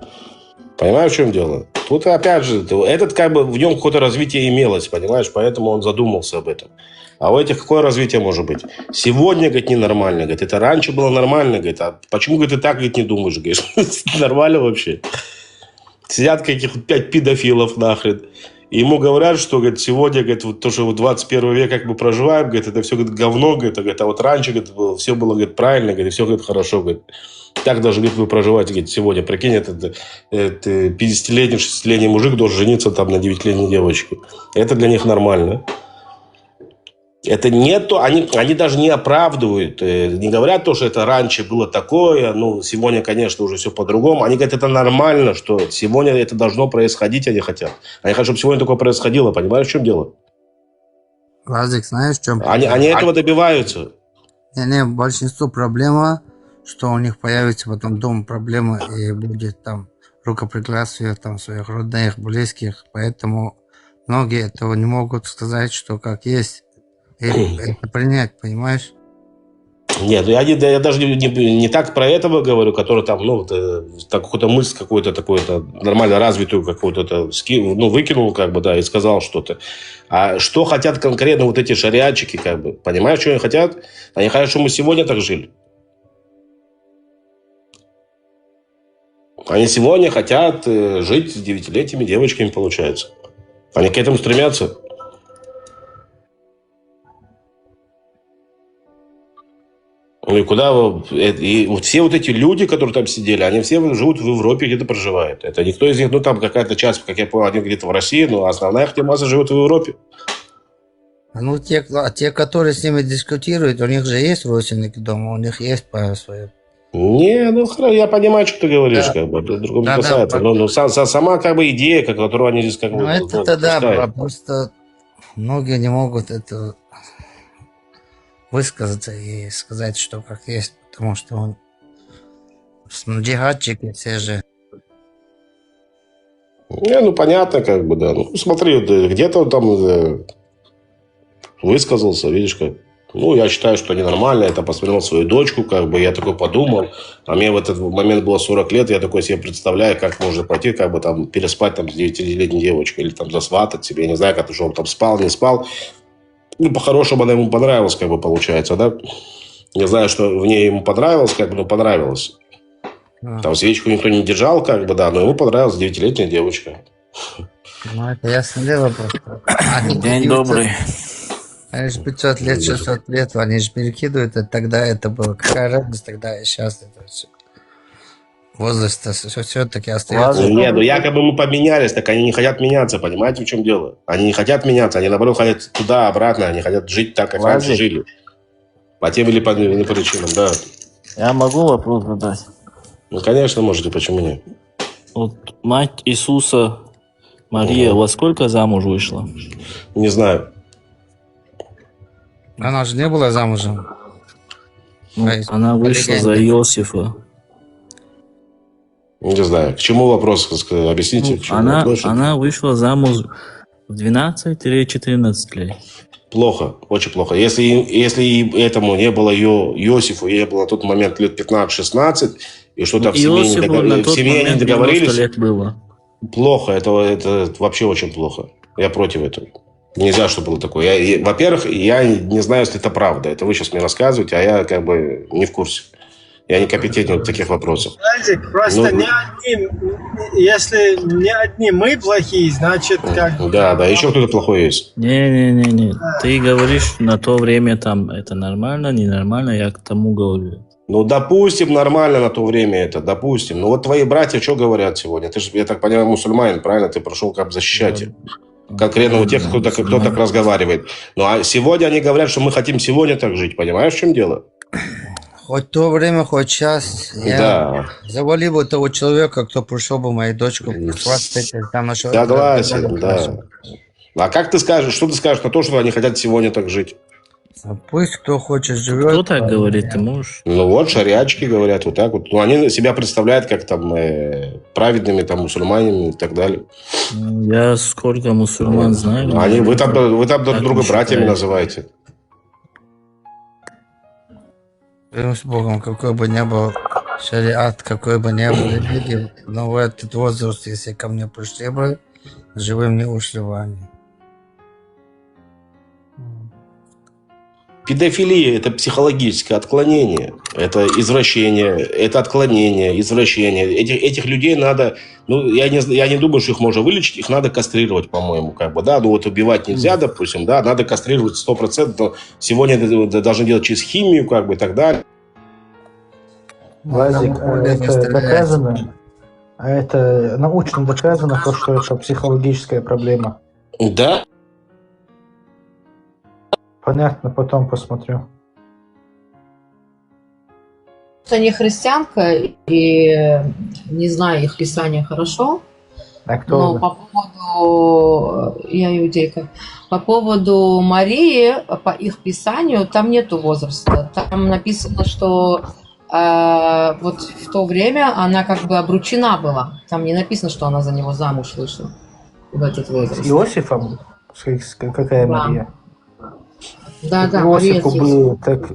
Понимаешь, в чем дело? Тут, опять же, этот, как бы, в нем какое-то развитие имелось, понимаешь? Поэтому он задумался об этом. А у этих какое развитие может быть? Сегодня, говорит, ненормально. Говорит, это раньше было нормально. Говорит, а почему, говорит, ты так, говорит, не думаешь? Говорит, нормально вообще. Сидят каких-то 5 педофилов нахрен. И ему говорят, что, говорит, сегодня, говорит, вот то, что в 21 век как бы проживаем, говорит, это все, говорит, говно, говорит, а вот раньше, говорит, все было, говорит, правильно, говорит, все, говорит, хорошо, говорит. Так даже, говорит, вы проживаете, говорит, сегодня, прикинь, это 50-летний, 6-летний мужик должен жениться там на 9-летней девочке. Это для них нормально. Это не то, они даже не оправдывают, не говорят то, что это раньше было такое, сегодня, конечно, уже все по-другому. Они говорят, это нормально, что сегодня это должно происходить, они хотят. Они хотят, чтобы сегодня такое происходило, понимаешь, в чем дело? Владик, знаешь, в чем? Они этого добиваются. Не, большинство проблема, что у них появится потом дома проблема и будет там рукоприкладствие там своих родных, близких, поэтому многие этого не могут сказать, что как есть. И это принять, понимаешь? Нет, я даже не так про этого говорю, который там, ну, так, какую-то мысль какую-то такую-то нормально развитую какую-то ну, выкинул, как бы, да, и сказал что-то. А что хотят конкретно вот эти шариатчики, как бы, понимаешь, что они хотят? Они хотят, чтобы мы сегодня так жили. Они сегодня хотят жить с 9-летними девочками, получается. Они к этому стремятся. Ну и куда и вот все вот эти люди, которые там сидели, они все живут в Европе, где-то проживают. Это никто из них, ну там какая-то часть, как я понял, один где-то в России, но основная их масса живет в Европе. Ну, те, которые с ними дискутируют, у них же есть родственники дома, у них есть пара своя. Не, ну я понимаю, что ты говоришь, да. Как бы, это другого не касается. Но сама как бы идея, которую они здесь как бы... Ну, это да, просто многие не могут это высказаться и сказать, что как есть, потому что он джихадчики все же. Не, ну понятно, как бы, да. Ну, смотри, где-то он там высказался, видишь, как. Ну, я считаю, что ненормально. Я там посмотрел свою дочку, как бы, я такой подумал. А мне в этот момент было 40 лет, я такой себе представляю, как можно пойти, как бы, там, переспать там с 9-летней девочкой, или там засватать себе, я не знаю, как, что он там спал, не спал. Ну, по-хорошему, она ему понравилась, как бы, получается, да. Не знаю, что в ней ему понравилось, как бы, но понравилось. Там свечку никто не держал, как бы, да, но ему понравилась 9-летняя девочка. Ну, это ясно дело просто. День добрый. Они же 500 лет, 600 лет, они же перекидывают, тогда это было. Какая разница тогда и сейчас это все. Возраст все-таки остается. Нет, ну якобы мы поменялись, так они не хотят меняться, понимаете, в чем дело? Они не хотят меняться, они наоборот хотят туда, обратно, они хотят жить так, как раньше жили. По тем или по иным причинам, да. Я могу вопрос задать? Ну, конечно, можете, почему нет? Вот мать Иисуса, Мария, во сколько замуж вышла? Не знаю. Она же не была замужем. Ну, она вышла за Иосифа. Не знаю. К чему вопрос? Объясните. Она вышла замуж в 12-14 лет. Плохо, очень плохо. Если этому не было Иосифу, ей было на тот момент лет 15-16, и что-то в семье не договорились. Лет было. Плохо, это вообще очень плохо. Я против этого. Нельзя, чтобы было такое. Во-первых, я не знаю, если это правда. Это вы сейчас мне рассказываете, а я как бы не в курсе. Я не компетентен в таких вопросах. Просто если не одни мы плохие, значит как... Да, еще кто-то плохой есть. Не. Ты говоришь, на то время там это нормально, ненормально, я к тому говорю. Ну, допустим, нормально на то время это, допустим. Ну, вот твои братья что говорят сегодня? Ты же, я так понимаю, мусульманин, правильно? Ты прошел как защищать их. Конкретно у тех, кто так разговаривает. Ну, а сегодня они говорят, что мы хотим сегодня так жить. Понимаешь, в чем дело? Хоть то время, хоть сейчас. Я завалил бы того человека, кто пришел бы мою дочку. Согласен, да. А как ты скажешь, что ты скажешь на то, что они хотят сегодня так жить? Пусть кто хочет живет. Кто так говорит, ты можешь? Ну вот, шариатчики говорят вот так вот. Ну, они себя представляют как там праведными там мусульманами и так далее. Я сколько мусульман знаю. Вы там друг друга братьями называете. С Богом, какой бы ни был шариат, какой бы ни был религия, но в этот возраст, если ко мне пришли бы, живым не ушли в они. Педофилия – это психологическое отклонение, это извращение, это отклонение, извращение. Этих людей надо, ну, я не думаю, что их можно вылечить, их надо кастрировать, по-моему, как бы, да, ну вот убивать нельзя, допустим, да, надо кастрировать 100%, но сегодня это должны делать через химию, как бы, и так далее. Владик, это доказано, это научно доказано, то, что это психологическая проблема. Да. Понятно, потом посмотрю. Я не христианка и не знаю их писания хорошо. А кто но вы? по поводу... Я иудейка. По поводу Марии, по их писанию, там нету возраста. Там написано, что вот в то время она как бы обручена была. Там не написано, что она за него замуж вышла в этот возраст. С Иосифом? Какая Мария? Да, Иосифу было так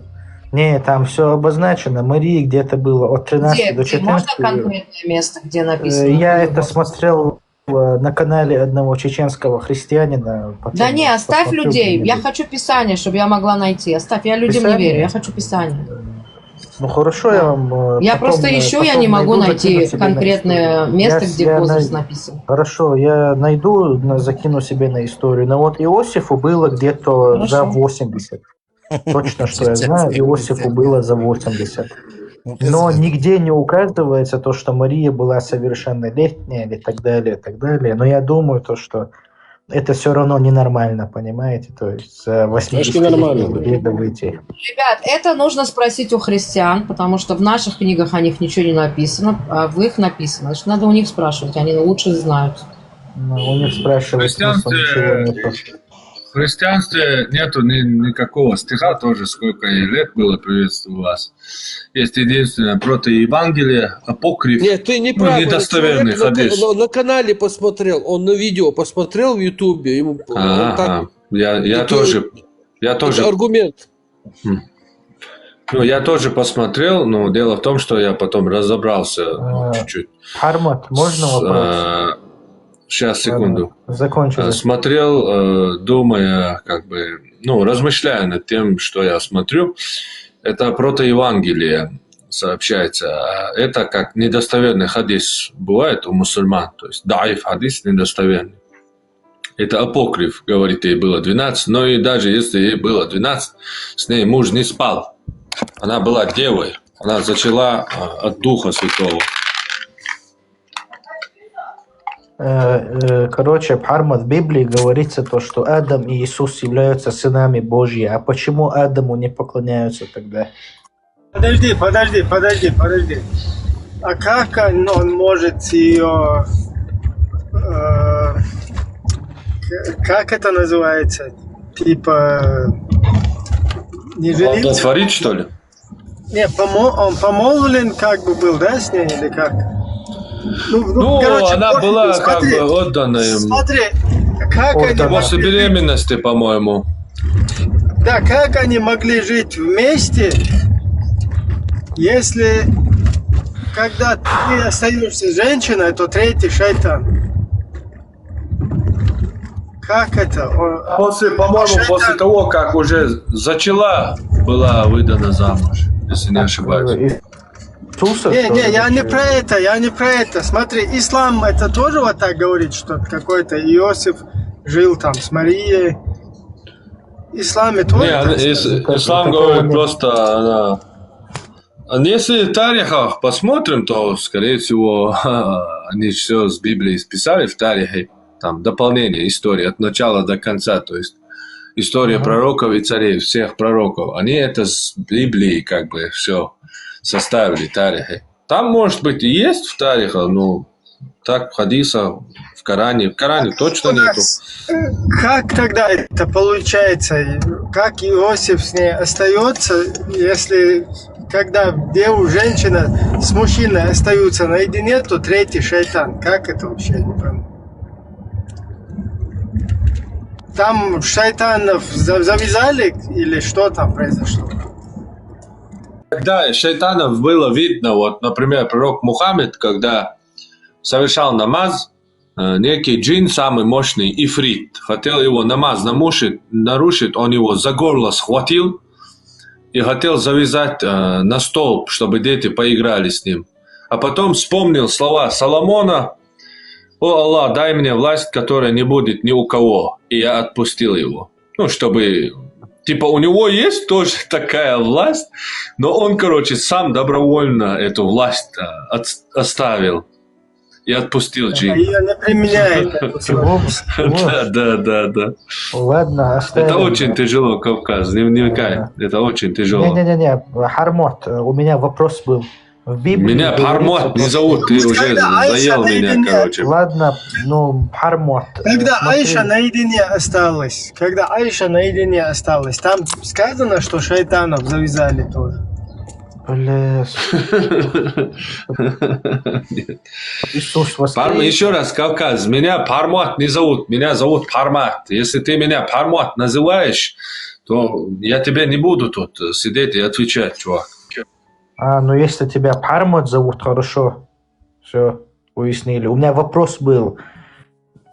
Не, там все обозначено. Марии где-то было от 13 до Где? Можно 14. конкретное место, где написано? Я это смотрел на канале одного чеченского христианина. Потом Да не, оставь посмотрю людей. Я где-нибудь. хочу Писание, чтобы я могла найти. Оставь, я людям не Писание? верю, я хочу Писание. Ну хорошо, я вам Я потом, просто ищу, я потом не могу найду, найти закину себе на конкретное историю. место, где Я возраст най- написан. Хорошо, я найду, закину себе на историю. Но вот Иосифу было где-то за 80. Точно, что я знаю, Иосифу было за 80. Но нигде не указывается то, что Мария была совершеннолетняя или так далее, так далее. Но я думаю, то, что это все равно ненормально, понимаете? То есть за 80 лет выйти. Ребят, это нужно спросить у христиан, потому что в наших книгах о них ничего не написано, а в их написано. Значит, надо у них спрашивать, они лучше знают. Ну, у них спрашивают, смысла ничего нету. В христианстве нету никакого стиха, тоже сколько лет было, приветствую вас. Есть единственное протоевангелие, апокриф, Нет, ты неправильно. недостоверный Человек хадис. на канале посмотрел, он на видео посмотрел в Ютубе. Ему он так... Я тоже. Это аргумент. Ну, я тоже посмотрел, но дело в том, что я потом разобрался чуть-чуть. Хармат, можно вопрос? Сейчас, секунду. Закончили. Смотрел, думая, как бы, ну, размышляя над тем, что я смотрю. Это протоевангелие сообщается. Это как недостоверный хадис бывает у мусульман. То есть даиф хадис недостоверный. Это апокриф, говорит, ей было 12. Но и даже если ей было 12, с ней муж не спал. Она была девой. Она зачала от Духа Святого. Короче, Хармат, в Библии говорится то, что Адам и Иисус являются сынами Божьи. А почему Адаму не поклоняются тогда? Подожди. А как он может ее... как это называется? Типа... Не жениться? Оплодотворить, что ли? Не, он помолвлен как бы был, да, с ней или как? Ну, короче, она была как бы отдана ему. Смотри, как они После могли беременности, по-моему. Да, как они могли жить вместе, если когда ты остаешься женщиной, то третий шайтан. Как это? После того, как уже зачала, была выдана замуж, если не ошибаюсь. Не, я не про это. Смотри, ислам это тоже вот так говорит, что какой-то Иосиф жил там с Марией. Исламе тоже. Ислам говорит просто, если в тарихах посмотрим, то, скорее всего, они все с Библии списали в тарихе. Там дополнение истории от начала до конца, то есть история пророков и царей, всех пророков. Они это с Библии как бы все составили, тарихи. Там, может быть, и есть в тарихах, но так в хадисах, в Коране точно нету. Как тогда это получается? Как Иосиф с ней остается, если когда женщина с мужчиной остаются наедине, то третий шайтан? Как это вообще? Не пойму. Там шайтанов завязали или что там произошло? Когда шайтанов было видно, вот, например, пророк Мухаммед, когда совершал намаз, некий джин, самый мощный ифрит, хотел его намаз нарушить, он его за горло схватил и хотел завязать на столб, чтобы дети поиграли с ним. А потом вспомнил слова Соломона: «О Аллах, дай мне власть, которая не будет ни у кого». И я отпустил его. Ну, чтобы... Типа, у него есть тоже такая власть, но он, короче, сам добровольно эту власть оставил и отпустил джин. Ее не применяет. Да. Ладно, оставим. Это очень тяжело, Кавказ, не вникай. Это очень тяжело. Не, Хармат, у меня вопрос был. В Библии меня Хармат не зовут, ты уже заел меня, короче. Ладно, Хармат. Когда Айша наедине осталась, там сказано, что шайтанов завязали тоже. Еще раз, Кавказ, меня Пармат не зовут, меня зовут Пармат. Если ты меня Пармат называешь, то я тебе не буду тут сидеть и отвечать, чувак. Ну если тебя Пармат зовут, хорошо. Все, уяснили. У меня вопрос был.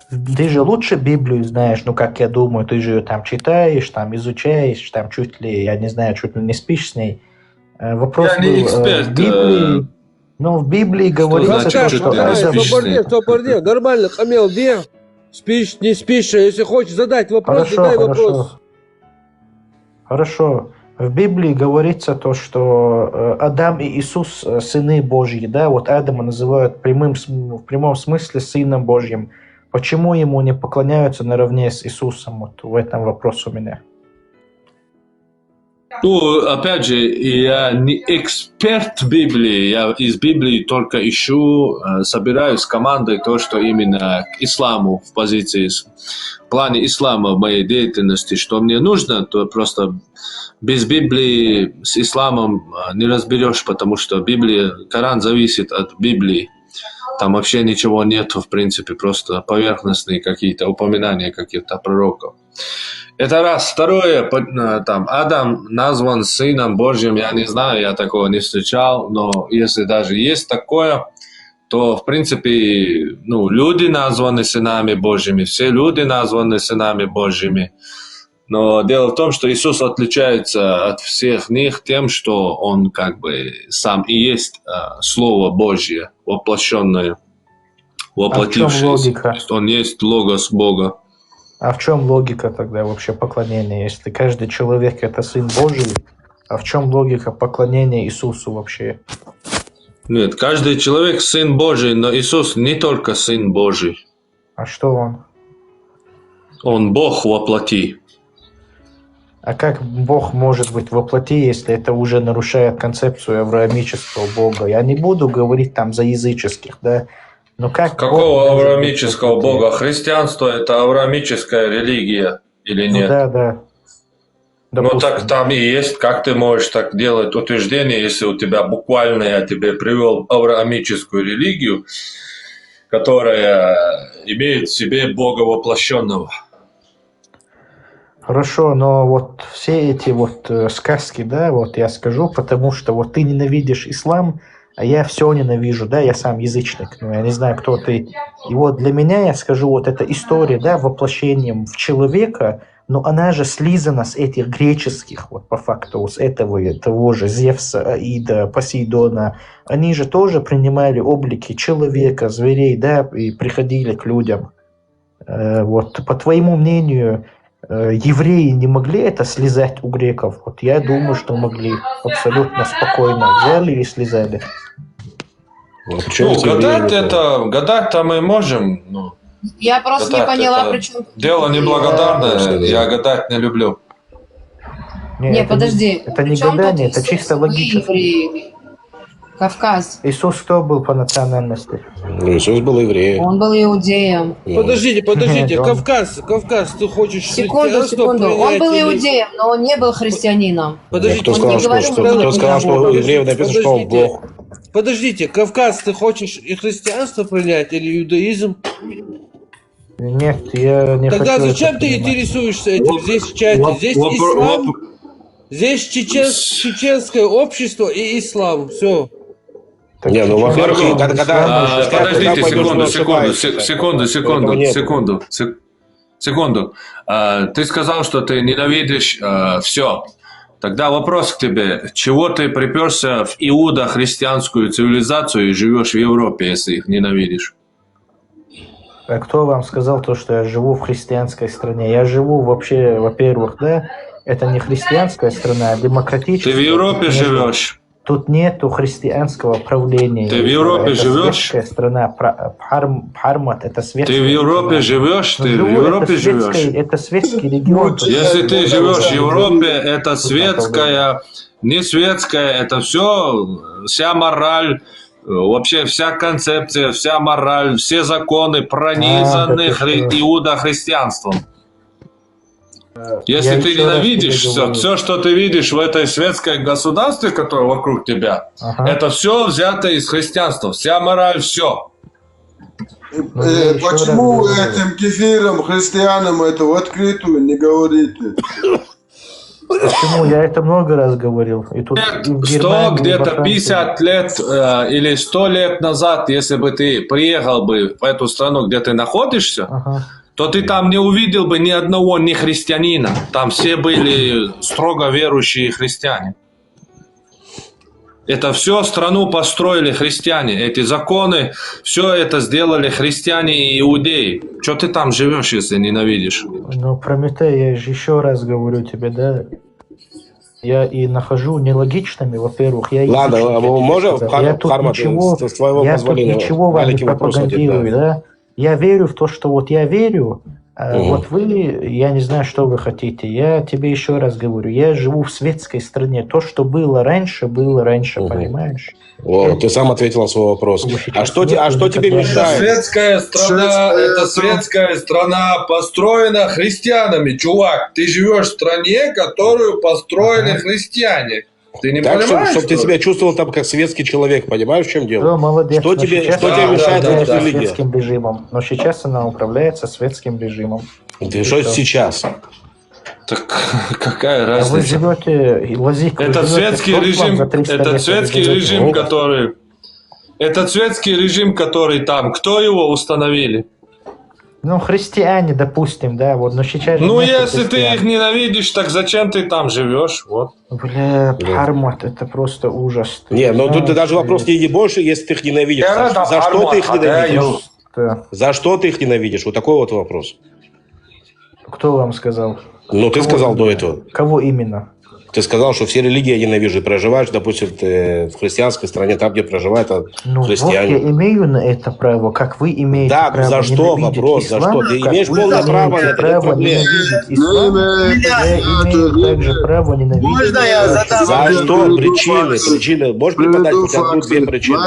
Ты же лучше Библию знаешь, ну, как я думаю, ты же ее там читаешь, там изучаешь, там чуть ли, я не знаю, чуть ли не спишь с ней. Вопрос я не эксперт. В Библии, в Библии говорится, что Соборне, нормально, Камил, где? Спишь, не спишь, если хочешь задать вопрос, задай вопрос. Хорошо. В Библии говорится то, что Адам и Иисус сыны Божьи, да, вот Адама называют в прямом смысле сыном Божьим. Почему ему не поклоняются наравне с Иисусом? Вот в этом вопрос у меня. Ну, опять же, я не эксперт Библии, я из Библии только ищу, собираюсь с командой то, что именно к исламу в позиции, в плане ислама в моей деятельности, что мне нужно, то просто без Библии с исламом не разберешь, потому что Библия, Коран зависит от Библии. Там вообще ничего нету, в принципе, просто поверхностные какие-то упоминания каких-то пророков. Это раз. Второе, там, Адам назван сыном Божьим, я не знаю, я такого не встречал, но если даже есть такое, то, в принципе, люди названы сынами Божьими, все люди названы сынами Божьими. Но дело в том, что Иисус отличается от всех них тем, что Он как бы сам и есть Слово Божье, воплощенное, воплотившееся. Он есть Логос Бога. А в чем логика тогда вообще поклонения? Если каждый человек это сын Божий, а в чем логика поклонения Иисусу вообще? Нет, каждый человек сын Божий, но Иисус не только сын Божий. А что Он? Он Бог воплоти. А как Бог может быть воплоти, если это уже нарушает концепцию авраамического Бога? Я не буду говорить там за языческих, да? Но как какого авраамического Бога? Христианство – это авраамическая религия или нет? Да. Ну так там и есть. Как ты можешь так делать утверждение, если у тебя буквально я тебе привел авраамическую религию, которая имеет в себе Бога воплощенного? Хорошо, но вот все эти вот сказки, да, вот я скажу, потому что вот ты ненавидишь ислам, а я все ненавижу, да, я сам язычник, я не знаю, кто ты. И вот для меня, я скажу, вот эта история, да, воплощением в человека, но она же слизана с этих греческих, вот по факту, с того же Зевса, Аида, Посейдона. Они же тоже принимали облики человека, зверей, да, и приходили к людям. Вот, по твоему мнению, евреи не могли это слезать у греков? Вот я думаю, что могли абсолютно спокойно. Взяли и слезали. Гадать-то мы можем. Я просто не поняла, при чем... Дело неблагодарное, я гадать не люблю. Не, подожди. Это не гадание, это чисто логически. Кавказ. Иисус кто был по национальности? Иисус был евреем. Он был иудеем. Подождите, Кавказ, ты хочешь секунду. Он был иудеем, но он не был христианином. Подождите, кто сказал, что у евреев написано, что он Бог? Подождите, Кавказ, ты хочешь и христианство принять, или иудаизм? Нет, я не хочу. Тогда зачем ты интересуешься этим? Здесь в чате, здесь ислам, здесь чеченское общество и ислам, все. Не, ну во-первых, подождите секунду. Ты сказал, что ты ненавидишь все. Тогда вопрос к тебе. Чего ты приперся в иудо-христианскую цивилизацию и живешь в Европе, если их ненавидишь? А кто вам сказал то, что я живу в христианской стране? Я живу вообще, во-первых, да, это не христианская страна, а демократическая. Ты в Европе живешь? Тут нету христианского правления. Ты в Европе это живешь? Светская страна. Пхармат, это светская. Ты в Европе живешь? Ты в Европе живешь? Это светский регион. Если ты живешь в Европе, это светская, не светская, это все, вся мораль, вообще вся концепция, вся мораль, все законы пронизаны иудохристианством. Если ты ненавидишь все, что ты видишь в этой светской государстве, которое вокруг тебя, это все взято из христианства, вся мораль, все. Почему этим кефирам, христианам это в открытую не говорите? Почему? Я это много раз говорил. И тут и в 100, Германии, и во где-то Франции. 50 лет или 100 лет назад, если бы ты приехал бы в эту страну, где ты находишься, то ты там не увидел бы ни одного не христианина. Там все были строго верующие христиане. Это все страну построили христиане. Эти законы, все это сделали христиане и иудеи. Что ты там живешь, если ненавидишь? Ну, Прометей, я же еще раз говорю тебе, да, я и нахожу нелогичными, во-первых, я Ладно, язычник, я тебе можем, сказал. Я тут Хармат, ничего, с твоего я тут позволения, ничего вам не маленький вопрос один, пропагандирую, да. Я верю в то, что вот я верю, Мгм. вот вы, я не знаю, что вы хотите. Я тебе еще раз говорю, я живу в светской стране. То, что было раньше, понимаешь? О, ты сам ответил на свой вопрос. А что тебе Это мешает? светская страна построена христианами, чувак. Ты живешь в стране, которую построили христиане. Ты не Так, понимаешь, чтобы ты что ли? себя чувствовал там как светский человек, понимаешь, в чем дело? Да, молодец. Что Но тебе сейчас она мешает управляется эта религия? светским режимом. Но сейчас она управляется светским режимом. Ты что сейчас? Так какая А вы разница? живете, Лазик, вы Этот живете светский в прошлом, режим, за 300 лет этот светский живете. режим, который, этот светский режим, который там, кто его установили? Ну, христиане, допустим, да, вот, но сейчас же Ну, нету если ты христиан. их ненавидишь, так зачем ты там живешь? Вот. Бля, Хармат, это просто ужас. Ты Не, ну тут знаешь, даже вопрос не больше, если ты их ненавидишь. За что ты их ненавидишь? Да. За что ты их ненавидишь? Вот такой вот вопрос. Кто вам сказал? Ну, ты Кого сказал до именно? этого. Кого именно? Ты сказал, что все религии я ненавижу. И проживаешь, допустим, ты в христианской стране, там, где проживают Ну, вот христиане. я имею на это право, как вы имеете Так, право за что ненавидеть вопрос? За ислам, что? Ты как имеешь вы полное имеете право на это, нет право проблем. ненавидеть ислам, я имею также право ненавидеть. Можно я задам За вопрос? что? Причины. Можешь преподать хотя бы две причины?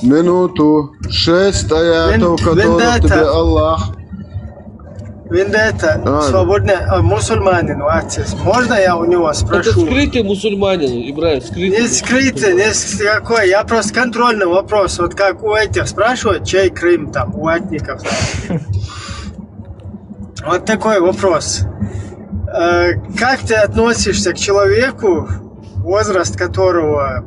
Минуту. 6 аятов, которые тебе Аллах. Вендетта, свободный мусульманин, отец. Можно я у него Это спрошу? скрытый мусульманин, Ибрahim, скрытый. Не скрытый, не какой. Я просто контрольный вопрос. Вот как у этих спрашивают, чей Крым там, у ватников. Вот такой вопрос. Как ты относишься к человеку, возраст которого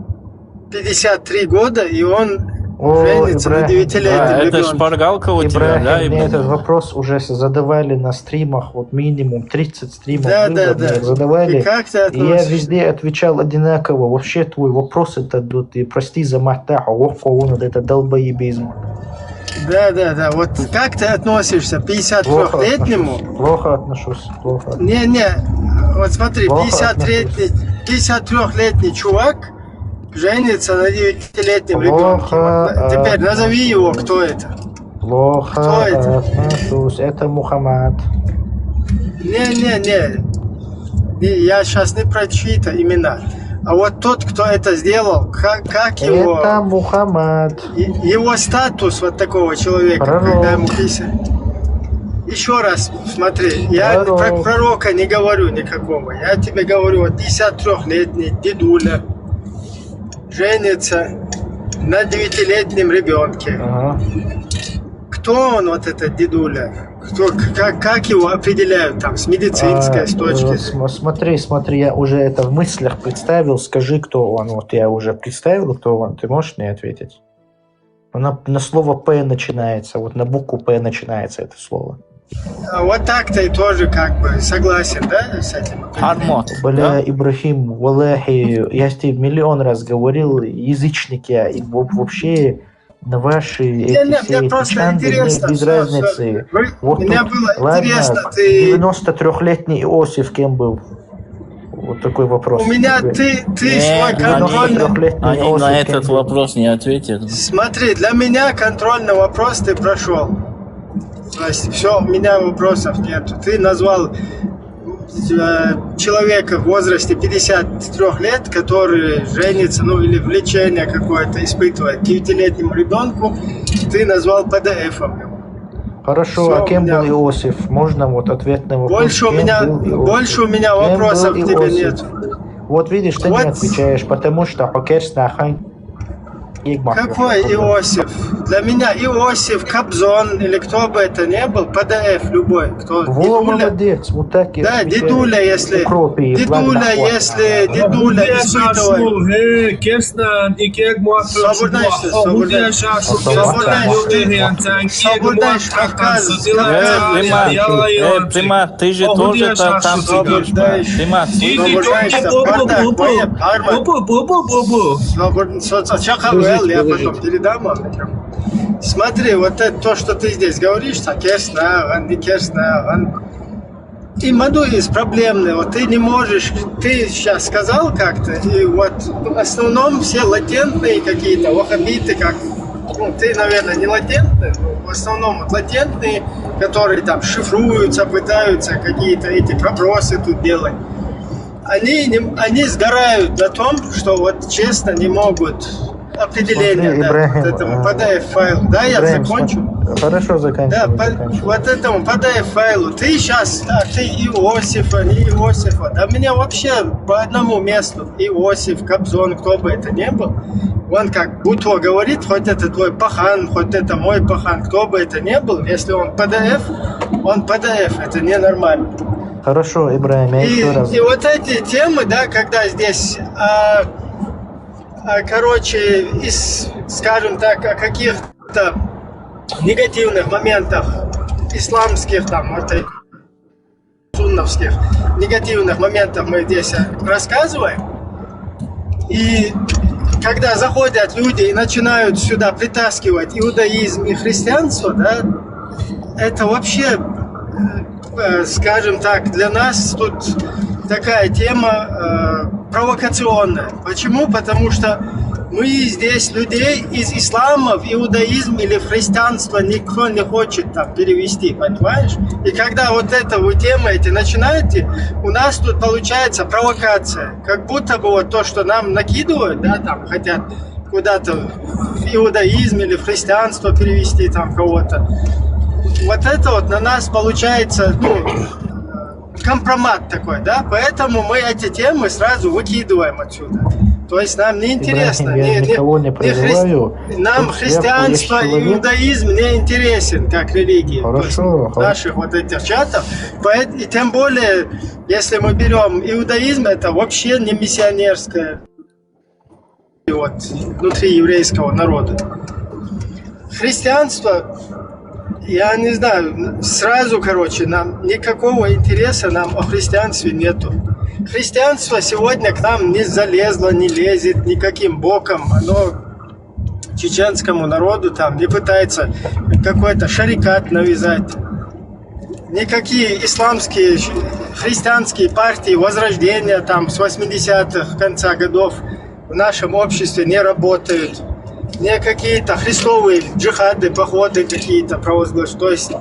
53 года, и он женится на 9-летнем Это ребенке? шпаргалка у тебя, Ибрахим, да? мне Ибрахим? этот вопрос уже задавали на стримах, вот минимум 30 стримов Да, было, да. мне задавали. И как ты И я относишься? везде отвечал одинаково. Вообще твой вопрос это, ты прости за матаху, это долбоебизм. Да. Вот как ты относишься к 53-летнему? Плохо отношусь, плохо. Не, вот смотри, Плохо 53-летний чувак женится на 9-летнем ребенке. Плохо Теперь назови его, кто это. Плохо Кто это? отношусь, это Мухаммад. Не. Я сейчас не про чьи-то имена. А вот тот, кто это сделал, как его... Это Мухаммад. Его статус вот такого человека, Пророк. когда ему 50... Еще раз смотри, я Пророк. про пророка не говорю никакого. Я тебе говорю, вот 53-летний дедуля женится на 9-летнем ребенке. Кто он, вот этот дедуля? Как его определяют там, с медицинской с точки зрения? Смотри, я уже это в мыслях представил. Скажи, кто он. Вот я уже представил, кто он. Ты можешь мне ответить? На слово «П» начинается. Вот на букву «П» начинается это слово. А вот так-то и тоже как бы согласен, да, с этим? Хармат. Бля, Ибрахим, валахи, я тебе миллион раз говорил, язычники, и вообще на ваши эти все мне просто чанды, мне интересно, без всё, разницы. Вот мне тут, было ладно, интересно, ты... 93-летний Иосиф кем был? Вот такой вопрос. У меня ты свой контрольный... Они на этот вопрос не ответят. Смотри, для меня контрольный вопрос ты прошел. То есть все, у меня вопросов нет. Ты назвал человека в возрасте 53 лет, который женится, ну или влечение какое-то испытывает к 9-летнему ребенку, ты назвал ПДФом его. Хорошо, Всё, а кем у меня- был Иосиф? Можно вот ответ на вопрос? Больше у Кем меня Кем вопросов был к тебе Иосиф? нет. Вот видишь, ты Вот. не отвечаешь, потому что хокер снахань. Какой Иосиф? Для меня Иосиф, Кобзон или кто бы это ни был, PDF любой. Кто? Во, молодец, вот так. Да, дедуля, если дедуля испытывает. Примат, ты же тоже там сидишь. Примат, я потом передам вам. Смотри, вот это то, что ты здесь говоришь, и маду есть проблемные. Вот ты не можешь, ты сейчас сказал как-то, и вот в основном все латентные какие-то ваххабиты, как, ну, ты, наверное, не латентный, но в основном вот латентные, которые там шифруются, пытаются какие-то эти пробросы тут делать. Они сгорают на том, что вот честно не могут определение, Смотри, да, Ибрахим, вот этому PDF-файлу. Да, я Ибрахим, закончу. Хорошо, заканчивай. Да, вот этому PDF-файлу. Ты сейчас, ты Иосифа, не Иосифа. Да меня вообще по одному месту. Иосиф, Кобзон, кто бы это ни был. Он как будто говорит, хоть это твой пахан, хоть это мой пахан, кто бы это ни был. Если он PDF, он PDF. Это ненормально. Хорошо, Ибрахим, я еще раз. И вот эти темы, да, когда здесь, короче, скажем так, о каких-то негативных моментах исламских, там, сунновских негативных моментах мы здесь рассказываем. И когда заходят люди и начинают сюда притаскивать иудаизм и христианство, да, это вообще, скажем так, для нас тут такая тема провокационная. Почему? Потому что мы здесь людей из ислама в иудаизм или в христианство никто не хочет там перевести, понимаешь? И когда вот это вы темы эти начинаете, у нас тут получается провокация. Как будто бы вот то, что нам накидывают, да, там хотят куда-то в иудаизм или в христианство перевести там кого-то. Вот это вот на нас получается, ну, компромат такой, да, поэтому мы эти темы сразу выкидываем отсюда. То есть нам не интересно, Ибрахим, я никого не призываю. Нам Тут христианство и иудаизм не интересен как религия. Хорошо, наших вот этих чатов. И тем более, если мы берем иудаизм, это вообще не миссионерское вот, внутри еврейского народа. Христианство, я не знаю, сразу, короче, нам никакого интереса нам о христианстве нету. Христианство сегодня к нам не залезло, не лезет никаким боком. Оно чеченскому народу там не пытается какой-то шарикат навязать. Никакие исламские, христианские партии возрождения там с 80-х, конца годов в нашем обществе не работают. Не какие-то христовые джихады, походы какие-то провозглашают. То есть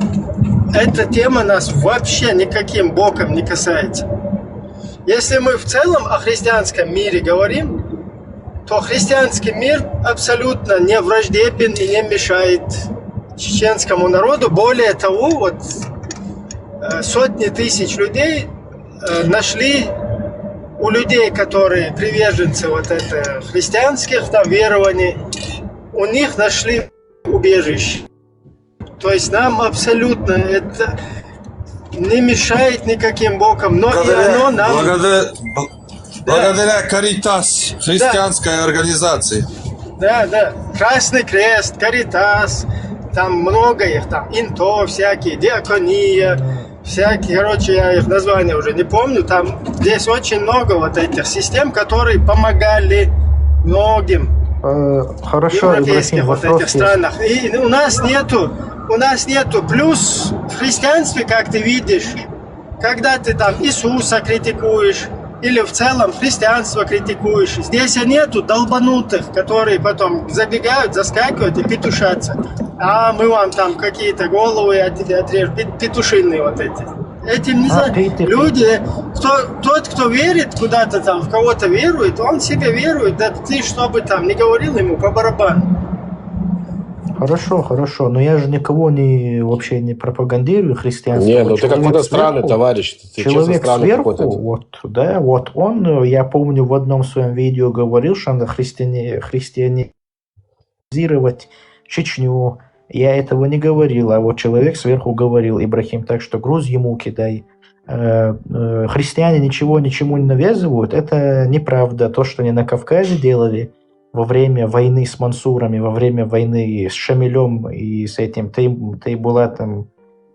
эта тема нас вообще никаким боком не касается. Если мы в целом о христианском мире говорим, то христианский мир абсолютно не враждебен и не мешает чеченскому народу. Более того, вот сотни тысяч людей нашли у людей, которые приверженцы вот это христианских там верований, у них нашли убежище. То есть нам абсолютно это не мешает никаким боком, но и оно нам... Благодаря Каритас, христианской организации. Да, да. Красный Крест, Каритас, там много их, там Инто всякие, Диакония, всякие, короче, я их названия уже не помню, там здесь очень много вот этих систем, которые помогали многим Хорошо, европейских Ибрахим, вот этих странах. И у нас нету, плюс в христианстве, как ты видишь, когда ты там Иисуса критикуешь, или в целом христианство критикуешь, здесь нету долбанутых, которые потом забегают, заскакивают и петушатся. А мы вам там какие-то головы отрежем, петушиные вот эти. Этим не знаю. Люди, тот, кто верит куда-то там, в кого-то верует, он себе верует, да ты что бы там ни говорил ему, по барабану. Хорошо, но я же никого вообще не пропагандирую христианство. Не, ну ты какой-то странный товарищ. Ты человек сверху, какой-то. вот он, я помню, в одном своем видео говорил, что христиане терроризировать Чечню. Я этого не говорил, а вот человек сверху говорил, Ибрахим, так что груз ему кидай. Христиане ничего ничему не навязывают, это неправда. То, что они на Кавказе делали во время войны с мансурами, во время войны с Шамилем и с этим Тейбулатом,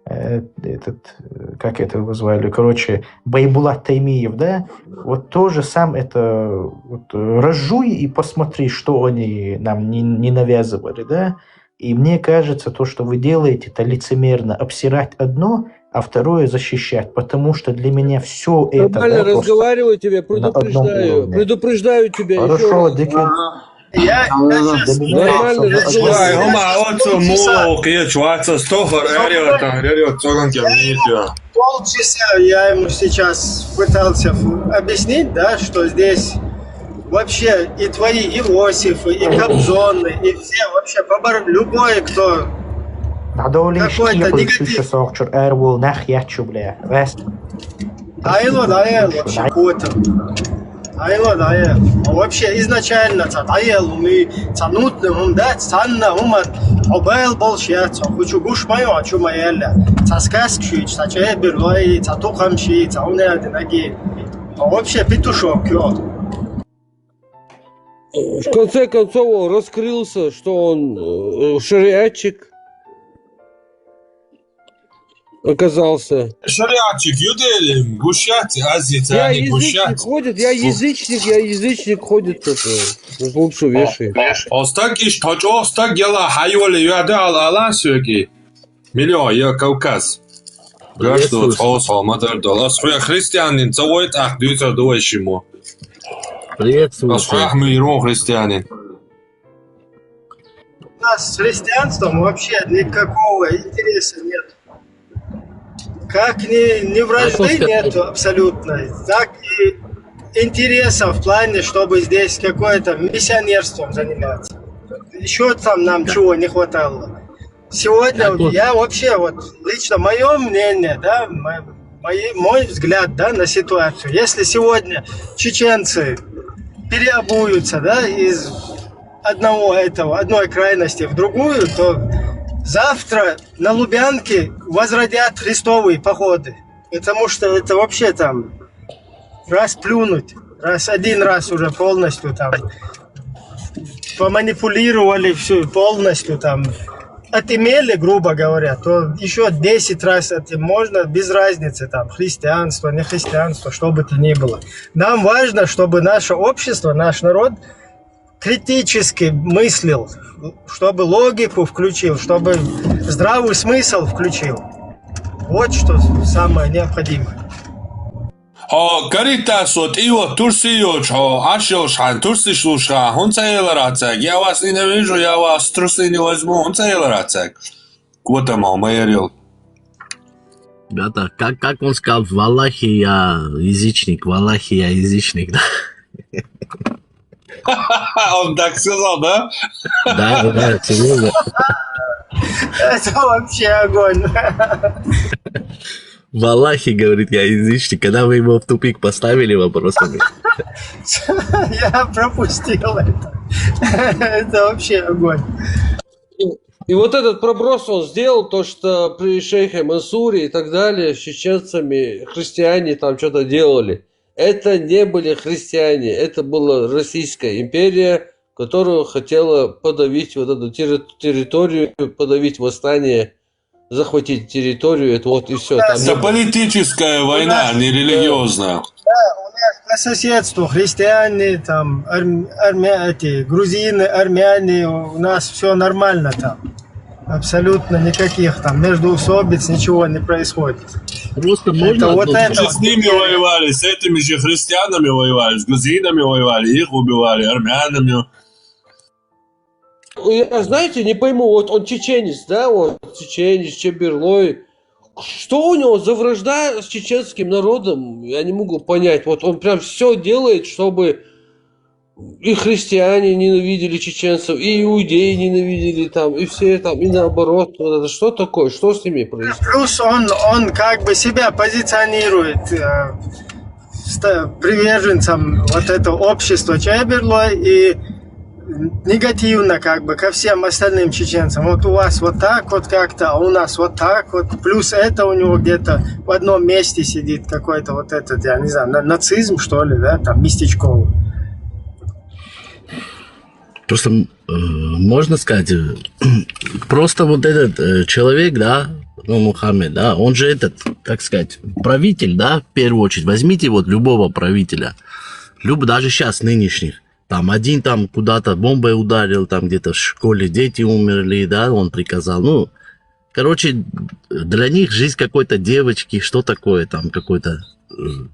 как это его звали, короче, Байбулат Таймиев, да, вот тоже сам это вот, разжуй и посмотри, что они нам не навязывали, да, и мне кажется, то, что вы делаете, это лицемерно, обсирать одно, а второе защищать, потому что для меня все это... Нормально да, разговариваю тебе, предупреждаю тебя. Хорошо, Я сейчас... Нормально Полчаса я ему сейчас пытался объяснить, да, что здесь вообще и твои Иосифы, и Кобзоны, и все вообще, любой, кто какой-то негатив. Вообще изначально мы цанутным, да, цанна умат, обел болшят, хочу гуш мою, а чу моя, цаскаскши, цаче берлой, цатухамши, цауне одинаги. Вообще петушок, В конце концов он раскрылся, что он шариатчик оказался. Шариатчик, юделим, гушать, азицы, Я они язычник гушать. ходит, я язычник ходит, это лучше вешает. Остагиш, точ остаг яла, хайоли, юада алала сюки. Миллион, я Кавказ. Граждан, хаосал, мадардал. Асхуя христианин, заводит ах, дюйца дуэшимо. Приветствую. Асхуя мирон христианин. У нас с христианством вообще никакого интереса нет. Как ни вражды нету абсолютно, так и интереса в плане, чтобы здесь какое-то миссионерством заниматься. Еще там нам чего не хватало. Сегодня я вообще, вот лично мое мнение, да, мой взгляд, да, на ситуацию. Если сегодня чеченцы переобуются, да, из одной крайности в другую, то завтра на Лубянке возродят христовые походы. Потому что это вообще там расплюнуть. Один раз уже полностью там поманипулировали все полностью там. Отымели, грубо говоря, то еще 10 раз это можно, без разницы, там, христианство, не христианство, что бы то ни было. Нам важно, чтобы наше общество, наш народ критически мыслил, чтобы логику включил, чтобы здравый смысл включил. Вот что самое необходимое. Каритас вот его Турсиёч, Ашёшхан, Турсишлушха, он цаеларацак. Я вас ненавижу, я вас трусы не возьму, он цаеларацак. Вот там майорил. Ребята, как он сказал, в Аллахе я язычник, да? Он так сказал, да? Да, серьезно. Это вообще огонь. В Аллахе, говорит, я язычник. Когда вы его в тупик поставили вопросами? Я пропустил это. Это вообще огонь. И вот этот проброс он сделал, то, что при шейхе Мансуре и так далее, с чеченцами, христиане там что-то делали. Это не были христиане, это была Российская империя, которая хотела подавить вот эту территорию, подавить восстание, захватить территорию, это вот и все. Это политическая война, не религиозная. Да, у нас по соседству христиане, там, грузины, армяне, у нас все нормально там. Абсолютно никаких там междоусобиц, ничего не происходит. Просто можно... Вот это с ними воевали, с этими же христианами воевали, с грузинами воевали, их убивали, армянами. Я, знаете, не пойму, вот он чеченец, да, вот чеченец, Чеберлой. Что у него за вражда с чеченским народом? Я не могу понять. Вот он прям все делает, чтобы и христиане ненавидели чеченцев, и иудеи ненавидели там, и все там, и наоборот. Вот это что такое? Что с ними происходит? Плюс он как бы себя позиционирует приверженцем вот этого общества Чеберлой, и негативно как бы ко всем остальным чеченцам. Вот у вас вот так вот как-то, а у нас вот так вот. Плюс это у него где-то в одном месте сидит какой-то вот этот, я не знаю, нацизм, что ли, да, там, местечковый. Просто можно сказать, просто вот этот человек, да, ну, Мухаммед, да, он же этот, как сказать, правитель, да, в первую очередь. Возьмите вот любого правителя, даже сейчас нынешних. Там один там куда-то бомбой ударил, там где-то в школе дети умерли, да, он приказал. Ну, короче, для них жизнь какой-то девочки, что такое там, какой-то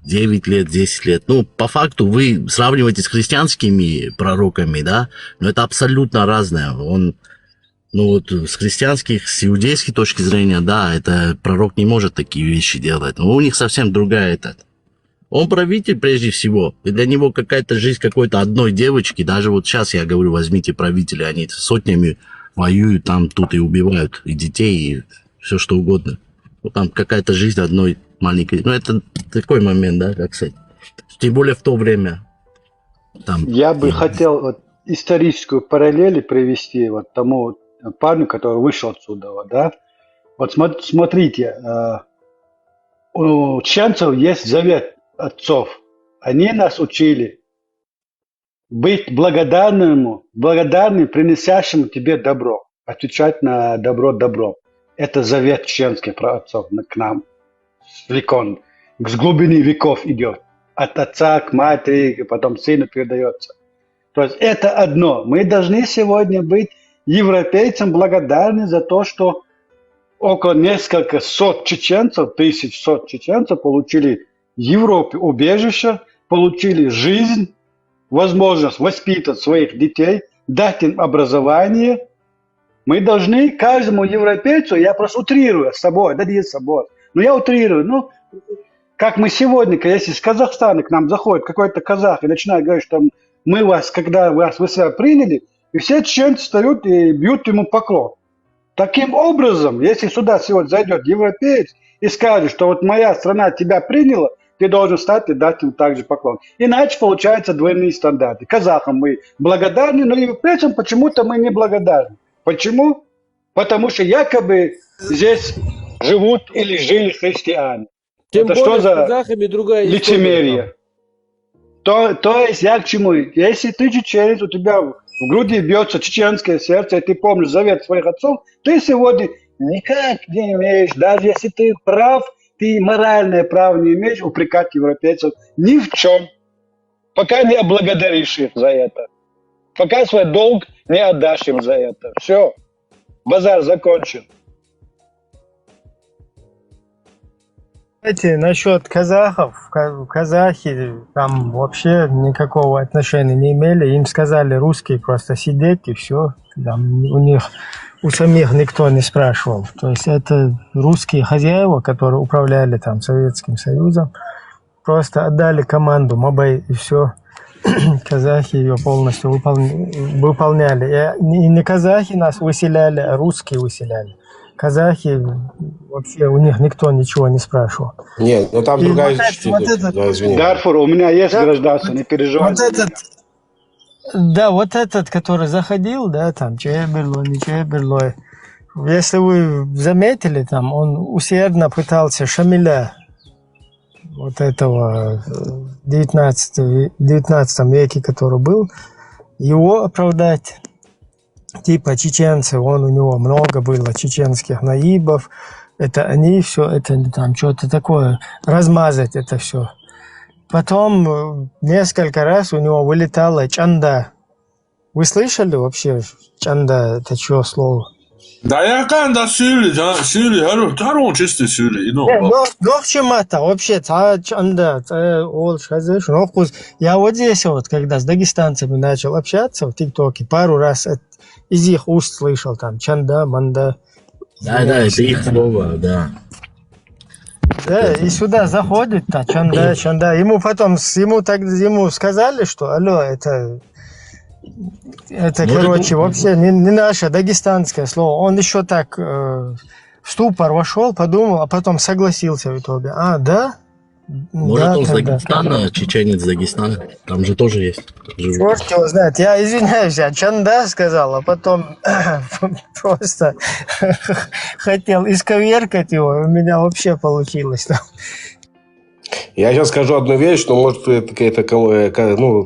9 лет, 10 лет. Ну, по факту вы сравниваете с христианскими пророками, да, но это абсолютно разное. Он, ну вот с христианских, с иудейской точки зрения, да, это пророк не может такие вещи делать. Но у них совсем другая этот. Он правитель прежде всего. И для него какая-то жизнь какой-то одной девочки, даже вот сейчас я говорю, возьмите правителя, они сотнями воюют там, тут и убивают и детей, и все что угодно. Вот там какая-то жизнь одной маленькой. Ну, это такой момент, да, как сказать. Тем более в то время. Там, Я бы хотел вот историческую параллель привести вот тому парню, который вышел отсюда, да. Вот смотрите, у чеченцев есть завет отцов. Они нас учили быть благодарным, приносящему тебе добро, отвечать на добро добром. Это завет чеченский про отцов к нам. С веков, с глубины веков идет. От отца к матери, потом сыну передается. То есть это одно. Мы должны сегодня быть европейцам благодарны за то, что около несколько сот чеченцев, тысяч сот чеченцев получили в Европе убежище, получили жизнь, возможность воспитывать своих детей, дать им образование. Мы должны каждому европейцу, я просто утрирую с собой, да не с собой, но я утрирую, ну, как мы сегодня, если из Казахстана к нам заходит какой-то казах и начинает говорить, что мы вас, когда вы себя приняли, и все чеченцы встают и бьют ему поклон. Таким образом, если сюда сегодня зайдет европеец и скажет, что вот моя страна тебя приняла, ты должен встать и дать им также поклон. Иначе получаются двойные стандарты. Казахам мы благодарны, но европейцам почему-то мы не благодарны. Почему? Потому что якобы здесь живут или жили христиане. Тем это более что за с казахами другая лицемерие? То есть я к чему? Если ты чеченец, у тебя в груди бьется чеченское сердце, и ты помнишь завет своих отцов, ты сегодня никак не имеешь, даже если ты прав, ты моральное право не имеешь упрекать европейцев ни в чем, пока не облагодаришь их за это, пока свой долг не отдашь им за это. Все, базар закончен. Знаете, насчет казахов, казахи там вообще никакого отношения не имели. Им сказали русские просто сидеть и все. Там у самих никто не спрашивал. То есть это русские хозяева, которые управляли там Советским Союзом, просто отдали команду Мабай и все. Казахи ее полностью выполняли. И не казахи нас выселяли, а русские выселяли. Казахи, вообще у них никто ничего не спрашивал. Нет, ну там другая история. Да, извини. Дарфур, у меня есть гражданство, не переживай. Вот этот, который заходил, да, там, Чеберлой, не Чеберлой. Если вы заметили, там, он усердно пытался Шамиля, вот этого в 19 веке, который был, его оправдать. Типа чеченцы, у него много было чеченских наибов, это они все, это там что-то такое, размазать это все. Потом несколько раз у него вылетала чанда. Вы слышали вообще чанда, это что слово? Да я когда сюли, харон чисто сюли. Ну в чем это вообще, чанда, я вот здесь вот, когда с дагестанцами начал общаться в ТикТоке, пару раз из их уст слышал там чанда, манда. Да, это их слово, да. Да, и сюда заходит, чанда. Ему сказали, что алло, это короче, вообще не наше дагестанское слово. Он еще так в ступор вошел, подумал, а потом согласился в итоге. Да? Может, Да, он с тогда. Дагестана, чеченец Дагестана. Там же тоже есть. Черт его знает. Я извиняюсь, я Чанда сказал, а потом просто хотел исковеркать его, у меня вообще получилось. Я сейчас скажу одну вещь, что, может, это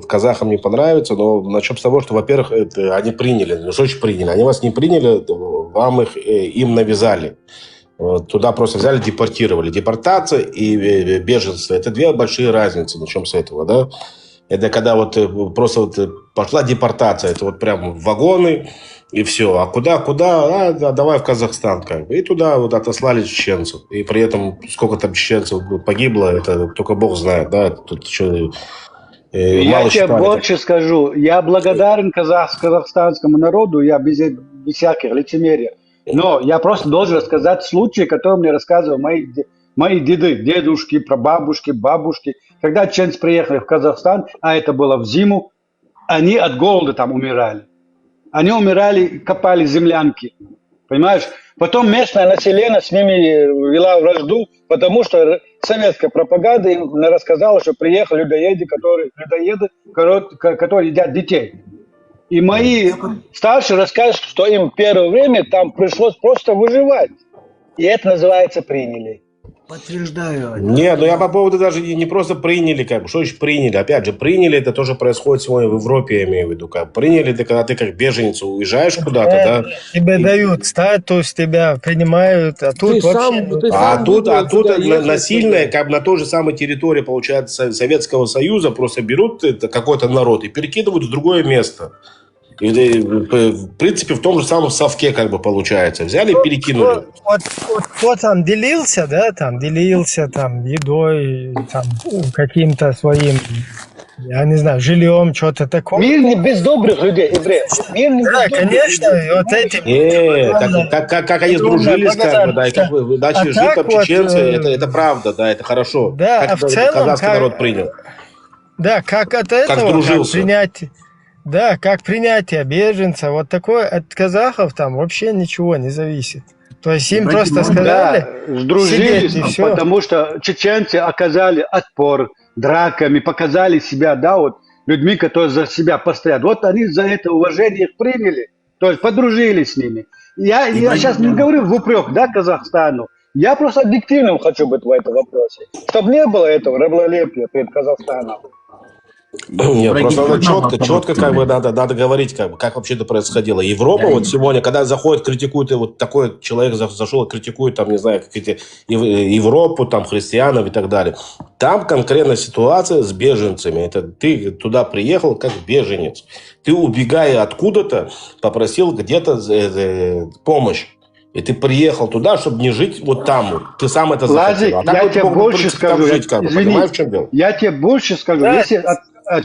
казахам не понравится, но начнем с того, что, во-первых, они приняли, ну, что очень приняли. Они вас не приняли, вам им навязали. Вот, туда просто взяли, депортировали. Депортация и беженство – это две большие разницы. Начнем с этого, да? Это когда просто пошла депортация, это вот прям вагоны и все. А куда? Давай в Казахстан. Как бы. И туда вот отослали чеченцев. И при этом сколько там чеченцев погибло, это только Бог знает, да? Тут что, Я тебе больше скажу. Я благодарен казахстанскому народу, я без всяких лицемерий. Но я просто должен рассказать случай, который мне рассказывали мои деды, дедушки, прабабушки, бабушки. Когда чеченцы приехали в Казахстан, а это было в зиму, они от голода там умирали. Они умирали, копали землянки. Понимаешь? Потом местное население с ними вела вражду, потому что советская пропаганда им рассказала, что приехали людоеды, которые едят детей. И мои старшие рассказывают, что им первое время там пришлось просто выживать. И это называется приняли. Подтверждаю. Не, ну я по поводу даже не просто приняли, как бы, что еще приняли? Опять же, приняли, это тоже происходит сегодня в Европе, я имею в виду. Как приняли, это когда ты как беженец уезжаешь куда-то, да? Тебе дают статус, тебя принимают, а тут вообще... насильно, как бы на той же самой территории, получается, Советского Союза просто берут какой-то народ и перекидывают в другое место. И, в принципе, в том же самом совке, как бы, получается. Взяли и перекинули. Вот кто там делился, да, там делился там едой, там каким-то своим, я не знаю, жильем, что-то такое. Мир не без добрых людей, евреев. Да, конечно, вот эти... Как они сдружились, как бы, да, и как вы начали жить, там, чеченцы, это правда, да, это хорошо. Да, как в целом... казахский народ принял. Да, как от этого, как сдружился. принять... Да, как принятие беженца, вот такое от казахов там вообще ничего не зависит. То есть им просто сказали, сдружились, и все. Потому что чеченцы оказали отпор драками, показали себя, да, вот людьми, которые за себя постоят. Вот они за это уважение их приняли, то есть подружились с ними. Я сейчас не говорю в упрек, да, Казахстану. Я просто объективным хочу быть в этом вопросе, чтобы не было этого раболепия перед Казахстаном. Нет, просто надо четко как бы надо говорить, как вообще это происходило. Европа вот сегодня, когда заходит, критикует, и вот такой человек зашел и критикует, там, не знаю, какие-то Европу, там, христианов и так далее. Там конкретная ситуация с беженцами. Это ты туда приехал как беженец. Ты, убегая откуда-то, попросил где-то помощь. И ты приехал туда, чтобы не жить вот там. Ты сам это захотел. Ладик, я тебе больше скажу. Понимаешь, в чем дело? Я тебе больше скажу. Если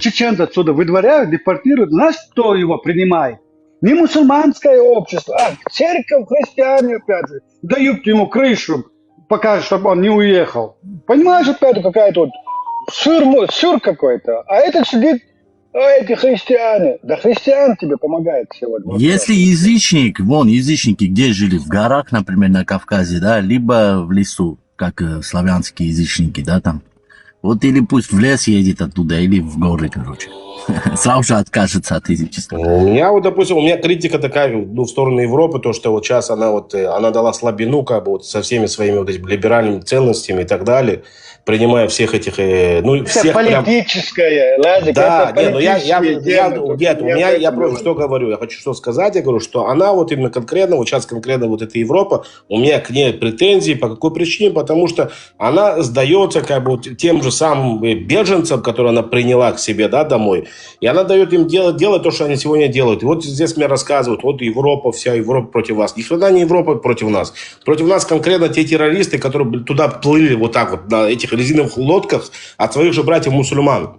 чеченца отсюда выдворяют, депортируют, знаешь, кто его принимает? Не мусульманское общество, а церковь, христиане, опять же. Дают ему крышу, пока, чтобы он не уехал. Понимаешь, опять какая-то вот сюр какой-то. А этот сидит, эти христиане. Да христиан тебе помогает сегодня. Если язычник, язычники где жили? В горах, например, на Кавказе, да, либо в лесу, как славянские язычники, да, там. Вот или пусть в лес едет оттуда, или в горы, короче. Сразу же откажется от язычества. У меня, вот, допустим, критика такая, в сторону Европы, то, что вот сейчас она дала слабину, как бы, вот, со всеми своими вот этими либеральными ценностями и так далее, принимая всех этих... это всех политическое, Ладик, да, это политическое. я просто что говорю, я хочу что сказать, я говорю, что она вот именно конкретно, вот сейчас конкретно вот эта Европа, у меня к ней претензии, по какой причине, потому что она сдается как бы вот тем же самым беженцам, которые она приняла к себе, да, домой, и она дает им делать то, что они сегодня делают. И вот здесь мне рассказывают, вот Европа, вся Европа против вас. Никогда не Европа против нас. Против нас конкретно те террористы, которые туда плыли вот так вот на этих резиновых лодках от своих же братьев-мусульман,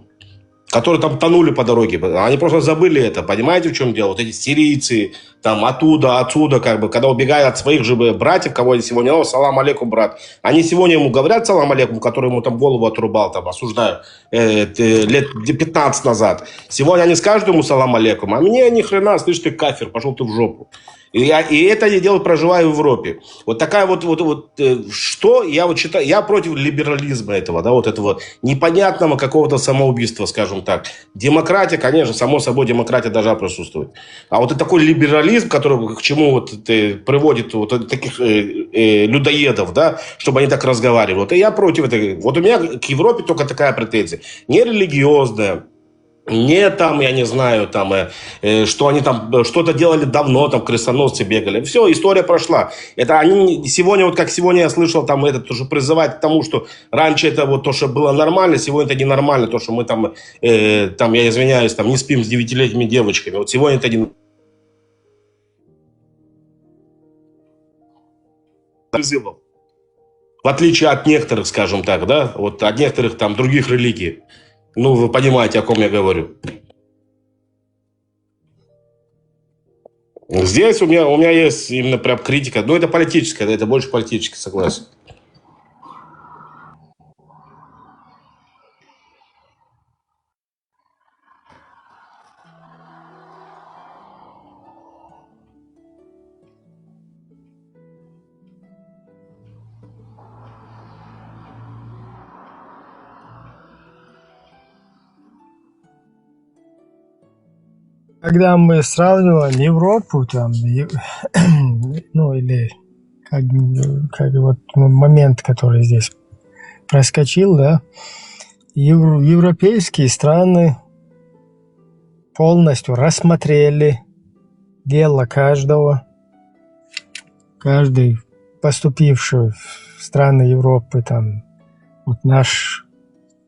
которые там тонули по дороге. Они просто забыли это. Понимаете, в чем дело? Вот эти сирийцы, там оттуда, отсюда, как бы, когда убегают от своих же братьев, кого я сегодня, салам алейкум, брат. Они сегодня ему говорят салам алейкум, который ему там голову отрубал, там, осуждаю, лет 15 назад. Сегодня они скажут ему салам алейкум, а мне ни хрена, слышь, ты кафир, пошел ты в жопу. И это я дело проживаю в Европе. Вот такая что я вот считаю, я против либерализма этого, да, вот этого непонятного какого-то самоубийства, скажем так. Демократия, конечно, само собой, демократия должна присутствовать. А вот такой либерализм, который к чему вот приводит вот таких людоедов, да, чтобы они так разговаривали. Вот и я против этого. Вот у меня к Европе только такая претензия. Не религиозная. Не там, я не знаю, там, что они там что-то делали давно, там крестоносцы бегали. Все, история прошла. Это они сегодня, вот как сегодня я слышал, там это тоже призывать к тому, что раньше это вот то, что было нормально, сегодня это ненормально, то, что мы там, я извиняюсь, там не спим с 9-летними девочками. Вот сегодня это не призывов. В отличие от некоторых, скажем так, да, вот от некоторых там других религий. Ну, вы понимаете, о ком я говорю. Здесь у меня есть именно прям критика. Но это политическая, да, это больше политическая, согласен. Когда мы сравниваем Европу, там, ну, или как вот момент, который здесь проскочил, да, европейские страны полностью рассмотрели дело каждый поступивший в страны Европы, там, вот наш,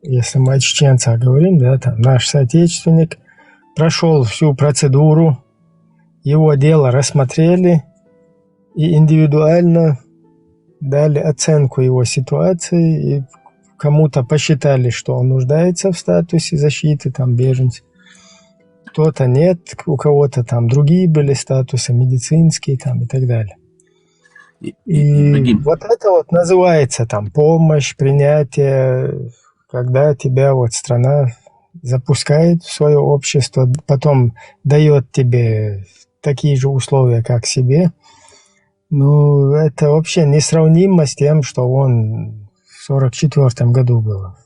если мы о чеченцах говорим, да, там, наш соотечественник прошел всю процедуру, его дело рассмотрели и индивидуально дали оценку его ситуации, и кому-то посчитали, что он нуждается в статусе защиты, там, беженца, кто-то нет, у кого-то там другие были статусы, медицинские там и так далее. И вот это вот называется там помощь, принятие, когда тебя вот страна запускает в свое общество, потом дает тебе такие же условия, как себе. Ну, это вообще несравнимо с тем, что он в 1944 году было.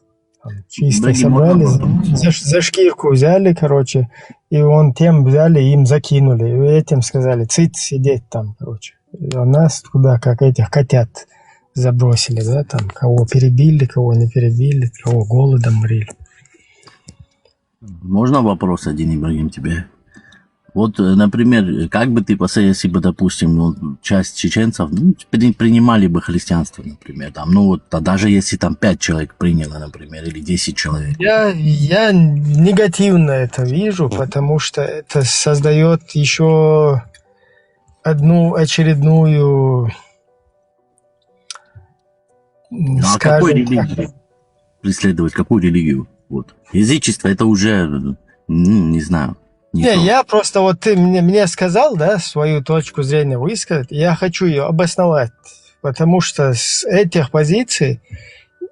Там чисто собрали, за шкирку взяли, короче, и он тем взяли, им закинули. И этим сказали, сидеть там, короче. А нас туда, как этих котят, забросили, да, там, кого перебили, кого не перебили, кого голодом морили. Можно вопрос один, Ибрагим, тебе? Вот, например, как бы ты, если бы, допустим, ну, часть чеченцев принимали бы христианство, например, там, ну вот, а даже если там 5 человек приняло, например, или 10 человек. Я негативно это вижу, потому что это создает еще одну очередную, А какой религию преследовать? Какую религию? Вот. Язычество это уже, не знаю. Я просто, вот ты мне сказал, да, свою точку зрения высказать, я хочу ее обосновать, потому что с этих позиций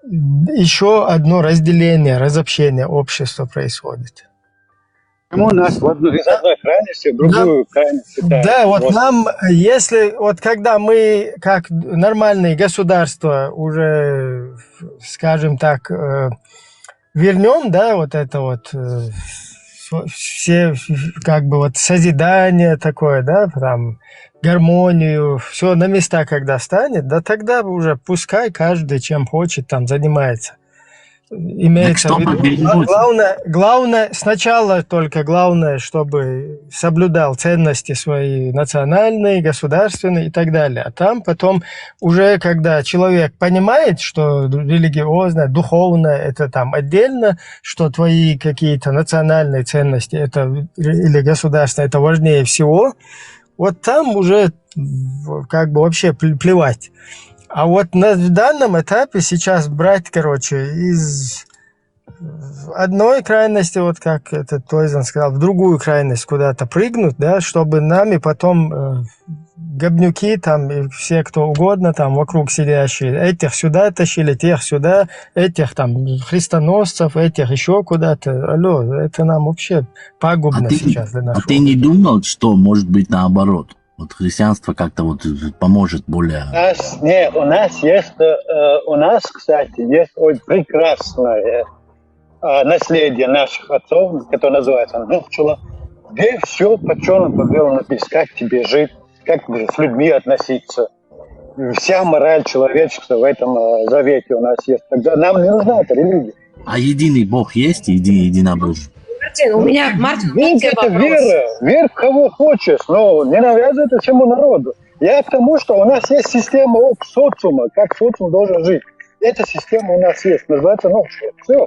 еще одно разделение, разобщение общества происходит. У нас в одной крайности, в другую крайность. Да, вот нам, если, вот когда мы, как нормальные государства, уже, скажем так, вернем, да, вот это вот все, как бы вот созидание такое, да, там, гармонию, все на места когда станет, да тогда уже пускай каждый чем хочет там занимается. Имеется в виду, главное, сначала только главное, чтобы соблюдал ценности свои национальные, государственные и так далее. А там потом уже, когда человек понимает, что религиозное, духовное это там отдельно, что твои какие-то национальные ценности это, или государственные это важнее всего, вот там уже как бы вообще плевать. А вот в данном этапе сейчас брать, короче, из в одной крайности, вот как этот Тойзен сказал, в другую крайность куда-то прыгнуть, да, чтобы нами потом говнюки там и все кто угодно там вокруг сидящие, этих сюда тащили, тех сюда, этих там христоносцев, этих еще куда-то. Алло, это нам вообще пагубно сейчас для нашего. А ты не думал, что может быть наоборот? Вот христианство как-то вот поможет более... У нас, кстати, есть очень прекрасное наследие наших отцов, которое называется Нухчула, где все по черному по белому написано, как тебе жить, как с людьми относиться. Вся мораль человечества в этом завете у нас есть. Тогда нам не нужна эта религия. А единый Бог есть? Единобожие? Мартин, у меня, Мартин, это вера. Вера в кого хочешь, но не навязывай это всему народу. Я к тому, что у нас есть система социума, как социум должен жить. Эта система у нас есть, называется Нухчула. Все.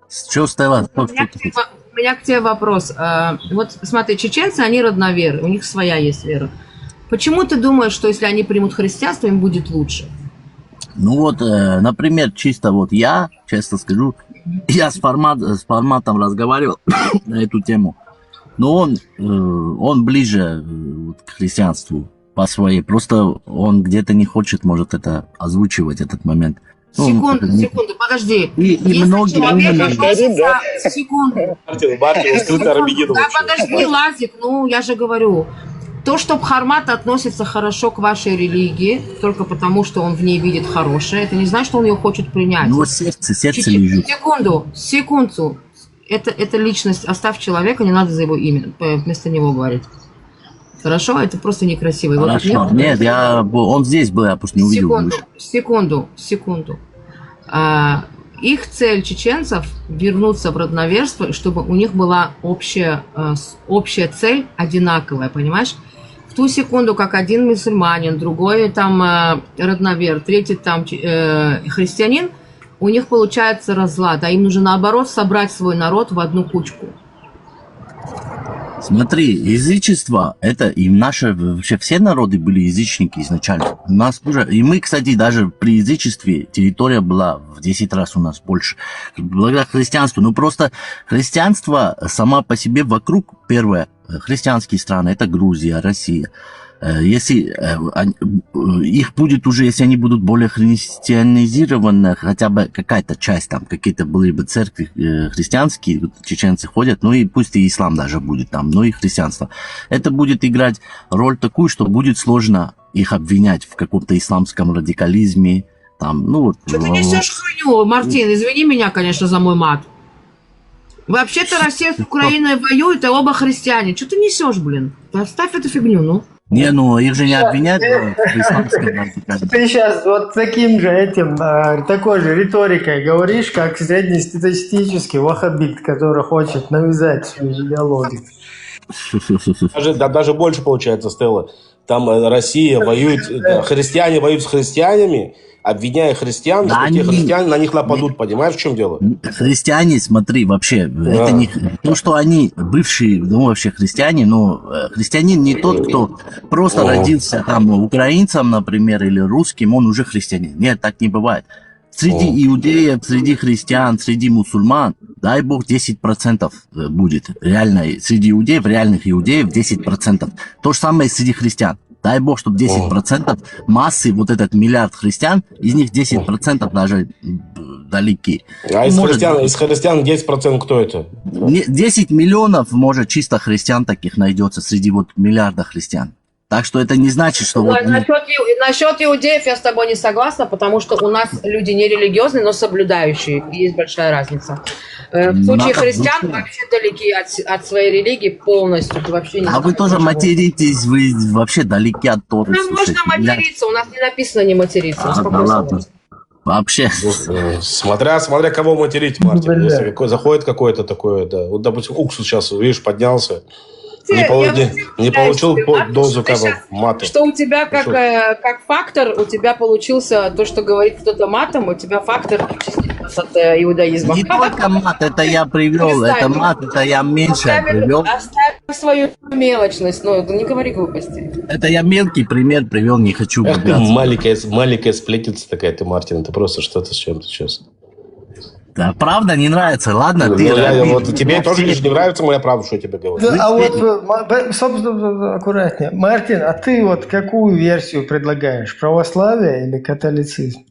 Что стало? У меня к тебе вопрос. Вот смотри, чеченцы, они родноверы, у них своя есть вера. Почему ты думаешь, что если они примут христианство, им будет лучше? Ну вот, например, чисто вот я, честно скажу, я с форматом разговаривал на эту тему, но он ближе к христианству по своей, просто он где-то не хочет, может, это озвучивать, этот момент. Секунду, подожди. Если многие человек относится... Секунду. Да подожди, Лазик, я же говорю. То, что Бхармат относится хорошо к вашей религии, только потому, что он в ней видит хорошее, это не значит, что он ее хочет принять. Ну, сердце лежит. Секунду. Это личность, оставь человека, не надо за его имя, вместо него говорить. Хорошо? Это просто некрасиво. Хорошо. Нет, он здесь был, я просто не увидел. Секунду. Их цель чеченцев вернуться в родноверство, чтобы у них была общая цель одинаковая, понимаешь? В ту секунду, как один мусульманин, другой там родновер, третий там христианин, у них получается разлад, а им нужно наоборот собрать свой народ в одну кучку. Смотри, язычество, это и наши, вообще все народы были язычники изначально. У нас тоже, и мы, кстати, даже при язычестве территория была в 10 раз у нас больше. Благодаря христианству. Ну просто христианство сама по себе вокруг, первое, христианские страны, это Грузия, Россия. Если их будет уже, если они будут более христианизированы, хотя бы какая-то часть, там какие-то были бы церкви христианские, чеченцы ходят, ну и пусть и ислам даже будет там, но и христианство. Это будет играть роль такую, что будет сложно их обвинять в каком-то исламском радикализме. Там, ну, что ты несешь хуйню, Мартин, извини меня, конечно, за мой мат. Вообще-то Россия с Украиной воюет, а оба христиане. Что ты несешь, блин? Оставь эту фигню, ну. Не, ну их же не обвинять в исламском радикализме. Ты сейчас вот таким же такой же риторикой говоришь, как среднестатистический ваххабит, который хочет навязать свою идеологию. Даже больше получается, Стелла. Там Россия воюет, христиане воюют с христианами, обвиняя христиан, да, что те христиане на них нападут, понимаешь, в чем дело? Христиане, смотри, вообще, это не то, что они бывшие, ну, вообще христиане, но христианин не тот, кто просто родился там украинцем, например, или русским, он уже христианин. Нет, так не бывает. Среди иудеев, среди христиан, среди мусульман, дай бог, 10% будет реально, среди иудеев, реальных иудеев 10%. То же самое среди христиан. Дай бог, чтобы 10% массы, вот этот миллиард христиан, из них 10% даже далеки. А из христиан 10% кто это? 10 миллионов, может, чисто христиан таких найдется среди вот миллиарда христиан. Так что это не значит, что... Вот... Насчет иудеев я с тобой не согласна, потому что у нас люди не религиозные, но соблюдающие. Есть большая разница. В случае христиан вообще далеки от своей религии полностью. Вообще не вы тоже материтесь, вы вообще далеки от Торы. Нам можно материться, у нас не написано не материться. Вообще. Смотря кого материть, Мартин. Если заходит какой-то такой, да. Вот, допустим, уксус сейчас, видишь, поднялся. Не получил дозу мата. Что у тебя как фактор, у тебя получился то, что говорит кто-то матом, у тебя фактор от иудаизма. Не только мат, это я привел, это мат, это я меньше привел. Оставь свою мелочность, но не говори глупости. Это я мелкий пример привел, не хочу маленькая сплетница такая ты, Мартин, это просто что-то с чем-то сейчас. Да, правда не нравится, ладно, Ну, ты... вот тебе тоже не нравится моя правда, что я тебе говорю. Да, а вот, собственно, аккуратнее. Мартин, а ты вот какую версию предлагаешь? Православие или католицизм?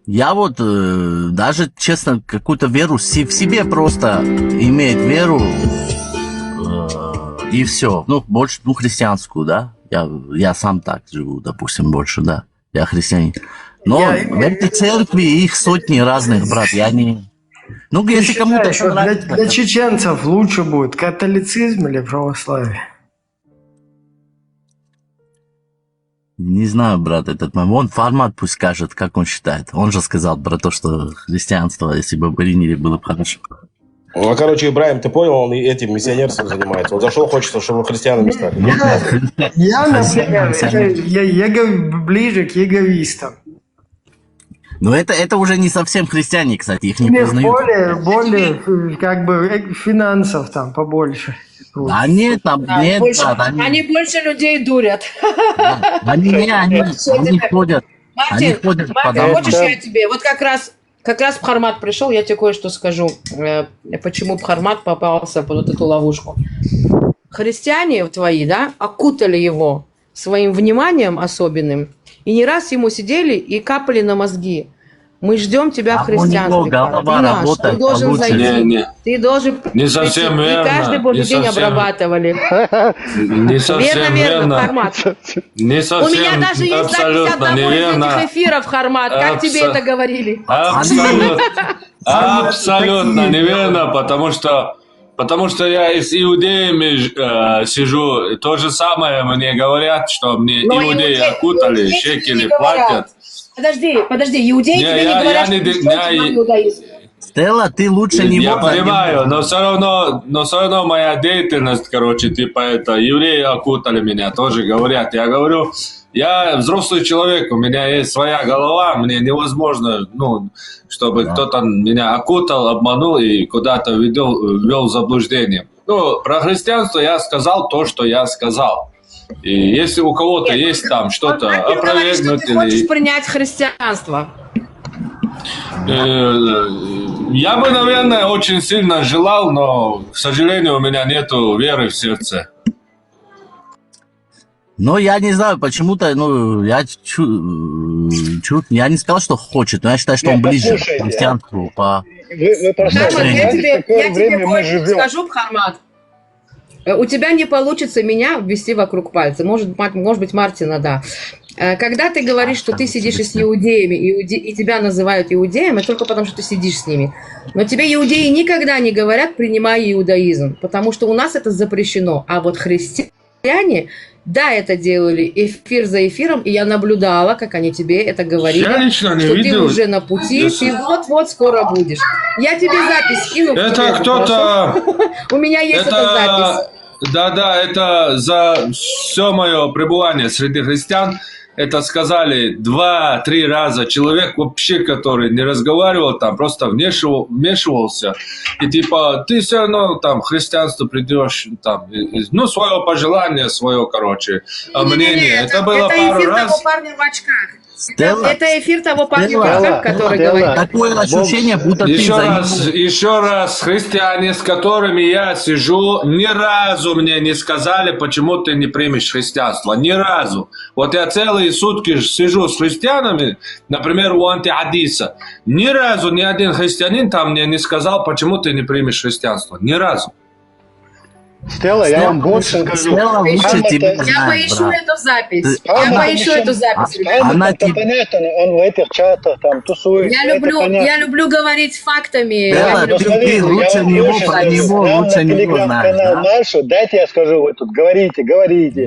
Я вот даже, честно, какую-то веру в себе просто иметь веру и все. Ну, больше, христианскую, да. Я сам так живу, допустим, больше, да. Я христианин. Но в этой церкви их сотни разных, брат. Я не... Ну, если кому-то нравится... Для чеченцев лучше будет католицизм или православие? Не знаю, брат, этот момент. Он формат пусть скажет, как он считает. Он же сказал про то, что христианство, если бы приняли, было бы хорошо. Ну, короче, Ибраим, ты понял, он этим миссионерством занимается. Он зашел, хочется, чтобы христианами стали. Я, например, я ближе к яговистам. Но это уже не совсем христиане, кстати, их не признают. Более, как бы, финансов там побольше. А нет, там, Да, нет, больше- брат, они больше людей дурят. они ходят, они Мартин, ходят по Мартин, домам. хочешь я тебе? Вот как раз Бхармат пришел, я тебе кое-что скажу. Почему Бхармат попался под вот эту ловушку. Христиане твои, да, окутали его своим вниманием особенным, и не раз ему сидели и капали на мозги. Мы ждем тебя в А у него христианстве. голова Ты наш, ты работает должен получше. зайти. Ты должен Не совсем прийти. верно, И каждый божий не день совсем. обрабатывали. Не совсем Верно, верно. Хармат. Не У совсем, меня даже есть запись абсолютно одного из неверно. этих эфиров, Хармат. Как тебе это говорили? Абсолютно неверно, потому что я и с иудеями сижу. То же самое мне говорят, что мне Но иудеи окутали, иудеи тебе шекели не говорят. платят. Подожди, иудеи Не, тебе не я говорят, не- что ты я- иудаизм. Стелла, ты лучше не Я можешь. понимаю, но все равно моя деятельность, короче, типа это, евреи окутали меня, тоже говорят. Я говорю, я взрослый человек, у меня есть своя голова, мне невозможно, чтобы кто-то меня окутал, обманул и куда-то ввел в заблуждение. Ну, про христианство я сказал то, что я сказал. И если у кого-то есть там что-то Ты говоришь, что опровергнуть ты хочешь или... принять христианство. Я бы, наверное, очень сильно желал, но, к сожалению, у меня нету веры в сердце. Но я не знаю, почему-то, я не сказал, что хочет, но я считаю, что он ближе к послушайте, христианству. Вы просто Хармат, я понимаете, в какое тебе время мы кое-что живем. скажу, Хармат. У тебя не получится меня ввести вокруг пальца. Может быть, Мартина, да. Когда ты говоришь, что ты сидишь и с иудеями, и тебя называют иудеем, это только потому, что ты сидишь с ними. Но тебе иудеи никогда не говорят, принимай иудаизм, потому что у нас это запрещено. А вот христиане, да, это делали эфир за эфиром, и я наблюдала, как они тебе это говорили. Я лично не что видел. ты уже на пути, ты вот-вот скоро будешь. Я тебе запись скину. Это кто-то... У меня есть эта запись. Да, это за все мое пребывание среди христиан. Это сказали 2-3 раза человек вообще, который не разговаривал там, просто вмешивался. И типа, ты все равно там в христианство придешь, там, свое пожелание, свое, мнение. Это было пару эфир раз. того парня в очках. Стелла, Это эфир того парня в Стелла, очках, который Стелла, говорит. такое ощущение, будто ты Еще раз, христиане, с которыми я сижу, ни разу мне не сказали, почему ты не примешь христианство. Ни разу. Вот я целые сутки сижу с христианами, например, у Антиадиса. Ни разу ни один христианин там мне не сказал, почему ты не примешь христианство. Ни разу. Стелла, я вам больше скажу. Стелла лучше тебя Я знает, поищу брат. эту запись. Она- Я поищу эту запись. Она Это понятно, он в этих чатах там тусуется. Я это понятно. люблю говорить фактами. Стелла, Я люблю- ты лучше я вам него, больше про скажу. него Я лучше на него телеграм-канал знаешь, да? Маршу, дайте я скажу, вы тут говорите.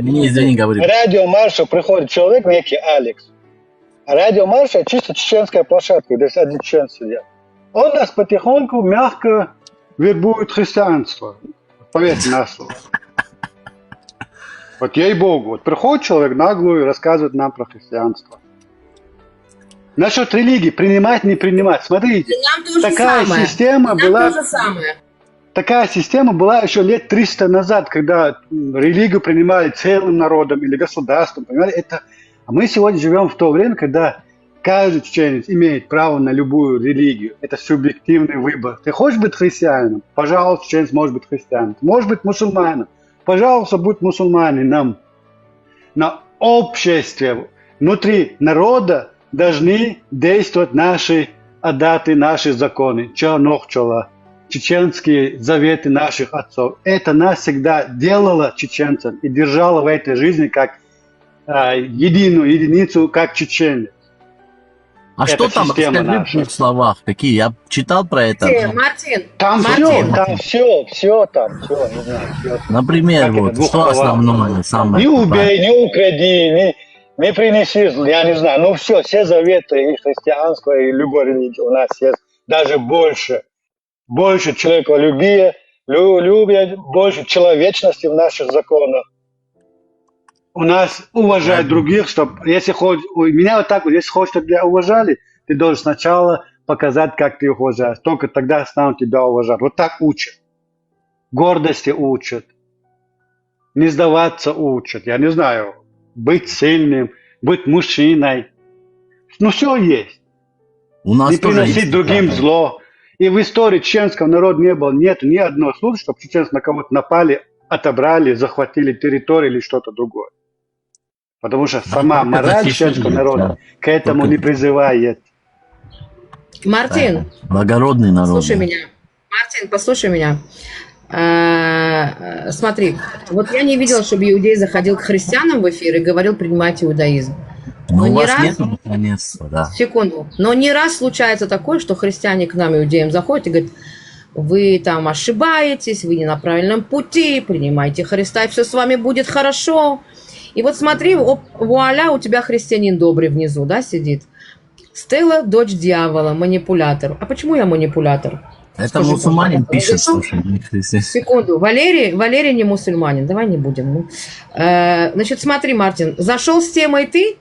Не, извини, говори. На радио Маршу приходит человек, некий Алекс. А радио Марша чисто чеченская площадка, здесь один чечен сидят. Он нас потихоньку, мягко вербует христианство. Поверьте на слово. Вот ей-богу, вот приходит человек наглую и рассказывает нам про христианство. Насчет религии, принимать, не принимать. Смотрите, Нам то же такая самое. система Нам была... то же самое. Такая система была еще лет 300 назад, когда религию принимали целым народом или государством. Понимаете? А мы сегодня живем в то время, когда Каждый чеченец имеет право на любую религию. Это субъективный выбор. Ты хочешь быть христианином? Пожалуйста, чеченец может быть христианином. Может быть мусульманином? Пожалуйста, будь мусульманином. На обществе, внутри народа должны действовать наши адаты, наши законы. Чанохчола, чеченские заветы наших отцов. Это нас всегда делало чеченцем и держало в этой жизни как единую единицу, как чеченец. А это что там, система скажи в наша. двух словах, какие? Я читал про это. Мартин, Там Мартин. все, там все, не знаю. Всё. Например, Как это, вот, двух что словах? основное, самое? Не убей, не укради, не принеси зло, я не знаю. Ну все заветы и христианского, и любой религии у нас есть. Даже больше. Больше человеколюбия, больше человечности в наших законах. У нас уважать других, чтобы, если хочешь, у меня вот так вот, если хочешь, чтобы тебя уважали, ты должен сначала показать, как ты их уважаешь. Только тогда станут тебя уважать. Вот так учат. Гордости учат. Не сдаваться учат. Я не знаю, быть сильным, быть мужчиной. Ну все есть. У нас Не тоже приносить есть другим такая. зло. И в истории чеченского народа не было, нет ни одного случая, чтобы чеченцы на кого-то напали, отобрали, захватили территорию или что-то другое. Потому что сама только мораль защищение, чеченского народа да. к этому Только- не призывает. Мартин, Благородный народ. слушай да. меня. Мартин, послушай меня. Смотри, вот я не видела, чтобы иудей заходил к христианам в эфир и говорил принимать иудаизм. Но Но у не вас раз- нет, наконец-то, да. Секунду. Но не раз случается такое, что христиане к нам, иудеям, заходят и говорят, вы там ошибаетесь, вы не на правильном пути, принимайте Христа, и все с вами будет хорошо. И вот смотри, вуаля, у тебя христианин добрый внизу, да, сидит. Стелла, дочь дьявола, манипулятор. А почему я манипулятор? Это Скажи, мусульманин пожалуйста. пишет, слушай, не христиан. Секунду. Валерий не мусульманин. Давай не будем. Ну. Значит, смотри, Мартин. Зашел с темой ты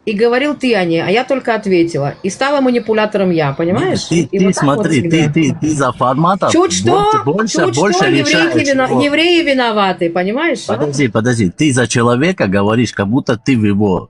и говорил ты, а не, а я только ответила. И стала манипулятором я, понимаешь? Ты И вот так смотри, вот всегда. ты за форматом Чуть что, больше евреи, решаешь. Вот. евреи виноваты, понимаешь? Подожди, ты за человека говоришь, как будто ты в его